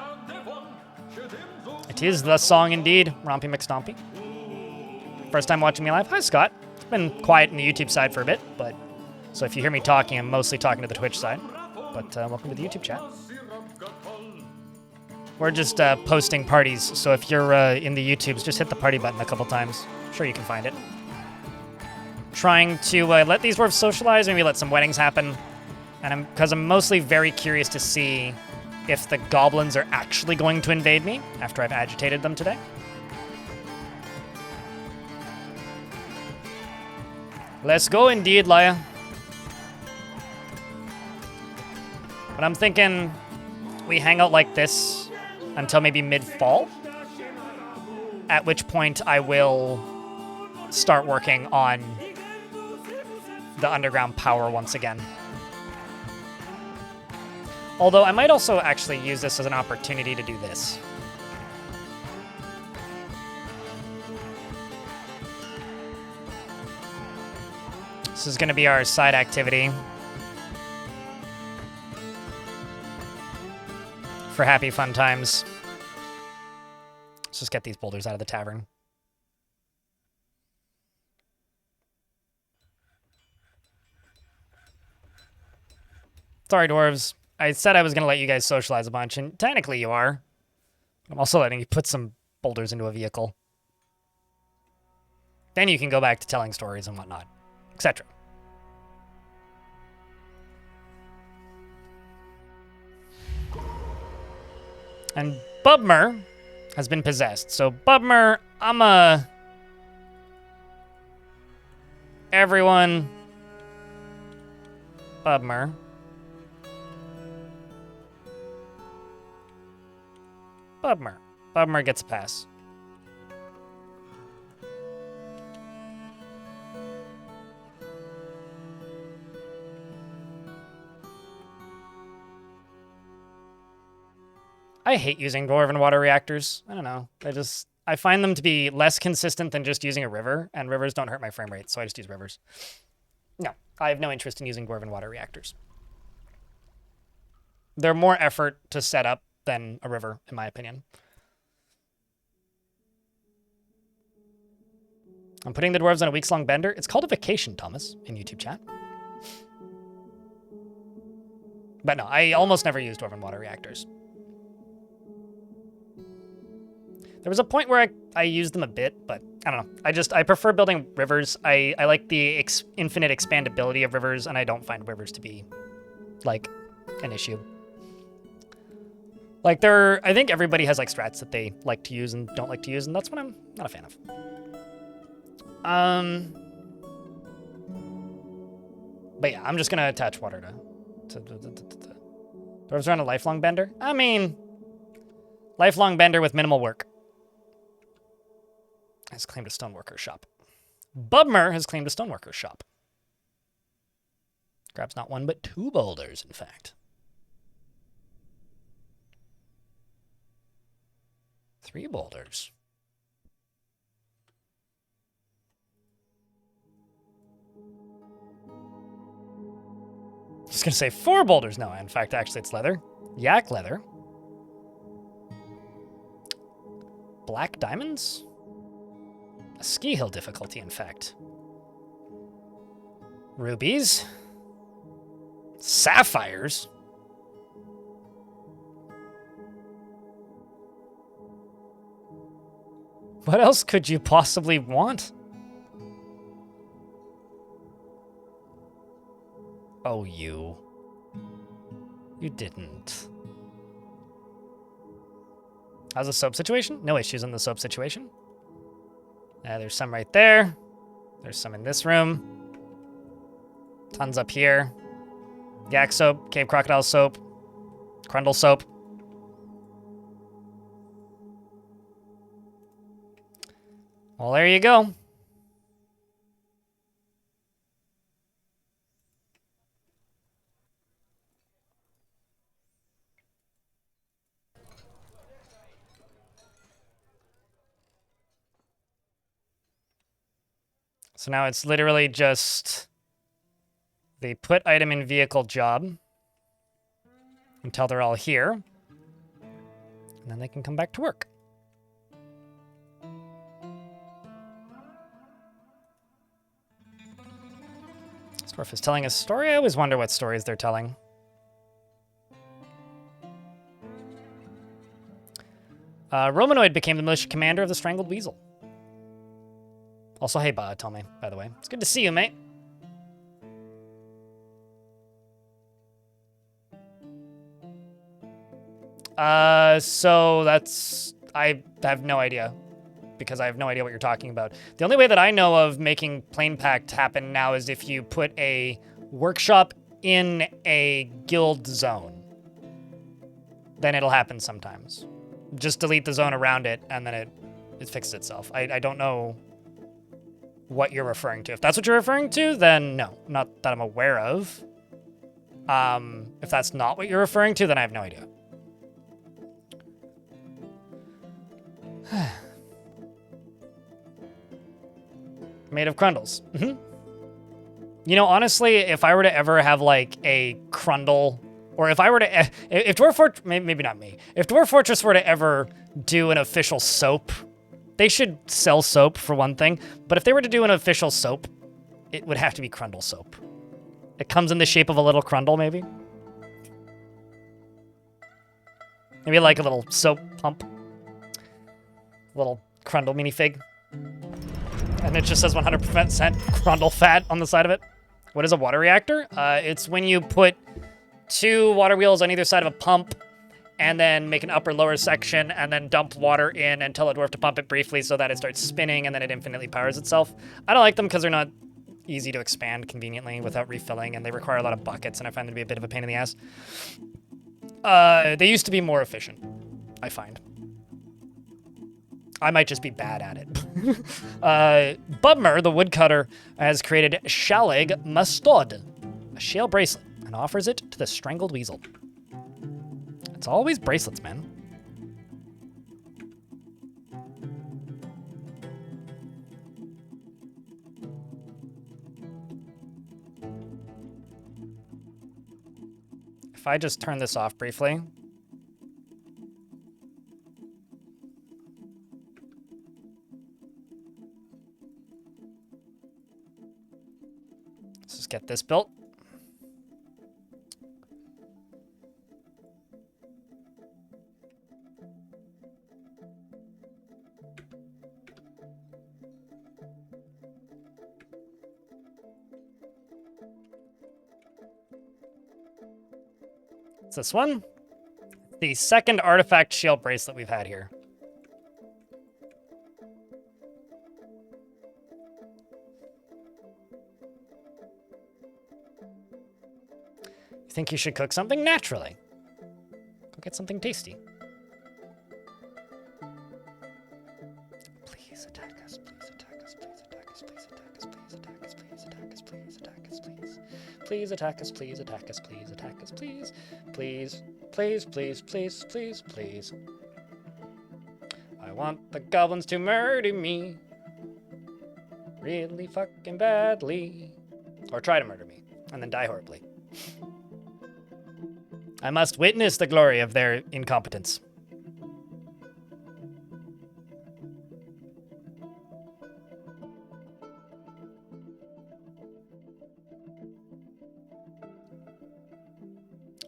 It is the song indeed, Rompy McStompy. First time watching me live. Hi, Scott. It's been quiet in the YouTube side for a bit, but so if you hear me talking, I'm mostly talking to the Twitch side. But welcome to the YouTube chat. We're just posting parties, so if you're in the YouTubes, just hit the party button a couple times. I'm sure you can find it. Trying to let these dwarves socialize, maybe let some weddings happen. And because I'm mostly very curious to see if the goblins are actually going to invade me after I've agitated them today. Let's go indeed, Laia. But I'm thinking we hang out like this until maybe mid-fall, at which point I will start working on the underground power once again. Although I might also actually use this as an opportunity to do this. This is going to be our side activity for happy fun times. Let's just get these boulders out of the tavern. Sorry, dwarves. I said I was going to let you guys socialize a bunch, and technically you are. I'm also letting you put some boulders into a vehicle. Then you can go back to telling stories and whatnot, etc. And Bubmer has been possessed. So Bubmer, everyone, Bubmer. Bummer. Bummer gets a pass. I hate using dwarven water reactors. I don't know. I find them to be less consistent than just using a river, and rivers don't hurt my frame rate, so I just use rivers. No, I have no interest in using dwarven water reactors. They're more effort to set up than a river, in my opinion. I'm putting the dwarves on a weeks-long bender. It's called a vacation, Thomas, in YouTube chat. But no, I almost never use dwarven water reactors. There was a point where I used them a bit, but I don't know. I prefer building rivers. I like the infinite expandability of rivers, and I don't find rivers to be, like, an issue. Like, I think everybody has, like, strats that they like to use and don't like to use, and that's what I'm not a fan of. But yeah, I'm just gonna attach water to dwarves are on a lifelong bender? I mean, lifelong bender with minimal work. Has claimed a stoneworker shop. Bubmer has claimed a stoneworker shop. Grabs not one, but 2 boulders, in fact. 3 boulders. I was going to say 4 boulders. No, in fact, actually, it's leather. Yak leather. Black diamonds? A ski hill difficulty, in fact. Rubies. Sapphires. What else could you possibly want? Oh, you. You didn't. How's the soap situation? No issues in the soap situation. There's some right there. There's some in this room. Tons up here. Yak soap, cave crocodile soap, Crundle soap. Well, there you go. So now it's literally just the put item in vehicle job until they're all here. And then they can come back to work. Dwarf is telling a story. I always wonder what stories they're telling. Romanoid became the militia commander of the Strangled Weasel. Also, hey, tell me, by the way. It's good to see you, mate. So that's... I have no idea. Because I have no idea what you're talking about. The only way that I know of making Plane Pact happen now is if you put a workshop in a guild zone. Then it'll happen sometimes. Just delete the zone around it, and then it fixes itself. I don't know what you're referring to. If that's what you're referring to, then no. Not that I'm aware of. If that's not what you're referring to, then I have no idea. Made of Crundles. Mm-hmm. You know, honestly, if I were to ever have, like, a Crundle, or if I were to... If Dwarf Fortress... Maybe not me. If Dwarf Fortress were to ever do an official soap... They should sell soap, for one thing. But if they were to do an official soap, it would have to be Crundle soap. It comes in the shape of a little Crundle, maybe. Maybe like a little soap pump. Little Crundle minifig. And it just says 100% Crundle fat on the side of it. What is a water reactor? It's when you put 2 water wheels on either side of a pump and then make an upper lower section and then dump water in and tell a dwarf to pump it briefly so that it starts spinning and then it infinitely powers itself. I don't like them because they're not easy to expand conveniently without refilling, and they require a lot of buckets, and I find them to be a bit of a pain in the ass. They used to be more efficient, I find. I might just be bad at it. Bubmer, the woodcutter, has created Shaleg Mustod, a shale bracelet, and offers it to the strangled weasel. It's always bracelets, man. If I just turn this off briefly. Let's just get this built. It's this one. The second artifact shield bracelet we've had here. You think you should cook something? Naturally. Go get something tasty. Please attack us, please attack us, please attack us, please attack us, please attack us, please attack us, please attack us, please. Please attack us, please attack us, please attack us, please. Please, please, please, please, please, please. I want the goblins to murder me. Really fucking badly. Or try to murder me, and then die horribly. I must witness the glory of their incompetence.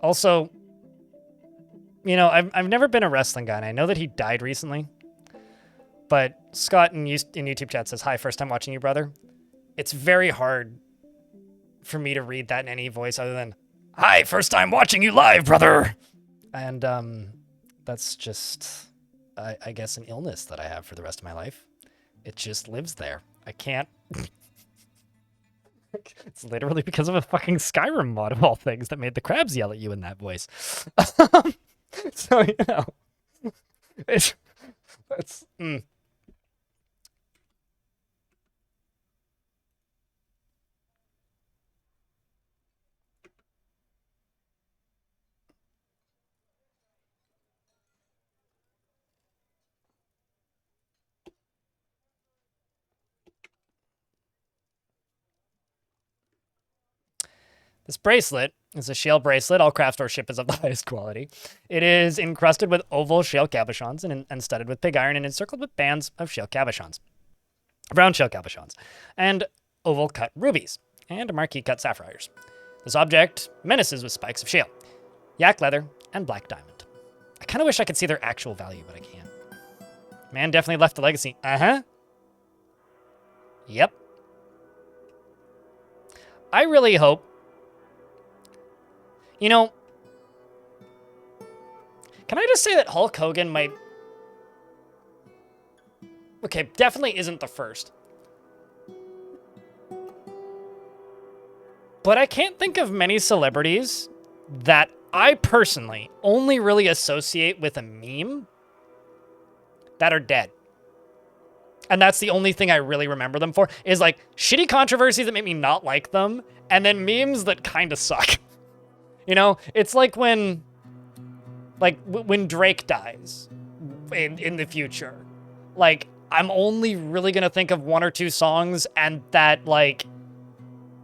Also, you know, I've never been a wrestling guy, and I know that he died recently. But Scott in YouTube chat says, "Hi, first time watching you, brother." It's very hard for me to read that in any voice other than, "Hi, first time watching you live, brother." And that's just, I guess, an illness that I have for the rest of my life. It just lives there. I can't. It's literally because of a fucking Skyrim mod of all things that made the crabs yell at you in that voice. So, you know, it's This bracelet is a shale bracelet. All craft store ship is of the highest quality. It is encrusted with oval shale cabochons and studded with pig iron and encircled with bands of shale cabochons. Brown shale cabochons. And oval cut rubies. And marquee cut sapphires. This object menaces with spikes of shale, yak leather, and black diamond. I kind of wish I could see their actual value, but I can't. Man definitely left a legacy. Uh-huh. Yep. I really hope. You know, can I just say that Hulk Hogan might... Okay, definitely isn't the first. But I can't think of many celebrities that I personally only really associate with a meme that are dead. And that's the only thing I really remember them for, is like shitty controversies that make me not like them, and then memes that kind of suck. You know, it's like when Drake dies in the future. Like, I'm only really gonna think of one or two songs, and that, like,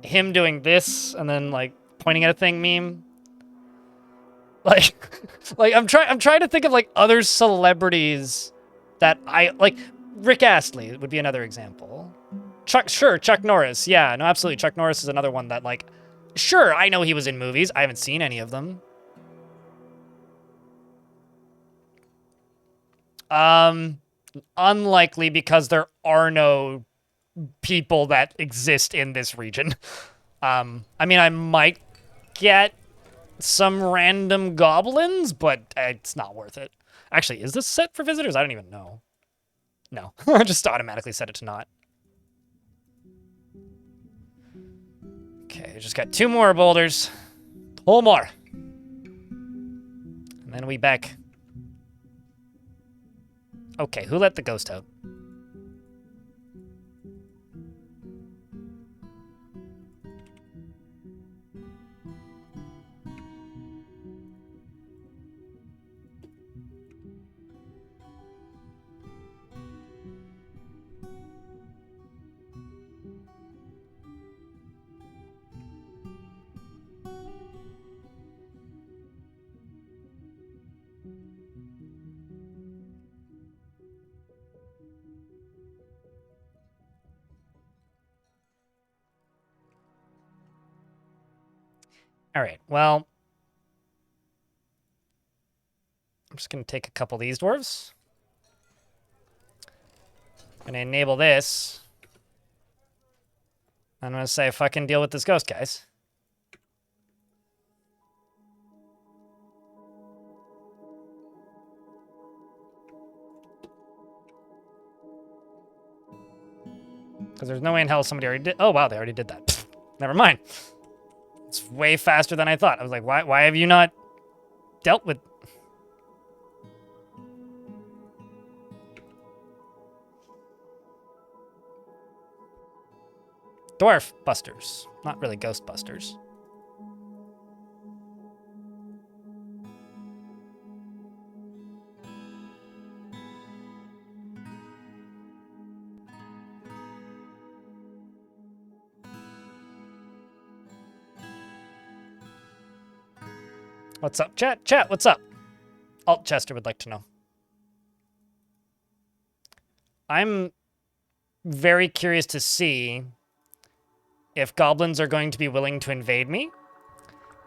him doing this and then like pointing at a thing meme. Like, I'm trying to think of like other celebrities that I like. Rick Astley would be another example. Chuck Norris. Yeah, no, absolutely. Chuck Norris is another one that, like, sure, I know he was in movies. I haven't seen any of them. Unlikely, because there are no people that exist in this region. I mean, I might get some random goblins, but it's not worth it. Actually, is this set for visitors? I don't even know. No, I just automatically set it to not. Okay, just got 2 more boulders. 2 more. And then we back. Okay, who let the ghost out? All right, well, I'm just going to take a couple of these dwarves. I'm going to enable this. I'm going to say fucking deal with this ghost, guys. Because there's no way in hell somebody already did. Oh, wow, they already did that. Pfft, never mind. It's way faster than I thought. I was like, why have you not dealt with... Dwarf busters. Not really ghost busters. What's up, chat? Chat, what's up? Alt Chester would like to know. I'm very curious to see if goblins are going to be willing to invade me,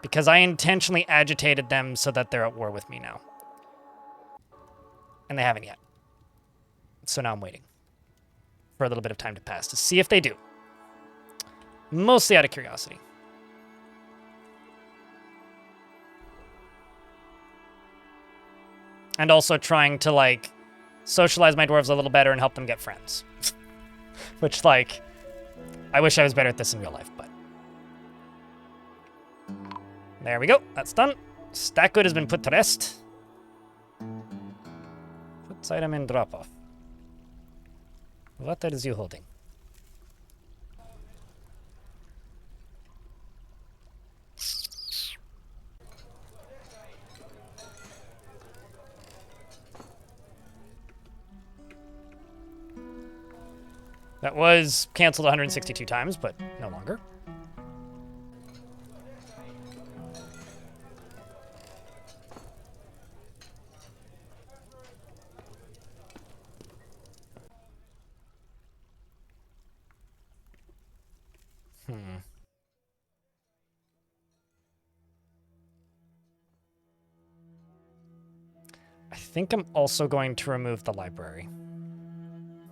because I intentionally agitated them so that they're at war with me now. And they haven't yet. So now I'm waiting for a little bit of time to pass to see if they do. Mostly out of curiosity. And also trying to, like, socialize my dwarves a little better and help them get friends. Which, like, I wish I was better at this in real life, but... There we go. That's done. Stack good has been put to rest. Put item in drop-off. What is you holding? That was canceled 162 times, but no longer. I think I'm also going to remove the library.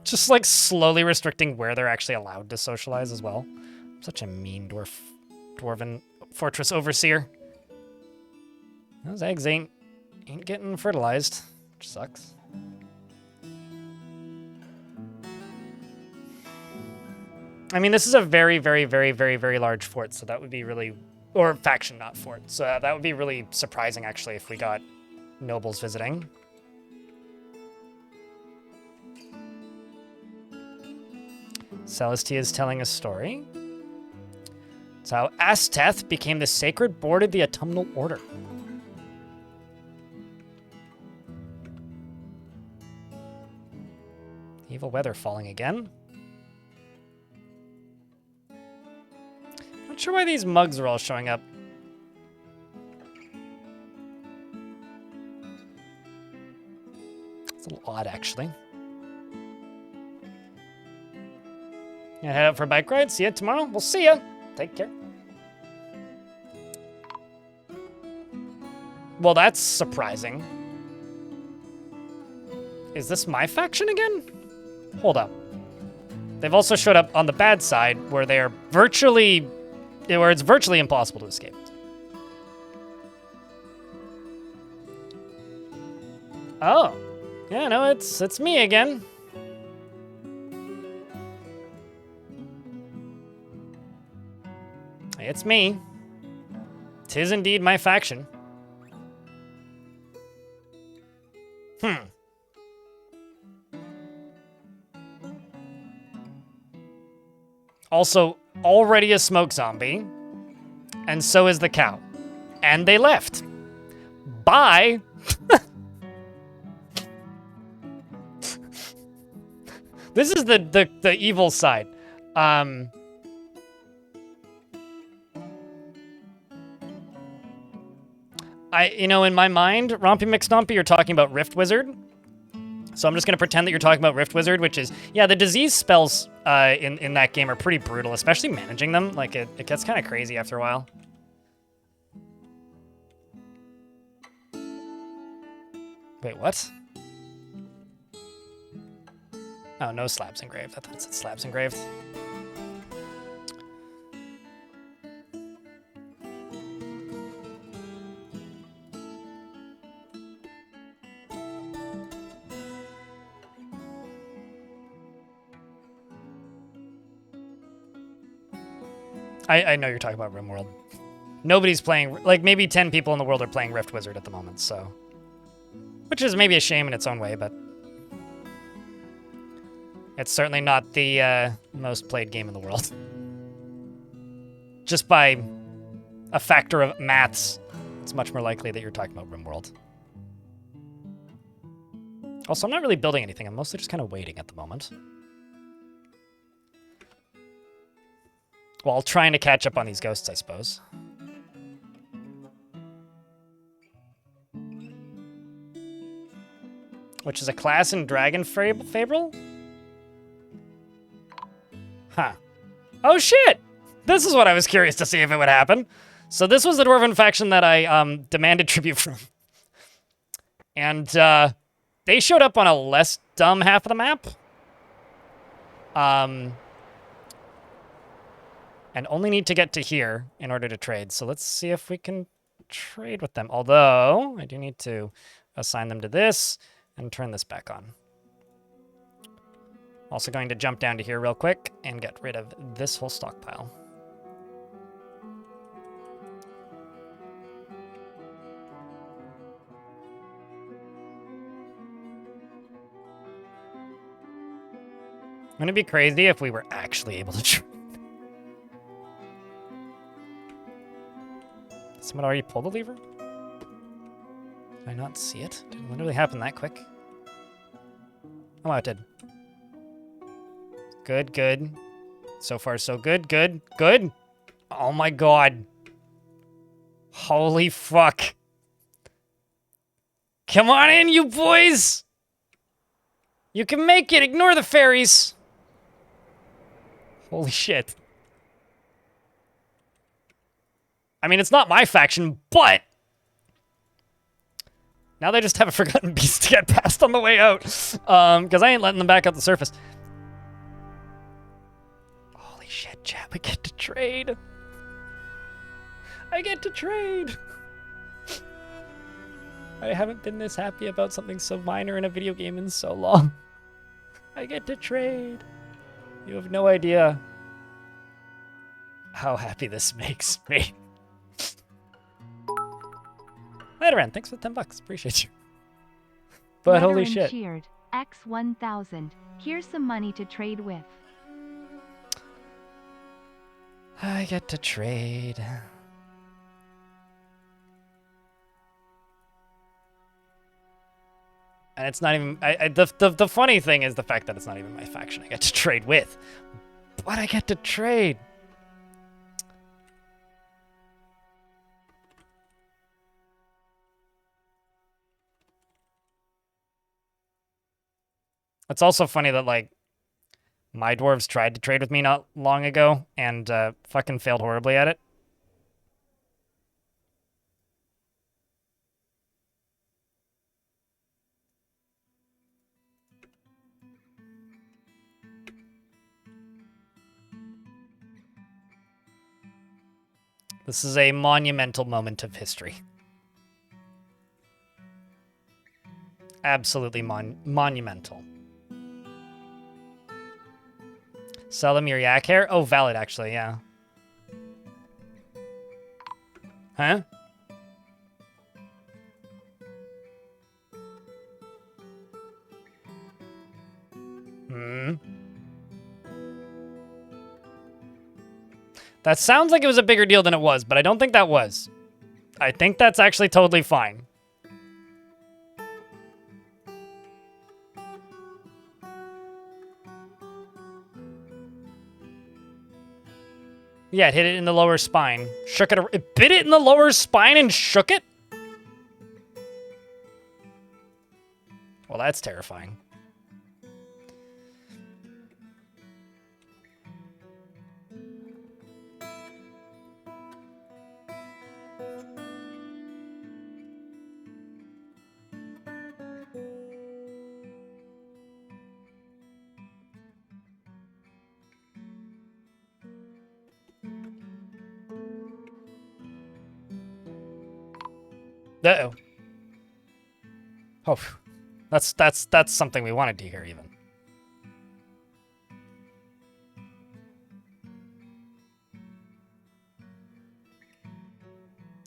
Just, like, slowly restricting where they're actually allowed to socialize as well. I'm such a mean dwarven fortress overseer. Those eggs ain't getting fertilized, which sucks. I mean, this is a very, very, very, very, very large fort, so that would be really... Or faction, not fort. So that would be really surprising, actually, if we got nobles visiting. Celestia is telling a story. It's how Asteth became the sacred board of the autumnal order. Evil weather falling again. Not sure why these mugs are all showing up. It's a little odd, actually. Gonna head out for a bike ride. See ya tomorrow. We'll see ya. Take care. Well, that's surprising. Is this my faction again? Hold up. They've also showed up on the bad side where they're virtually... where it's virtually impossible to escape. Oh. Yeah, no, it's me again. It's me. 'Tis indeed my faction. Also, already a smoke zombie. And so is the cow. And they left. Bye! This is the evil side. In my mind, Rompy McStompy, you're talking about Rift Wizard. So I'm just gonna pretend that you're talking about Rift Wizard, which is, yeah, the disease spells in that game are pretty brutal, especially managing them. Like, it gets kind of crazy after a while. Wait, what? Oh, no slabs engraved. I thought it said slabs engraved. I know you're talking about RimWorld. Nobody's playing, like, maybe 10 people in the world are playing Rift Wizard at the moment, so. Which is maybe a shame in its own way, but. It's certainly not the most played game in the world. Just by a factor of maths, it's much more likely that you're talking about RimWorld. Also, I'm not really building anything. I'm mostly just kind of waiting at the moment. While trying to catch up on these ghosts, I suppose. Which is a class in Dragon Fable? Huh. Oh shit! This is what I was curious to see if it would happen. So this was the Dwarven faction that I demanded tribute from. And they showed up on a less dumb half of the map. And only need to get to here in order to trade. So let's see if we can trade with them. Although, I do need to assign them to this and turn this back on. Also going to jump down to here real quick and get rid of this whole stockpile. Wouldn't it be crazy if we were actually able to trade? Someone already pulled the lever? Did I not see it? Did it literally happen that quick? Oh, it did. Good, good. So far, so good, good, good. Oh my god. Holy fuck. Come on in, you boys! You can make it! Ignore the fairies! Holy shit. I mean, it's not my faction, but now they just have a Forgotten Beast to get past on the way out. Because I ain't letting them back up the surface. Holy shit, chat, I get to trade. I get to trade. I haven't been this happy about something so minor in a video game in so long. I get to trade. You have no idea how happy this makes me. Veteran, thanks for the $10. Appreciate you. But Veteran holy shit. Cheered. X1000. Here's some money to trade with. I get to trade. And it's not even... the funny thing is the fact that it's not even my faction I get to trade with. But I get to trade. It's also funny that, like, my dwarves tried to trade with me not long ago and fucking failed horribly at it. This is a monumental moment of history. Absolutely monumental. Sell them your yak hair? Oh, valid, actually, yeah. Huh? That sounds like it was a bigger deal than it was, but I don't think that was. I think that's actually totally fine. Yeah, it hit it in the lower spine. Shook it. It bit it in the lower spine and shook it? Well, that's terrifying. Uh-oh. Oh, that's something we wanted to hear even.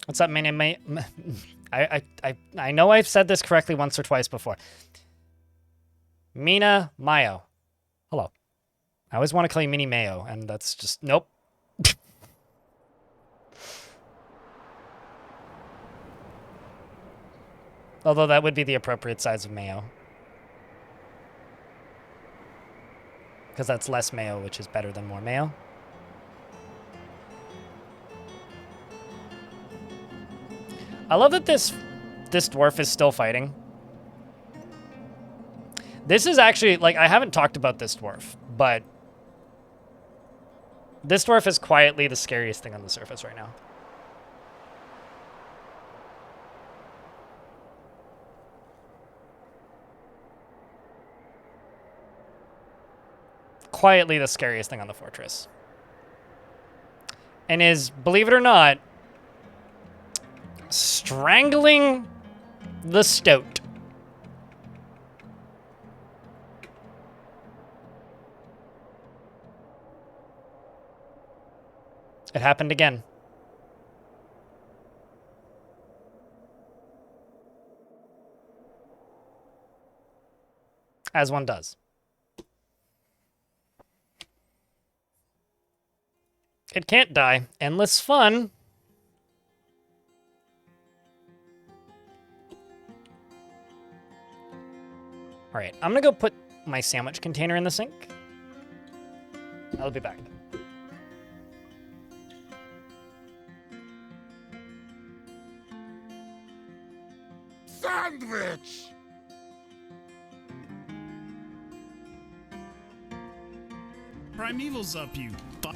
What's up, Mina? I know I've said this correctly once or twice before. Mina Mayo. Hello. I always want to call you Mini Mayo, and that's just nope. Although that would be the appropriate size of mayo. Because that's less mayo, which is better than more mayo. I love that this dwarf is still fighting. This is actually, like, I haven't talked about this dwarf, but this dwarf is quietly the scariest thing on the surface right now. Quietly the scariest thing on the fortress. And is, believe it or not, strangling the stoat. It happened again. As one does. It can't die. Endless fun. All right, I'm gonna go put my sandwich container in the sink. I'll be back. Sandwich! Primeval's up, you fuck.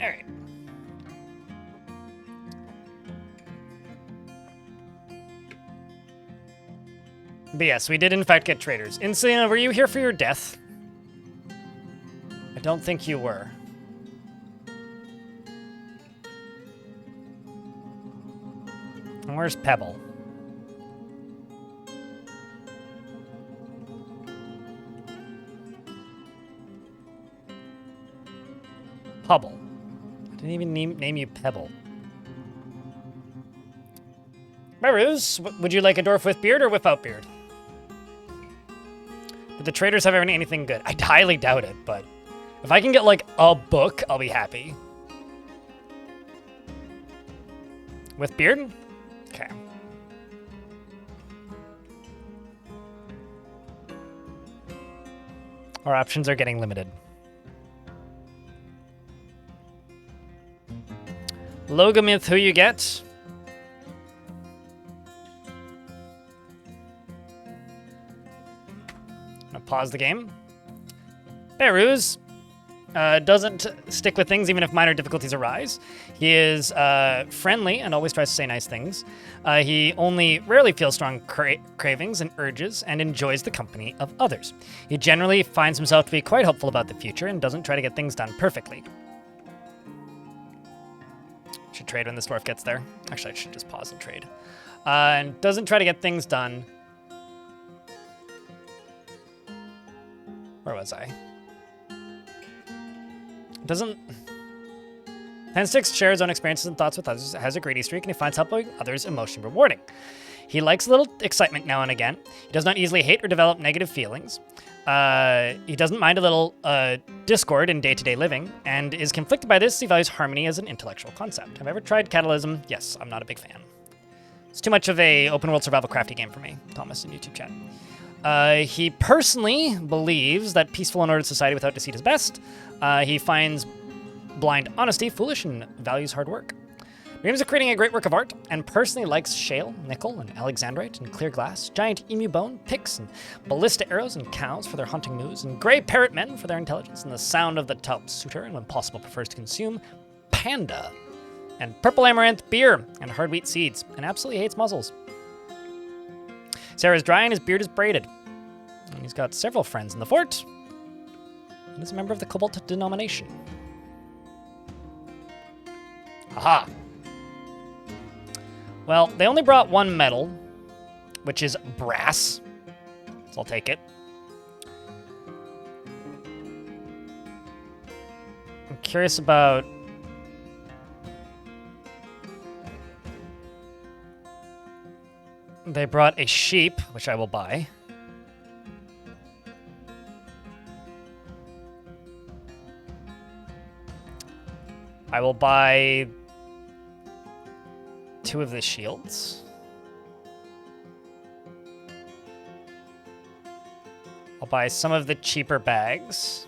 All right. But yes, we did in fact get traitors. Insana, were you here for your death? I don't think you were. And where's Pebble? Pebble. I didn't even name you Pebble. Maruz, would you like a dwarf with beard or without beard? Did the traders have anything good? I highly doubt it, but if I can get like a book, I'll be happy. With beard? Okay. Our options are getting limited. Logomith, who you get? I'm gonna pause the game. Beruz, Doesn't stick with things even if minor difficulties arise. He is friendly and always tries to say nice things. He only rarely feels strong cravings and urges and enjoys the company of others. He generally finds himself to be quite hopeful about the future and doesn't try to get things done perfectly. Should trade when this dwarf gets there. Actually, I should just pause and trade. And doesn't try to get things done. Where was I? Tends to share his own experiences and thoughts with others, has a greedy streak, and he finds helping others emotionally rewarding. He likes a little excitement now and again. He does not easily hate or develop negative feelings. He doesn't mind a little discord in day-to-day living, and is conflicted by this. He values harmony as an intellectual concept. Have I ever tried Catalysm? Yes, I'm not a big fan. It's too much of a open-world survival crafty game for me, Thomas in YouTube chat. He personally believes that peaceful and ordered society without deceit is best. He finds blind honesty foolish and values hard work. Dreams of creating a great work of art, and personally likes shale, nickel, and alexandrite, and clear glass, giant emu bone, picks, and ballista arrows, and cows for their hunting moves, and gray parrot men for their intelligence, and the sound of the tub suitor, and when possible prefers to consume panda, and purple amaranth beer, and hard wheat seeds, and absolutely hates mussels. His hair is dry and his beard is braided. And he's got several friends in the fort, and is a member of the Cobalt denomination. Aha! Well, they only brought one metal, which is brass, so I'll take it. I'm curious about... They brought a sheep, which I will buy. I will buy 2 of the shields. I'll buy some of the cheaper bags.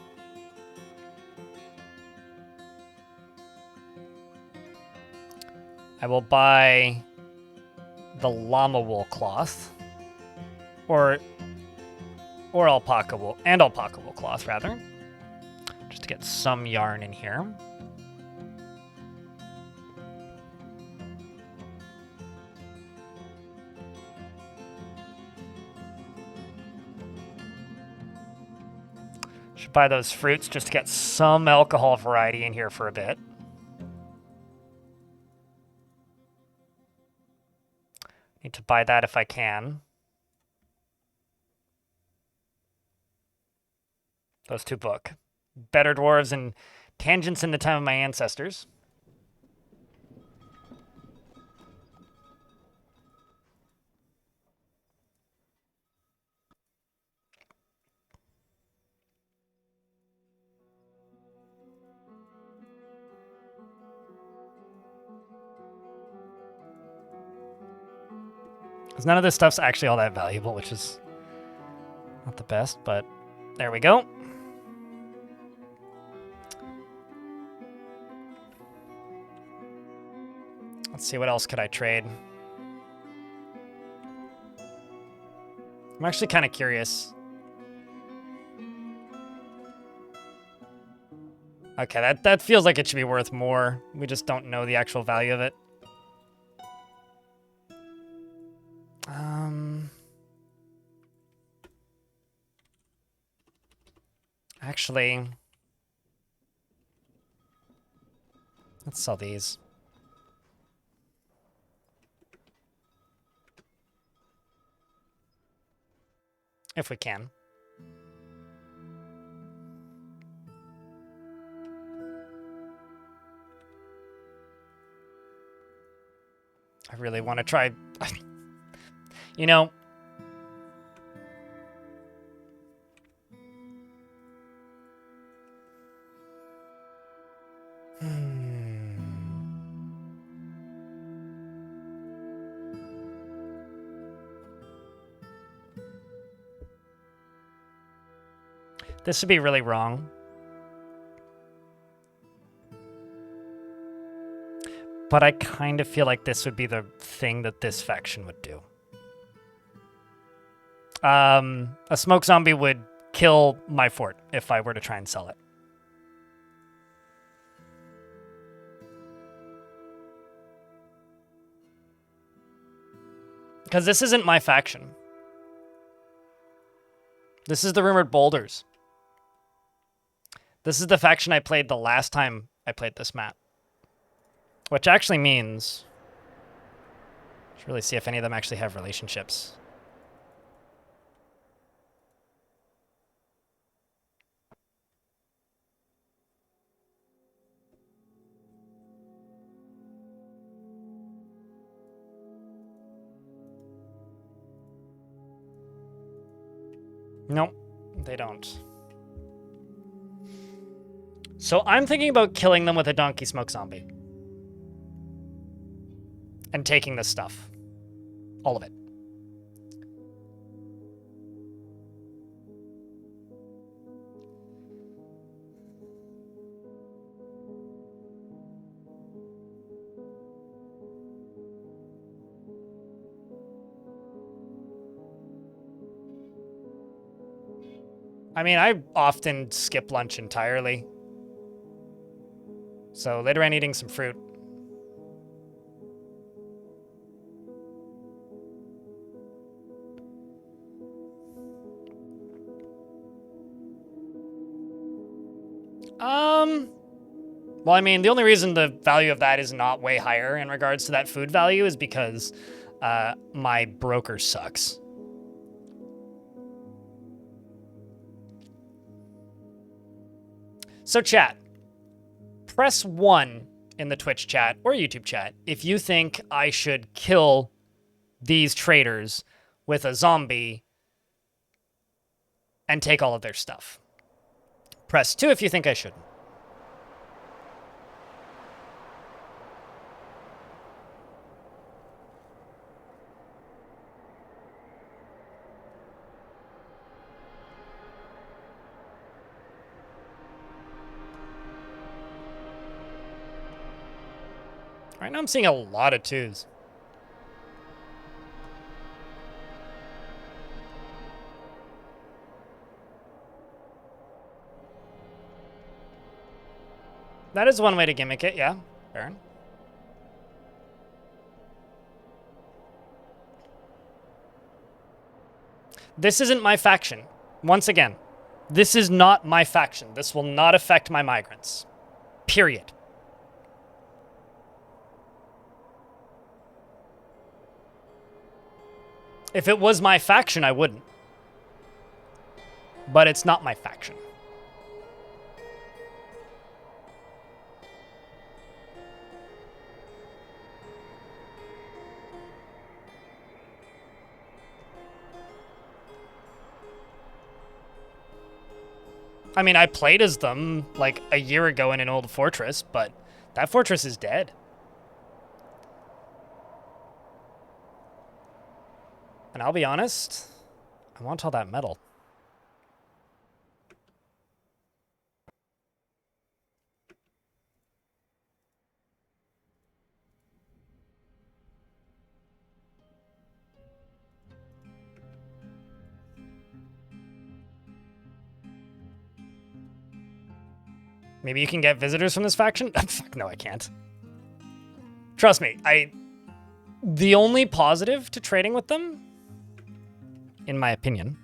I will buy the llama wool cloth. Or alpaca wool. And alpaca wool cloth, rather. Just to get some yarn in here. Should buy those fruits just to get some alcohol variety in here for a bit. Need to buy that if I can. Those 2 book. Better Dwarves and Tangents in the Time of My Ancestors. Because none of this stuff's actually all that valuable, which is not the best, but there we go. Let's see, what else could I trade? I'm actually kind of curious. Okay, that feels like it should be worth more. We just don't know the actual value of it. Actually, let's sell these. If we can. I really want to try... You know... This would be really wrong. But I kind of feel like this would be the thing that this faction would do. A smoke zombie would kill my fort if I were to try and sell it. Because this isn't my faction. This is the Rumored Boulders. This is the faction I played the last time I played this map. Which actually means... Let's really see if any of them actually have relationships. Nope, they don't. So I'm thinking about killing them with a donkey smoke zombie. And taking this stuff. All of it. I mean, I often skip lunch entirely. So later on eating some fruit. Well, I mean, the only reason the value of that is not way higher in regards to that food value is because my broker sucks. So chat, press 1 in the Twitch chat or YouTube chat if you think I should kill these traders with a zombie and take all of their stuff. Press 2 if you think I shouldn't. Right now I'm seeing a lot of 2s. That is one way to gimmick it, yeah, Baron. This isn't my faction. Once again, this is not my faction. This will not affect my migrants. Period. If it was my faction, I wouldn't. But it's not my faction. I mean, I played as them like a year ago in an old fortress, but that fortress is dead. And I'll be honest, I want all that metal. Maybe you can get visitors from this faction? Fuck, no, I can't. Trust me, the only positive to trading with them, in my opinion,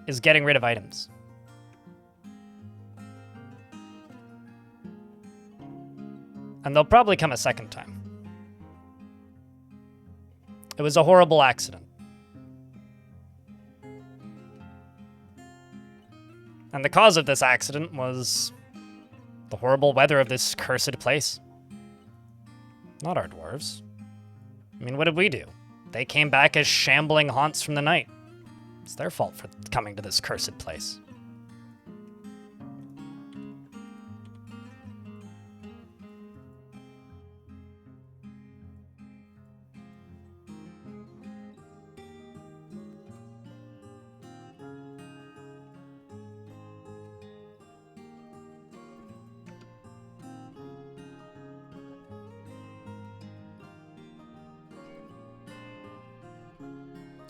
is getting rid of items. And they'll probably come a second time. It was a horrible accident. And the cause of this accident was the horrible weather of this cursed place. Not our dwarves. I mean, what did we do? They came back as shambling haunts from the night. It's their fault for coming to this cursed place.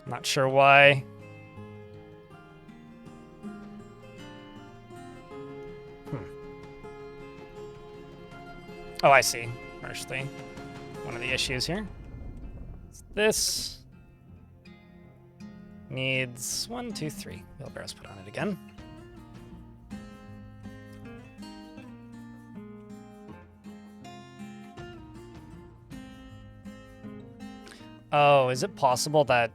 Not sure why. Oh, I see. Actually, one of the issues here. This needs 1, 2, 3 wheelbarrows put on it again. Oh, is it possible that...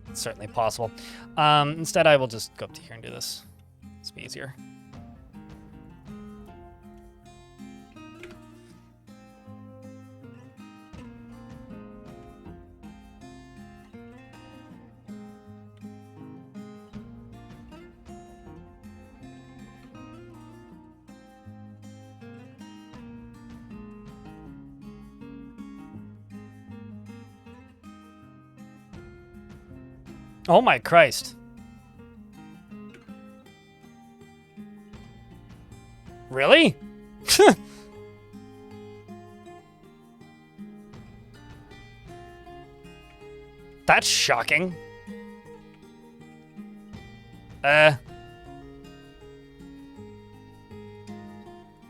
It's certainly possible. Instead, I will just go up to here and do this. It's be easier. Oh my Christ. Really? That's shocking.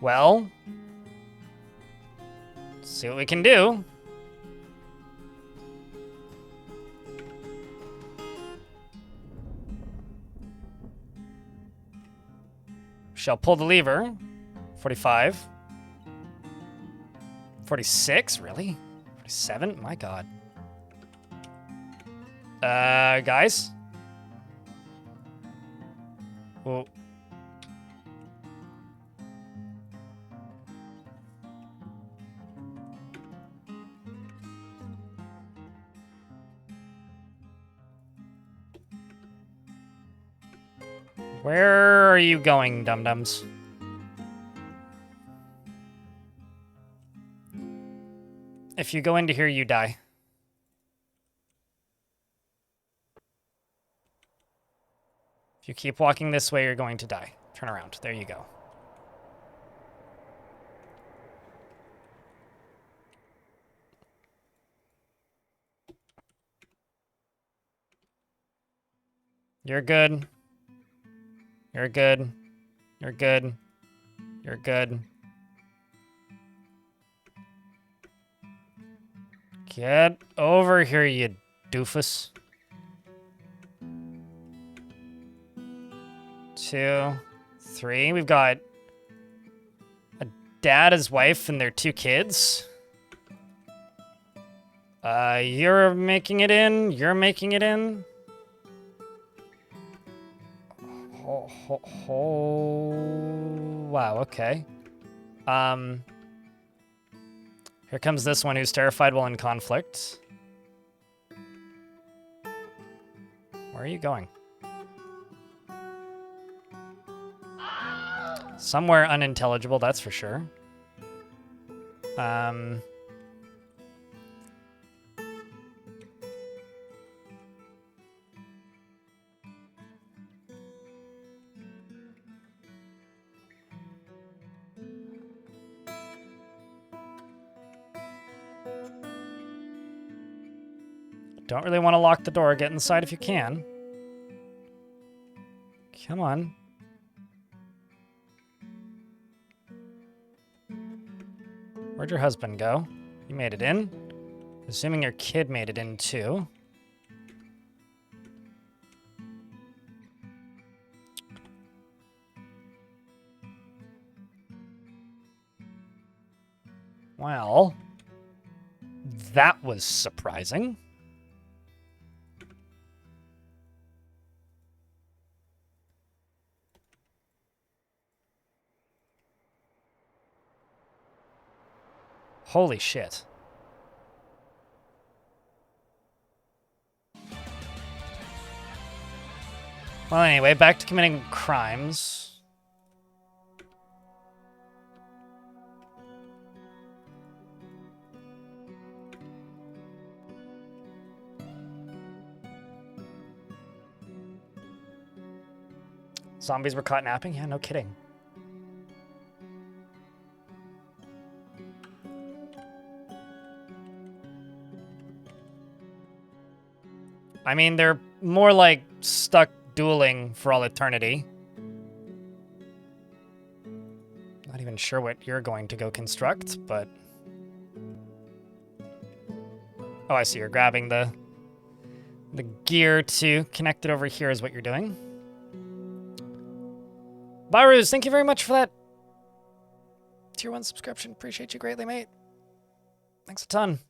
Well, see what we can do. Shall pull the lever. 45. 46? Really? 47? My God. Guys? Whoa. Where are you going, dum-dums? If you go into here, you die. If you keep walking this way, you're going to die. Turn around. There you go. You're good. You're good. You're good. You're good. Get over here, you doofus. 2, 3. We've got a dad, his wife, and their 2 kids. You're making it in. You're making it in. Wow, okay. Here comes this one who's terrified while in conflict. Where are you going? Somewhere unintelligible, that's for sure. Don't really want to lock the door. Get inside if you can. Come on. Where'd your husband go? You made it in? Assuming your kid made it in too. Well, that was surprising. Holy shit. Well, anyway, back to committing crimes. Zombies were caught napping? Yeah, no kidding. I mean, they're more like stuck dueling for all eternity. sure what you're going to go construct, but... Oh, I see. You're grabbing the gear to connect it over here is what you're doing. Baruz, thank you very much for that Tier 1 subscription. Appreciate you greatly, mate. Thanks a ton.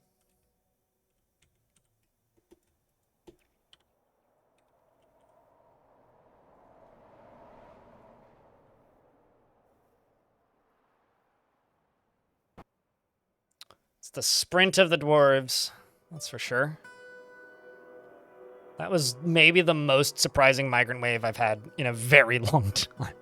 It's the sprint of the dwarves, that's for sure. That was maybe the most surprising migrant wave I've had in a very long time.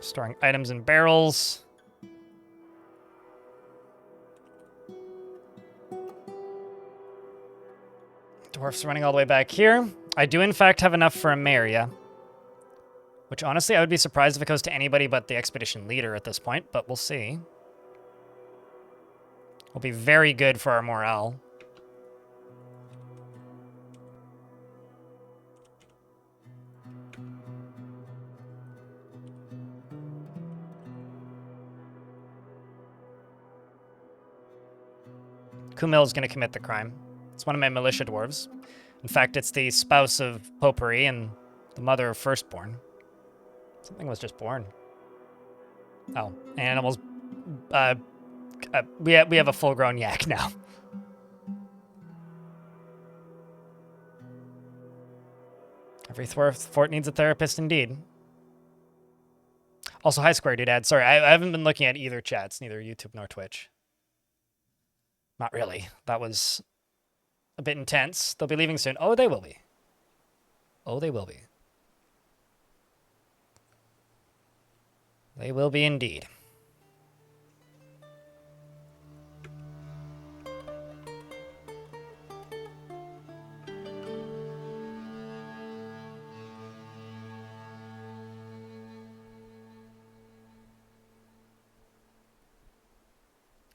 Storing items in barrels. Dwarf's running all the way back here. I do, in fact, have enough for a mare, yeah. Which, honestly, I would be surprised if it goes to anybody but the expedition leader at this point, but we'll see. Will be very good for our morale. Kumil's going to commit the crime. It's one of my militia dwarves. In fact, it's the spouse of Potpourri and the mother of Firstborn. Something was just born. Oh, animals. We have a full-grown yak now. Every fort needs a therapist, indeed. Also, hi, Square Doodad. Sorry, I haven't been looking at either chats, neither YouTube nor Twitch. Not really. That was a bit intense. They'll be leaving soon. Oh, they will be. Oh, they will be. They will be indeed.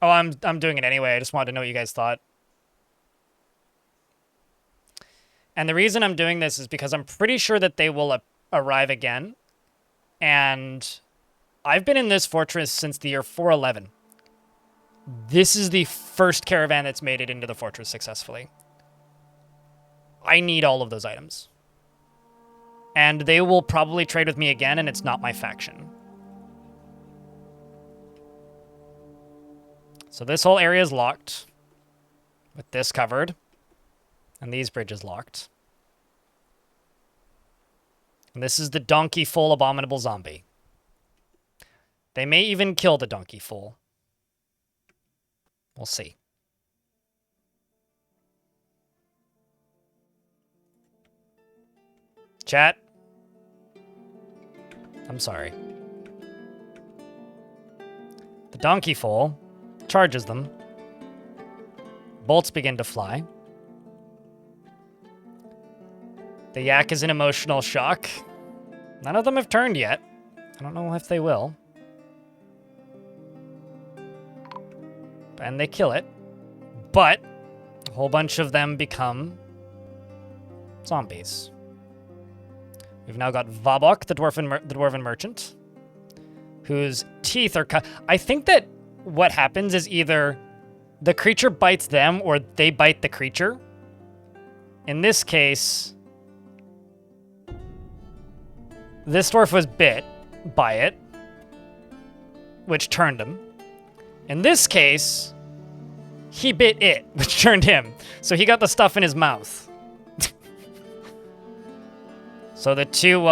Oh, I'm doing it anyway. I just wanted to know what you guys thought. And the reason I'm doing this is because I'm pretty sure that they will arrive again. And I've been in this fortress since the year 411. This is the first caravan that's made it into the fortress successfully. I need all of those items. And they will probably trade with me again, and it's not my faction. So this whole area is locked. With this covered. And these bridges locked. And this is the donkey full abominable zombie. They may even kill the donkey fool. We'll see. Chat. I'm sorry. The donkey fool charges them. Bolts begin to fly. The yak is in emotional shock. None of them have turned yet. I don't know if they will. And they kill it. But a whole bunch of them become zombies. We've now got Vabok, the dwarven merchant, whose teeth are cut. I think that what happens is either the creature bites them or they bite the creature. In this case, this dwarf was bit by it, which turned him. In this case, he bit it, which turned him. So he got the stuff in his mouth. So the two,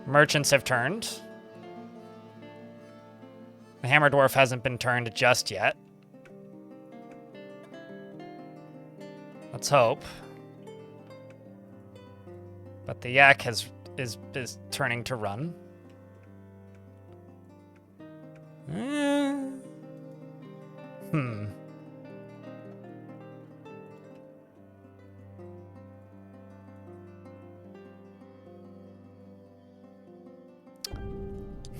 merchants have turned. The hammer dwarf hasn't been turned just yet. Let's hope. But the yak is turning to run.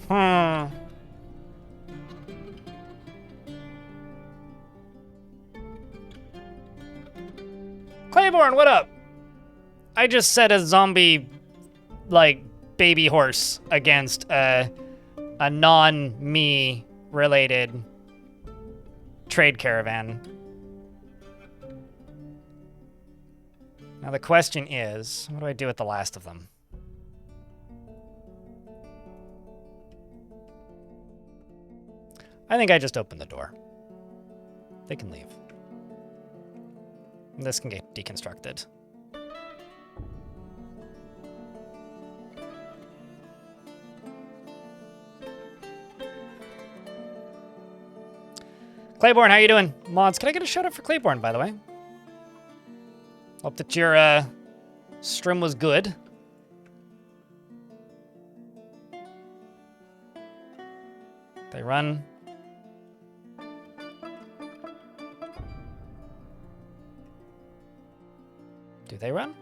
Hmm. Claiborne, what up? I just set a zombie, like, baby horse against a non-me related trade caravan. Now the question is, what do I do with the last of them? I think I just open the door. They can leave. This can get deconstructed. Claiborne, how you doing? Mods, can I get a shout out for Claiborne, by the way? Hope that your stream was good. They run. Do they run?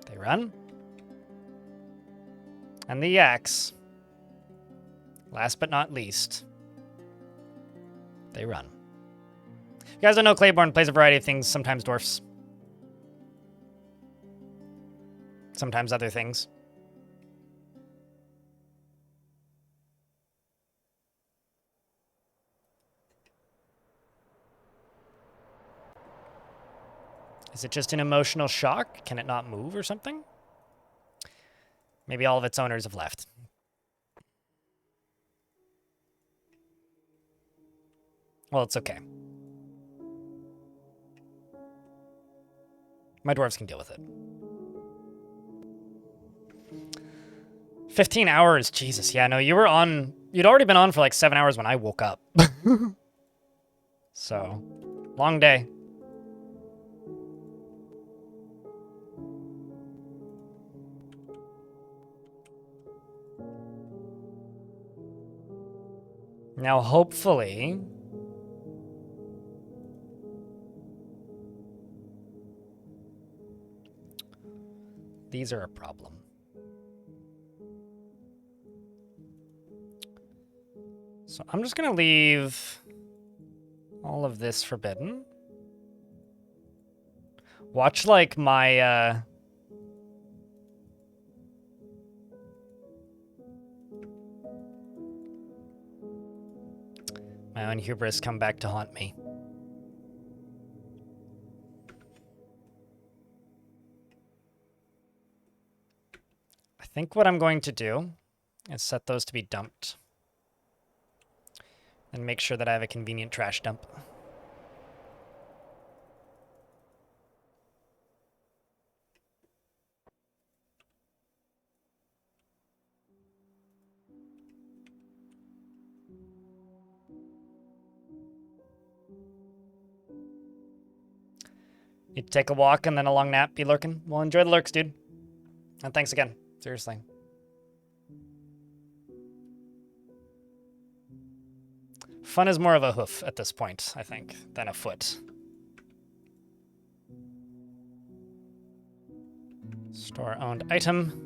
They run. And the yaks, last but not least, they run. You guys don't know, Claiborne plays a variety of things, sometimes dwarfs. Sometimes other things. Is it just an emotional shock? Can it not move or something? Maybe all of its owners have left. Well, it's okay. My dwarves can deal with it. 15 hours, Jesus. Yeah, no, you were on... You'd already been on for like 7 hours when I woke up. So, long day. Now, hopefully... These are a problem. So I'm just going to leave all of this forbidden. Watch, like, my own hubris come back to haunt me. I think what I'm going to do is set those to be dumped. And make sure that I have a convenient trash dump. You take a walk and then a long nap, be lurking? Well, enjoy the lurks, dude. And thanks again. Seriously. Fun is more of a hoof at this point, I think, than a foot. Store-owned item.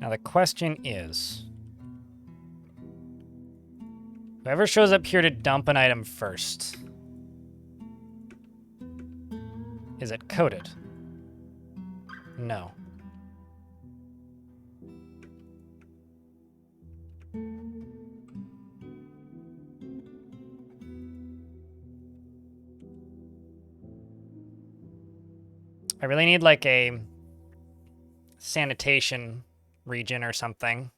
Now the question is, whoever shows up here to dump an item first, is it coded? No. I really need like a sanitation region or something.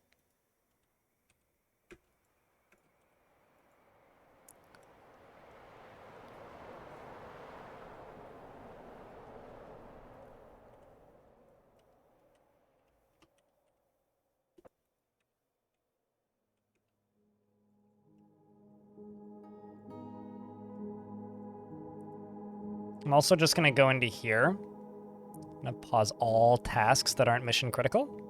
I'm also just going to go into here. I'm going to pause all tasks that aren't mission critical.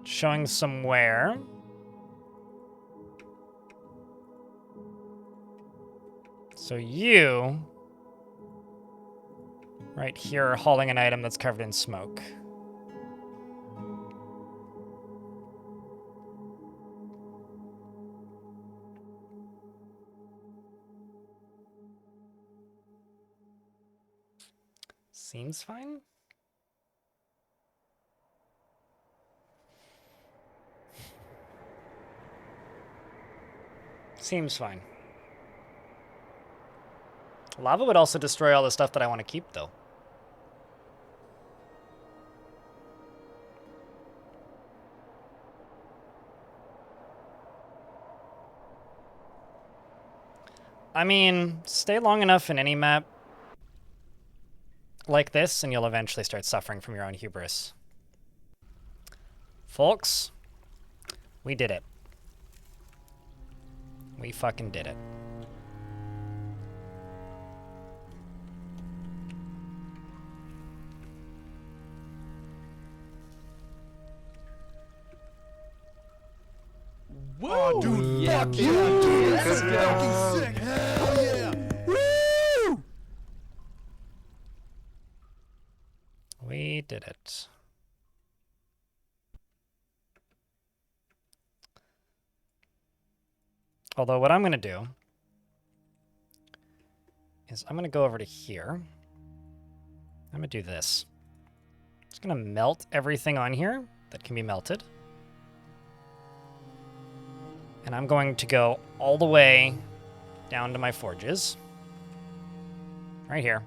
showing somewhere. So you, right here, are hauling an item that's covered in smoke. Seems fine. Seems fine. Lava would also destroy all the stuff that I want to keep, though. I mean, stay long enough in any map like this, and you'll eventually start suffering from your own hubris. Folks, we did it. We fucking did it. Whoa, dude, fuck yeah, dude. That's fucking sick. Hell yeah. Woo! We did it. Although what I'm going to do is I'm going to go over to here. I'm going to do this. Just going to melt everything on here that can be melted. And I'm going to go all the way down to my forges. Right here.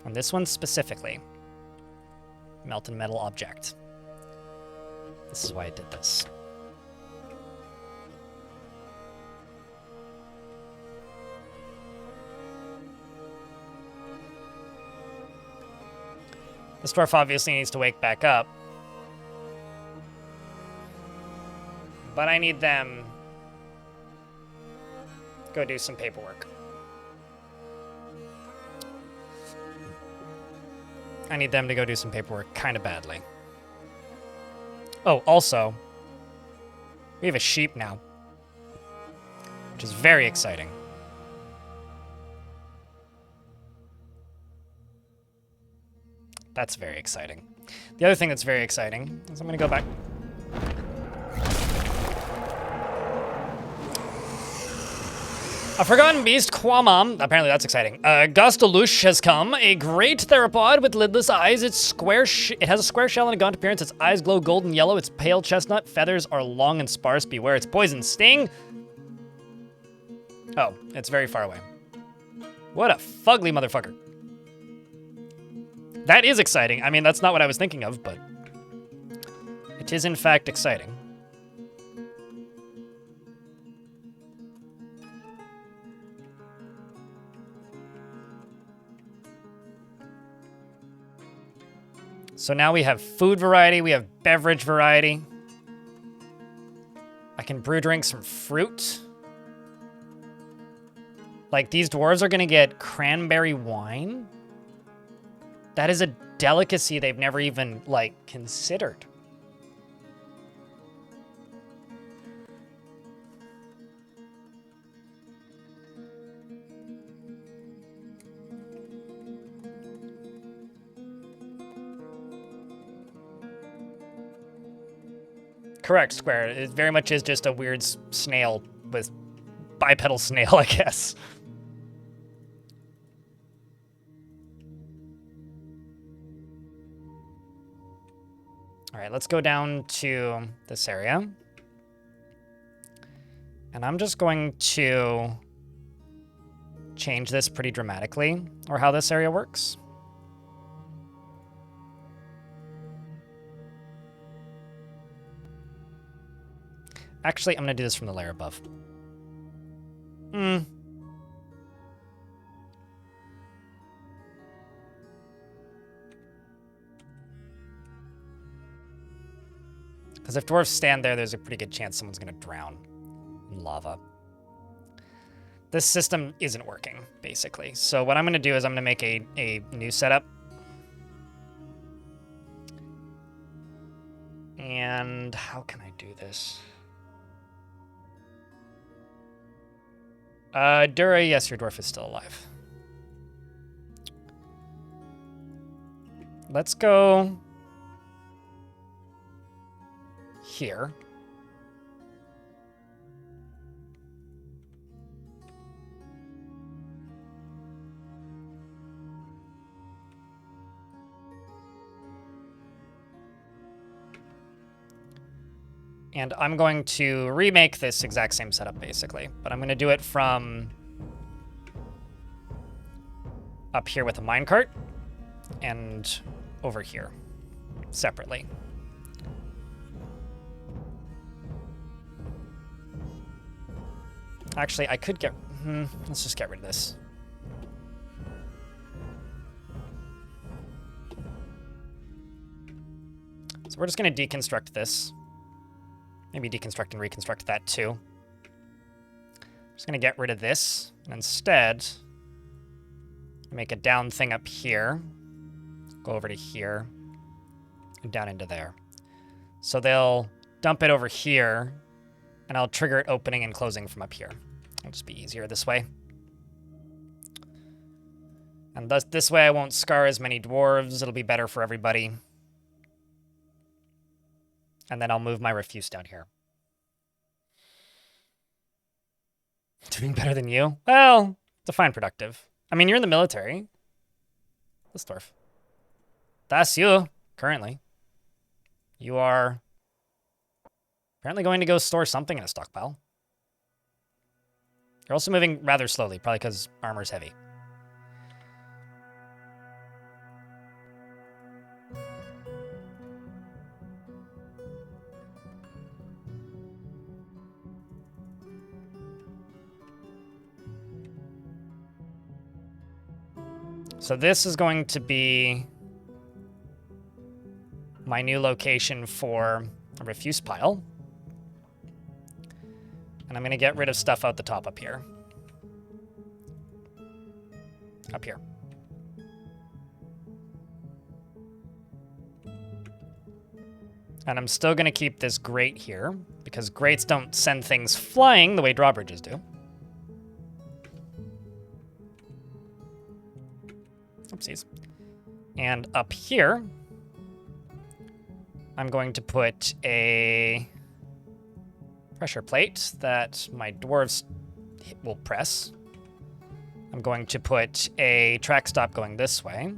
On this one specifically. Melted metal object. This is why I did this. This dwarf obviously needs to wake back up. But I need them to go do some paperwork. I need them to go do some paperwork kind of badly. Oh, also, we have a sheep now, which is very exciting. That's very exciting. The other thing that's very exciting is I'm going to go back. A forgotten beast, Quamam. Apparently that's exciting. Gostalush has come. A great theropod with lidless eyes. It has a square shell and a gaunt appearance. Its eyes glow golden yellow. Its pale chestnut. Feathers are long and sparse. Beware its poison sting. Oh, it's very far away. What a fugly motherfucker. That is exciting. I mean, that's not what I was thinking of, but it is in fact exciting. So now we have food variety, we have beverage variety. I can brew drinks from fruit. Like, these dwarves are gonna get cranberry wine? That is a delicacy they've never even, like, considered. Correct, Square. It very much is just a weird snail with bipedal snail, I guess. All right, let's go down to this area. And I'm just going to change this pretty dramatically, or how this area works. Actually, I'm going to do this from the layer above. Because if dwarves stand there, there's a pretty good chance someone's going to drown in lava. This system isn't working, basically. So what I'm going to do is I'm going to make a new setup. And how can I do this? Dura, yes, your dwarf is still alive. Let's go here. And I'm going to remake this exact same setup, basically. But I'm going to do it from up here with a minecart and over here separately. Actually, I could get... let's just get rid of this. So we're just going to deconstruct this. Maybe deconstruct and reconstruct that too. Just going to get rid of this. And instead, make a down thing up here. Go over to here. And down into there. So they'll dump it over here. And I'll trigger it opening and closing from up here. It'll just be easier this way. And thus, this way I won't scar as many dwarves. It'll be better for everybody. And then I'll move my refuse down here. Doing better than you? Well, define productive. I mean, you're in the military. This dwarf. That's you, currently. You are apparently going to go store something in a stockpile. You're also moving rather slowly, probably because armor's heavy. So this is going to be my new location for a refuse pile. And I'm going to get rid of stuff out the top up here. Up here. And I'm still going to keep this grate here, because grates don't send things flying the way drawbridges do. Oopsies. And up here, I'm going to put a pressure plate that my dwarves will press. I'm going to put a track stop going this way.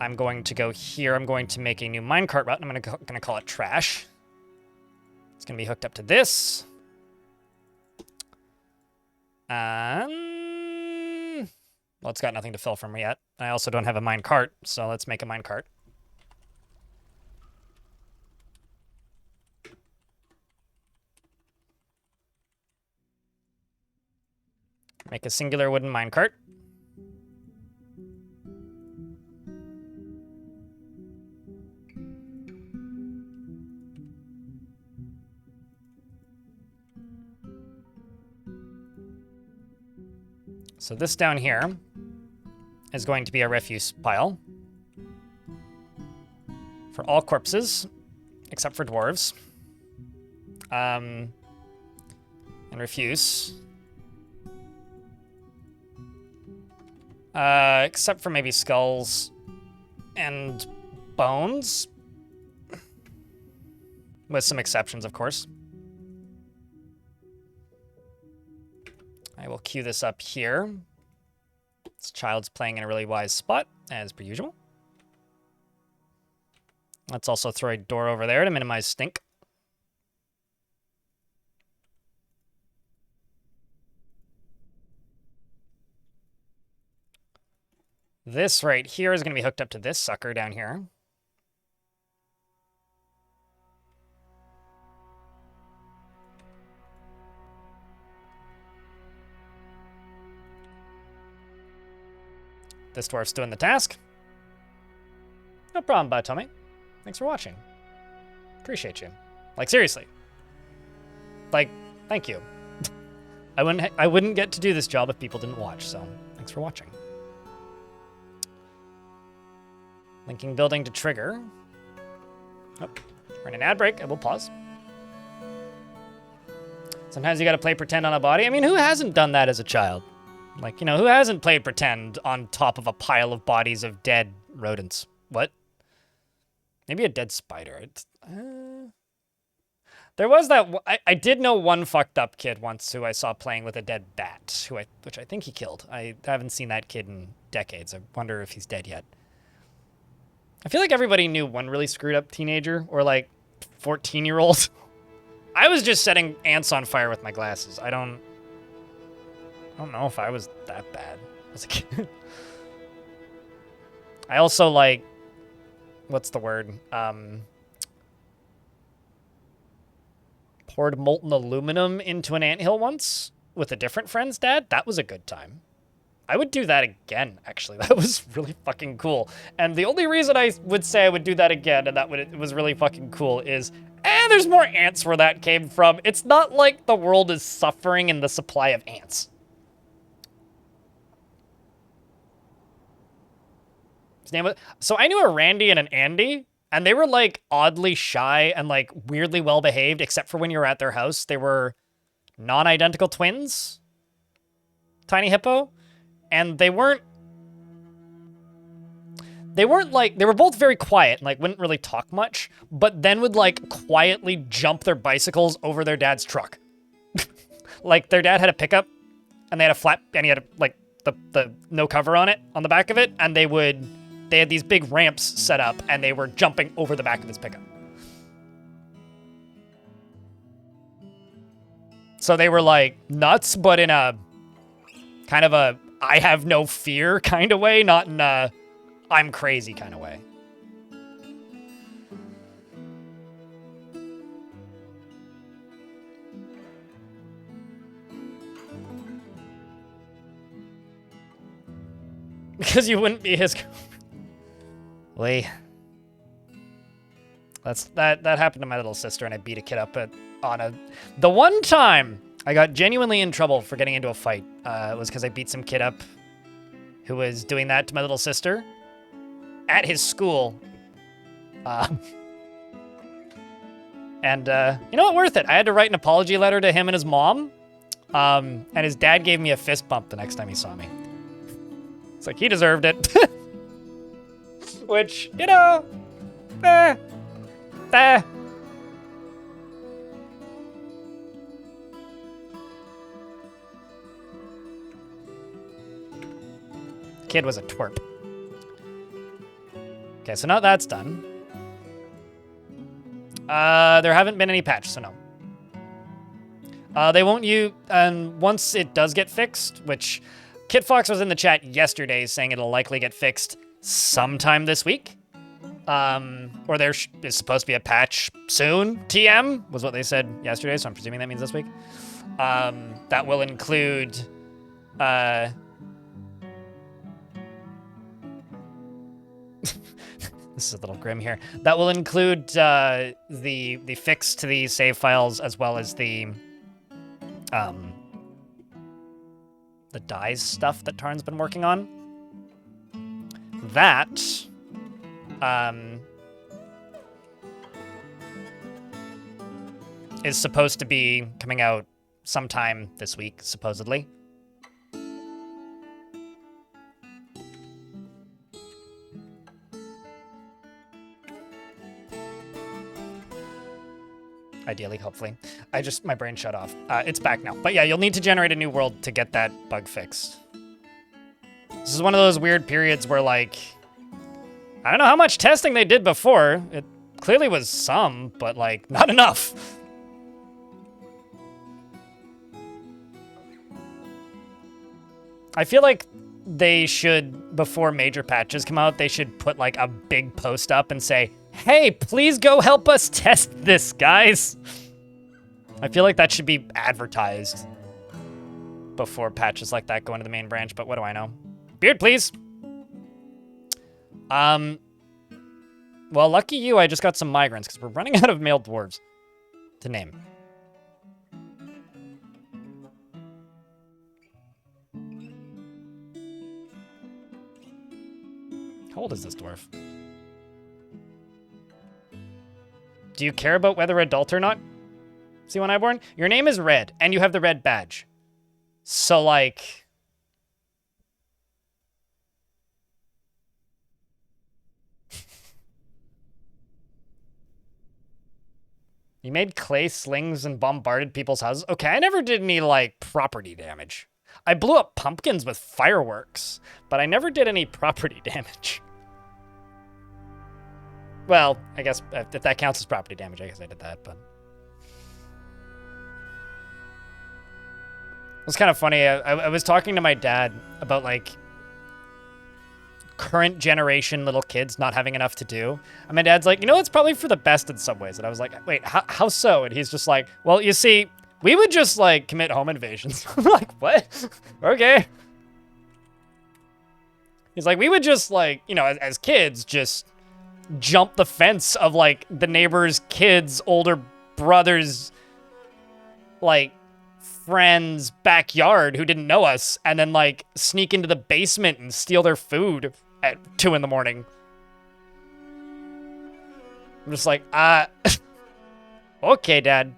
I'm going to go here. I'm going to make a new minecart route, and I'm going to call it trash. It's going to be hooked up to this. Well, it's got nothing to fill from yet. I also don't have a minecart, so let's make a minecart. Make a singular wooden minecart. So this down here is going to be a refuse pile for all corpses, except for dwarves. And refuse. Except for maybe skulls and bones. With some exceptions, of course. I will queue this up here. This child's playing in a really wise spot, as per usual. Let's also throw a door over there to minimize stink. This right here is going to be hooked up to this sucker down here. This dwarf's doing the task. No problem, bud, Tommy. Thanks for watching. Appreciate you. Like, seriously. Like, thank you. I wouldn't get to do this job if people didn't watch, so thanks for watching. Linking building to trigger. Oh, we're in an ad break. I will pause. Sometimes you gotta play pretend on a body. I mean, who hasn't done that as a child? Like, you know, who hasn't played pretend on top of a pile of bodies of dead rodents? What? Maybe a dead spider. There was that... I did know one fucked up kid once who I saw playing with a dead bat, which I think he killed. I haven't seen that kid in decades. I wonder if he's dead yet. I feel like everybody knew one really screwed up teenager or like 14-year-old. I was just setting ants on fire with my glasses. I don't know if I was that bad as a kid. I also like, what's the word? Poured molten aluminum into an anthill once with a different friend's dad. That was a good time. I would do that again, actually. That was really fucking cool. And the only reason I would say I would do that again and it was really fucking cool is, there's more ants where that came from. It's not like the world is suffering in the supply of ants. His name was... So I knew a Randy and an Andy, and they were like oddly shy and like weirdly well behaved, except for when you were at their house. They were non-identical twins. Tiny Hippo. And they weren't like, they were both very quiet and like wouldn't really talk much, but then would like quietly jump their bicycles over their dad's truck. Like their dad had a pickup and they had a flat, and he had like the no cover on it, on the back of it. And they had these big ramps set up and they were jumping over the back of his pickup. So they were like nuts, but in a kind of a, I have no fear kind of way, not in a I'm crazy kind of way. Because you wouldn't be his... Lee. That happened to my little sister, and I beat a kid up the one time I got genuinely in trouble for getting into a fight was because I beat some kid up who was doing that to my little sister at his school. And you know what? Worth it. I had to write an apology letter to him and his mom. And his dad gave me a fist bump the next time he saw me. It's like, he deserved it. Which, you know, Kid was a twerp. Okay, so now that's done. There haven't been any patches, so no. They won't use, and once it does get fixed, which Kit Fox was in the chat yesterday saying it'll likely get fixed sometime this week. Or there is supposed to be a patch soon. TM was what they said yesterday, so I'm presuming that means this week. That will include, this is a little grim here. That will include the fix to the save files as well as the dyes stuff that Tarn's been working on. That is supposed to be coming out sometime this week, supposedly. Ideally, hopefully. My brain shut off. It's back now. But yeah, you'll need to generate a new world to get that bug fixed. This is one of those weird periods where, like, I don't know how much testing they did before. It clearly was some, but, like, not enough. I feel like they should, before major patches come out, they should put, like, a big post up and say, hey, please go help us test this, guys. I feel like that should be advertised before patches like that go into the main branch, but what do I know? Beard, please. Well, lucky you, I just got some migrants, because we're running out of male dwarves to name. How old is this dwarf? Do you care about whether adult or not? See when I born? Your name is Red, and you have the red badge. So, like... You made clay slings and bombarded people's houses? Okay, I never did any, like, property damage. I blew up pumpkins with fireworks, but I never did any property damage. Well, I guess if that counts as property damage, I guess I did that, but... It was kind of funny. I was talking to my dad about, like, current generation little kids not having enough to do. And my dad's like, you know, it's probably for the best in some ways. And I was like, wait, how so? And he's just like, well, you see, we would just, like, commit home invasions. I'm like, what? Okay. He's like, we would just, like, you know, as kids, just jump the fence of, like, the neighbor's kids, older brothers, like, friend's backyard who didn't know us, and then, like, sneak into the basement and steal their food at 2 in the morning. I'm just like, okay, Dad.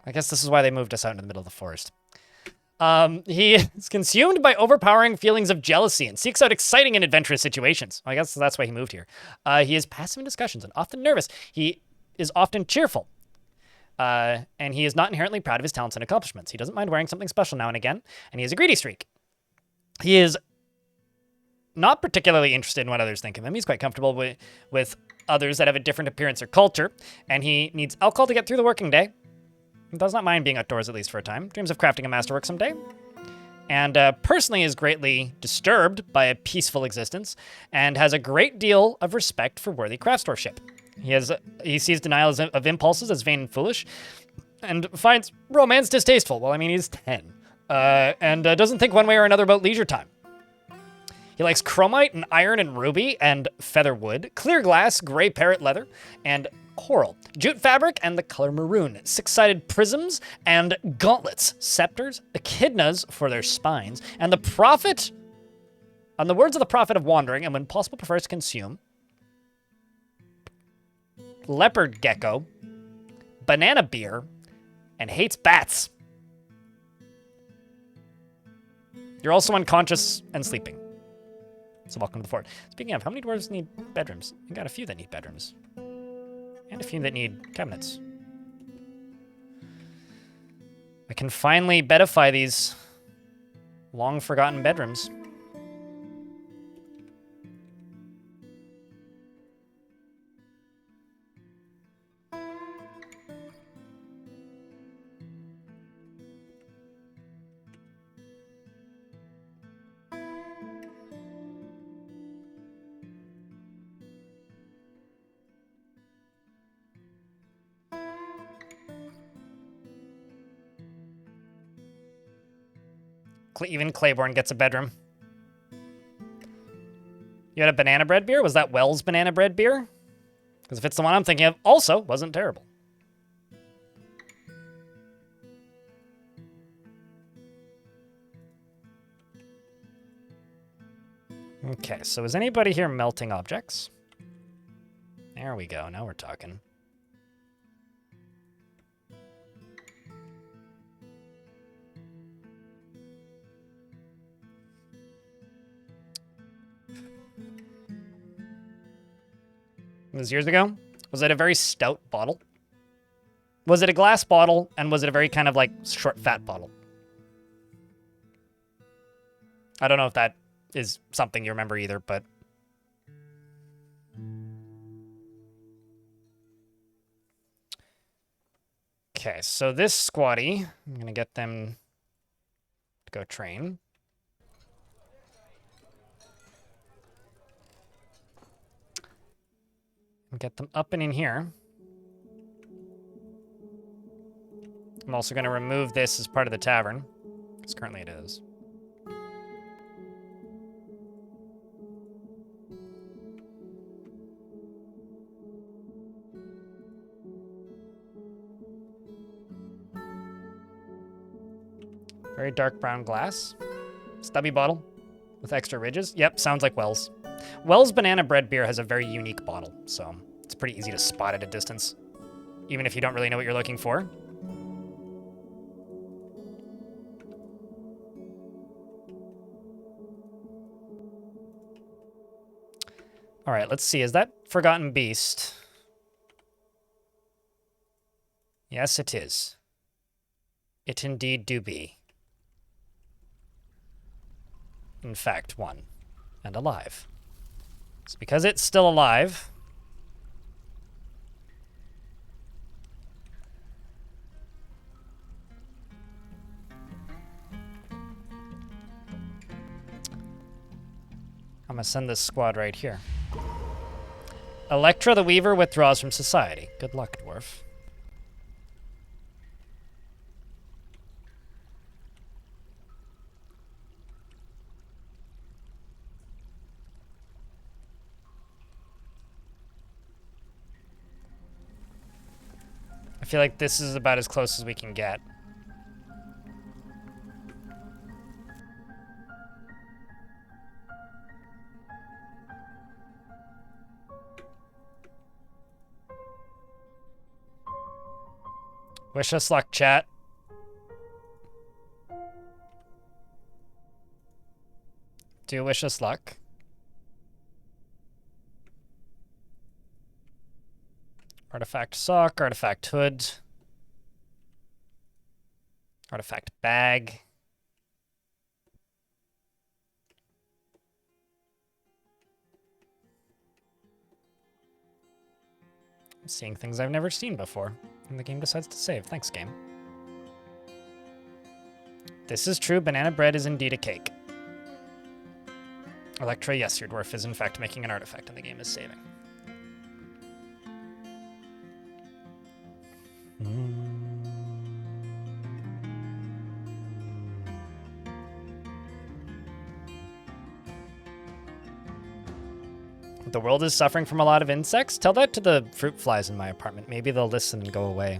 I guess this is why they moved us out into the middle of the forest. He is consumed by overpowering feelings of jealousy and seeks out exciting and adventurous situations. I guess that's why he moved here. He is passive in discussions and often nervous. He is often cheerful. And he is not inherently proud of his talents and accomplishments. He doesn't mind wearing something special now and again, and he has a greedy streak. He is not particularly interested in what others think of him. He's quite comfortable with others that have a different appearance or culture, and he needs alcohol to get through the working day. He does not mind being outdoors, at least for a time. Dreams of crafting a masterwork someday. And personally is greatly disturbed by a peaceful existence, and has a great deal of respect for worthy craftsmanship. He sees denials of impulses as vain and foolish, and finds romance distasteful. Well, I mean, he's 10. And doesn't think one way or another about leisure time. He likes chromite and iron and ruby and feather wood, clear glass, gray parrot leather, and coral, jute fabric and the color maroon, six-sided prisms and gauntlets, scepters, echidnas for their spines, and the prophet, on the words of the prophet of wandering, and when possible prefers to consume, leopard gecko, banana beer, and hates bats. You're also unconscious and sleeping. So welcome to the fort. Speaking of, how many dwarves need bedrooms? We got a few that need bedrooms. And a few that need cabinets. I can finally bedify these long-forgotten bedrooms. Even Claiborne gets a bedroom. You had a banana bread beer? Was that Wells banana bread beer? Because if it's the one I'm thinking of, also wasn't terrible. Okay, so is anybody here melting objects? There we go, now we're talking. It was years ago? Was it a very stout bottle? Was it a glass bottle, and was it a very kind of like short, fat bottle? I don't know if that is something you remember either, but... Okay, so this squatty, I'm gonna get them to go train. Get them up and in here. I'm also going to remove this as part of the tavern, because currently it is. Very dark brown glass. Stubby bottle with extra ridges. Yep, sounds like Wells. Wells Banana Bread Beer has a very unique bottle, so it's pretty easy to spot at a distance, even if you don't really know what you're looking for. All right, let's see. Is that Forgotten Beast? Yes, it is. It indeed do be. In fact, one. And alive. It's because it's still alive. I'm gonna send this squad right here. Electra the Weaver withdraws from society. Good luck, Dwarf. I feel like this is about as close as we can get. Wish us luck, chat. Do wish us luck. Artifact sock, artifact hood, artifact bag. I'm seeing things I've never seen before, and the game decides to save. Thanks, game. This is true. Banana bread is indeed a cake. Electra, yes, your dwarf is in fact making an artifact, and the game is saving. The world is suffering from a lot of insects. Tell that to the fruit flies in my apartment. Maybe they'll listen and go away.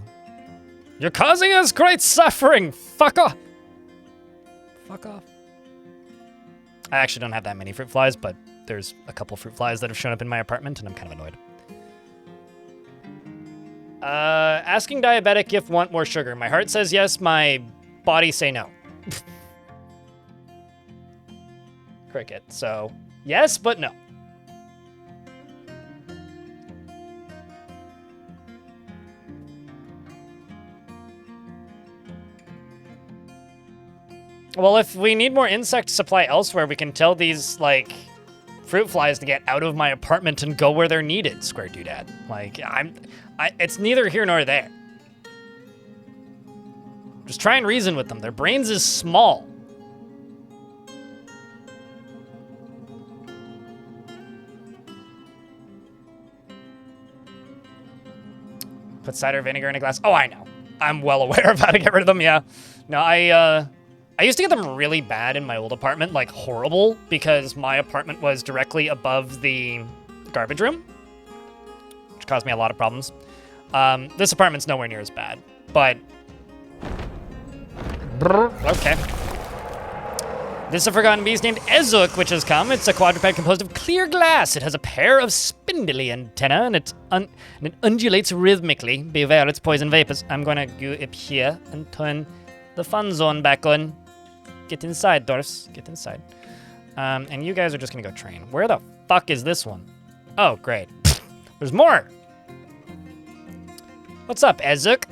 You're causing us great suffering! Fuck off! Fuck off. I actually don't have that many fruit flies, but there's a couple fruit flies that have shown up in my apartment, and I'm kind of annoyed. Asking diabetic if want more sugar. My heart says yes, my body say no. Cricket. So, yes, but no. Well, if we need more insect supply elsewhere, we can tell these, like, fruit flies to get out of my apartment and go where they're needed, Square Doodad. Like, it's neither here nor there. Just try and reason with them. Their brains is small. Put cider vinegar in a glass. Oh, I know. I'm well aware of how to get rid of them, yeah. No, I used to get them really bad in my old apartment, like horrible, because my apartment was directly above the garbage room, which caused me a lot of problems. This apartment's nowhere near as bad, but... Okay. This is a forgotten beast named Ezuk, which has come. It's a quadruped composed of clear glass. It has a pair of spindly antennae, and it undulates rhythmically. Beware its poison vapors. I'm gonna go up here and turn the fun zone back on. Get inside, dwarfs. Get inside. And you guys are just gonna go train. Where the fuck is this one? Oh, great. There's more! What's up, Ezuk?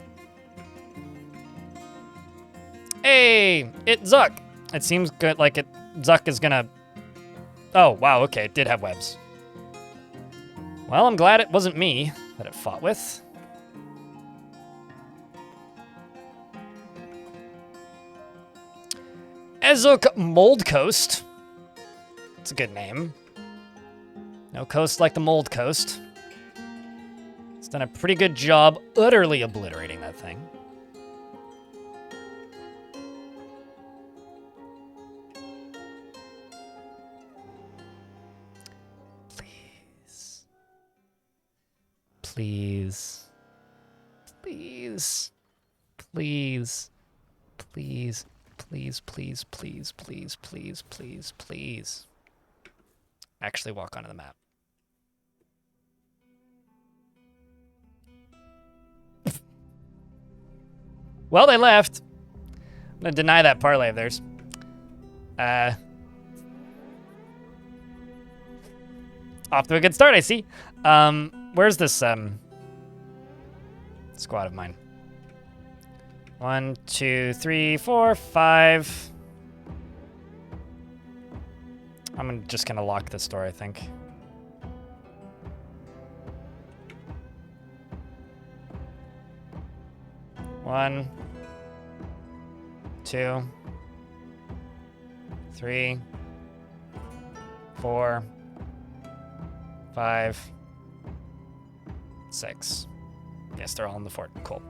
Hey, it's Zuck. It seems good, like Zuck is gonna... Oh, wow, okay, it did have webs. Well, I'm glad it wasn't me that it fought with. Ezuk Mold Coast. It's a good name. No coast like the Mold Coast. It's done a pretty good job utterly obliterating that thing. Please. Please. Please. Please. Please, please, please, please, please, please, please. actually walk onto the map. Well, they left. I'm gonna deny that parlay of theirs. Off to a good start, I see. Where's this squad of mine? 1, 2, 3, 4, 5. I'm just gonna lock this door, I think. One, 2, 3, 4, 5, 6. Yes, they're all in the fort. Cool.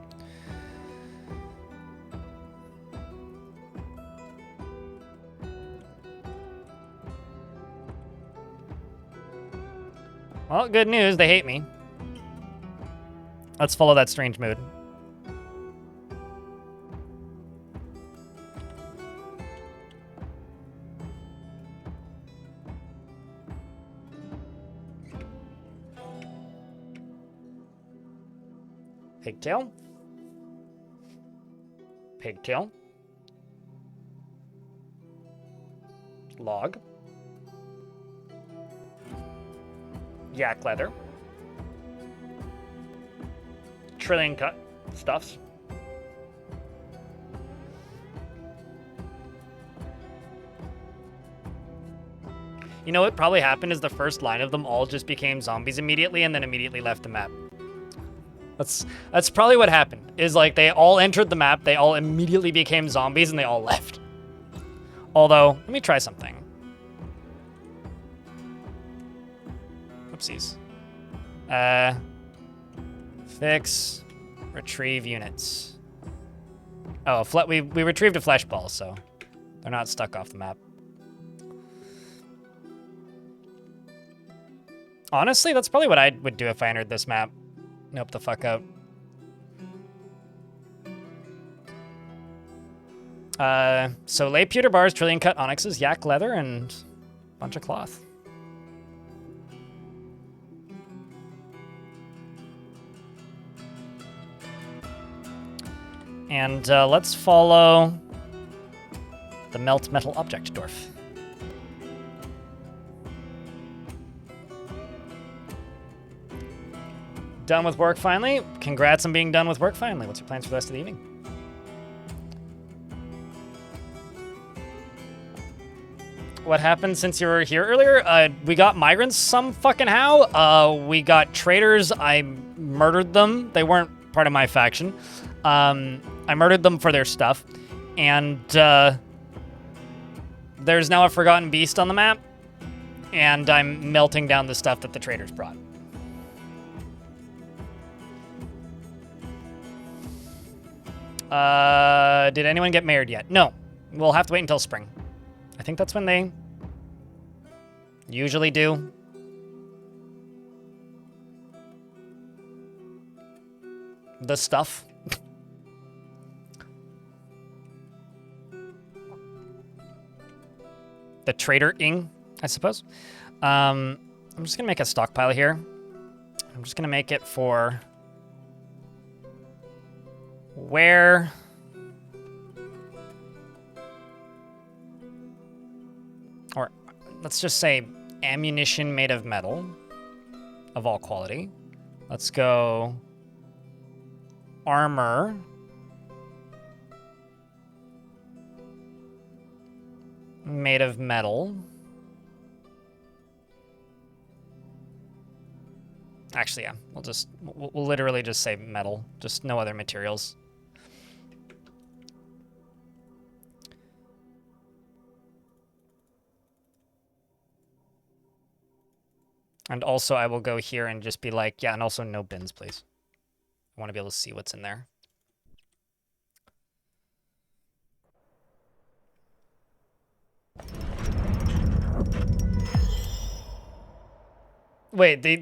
Well, good news, they hate me. Let's follow that strange mood. Pigtail. Pigtail. Log. Yak leather. Trillion cut stuffs. You know what probably happened is the first line of them all just became zombies immediately and then immediately left the map. That's probably what happened. Is like they all entered the map, they all immediately became zombies, and they all left. Although, let me try something. Oopsies. Fix, retrieve units. Oh, we retrieved a flesh ball, so they're not stuck off the map. Honestly, that's probably what I would do if I entered this map. Nope, the fuck out. So lay pewter bars, trillion cut onyxes, yak leather, and a bunch of cloth. And let's follow the melt metal object dwarf. Done with work finally. Congrats on being done with work finally. What's your plans for the rest of the evening? What happened since you were here earlier? We got migrants some fucking how. We got traitors. I murdered them. They weren't part of my faction. I murdered them for their stuff. And there's now a forgotten beast on the map. And I'm melting down the stuff that the traitors brought. Did anyone get married yet? No. We'll have to wait until spring. I think that's when they usually do. The stuff. The traitor-ing, I suppose. I'm just gonna make a stockpile here. I'm just gonna make it for where or let's just say ammunition made of metal of all quality. Let's go armor made of metal. Actually, yeah, we'll literally just say metal, just no other materials. And also I will go here and just be like, yeah, and also no bins, please. I want to be able to see what's in there. Wait, the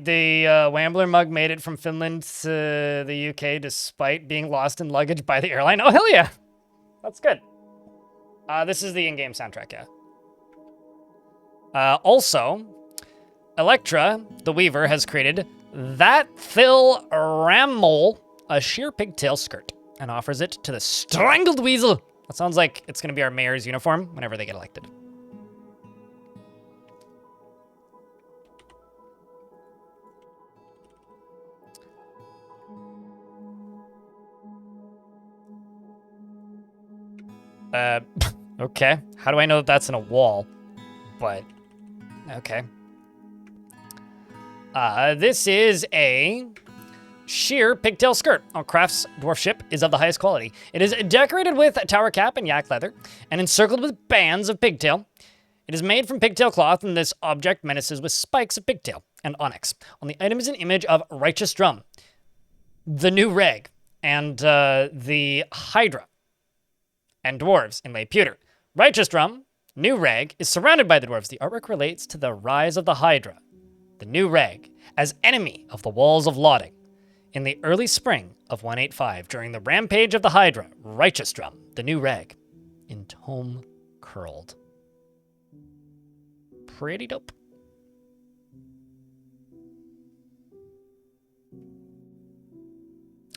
Wambler mug made it from Finland to the UK despite being lost in luggage by the airline? Oh, hell yeah! That's good. This is the in-game soundtrack, yeah. Also, Electra, the weaver, has created that Thil Rammel, a sheer pigtail skirt, and offers it to the strangled weasel. That sounds like it's going to be our mayor's uniform whenever they get elected. Okay. How do I know that that's in a wall? But, okay. This is a sheer pigtail skirt. On Craft's dwarf ship is of the highest quality. It is decorated with a tower cap and yak leather and encircled with bands of pigtail. It is made from pigtail cloth, and this object menaces with spikes of pigtail and onyx. On the item is an image of Righteous Drum, the new reg, and the Hydra, and dwarves inlaid pewter. Righteous Drum, new reg, is surrounded by the dwarves. The artwork relates to the rise of the Hydra, the new reg, as enemy of the walls of Lodding. In the early spring of 185, during the rampage of the Hydra, Righteous Drum, the new reg, in tome curled. Pretty dope.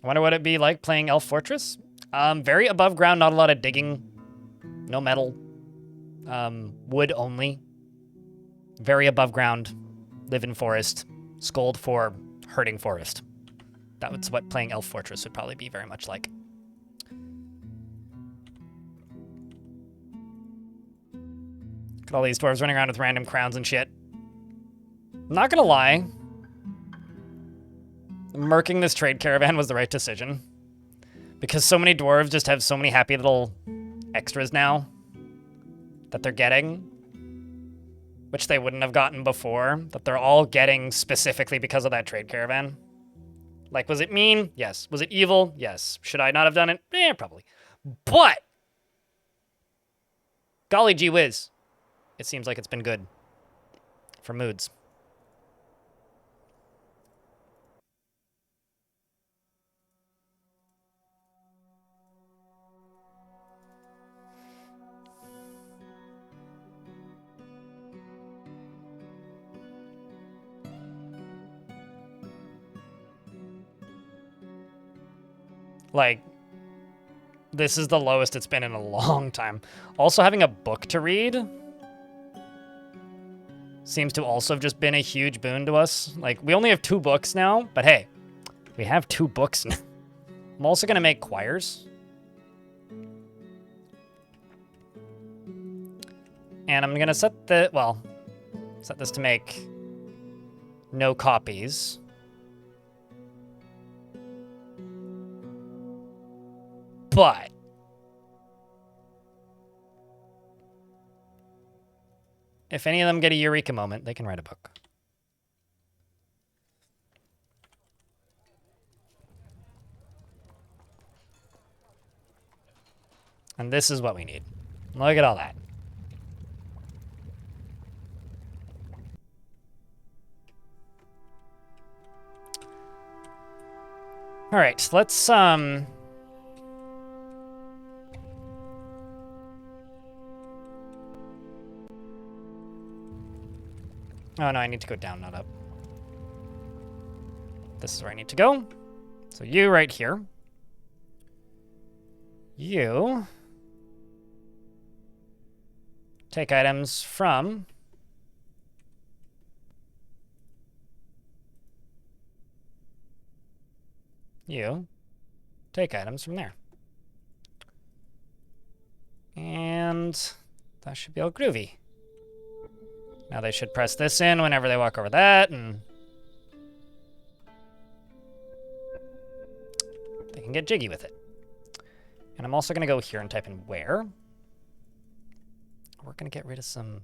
I wonder what it'd be like playing Elf Fortress. Very above ground, not a lot of digging, no metal, wood only. Very above ground, live in forest, scold for hurting forest. That's what playing Elf Fortress would probably be very much like. Look at all these dwarves running around with random crowns and shit. I'm not gonna lie. Murking this trade caravan was the right decision. Because so many dwarves just have so many happy little extras now that they're getting, which they wouldn't have gotten before, that they're all getting specifically because of that trade caravan. Like, was it mean? Yes. Was it evil? Yes. Should I not have done it? Probably. But, golly gee whiz, it seems like it's been good for moods. Like, this is the lowest it's been in a long time. Also, having a book to read seems to also have just been a huge boon to us. Like, we only have 2 books now, but hey, we have 2 books now. I'm also going to make choirs. And I'm going to set this to make no copies. But if any of them get a eureka moment, they can write a book. And this is what we need. Look at all that. All right, let's Oh, no, I need to go down, not up. This is where I need to go. So you right here. You take items from you take items from there. And that should be all groovy. Now they should press this in whenever they walk over that, and they can get jiggy with it. And I'm also going to go here and type in where. We're going to get rid of some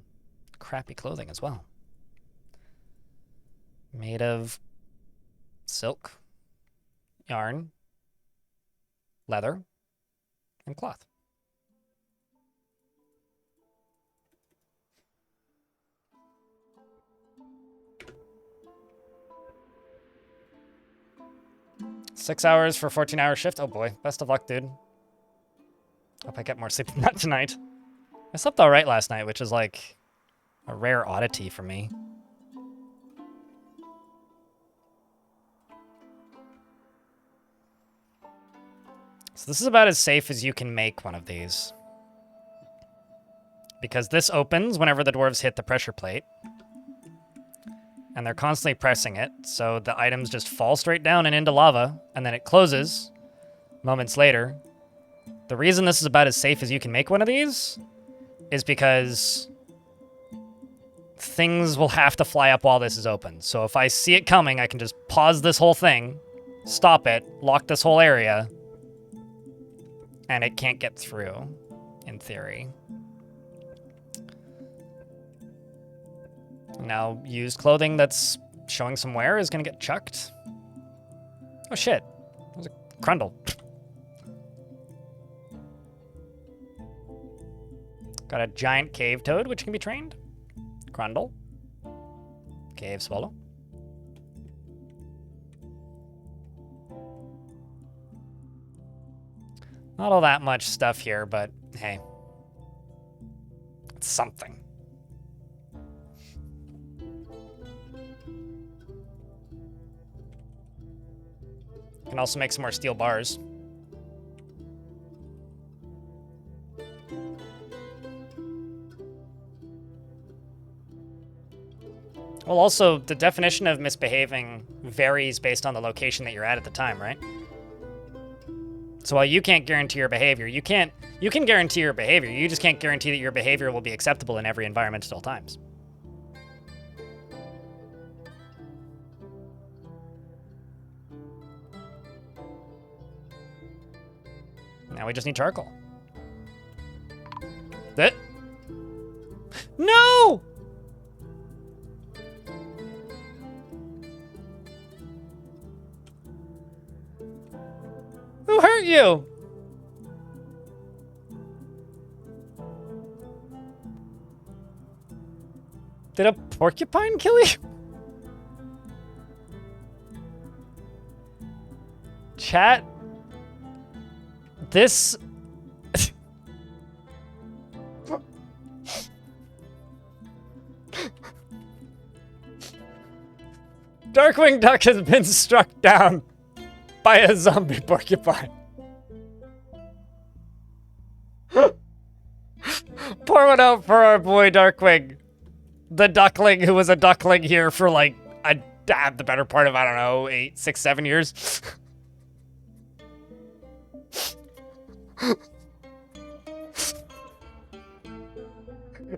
crappy clothing as well. Made of silk, yarn, leather, and cloth. Six hours for 14-hour shift. Oh boy, best of luck, dude. Hope I get more sleep than that tonight. I slept all right last night, which is like a rare oddity for me. So this is about as safe as you can make one of these. Because this opens whenever the dwarves hit the pressure plate. And they're constantly pressing it, so the items just fall straight down and into lava, and then it closes moments later. The reason this is about as safe as you can make one of these is because things will have to fly up while this is open. So if I see it coming, I can just pause this whole thing, stop it, lock this whole area, and it can't get through, in theory. Now, used clothing that's showing some wear is going to get chucked. Oh, shit. That was a Crundle. Got a giant cave toad, which can be trained. Crundle. Cave swallow. Not all that much stuff here, but hey. It's something. Can also make some more steel bars. Well, also, the definition of misbehaving varies based on the location that you're at the time, right? So while you can't guarantee your behavior, you can guarantee your behavior. You just can't guarantee that your behavior will be acceptable in every environment at all times. Now we just need charcoal. That. No! Who hurt you? Did a porcupine kill you? Chat. This... Darkwing Duck has been struck down by a zombie porcupine. Pour one out for our boy Darkwing. The duckling who was a duckling here for like the better part of, I don't know, 8, 6, 7 years.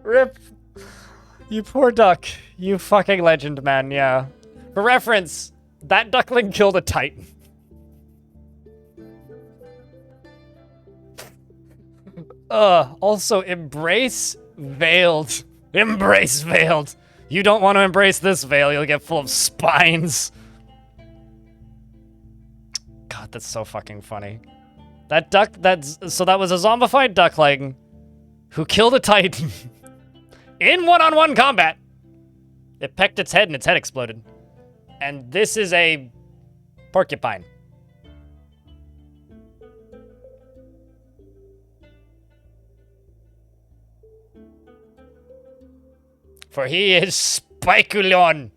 Rip. You poor duck. You fucking legend, man, yeah. For reference, that duckling killed a titan. Also, embrace veiled. Embrace veiled. You don't want to embrace this veil, you'll get full of spines. God, that's so fucking funny. That duck, that was a zombified duckling who killed a titan in one-on-one combat. It pecked its head and its head exploded. And this is a porcupine. For he is Spikulon.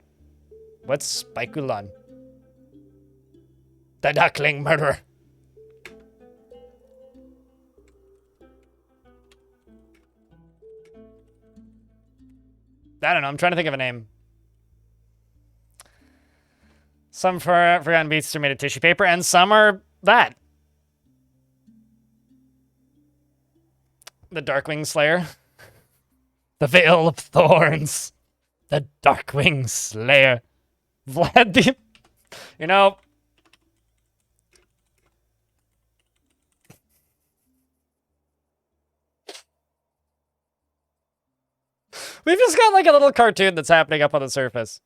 What's Spikulon? The duckling murderer. I don't know, I'm trying to think of a name. Some forgotten beasts are made of tissue paper, and some are that. The Darkwing Slayer. The Veil of Thorns. The Darkwing Slayer. Vlad the... You know... We've just got like a little cartoon that's happening up on the surface.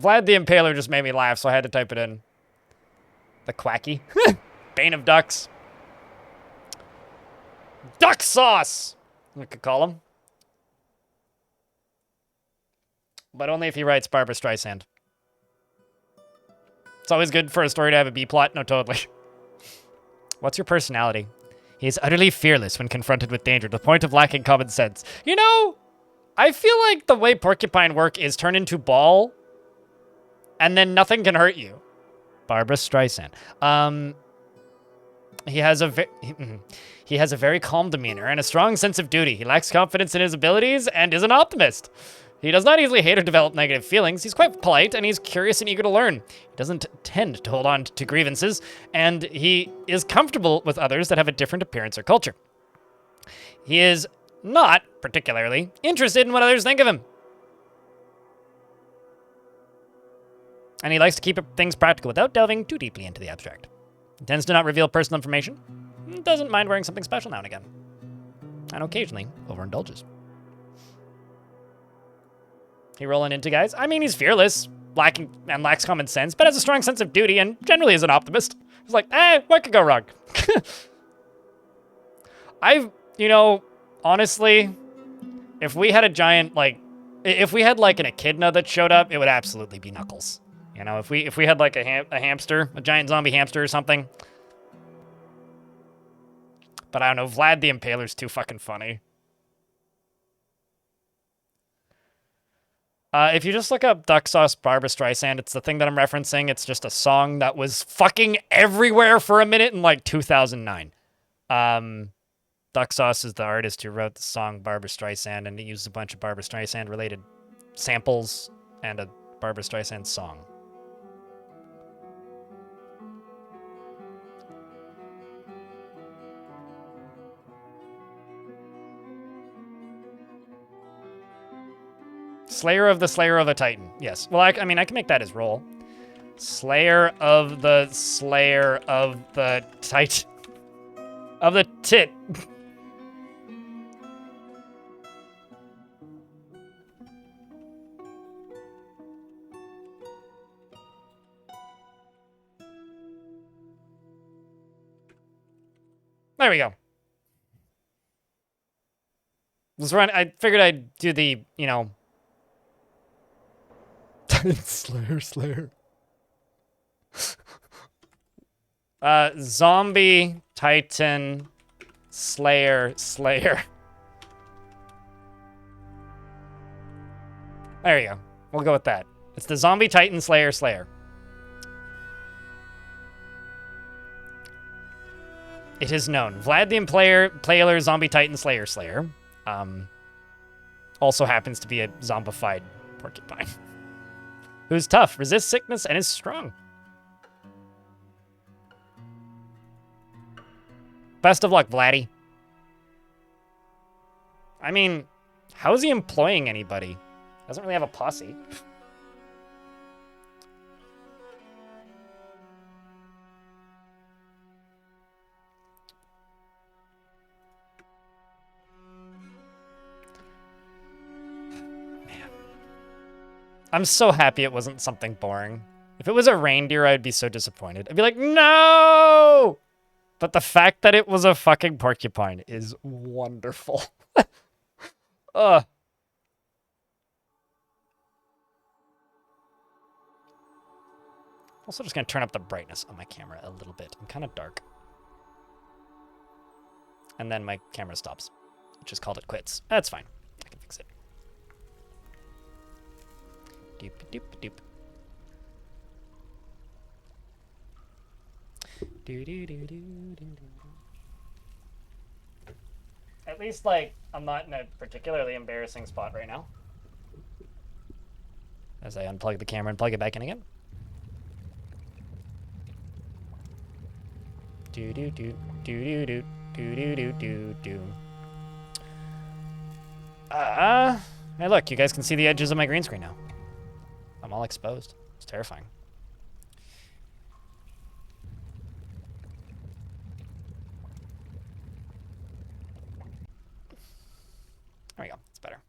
Vlad the Impaler just made me laugh, so I had to type it in. The Quacky. Bane of Ducks. Duck Sauce! We could call him. But only if he writes Barbra Streisand. It's always good for a story to have a B-plot. No, totally. What's your personality? He is utterly fearless when confronted with danger, to the point of lacking common sense. You know, I feel like the way porcupine work is turn into ball. and then nothing can hurt you. Barbara Streisand. He has a very calm demeanor and a strong sense of duty. He lacks confidence in his abilities and is an optimist. He does not easily hate or develop negative feelings. He's quite polite, and he's curious and eager to learn. He doesn't tend to hold on to grievances, and he is comfortable with others that have a different appearance or culture. He is not particularly interested in what others think of him. And he likes to keep things practical without delving too deeply into the abstract. He tends to not reveal personal information. He doesn't mind wearing something special now and again. And occasionally overindulges. He rolling into guys. I mean, he's fearless, lacks common sense, but has a strong sense of duty and generally is an optimist. He's like, what could go wrong? Honestly, if we had a giant, if we had an echidna that showed up, it would absolutely be Knuckles. You know, if we had like a hamster, a giant zombie hamster or something. But I don't know, Vlad the Impaler's too fucking funny. If you just look up Duck Sauce Barbra Streisand, it's the thing that I'm referencing. It's just a song that was fucking everywhere for a minute in 2009. Duck Sauce is the artist who wrote the song Barbra Streisand, and he used a bunch of Barbra Streisand related samples and a Barbra Streisand song. Slayer of the Titan. Yes. Well, I mean, I can make that his role. Slayer of the Titan. Of the tit. There we go. Let's run. I figured I'd do the, Slayer. Zombie, Titan, Slayer. There you go. We'll go with that. It's the Zombie, Titan, Slayer. It is known. Vlad the Impaler, Zombie, Titan, Slayer. Also happens to be a zombified porcupine. Who's tough, resists sickness, and is strong. Best of luck, Vladdy. I mean, how is he employing anybody? Doesn't really have a posse. I'm so happy it wasn't something boring. If it was a reindeer, I'd be so disappointed. I'd be like, no! But the fact that it was a fucking porcupine is wonderful. Ugh. Also just gonna turn up the brightness on my camera a little bit. I'm kind of dark. And then my camera stops. Just called it quits. That's fine. I can fix it. Doop doop doop. Do do do do do do. At least, I'm not in a particularly embarrassing spot right now. As I unplug the camera and plug it back in again. Do do do do do do do do do do. Hey look, you guys can see the edges of my green screen now. I'm all exposed. It's terrifying. There we go. It's better.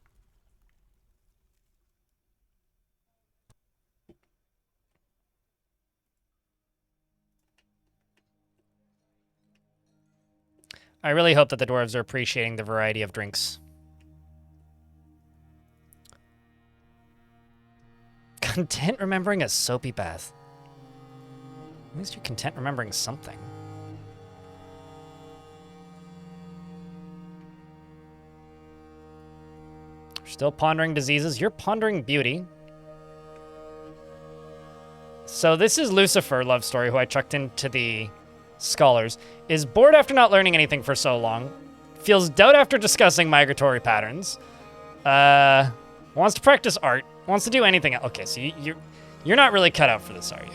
I really hope that the dwarves are appreciating the variety of drinks. Content remembering a soapy bath. At least you're content remembering something. You're still pondering diseases. You're pondering beauty. So this is Lucifer, love story, who I chucked into the scholars, is bored after not learning anything for so long, feels doubt after discussing migratory patterns, wants to practice art, wants to do anything else. Okay, so you're not really cut out for this, are you?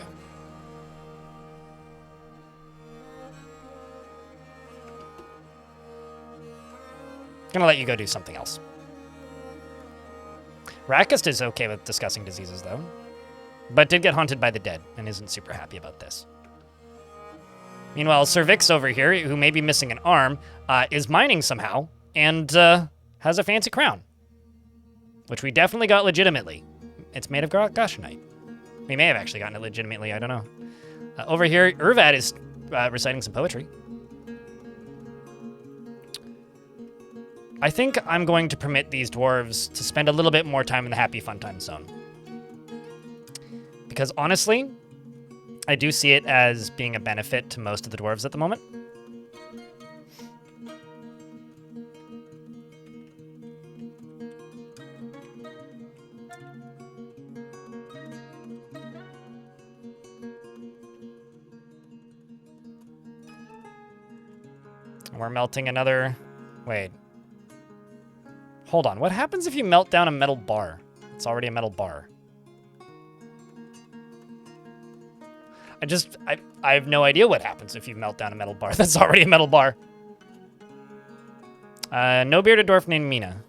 Gonna let you go do something else. Rakist is okay with discussing diseases, though, but did get haunted by the dead and isn't super happy about this. Meanwhile, Sir Vix over here, who may be missing an arm, is mining somehow and has a fancy crown, which we definitely got legitimately. It's made of goshenite. We may have actually gotten it legitimately, I don't know. Over here, Urvad is reciting some poetry. I think I'm going to permit these dwarves to spend a little bit more time in the happy fun time zone. Because honestly, I do see it as being a benefit to most of the dwarves at the moment. We're melting another... Wait. Hold on. What happens if you melt down a metal bar? It's already a metal bar. I have no idea what happens if you melt down a metal bar. That's already a metal bar. No bearded dwarf named Mina.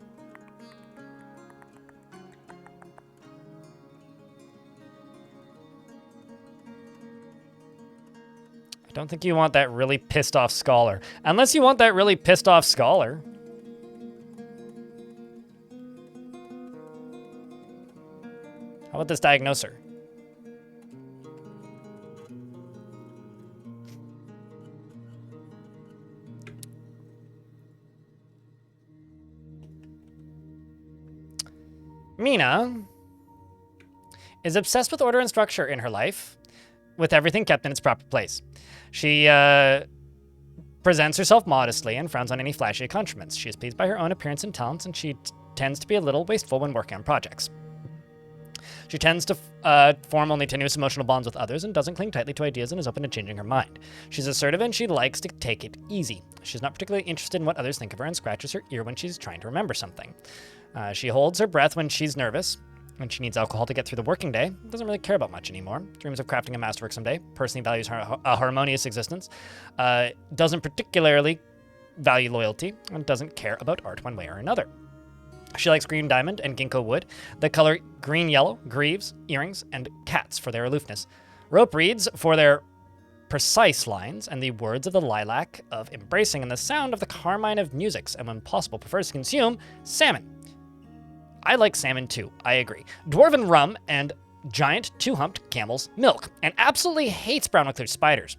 I don't think you want that really pissed off scholar. Unless you want that really pissed off scholar. How about this diagnoser? Mina is obsessed with order and structure in her life, with everything kept in its proper place. She presents herself modestly and frowns on any flashy accoutrements. She is pleased by her own appearance and talents, and she tends to be a little wasteful when working on projects. She tends to form only tenuous emotional bonds with others and doesn't cling tightly to ideas and is open to changing her mind. She's assertive and she likes to take it easy. She's not particularly interested in what others think of her and scratches her ear when she's trying to remember something. She holds her breath when she's nervous, when she needs alcohol to get through the working day, doesn't really care about much anymore, dreams of crafting a masterwork someday, personally values a harmonious existence, doesn't particularly value loyalty, and doesn't care about art one way or another. She likes green diamond and ginkgo wood, the color green-yellow, greaves, earrings, and cats for their aloofness, rope reeds for their precise lines, and the words of the lilac of embracing, and the sound of the carmine of musics, and when possible prefers to consume salmon. I like salmon too, I agree. Dwarven rum and giant two-humped camel's milk, and absolutely hates brown recluse spiders.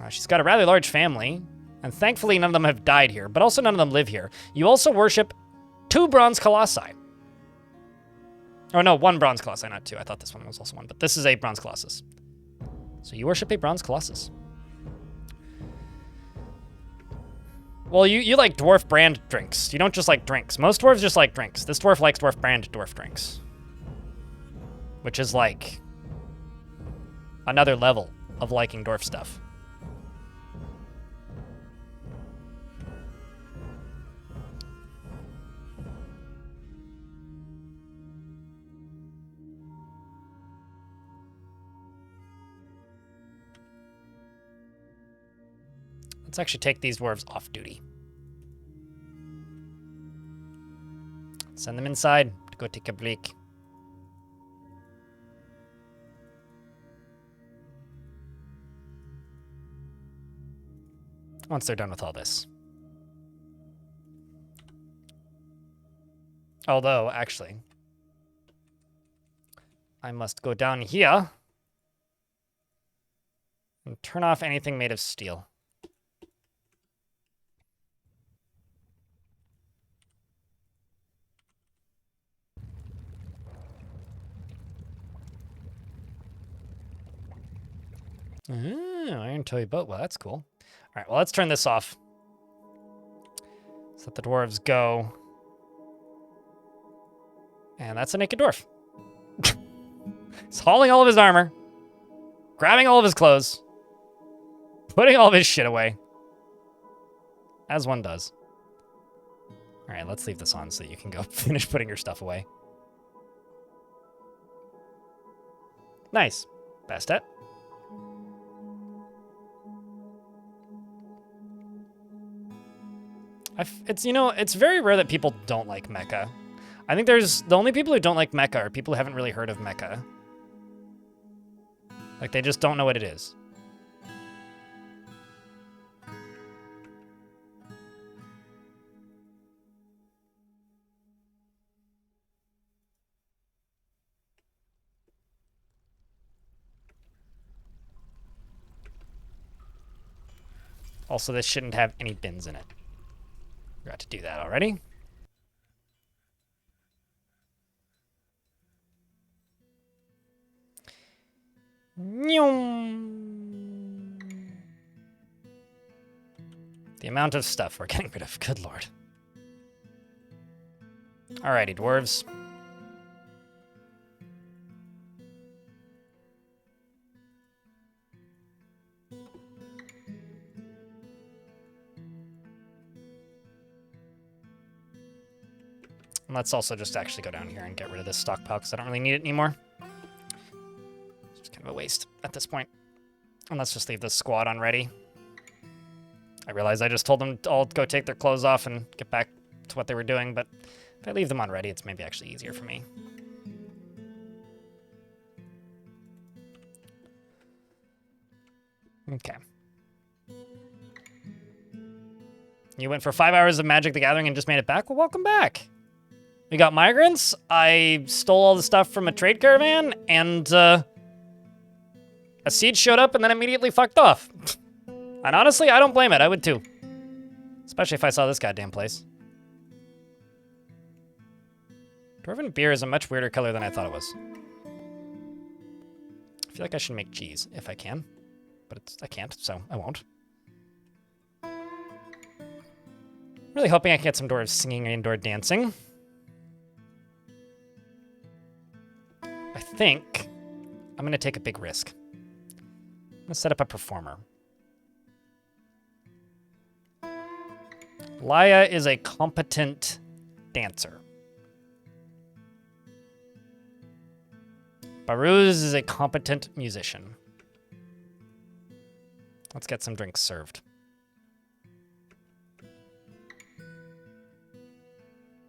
She's got a rather large family, and thankfully none of them have died here, but also none of them live here. You also worship 2 bronze colossi. Oh no, 1 bronze colossi, not 2. I thought this one was also 1, but this is a bronze colossus. So you worship a bronze colossus. Well, you like dwarf brand drinks. You don't just like drinks. Most dwarves just like drinks. This dwarf likes dwarf brand dwarf drinks. Which is like another level of liking dwarf stuff. Let's actually take these dwarves off duty. Send them inside to go take a break. Once they're done with all this. Although, actually, I must go down here and turn off anything made of steel. Iron toy boat. Well, that's cool. All right, well, let's turn this off. Let's let the dwarves go. And that's a naked dwarf. He's hauling all of his armor, grabbing all of his clothes, putting all of his shit away. As one does. All right, let's leave this on so that you can go finish putting your stuff away. Nice. Bastet. It's, you know, it's very rare that people don't like mecha. I think the only people who don't like mecha are people who haven't really heard of mecha. Like, they just don't know what it is. Also, this shouldn't have any bins in it. Forgot to do that already. The amount of stuff we're getting rid of, good lord. Alrighty, dwarves. And let's also just actually go down here and get rid of this stockpile because I don't really need it anymore. It's just kind of a waste at this point. And let's just leave this squad on ready. I realize I just told them to all go take their clothes off and get back to what they were doing, but if I leave them on ready, it's maybe actually easier for me. Okay. You went for 5 hours of Magic the Gathering and just made it back? Well, welcome back. We got migrants. I stole all the stuff from a trade caravan, and a siege showed up and then immediately fucked off. And honestly, I don't blame it. I would too. Especially if I saw this goddamn place. Dwarven beer is a much weirder color than I thought it was. I feel like I should make cheese if I can, but I can't, so I won't. Really hoping I can get some dwarves singing or indoor dancing. I think I'm going to take a big risk. I'm going to set up a performer. Laya is a competent dancer. Baruz is a competent musician. Let's get some drinks served.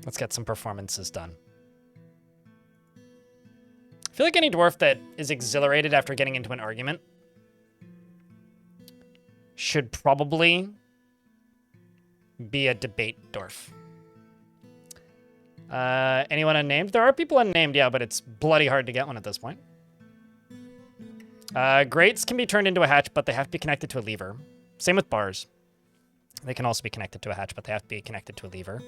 Let's get some performances done. I feel like any dwarf that is exhilarated after getting into an argument should probably be a debate dwarf. Anyone unnamed? There are people unnamed, yeah, but it's bloody hard to get one at this point. Grates can be turned into a hatch, but they have to be connected to a lever. Same with bars. They can also be connected to a hatch, but they have to be connected to a lever.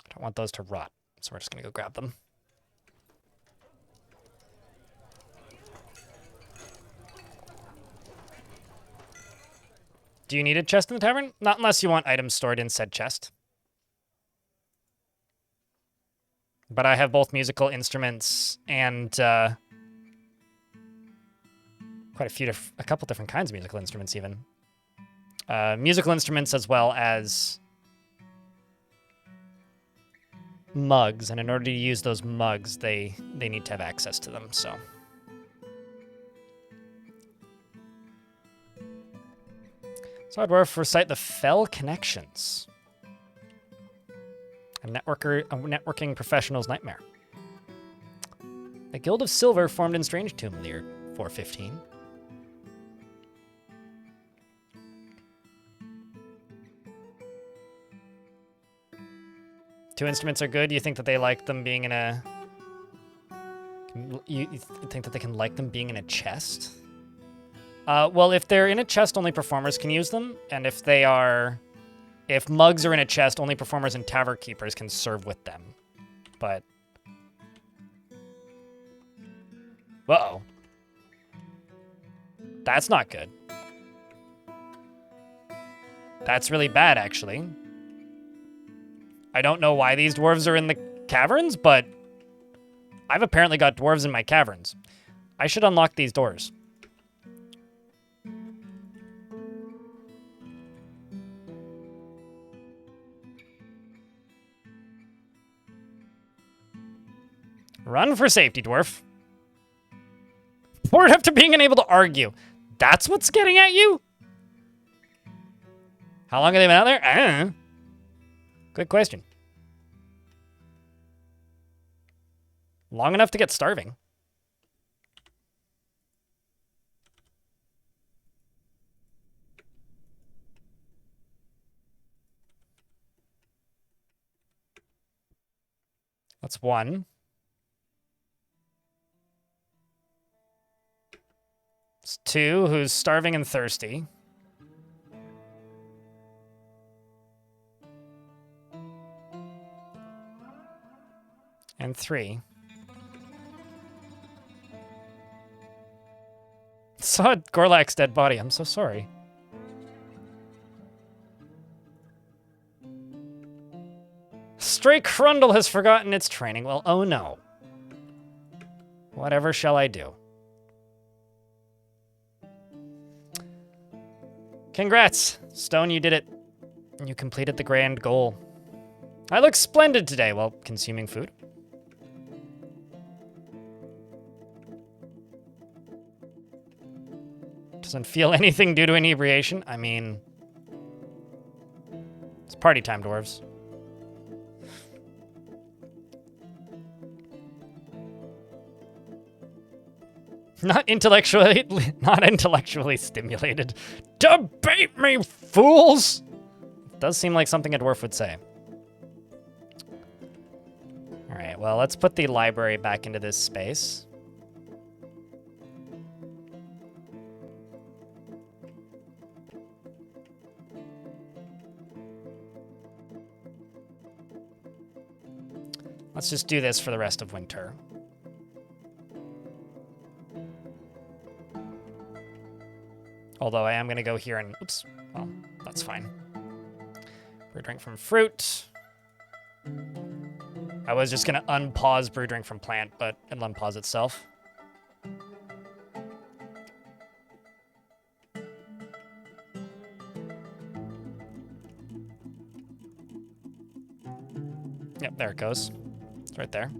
I don't want those to rot, so we're just going to go grab them. Do you need a chest in the tavern? Not unless you want items stored in said chest. But I have both musical instruments and quite a couple different kinds of musical instruments even. Musical instruments as well as mugs, and in order to use those mugs, they need to have access to them, so. So I'd recite the Fell Connections. A networking professional's nightmare. A guild of silver formed in Strangetomb in the year 415. Two instruments are good. You think that they like them being in a... You think that they can like them being in a chest? Well, if they're in a chest, only performers can use them. And if they are... If mugs are in a chest, only performers and tavern keepers can serve with them. But... Uh-oh. That's not good. That's really bad, actually. I don't know why these dwarves are in the caverns, but I've apparently got dwarves in my caverns. I should unlock these doors. Run for safety, dwarf. Bored after being unable to argue. That's what's getting at you? How long have they been out there? I don't know. Good question. Long enough to get starving. That's one. It's two, who's starving and thirsty. And three. Saw Gorlak's dead body. I'm so sorry. Stray Crundle has forgotten its training. Well, oh no. Whatever shall I do? Congrats, Stone, you did it. You completed the grand goal. I look splendid today while consuming food. Doesn't feel anything due to inebriation. I mean, it's party time, dwarves. Not intellectually stimulated. Debate me, fools! Does seem like something a dwarf would say. All right, well, let's put the library back into this space. Let's just do this for the rest of winter. Although I am going to go here and... Oops. Well, that's fine. Brew drink from fruit. I was just going to unpause brew drink from plant, but it'll unpause itself. Yep, there it goes. It's right there.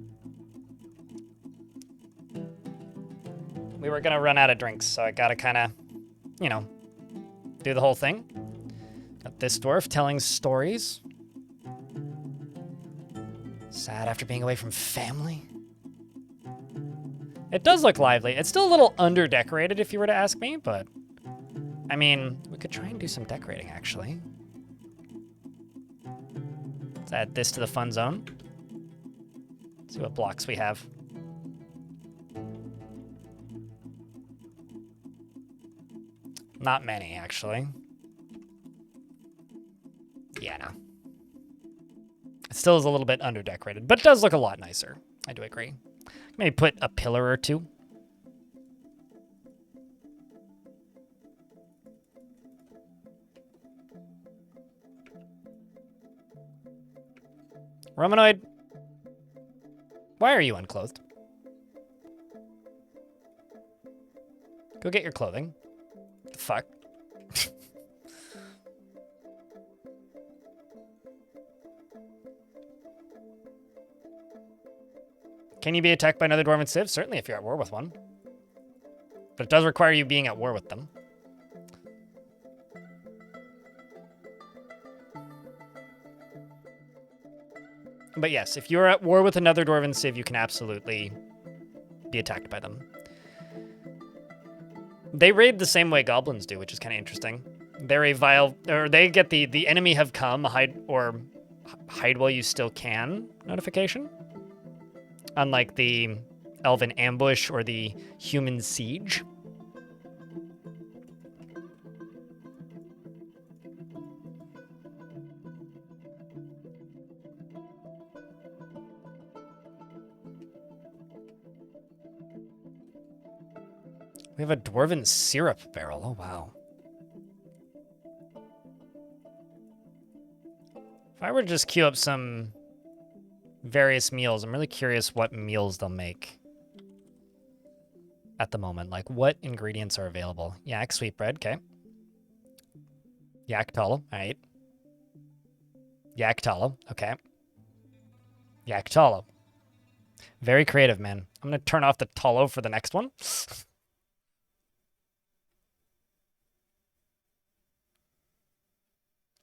We were going to run out of drinks, so I got to kind of... you know, do the whole thing. Got this dwarf telling stories. Sad after being away from family. It does look lively. It's still a little under-decorated if you were to ask me, but... I mean, we could try and do some decorating, actually. Let's add this to the fun zone. See what blocks we have. Not many, actually. Yeah, no. It still is a little bit under-decorated, but it does look a lot nicer. I do agree. Maybe put a pillar or two. Romanoid, why are you unclothed? Go get your clothing. What the fuck? Can you be attacked by another Dwarven Civ? Certainly if you're at war with one. But it does require you being at war with them. But yes, if you're at war with another Dwarven Civ, you can absolutely be attacked by them. They raid the same way goblins do, which is kind of interesting. They're a vile, or they get the enemy have come, hide while you still can notification. Unlike the elven ambush or the human siege. We have a dwarven syrup barrel. Oh, wow. If I were to just queue up some various meals, I'm really curious what meals they'll make at the moment. Like, what ingredients are available? Yak sweetbread, okay. Yak tallow, all right. Yak tallow, okay. Yak tallow. Very creative, man. I'm going to turn off the tallow for the next one.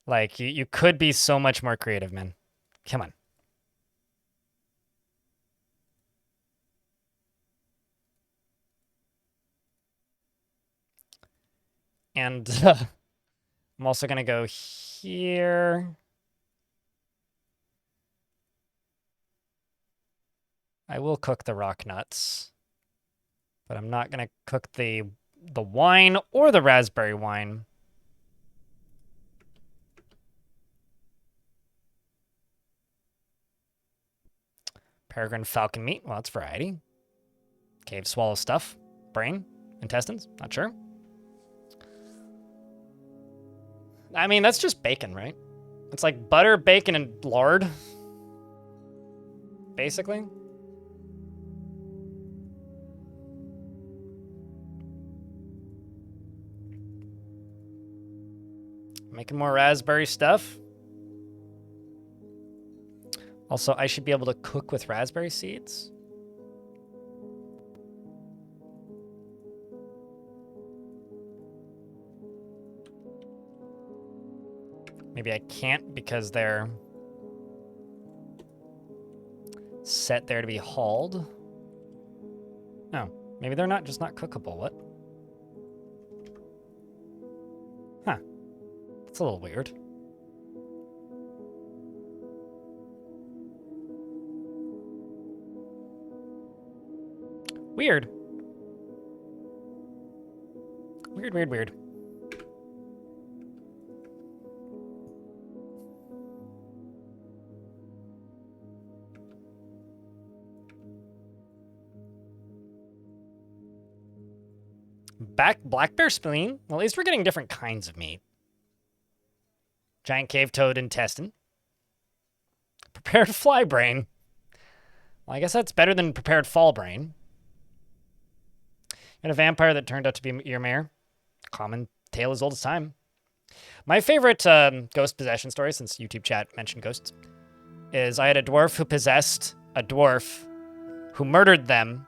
Like, you could be so much more creative, man. Come on. And I'm also going to go here. I will cook the rock nuts, but I'm not going to cook the wine or the raspberry wine. Peregrine falcon meat. Well, that's variety. Cave swallow stuff. Brain. Intestines. Not sure. I mean, that's just bacon, right? It's like butter, bacon, and lard. Basically. Making more raspberry stuff. Also, I should be able to cook with raspberry seeds. Maybe I can't because they're set there to be hauled. No, maybe they're not just not cookable. What? Huh. That's a little weird. Weird. Weird, weird, weird. Black bear spleen. Well, at least we're getting different kinds of meat. Giant cave toad intestine. Prepared fly brain. Well, I guess that's better than prepared fall brain. And a vampire that turned out to be your mayor. Common tale as old as time. My favorite ghost possession story, since YouTube chat mentioned ghosts, is I had a dwarf who possessed a dwarf who murdered them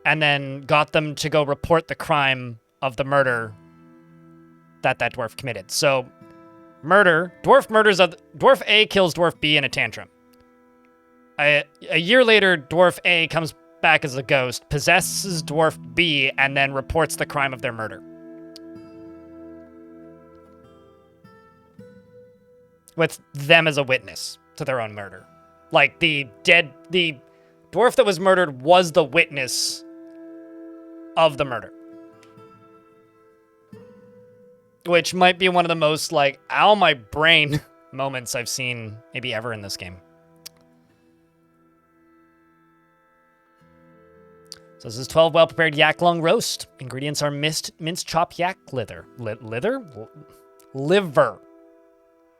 and then got them to go report the crime of the murder that dwarf committed. So, Dwarf A kills Dwarf B in a tantrum. A year later, Dwarf A comes back as a ghost, possesses Dwarf B, and then reports the crime of their murder. With them as a witness to their own murder. Like, the dwarf that was murdered was the witness of the murder. Which might be one of the most, like, ow, my brain moments I've seen maybe ever in this game. So this is 12 well-prepared yak lung roast. Ingredients are minced chopped yak liver. Liver.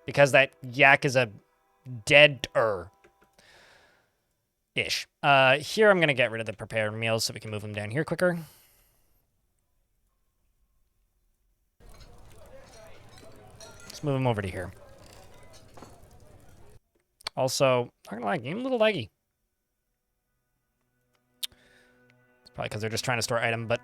Because that yak is a dead-er. Ish. Here I'm going to get rid of the prepared meals so we can move them down here quicker. Let's move them over to here. Also, not gonna lie, game a little laggy. It's probably because they're just trying to store item, but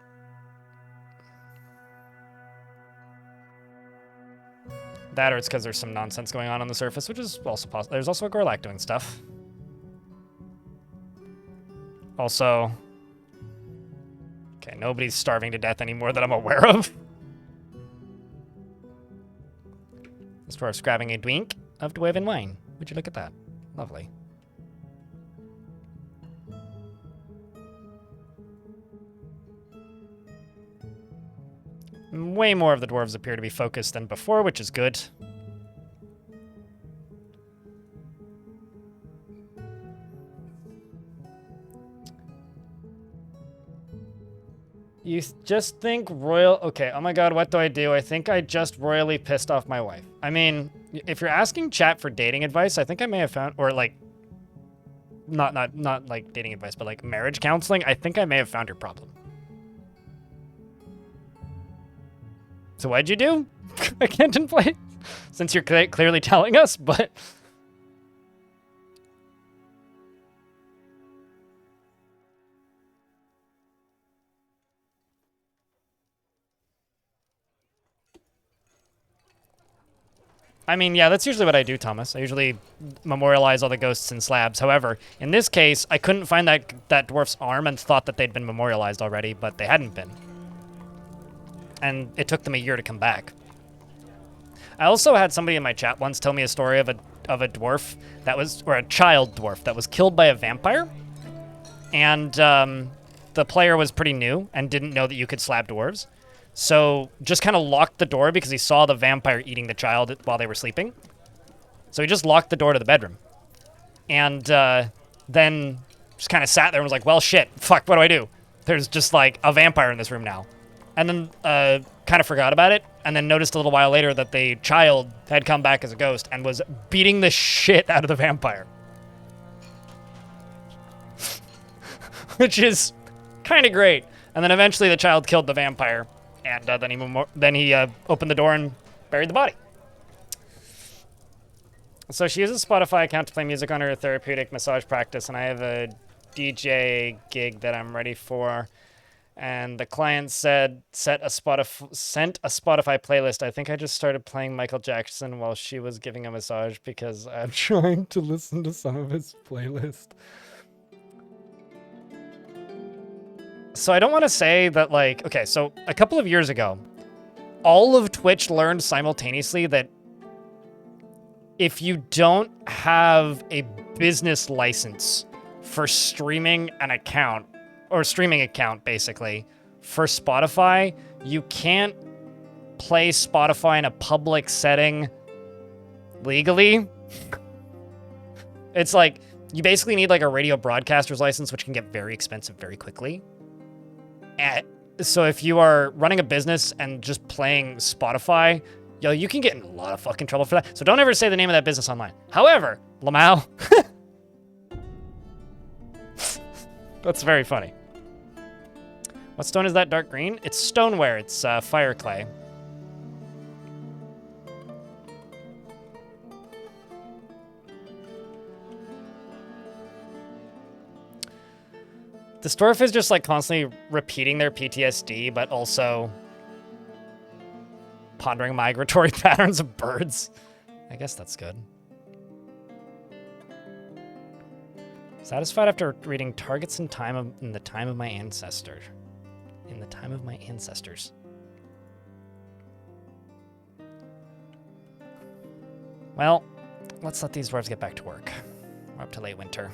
that or it's because there's some nonsense going on the surface, which is also possible. There's also a Gorlak doing stuff. Also, okay, nobody's starving to death anymore that I'm aware of. This dwarf's grabbing a drink of dwarven wine. Would you look at that? Lovely. Way more of the dwarves appear to be focused than before, which is good. You just think royal... Okay, oh my god, what do? I think I just royally pissed off my wife. I mean, if you're asking chat for dating advice, I think I may have found... Or, like... Not like dating advice, but, like, marriage counseling. I think I may have found your problem. So what'd you do? I can't play. Since you're clearly telling us, but... I mean, yeah, that's usually what I do, Thomas. I usually memorialize all the ghosts in slabs. However, in this case, I couldn't find that dwarf's arm and thought that they'd been memorialized already, but they hadn't been. And it took them a year to come back. I also had somebody in my chat once tell me a story of a dwarf that was, or a child dwarf that was killed by a vampire. And the player was pretty new and didn't know that you could slab dwarves. So just kind of locked the door because he saw the vampire eating the child while they were sleeping. So he just locked the door to the bedroom. And then just kind of sat there and was like, well, shit, fuck, what do I do? There's just like a vampire in this room now. And then kind of forgot about it. And then noticed a little while later that the child had come back as a ghost and was beating the shit out of the vampire. Which is kind of great. And then eventually the child killed the vampire. And then he opened the door and buried the body. So she uses a Spotify account to play music on her therapeutic massage practice, and I have a DJ gig that I'm ready for. And the client said, sent a Spotify playlist. I think I just started playing Michael Jackson while she was giving a massage because I'm trying to listen to some of his playlist. So I don't want to say that, like, okay, so a couple of years ago, all of Twitch learned simultaneously that if you don't have a business license for streaming an account, or streaming account, basically, for Spotify, you can't play Spotify in a public setting legally. It's like, you basically need, like, a radio broadcaster's license, which can get very expensive very quickly. So if you are running a business and just playing Spotify, yo, you can get in a lot of fucking trouble for that. So don't ever say the name of that business online. However, Lamau, that's very funny. What stone is that dark green? It's stoneware. It's fire clay. This dwarf is just like constantly repeating their PTSD, but also pondering migratory patterns of birds. I guess that's good. Satisfied after reading targets in the time of my ancestor. In the time of my ancestors. Well, let's let these dwarves get back to work. We're up to late winter.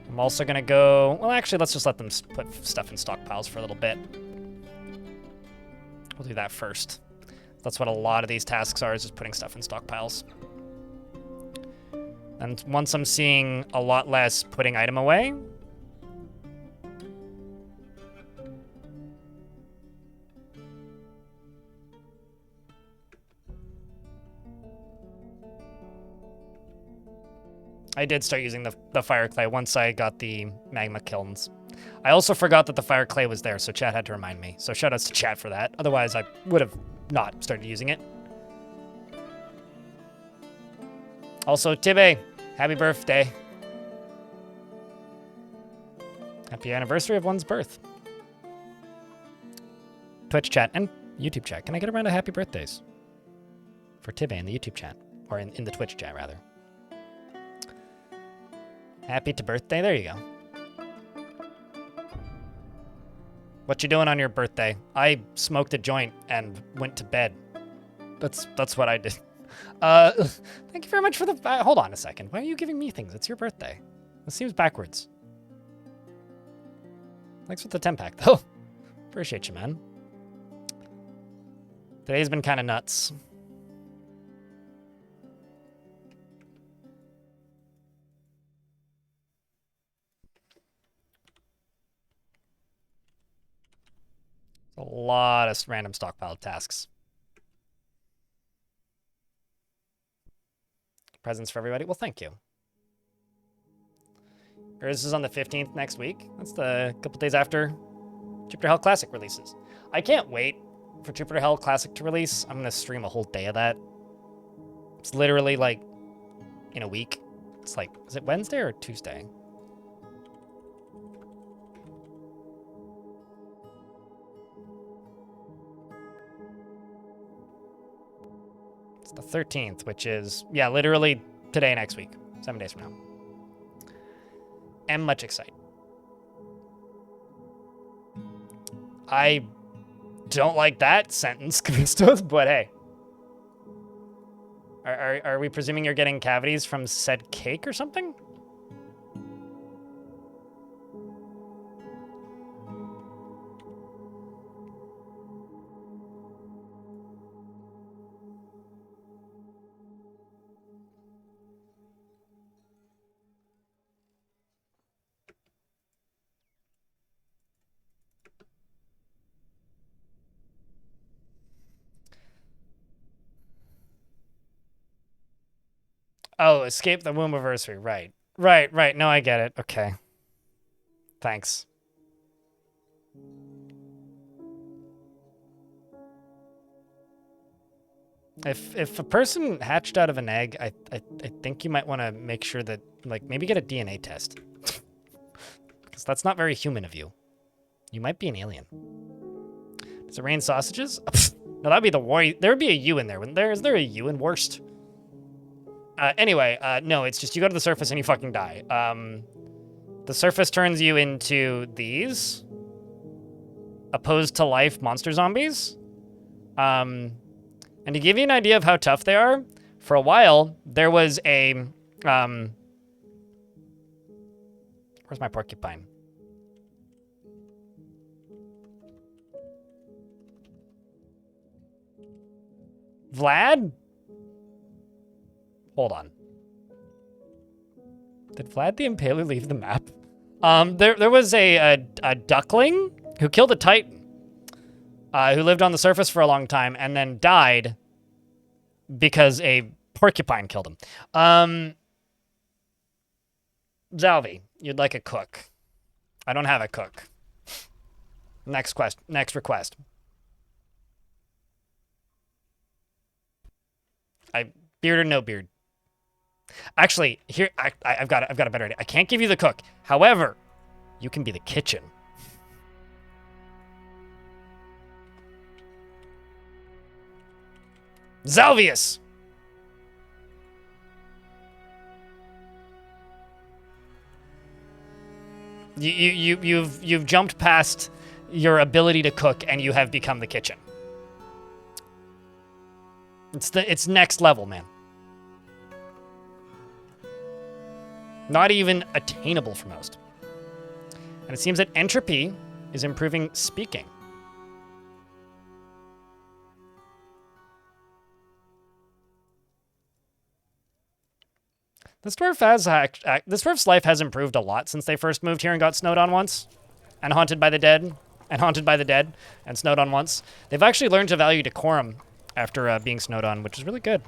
I'm also gonna go, well, actually, let's just let them put stuff in stockpiles for a little bit. We'll do that first. That's what a lot of these tasks are, is just putting stuff in stockpiles. And once I'm seeing a lot less putting item away, I did start using the fire clay once I got the magma kilns. I also forgot that the fire clay was there, so chat had to remind me. So shoutouts to chat for that. Otherwise, I would have not started using it. Also, Tibbe, happy birthday. Happy anniversary of one's birth. Twitch chat and YouTube chat. Can I get around to happy birthdays? For Tibbe in the YouTube chat. Or in the Twitch chat, rather. Happy to birthday. There you go. What you doing on your birthday? I smoked a joint and went to bed. That's what I did. Thank you very much for the... hold on a second. Why are you giving me things? It's your birthday. This seems backwards. Thanks for the 10-pack, though. Appreciate you, man. Today's been kind of nuts. A lot of random stockpiled tasks. Presents for everybody. Well, thank you. This is on the 15th next week. That's the couple days after Jupiter Hell Classic releases. I can't wait for Jupiter Hell Classic to release. I'm going to stream a whole day of that. It's literally like in a week. It's like, is it Wednesday or Tuesday? It's the 13th, which is, yeah, literally today, next week. 7 days from now. Am much excited. I don't like that sentence, Kvistos, but hey. Are we presuming you're getting cavities from said cake or something? Oh, escape the womb anniversary. Right. Right. No, I get it. Okay. Thanks. If a person hatched out of an egg, I think you might want to make sure that, like, maybe get a DNA test. Because that's not very human of you. You might be an alien. Does it rain sausages? No, that'd be the war. There would be a U in there, wouldn't there? Is there a U in worst? Anyway, no, it's just you go to the surface and you fucking die. The surface turns you into these opposed to life monster zombies. And to give you an idea of how tough they are, for a while, there was a, where's my porcupine? Vlad? Hold on. Did Vlad the Impaler leave the map? There was a duckling who killed a titan, who lived on the surface for a long time and then died because a porcupine killed him. Zalvi, you'd like a cook. I don't have a cook. Next request. Beard or no beard? Actually, here I've got a better idea. I can't give you the cook. However, you can be the kitchen. Zalvius! You've jumped past your ability to cook and you have become the kitchen. It's next level, man. Not even attainable for most. And it seems that entropy is improving speaking. This dwarf's life has improved a lot since they first moved here and got snowed on once, and haunted by the dead, and snowed on once. They've actually learned to value decorum after being snowed on, which is really good.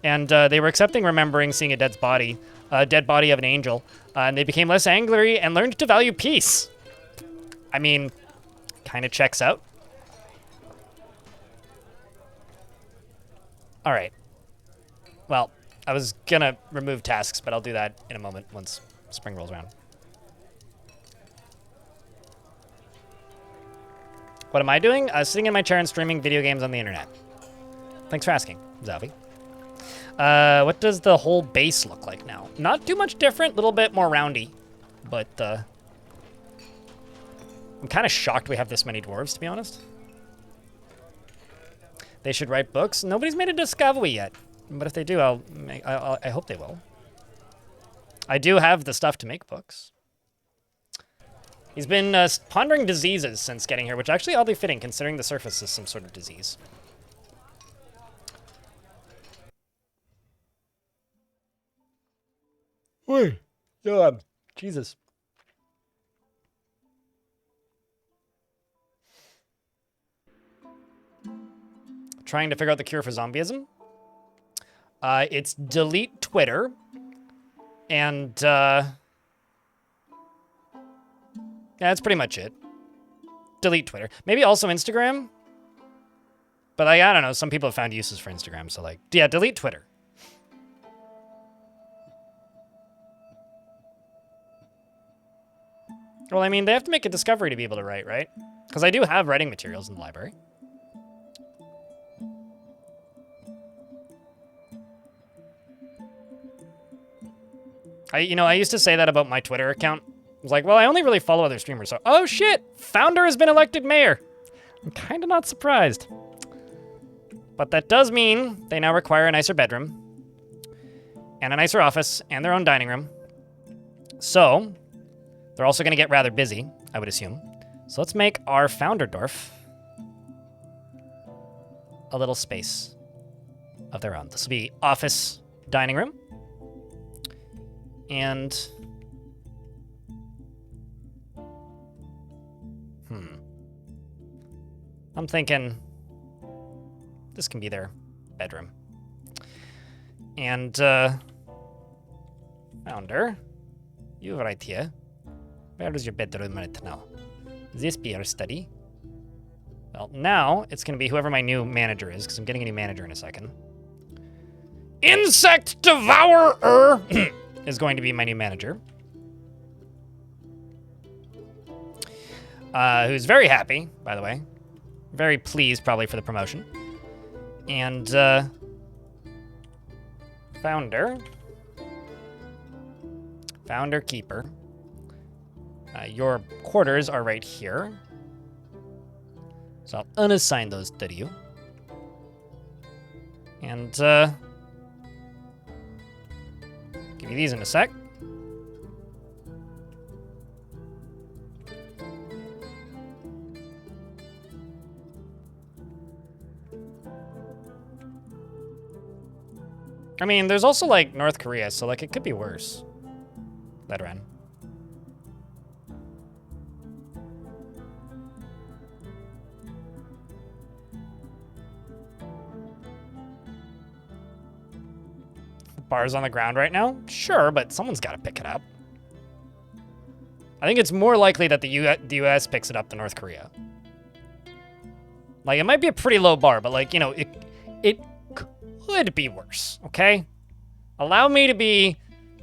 And they were accepting remembering seeing a dead body of an angel, and they became less angry and learned to value peace. I mean, kind of checks out. All right. Well, I was gonna remove tasks, but I'll do that in a moment once spring rolls around. What am I doing? Sitting in my chair and streaming video games on the internet. Thanks for asking, Zavi. What does the whole base look like now? Not too much different, a little bit more roundy, but I'm kind of shocked we have this many dwarves, to be honest. They should write books. Nobody's made a Discovery yet, but if they do, I hope they will. I do have the stuff to make books. He's been pondering diseases since getting here, which actually oddly fitting, considering the surface is some sort of disease. Wait, Jesus. trying to figure out the cure for zombieism. It's delete Twitter. And, yeah, that's pretty much it. Delete Twitter. Maybe also Instagram. But, like, I don't know. Some people have found uses for Instagram. So, like, yeah, delete Twitter. Well, I mean, they have to make a discovery to be able to write, right? Because I do have writing materials in the library. I used to say that about my Twitter account. I was like, well, I only really follow other streamers, so... Oh, shit! Founder has been elected mayor! I'm kind of not surprised. But that does mean they now require a nicer bedroom, and a nicer office, and their own dining room. So, they're also going to get rather busy, I would assume. So let's make our founder Dwarf a little space of their own. This will be office, dining room. And... I'm thinking this can be their bedroom. And, founder, you right here. Where is your bedroom right now? This be your study? Well, now it's going to be whoever my new manager is, because I'm getting a new manager in a second. Insect Devourer is going to be my new manager. Who's very happy, by the way. Very pleased, probably, for the promotion. And, Founder. Founder Keeper. Your quarters are right here. So I'll unassign those to you. And, give you these in a sec. I mean, there's also, like, North Korea, so, like, it could be worse. Veteran. Bar's on the ground right now? Sure, but someone's got to pick it up. I think it's more likely that the U.S. picks it up than North Korea. Like, it might be a pretty low bar, but, like, you know, it could be worse, okay? Allow me to be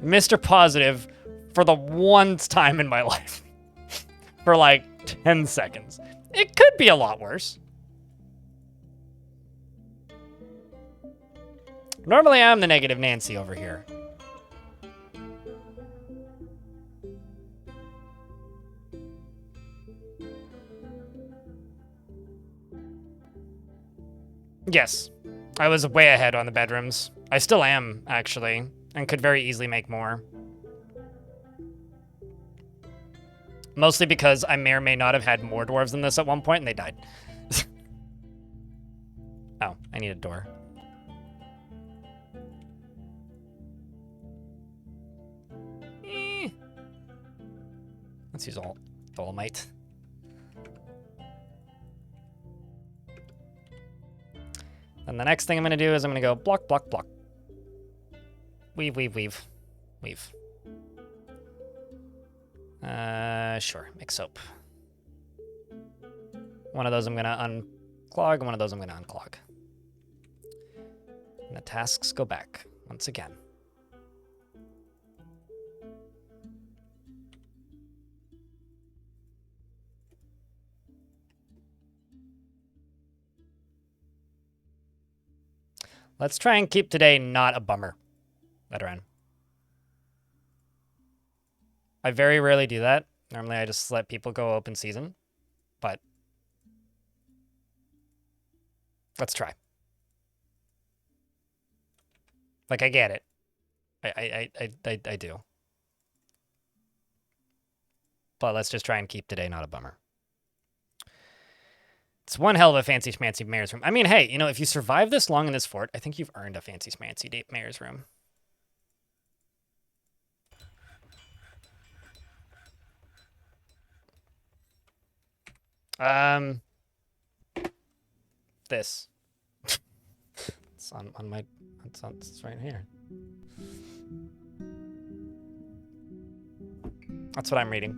Mr. Positive for the one time in my life. For, like, 10 seconds. It could be a lot worse. Normally, I'm the negative Nancy over here. Yes, I was way ahead on the bedrooms. I still am, actually, and could very easily make more. Mostly because I may or may not have had more dwarves than this at one point, and they died. Oh, I need a door. Let's use Dolomite. And the next thing I'm going to do is I'm going to go block, block, block. Weave, weave, weave. Weave. Sure. Make soap. One of those I'm going to unclog, and one of those I'm going to unclog. And the tasks go back once again. Let's try and keep today not a bummer, veteran. I very rarely do that. Normally I just let people go open season, but let's try. Like, I get it. I do. But let's just try and keep today not a bummer. It's one hell of a fancy schmancy mayor's room. I mean, hey, you know, if you survive this long in this fort, I think you've earned a fancy schmancy mayor's room. This. It's on my... It's right here. That's what I'm reading.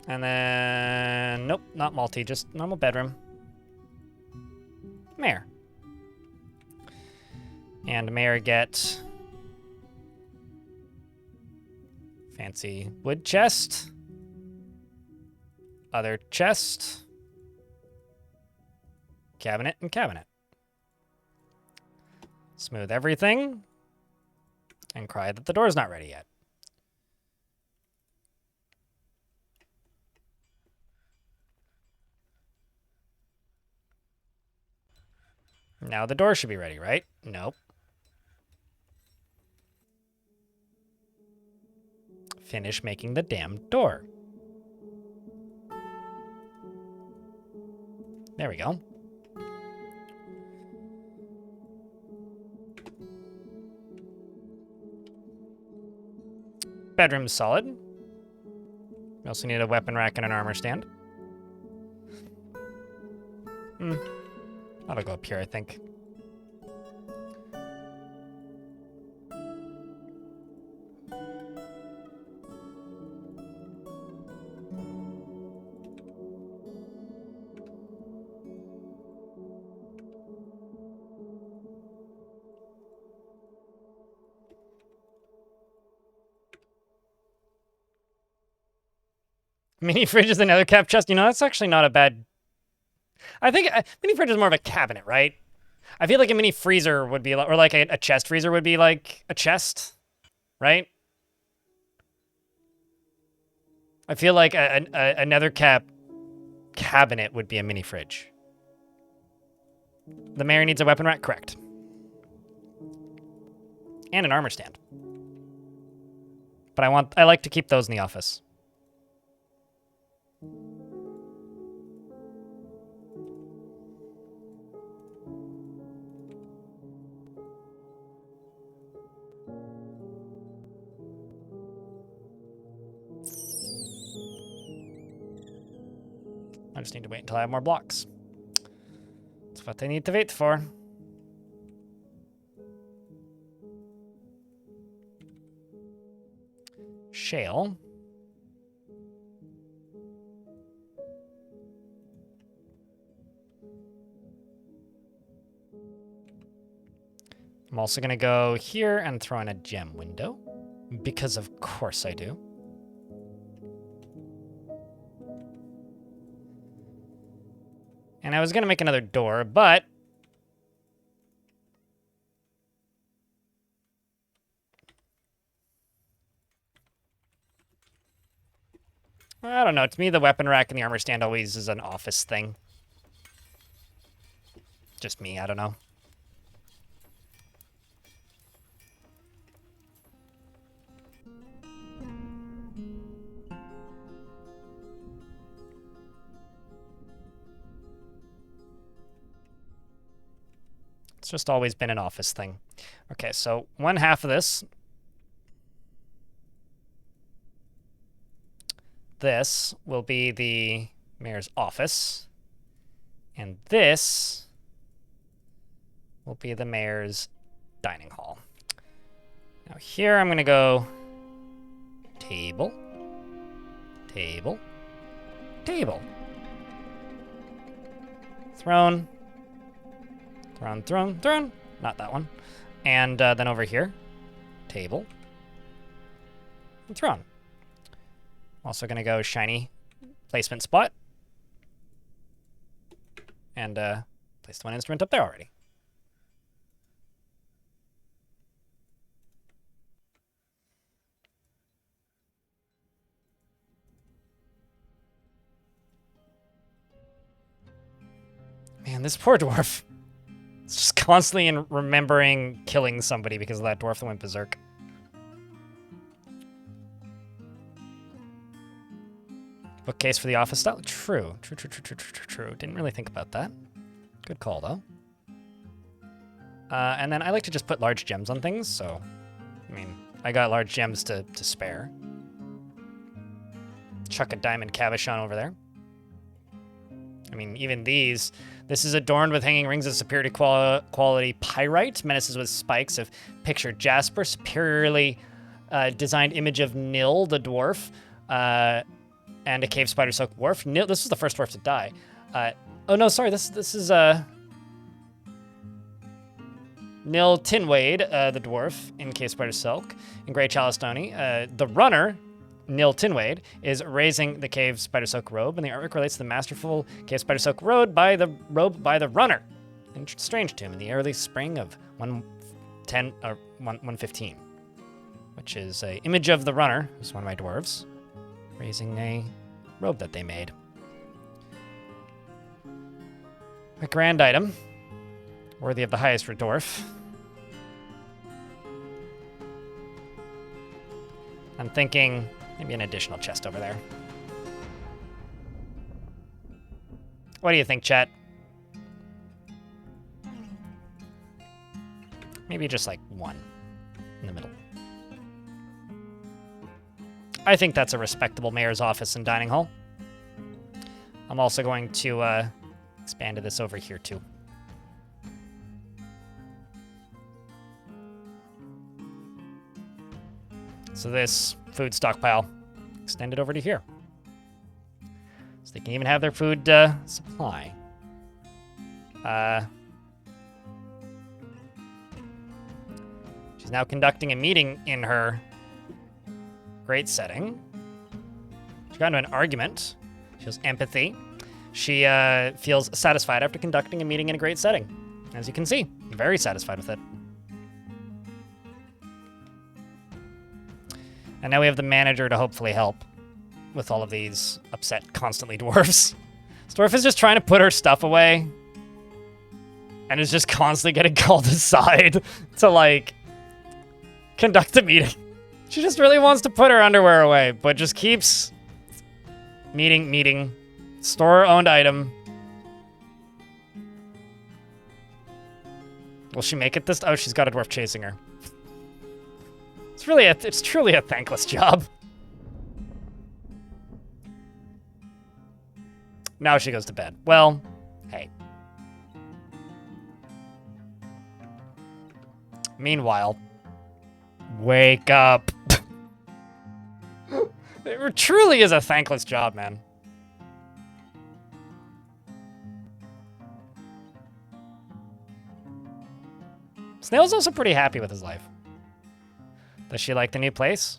And then... Nope, not multi, just normal bedroom. Mayor. And Mayor get... fancy wood chest. Other chest. Cabinet and cabinet. Smooth everything. And cry that the door's not ready yet. Now the door should be ready, right? Nope. Finish making the damn door. There we go. Bedroom's solid. We also need a weapon rack and an armor stand. That'll go up here, I think. Mini fridge is another cap chest. You know, that's actually not a bad... I think mini fridge is more of a cabinet, right? I feel like a mini freezer would be like, or like a chest freezer would be like a chest, right? I feel like another cabinet would be a mini fridge. The mayor needs a weapon rack, correct? And an armor stand. But I like to keep those in the office. I just need to wait until I have more blocks. That's what they need to wait for. Shale. I'm also going to go here and throw in a gem window, because of course I do. And I was going to make another door, but... I don't know. To me, the weapon rack and the armor stand always is an office thing. Just me, I don't know. It's just always been an office thing. Okay, so one half of this. This will be the mayor's office. And this will be the mayor's dining hall. Now here I'm going to go table, table, table. Throne. Throne. Not that one. And then over here, table, and throne. I'm also going to go shiny placement spot. And place the one instrument up there already. Man, this poor dwarf. It's just constantly remembering killing somebody because of that dwarf that went berserk. Bookcase for the office style? True. Didn't really think about that. Good call, though. And then I like to just put large gems on things, so... I mean, I got large gems to spare. Chuck a diamond cabochon over there. I mean, even these... This is adorned with hanging rings of superior quality pyrite. Menaces with spikes of pictured jasper. Superiorly designed image of Nil, the dwarf. And a cave spider soaked dwarf. Nil, this is the first dwarf to die. Oh no, sorry, this is Nil Tinwade, the dwarf, in Cave Spider Silk, in Grey Chalistoni. The runner, Nil Tinwade, is raising the Cave Spider Silk robe, and the artwork relates to the masterful Cave Spider Silk robe by the runner in Strangetomb in the early spring of 115, which is an image of the runner, who's one of my dwarves, raising a robe that they made. A grand item, worthy of the highest for dwarf. I'm thinking maybe an additional chest over there. What do you think, chat? Maybe just like one in the middle. I think that's a respectable mayor's office and dining hall. I'm also going to expand to this over here too. So this food stockpile extended over to here. So they can even have their food supply. She's now conducting a meeting in her great setting. She got into an argument. She has empathy. She feels satisfied after conducting a meeting in a great setting. As you can see, very satisfied with it. And now we have the manager to hopefully help with all of these upset, constantly dwarves. This dwarf is just trying to put her stuff away and is just constantly getting called aside to, like, conduct a meeting. She just really wants to put her underwear away, but just keeps meeting, store-owned item. Will she make it this? Oh, she's got a dwarf chasing her. It's truly a thankless job. Now she goes to bed. Well, hey. Meanwhile, wake up. It truly is a thankless job, man. Snail's also pretty happy with his life. Does she like the new place?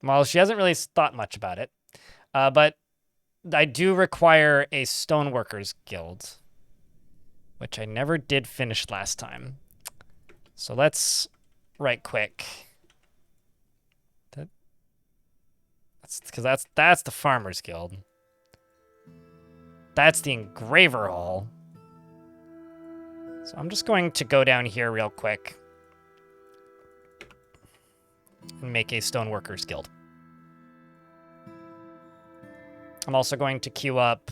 Well, she hasn't really thought much about it. But I do require a stoneworkers guild, which I never did finish last time. So let's right quick. Because that's the Farmers Guild. That's the Engraver Hall. So I'm just going to go down here real quick and make a Stoneworkers Guild. I'm also going to queue up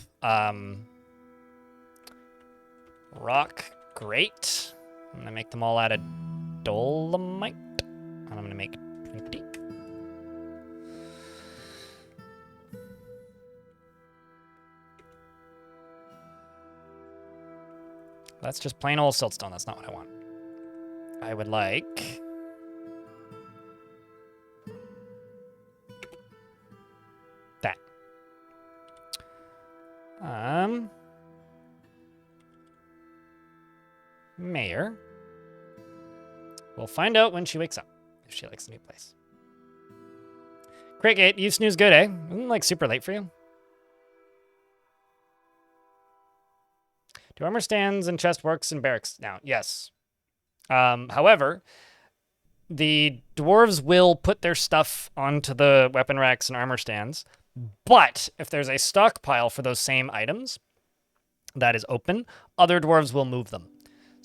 Rock Great. I'm going to make them all out of Dolomite. And I'm going to make 20. That's just plain old siltstone. That's not what I want. I would like... that. Mayor. We'll find out when she wakes up, if she likes the new place. Cricket, you snooze good, eh? Isn't it, like, super late for you? Do armor stands and chest works in barracks now? Yes. However, the dwarves will put their stuff onto the weapon racks and armor stands, but if there's a stockpile for those same items that is open, other dwarves will move them.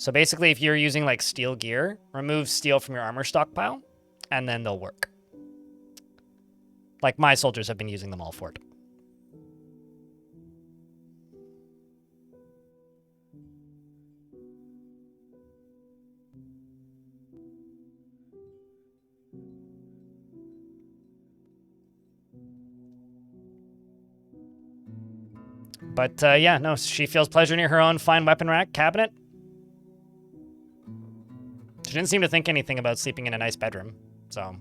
So basically, if you're using like steel gear, remove steel from your armor stockpile, and then they'll work. Like my soldiers have been using them all for it. But yeah, no, she feels pleasure near her own fine weapon rack cabinet. She didn't seem to think anything about sleeping in a nice bedroom, so.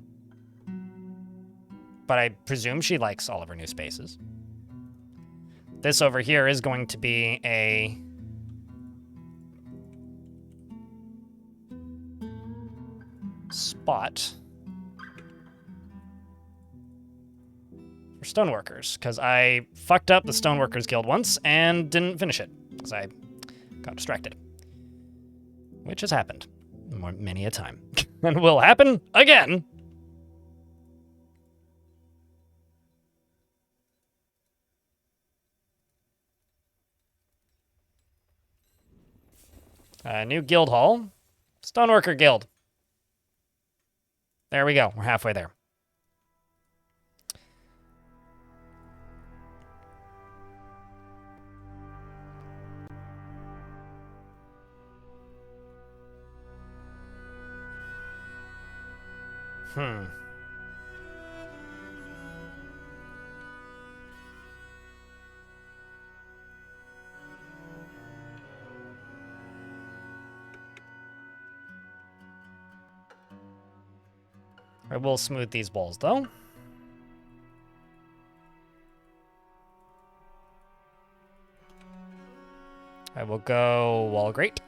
But I presume she likes all of her new spaces. This over here is going to be a spot for stoneworkers, because I fucked up the Stoneworkers Guild once and didn't finish it, because I got distracted. Which has happened many a time. And will happen again. New guild hall. Stoneworker Guild. There we go. We're halfway there. I will smooth these walls, though. I will go wall grate.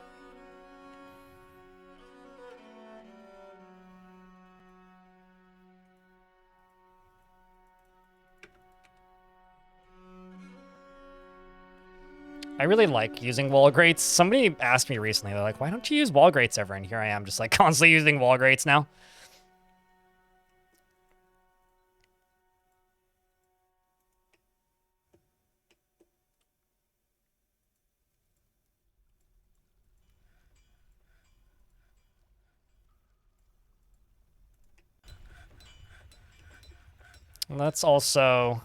I really like using wall grates. Somebody asked me recently, they're like, why don't you use wall grates ever? And here I am just like constantly using wall grates now. Let's also...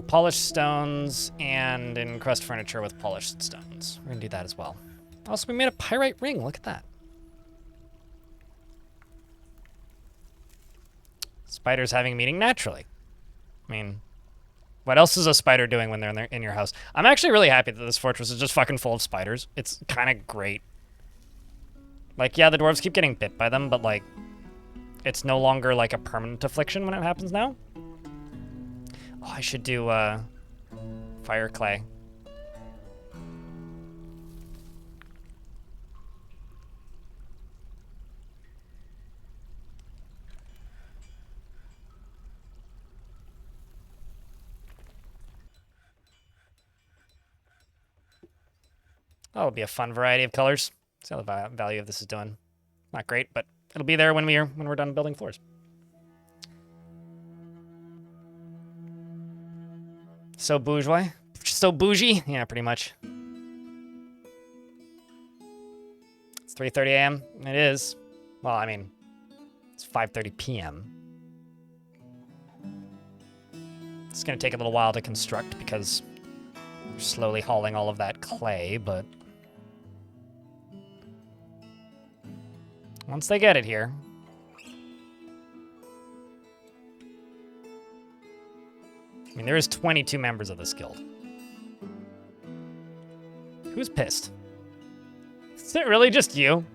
polished stones and encrust furniture with polished stones. We're gonna do that as well. Also, we made a pyrite ring. Look at that. Spiders having a meeting naturally. I mean, what else is a spider doing when they're in your house? I'm actually really happy that this fortress is just fucking full of spiders. It's kind of great. Like, yeah, the dwarves keep getting bit by them, but like, it's no longer like a permanent affliction when it happens now. Oh, I should do fire clay. That'll be a fun variety of colors. See how the value of this is doing. Not great, but it'll be there when we're done building floors. So bourgeois? So bougie? Yeah, pretty much. It's 3:30 a.m. It is. Well, I mean, it's 5:30 p.m. It's going to take a little while to construct because we're slowly hauling all of that clay, but once they get it here, I mean, there is 22 members of this guild. Who's pissed? Is it really just you?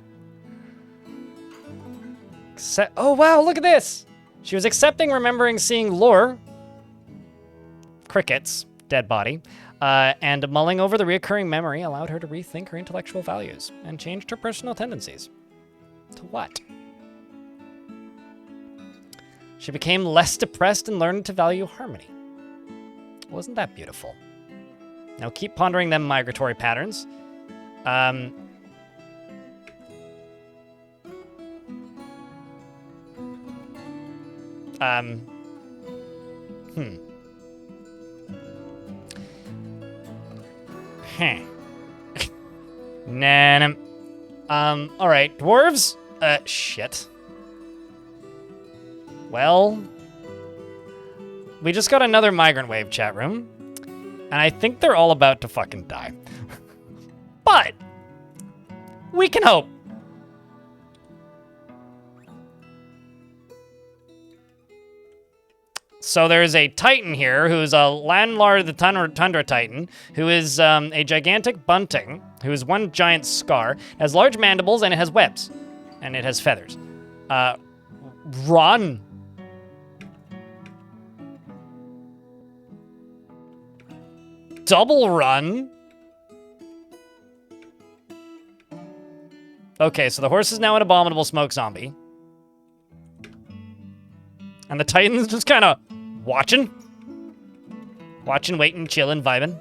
Oh, wow, look at this! She was accepting, remembering seeing lore, crickets, dead body, and mulling over the reoccurring memory allowed her to rethink her intellectual values and changed her personal tendencies. To what? She became less depressed and learned to value harmony. Wasn't that beautiful? Now keep pondering them migratory patterns. Heh. Nah. All right, dwarves. Shit. Well, we just got another migrant wave chat room, and I think they're all about to fucking die. But we can hope. So there's a Titan here who's a landlord of the Tundra Titan, who is a gigantic bunting, who is one giant scar, has large mandibles, and it has webs. And it has feathers. Run. Double run. Okay, so the horse is now an abominable smoke zombie. And the Titan's just kind of watching. Watching, waiting, chilling, vibing.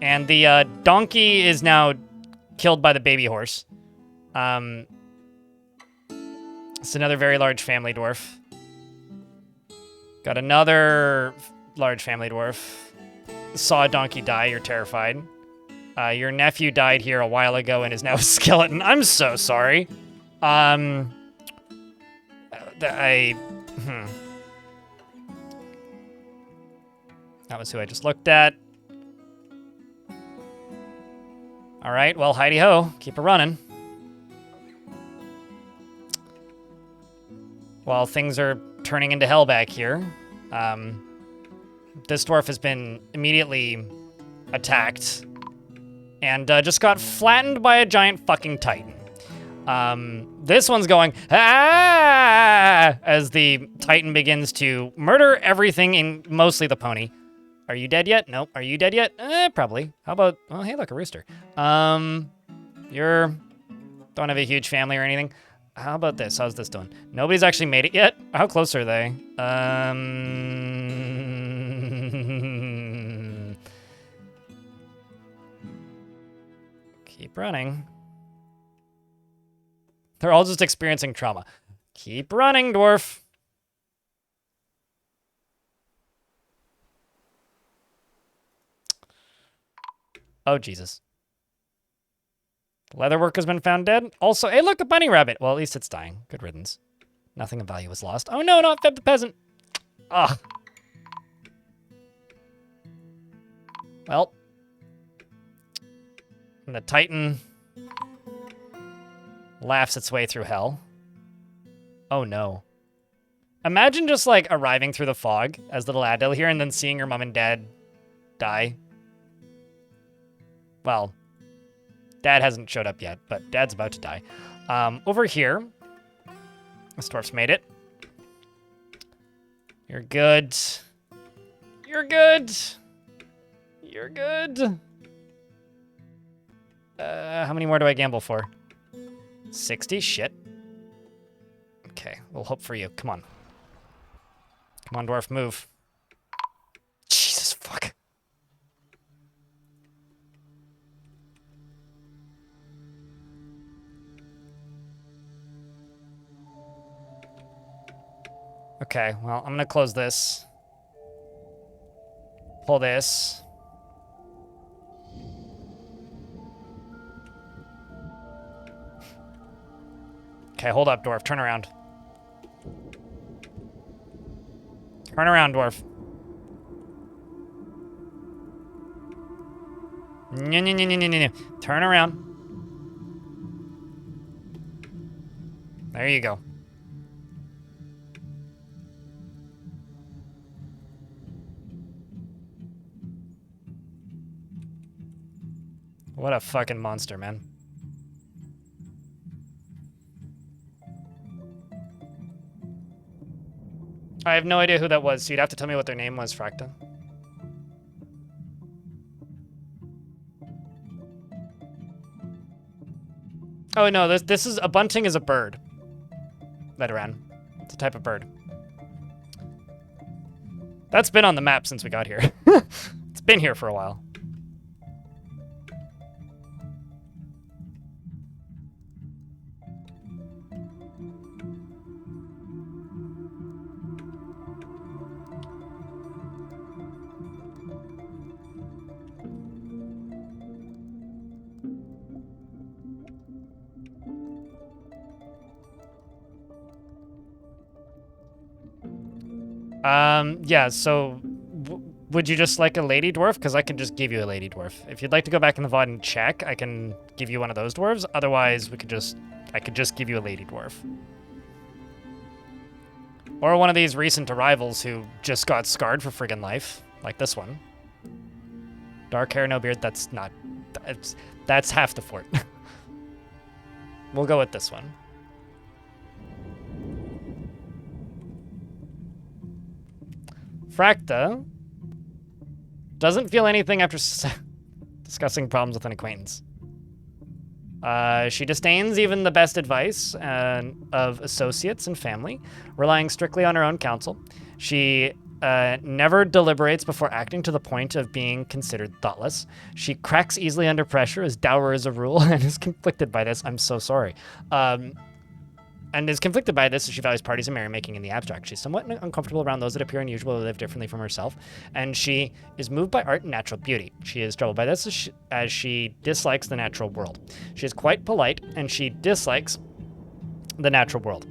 And the donkey is now killed by the baby horse. It's another very large family dwarf. Got another large family dwarf. Saw a donkey die, you're terrified. Your nephew died here a while ago and is now a skeleton. I'm so sorry. That was who I just looked at. All right, well, hidey-ho. Keep it running. While things are turning into hell back here, this dwarf has been immediately attacked and just got flattened by a giant fucking Titan. This one's going, ah, as the Titan begins to murder everything, mostly the pony. Are you dead yet? Nope. Are you dead yet? Probably. How about, oh, hey, look, a rooster. You're, don't have a huge family or anything. How about this? How's this doing? Nobody's actually made it yet? How close are they? Keep running. They're all just experiencing trauma. Keep running, dwarf. Oh, Jesus. Leatherwork has been found dead. Also, hey, look, a bunny rabbit. Well, at least it's dying. Good riddance. Nothing of value was lost. Oh, no, not Feb the Peasant. Ugh. Well. And the Titan laughs its way through hell. Oh, no. Imagine just, like, arriving through the fog as little Adele here and then seeing your mom and dad die. Well, Dad hasn't showed up yet, but Dad's about to die. Over here, this dwarf's made it. You're good. You're good. You're good. How many more do I gamble for? 60? Shit. Okay, we'll hope for you. Come on. Come on, dwarf, move. Jesus, fuck. Okay, well, I'm gonna close this. Pull this. Okay, hold up, dwarf. Turn around. Turn around, dwarf. No. Turn around. There you go. What a fucking monster, man. I have no idea who that was, so you'd have to tell me what their name was, Fracta. Oh, no, this is... A bunting is a bird. Veteran. It's a type of bird. That's been on the map since we got here. It's been here for a while. Yeah, so would you just like a lady dwarf? Because I can just give you a lady dwarf. If you'd like to go back in the VOD and check, I can give you one of those dwarves. Otherwise, I could just give you a lady dwarf. Or one of these recent arrivals who just got scarred for friggin' life, like this one. Dark hair, no beard, that's half the fort. We'll go with this one. Fracta doesn't feel anything after discussing problems with an acquaintance. She disdains even the best advice of associates and family, relying strictly on her own counsel. She never deliberates before acting to the point of being considered thoughtless. She cracks easily under pressure, is dour as a rule, and is conflicted by this. I'm so sorry. And is conflicted by this as she values parties and merrymaking in the abstract. She's somewhat uncomfortable around those that appear unusual or live differently from herself, and she is moved by art and natural beauty. She is troubled by this as she dislikes the natural world. She is quite polite, and she dislikes the natural world.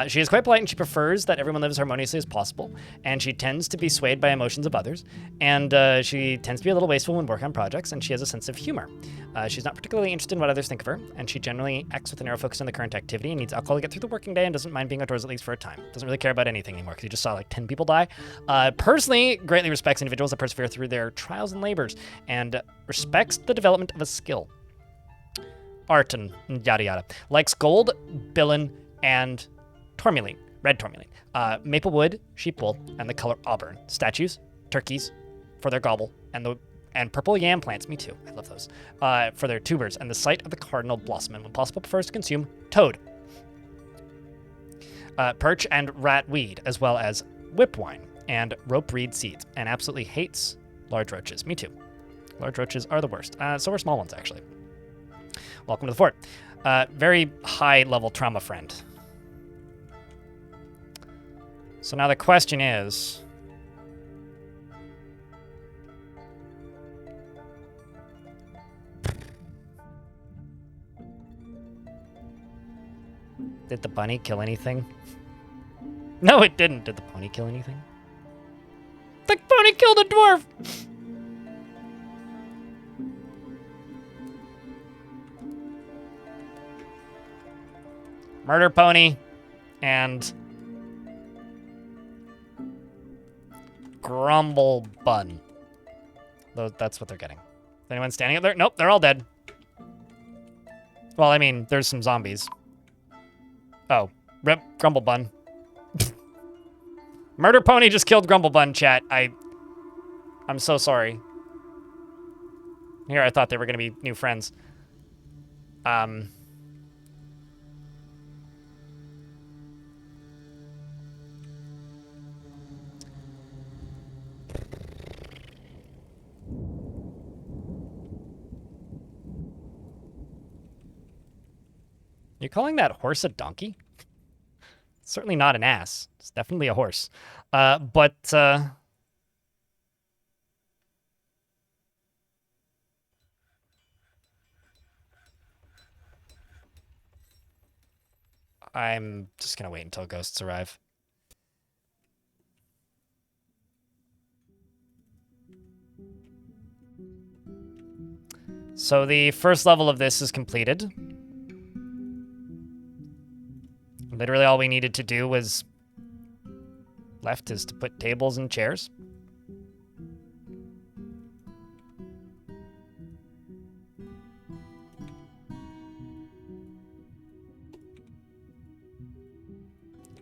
She is quite polite and she prefers that everyone lives as harmoniously as possible, and she tends to be swayed by emotions of others, and she tends to be a little wasteful when working on projects, and she has a sense of humor. She's not particularly interested in what others think of her, and she generally acts with a narrow focus on the current activity and needs alcohol to get through the working day and doesn't mind being outdoors at least for a time. Doesn't really care about anything anymore because you just saw like 10 people die. Personally, greatly respects individuals that persevere through their trials and labors and respects the development of a skill. Art and yada yada. Likes gold, billin, and tourmaline, red tourmaline, maple wood, sheep wool, and the color auburn. Statues, turkeys for their gobble, and purple yam plants, me too, I love those, for their tubers, and the site of the cardinal blossom, and when possible prefers to consume toad, perch and rat weed, as well as whip wine and rope reed seeds, and absolutely hates large roaches, me too. Large roaches are the worst, so are small ones actually. Welcome to the fort. Very high level trauma friend. So now the question is, did the bunny kill anything? No, it didn't. Did the pony kill anything? The pony killed a dwarf! Murder pony and grumble bun. That's what they're getting. Is anyone standing up there? Nope, they're all dead. Well, I mean, there's some zombies. Oh, rip grumble bun. Murder pony just killed grumble bun, chat. I'm so sorry. Here, I thought they were gonna be new friends. You calling that horse a donkey? It's certainly not an ass. It's definitely a horse. I'm just gonna wait until ghosts arrive. So the first level of this is completed. Literally all we needed to do was left is to put tables and chairs.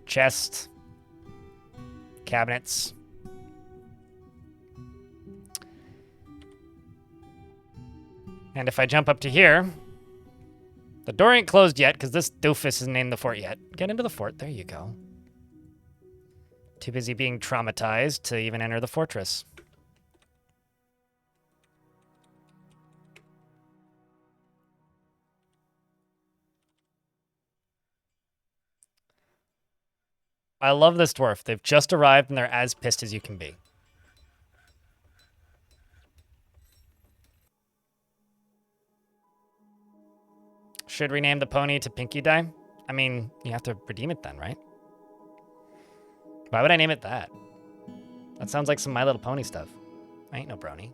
Chest. Cabinets. And if I jump up to here, the door ain't closed yet because this doofus isn't in the fort yet. Get into the fort. There you go. Too busy being traumatized to even enter the fortress. I love this dwarf. They've just arrived and they're as pissed as you can be. Should rename the pony to Pinky Die? I mean, you have to redeem it then, right? Why would I name it that? That sounds like some My Little Pony stuff. I ain't no brony.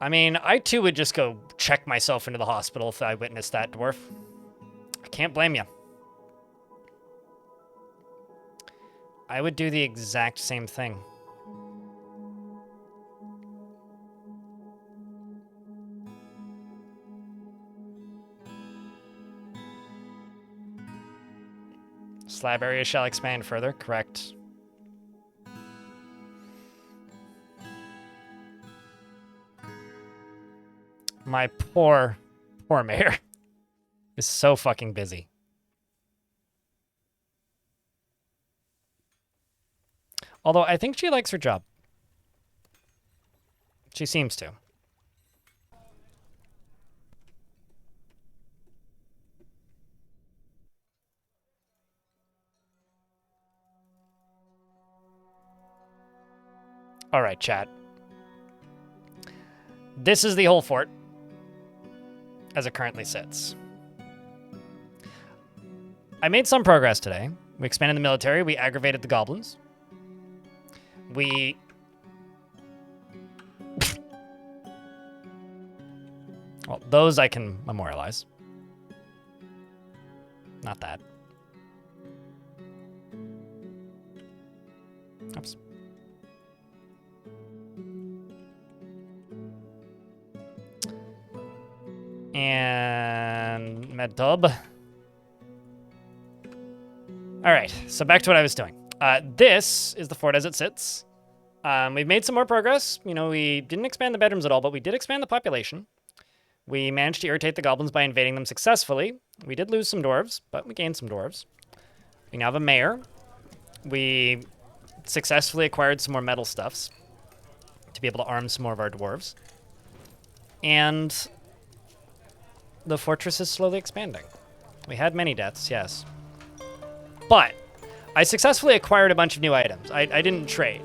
I mean, I too would just go check myself into the hospital if I witnessed that, Dwarf. I can't blame you. I would do the exact same thing. Slab area shall expand further, correct. My poor mayor is so fucking busy. Although I think she likes her job. She seems to. All right, chat. This is the whole fort as it currently sits. I made some progress today. We expanded the military. We aggravated the goblins. We... Well, those I can memorialize. Not that. Oops. And Medub. All right, so back to what I was doing. This is the fort as it sits. We've made some more progress. You know, we didn't expand the bedrooms at all, but we did expand the population. We managed to irritate the goblins by invading them successfully. We did lose some dwarves, but we gained some dwarves. We now have a mayor. We successfully acquired some more metal stuffs to be able to arm some more of our dwarves. And the fortress is slowly expanding. We had many deaths, yes. But I successfully acquired a bunch of new items. I didn't trade.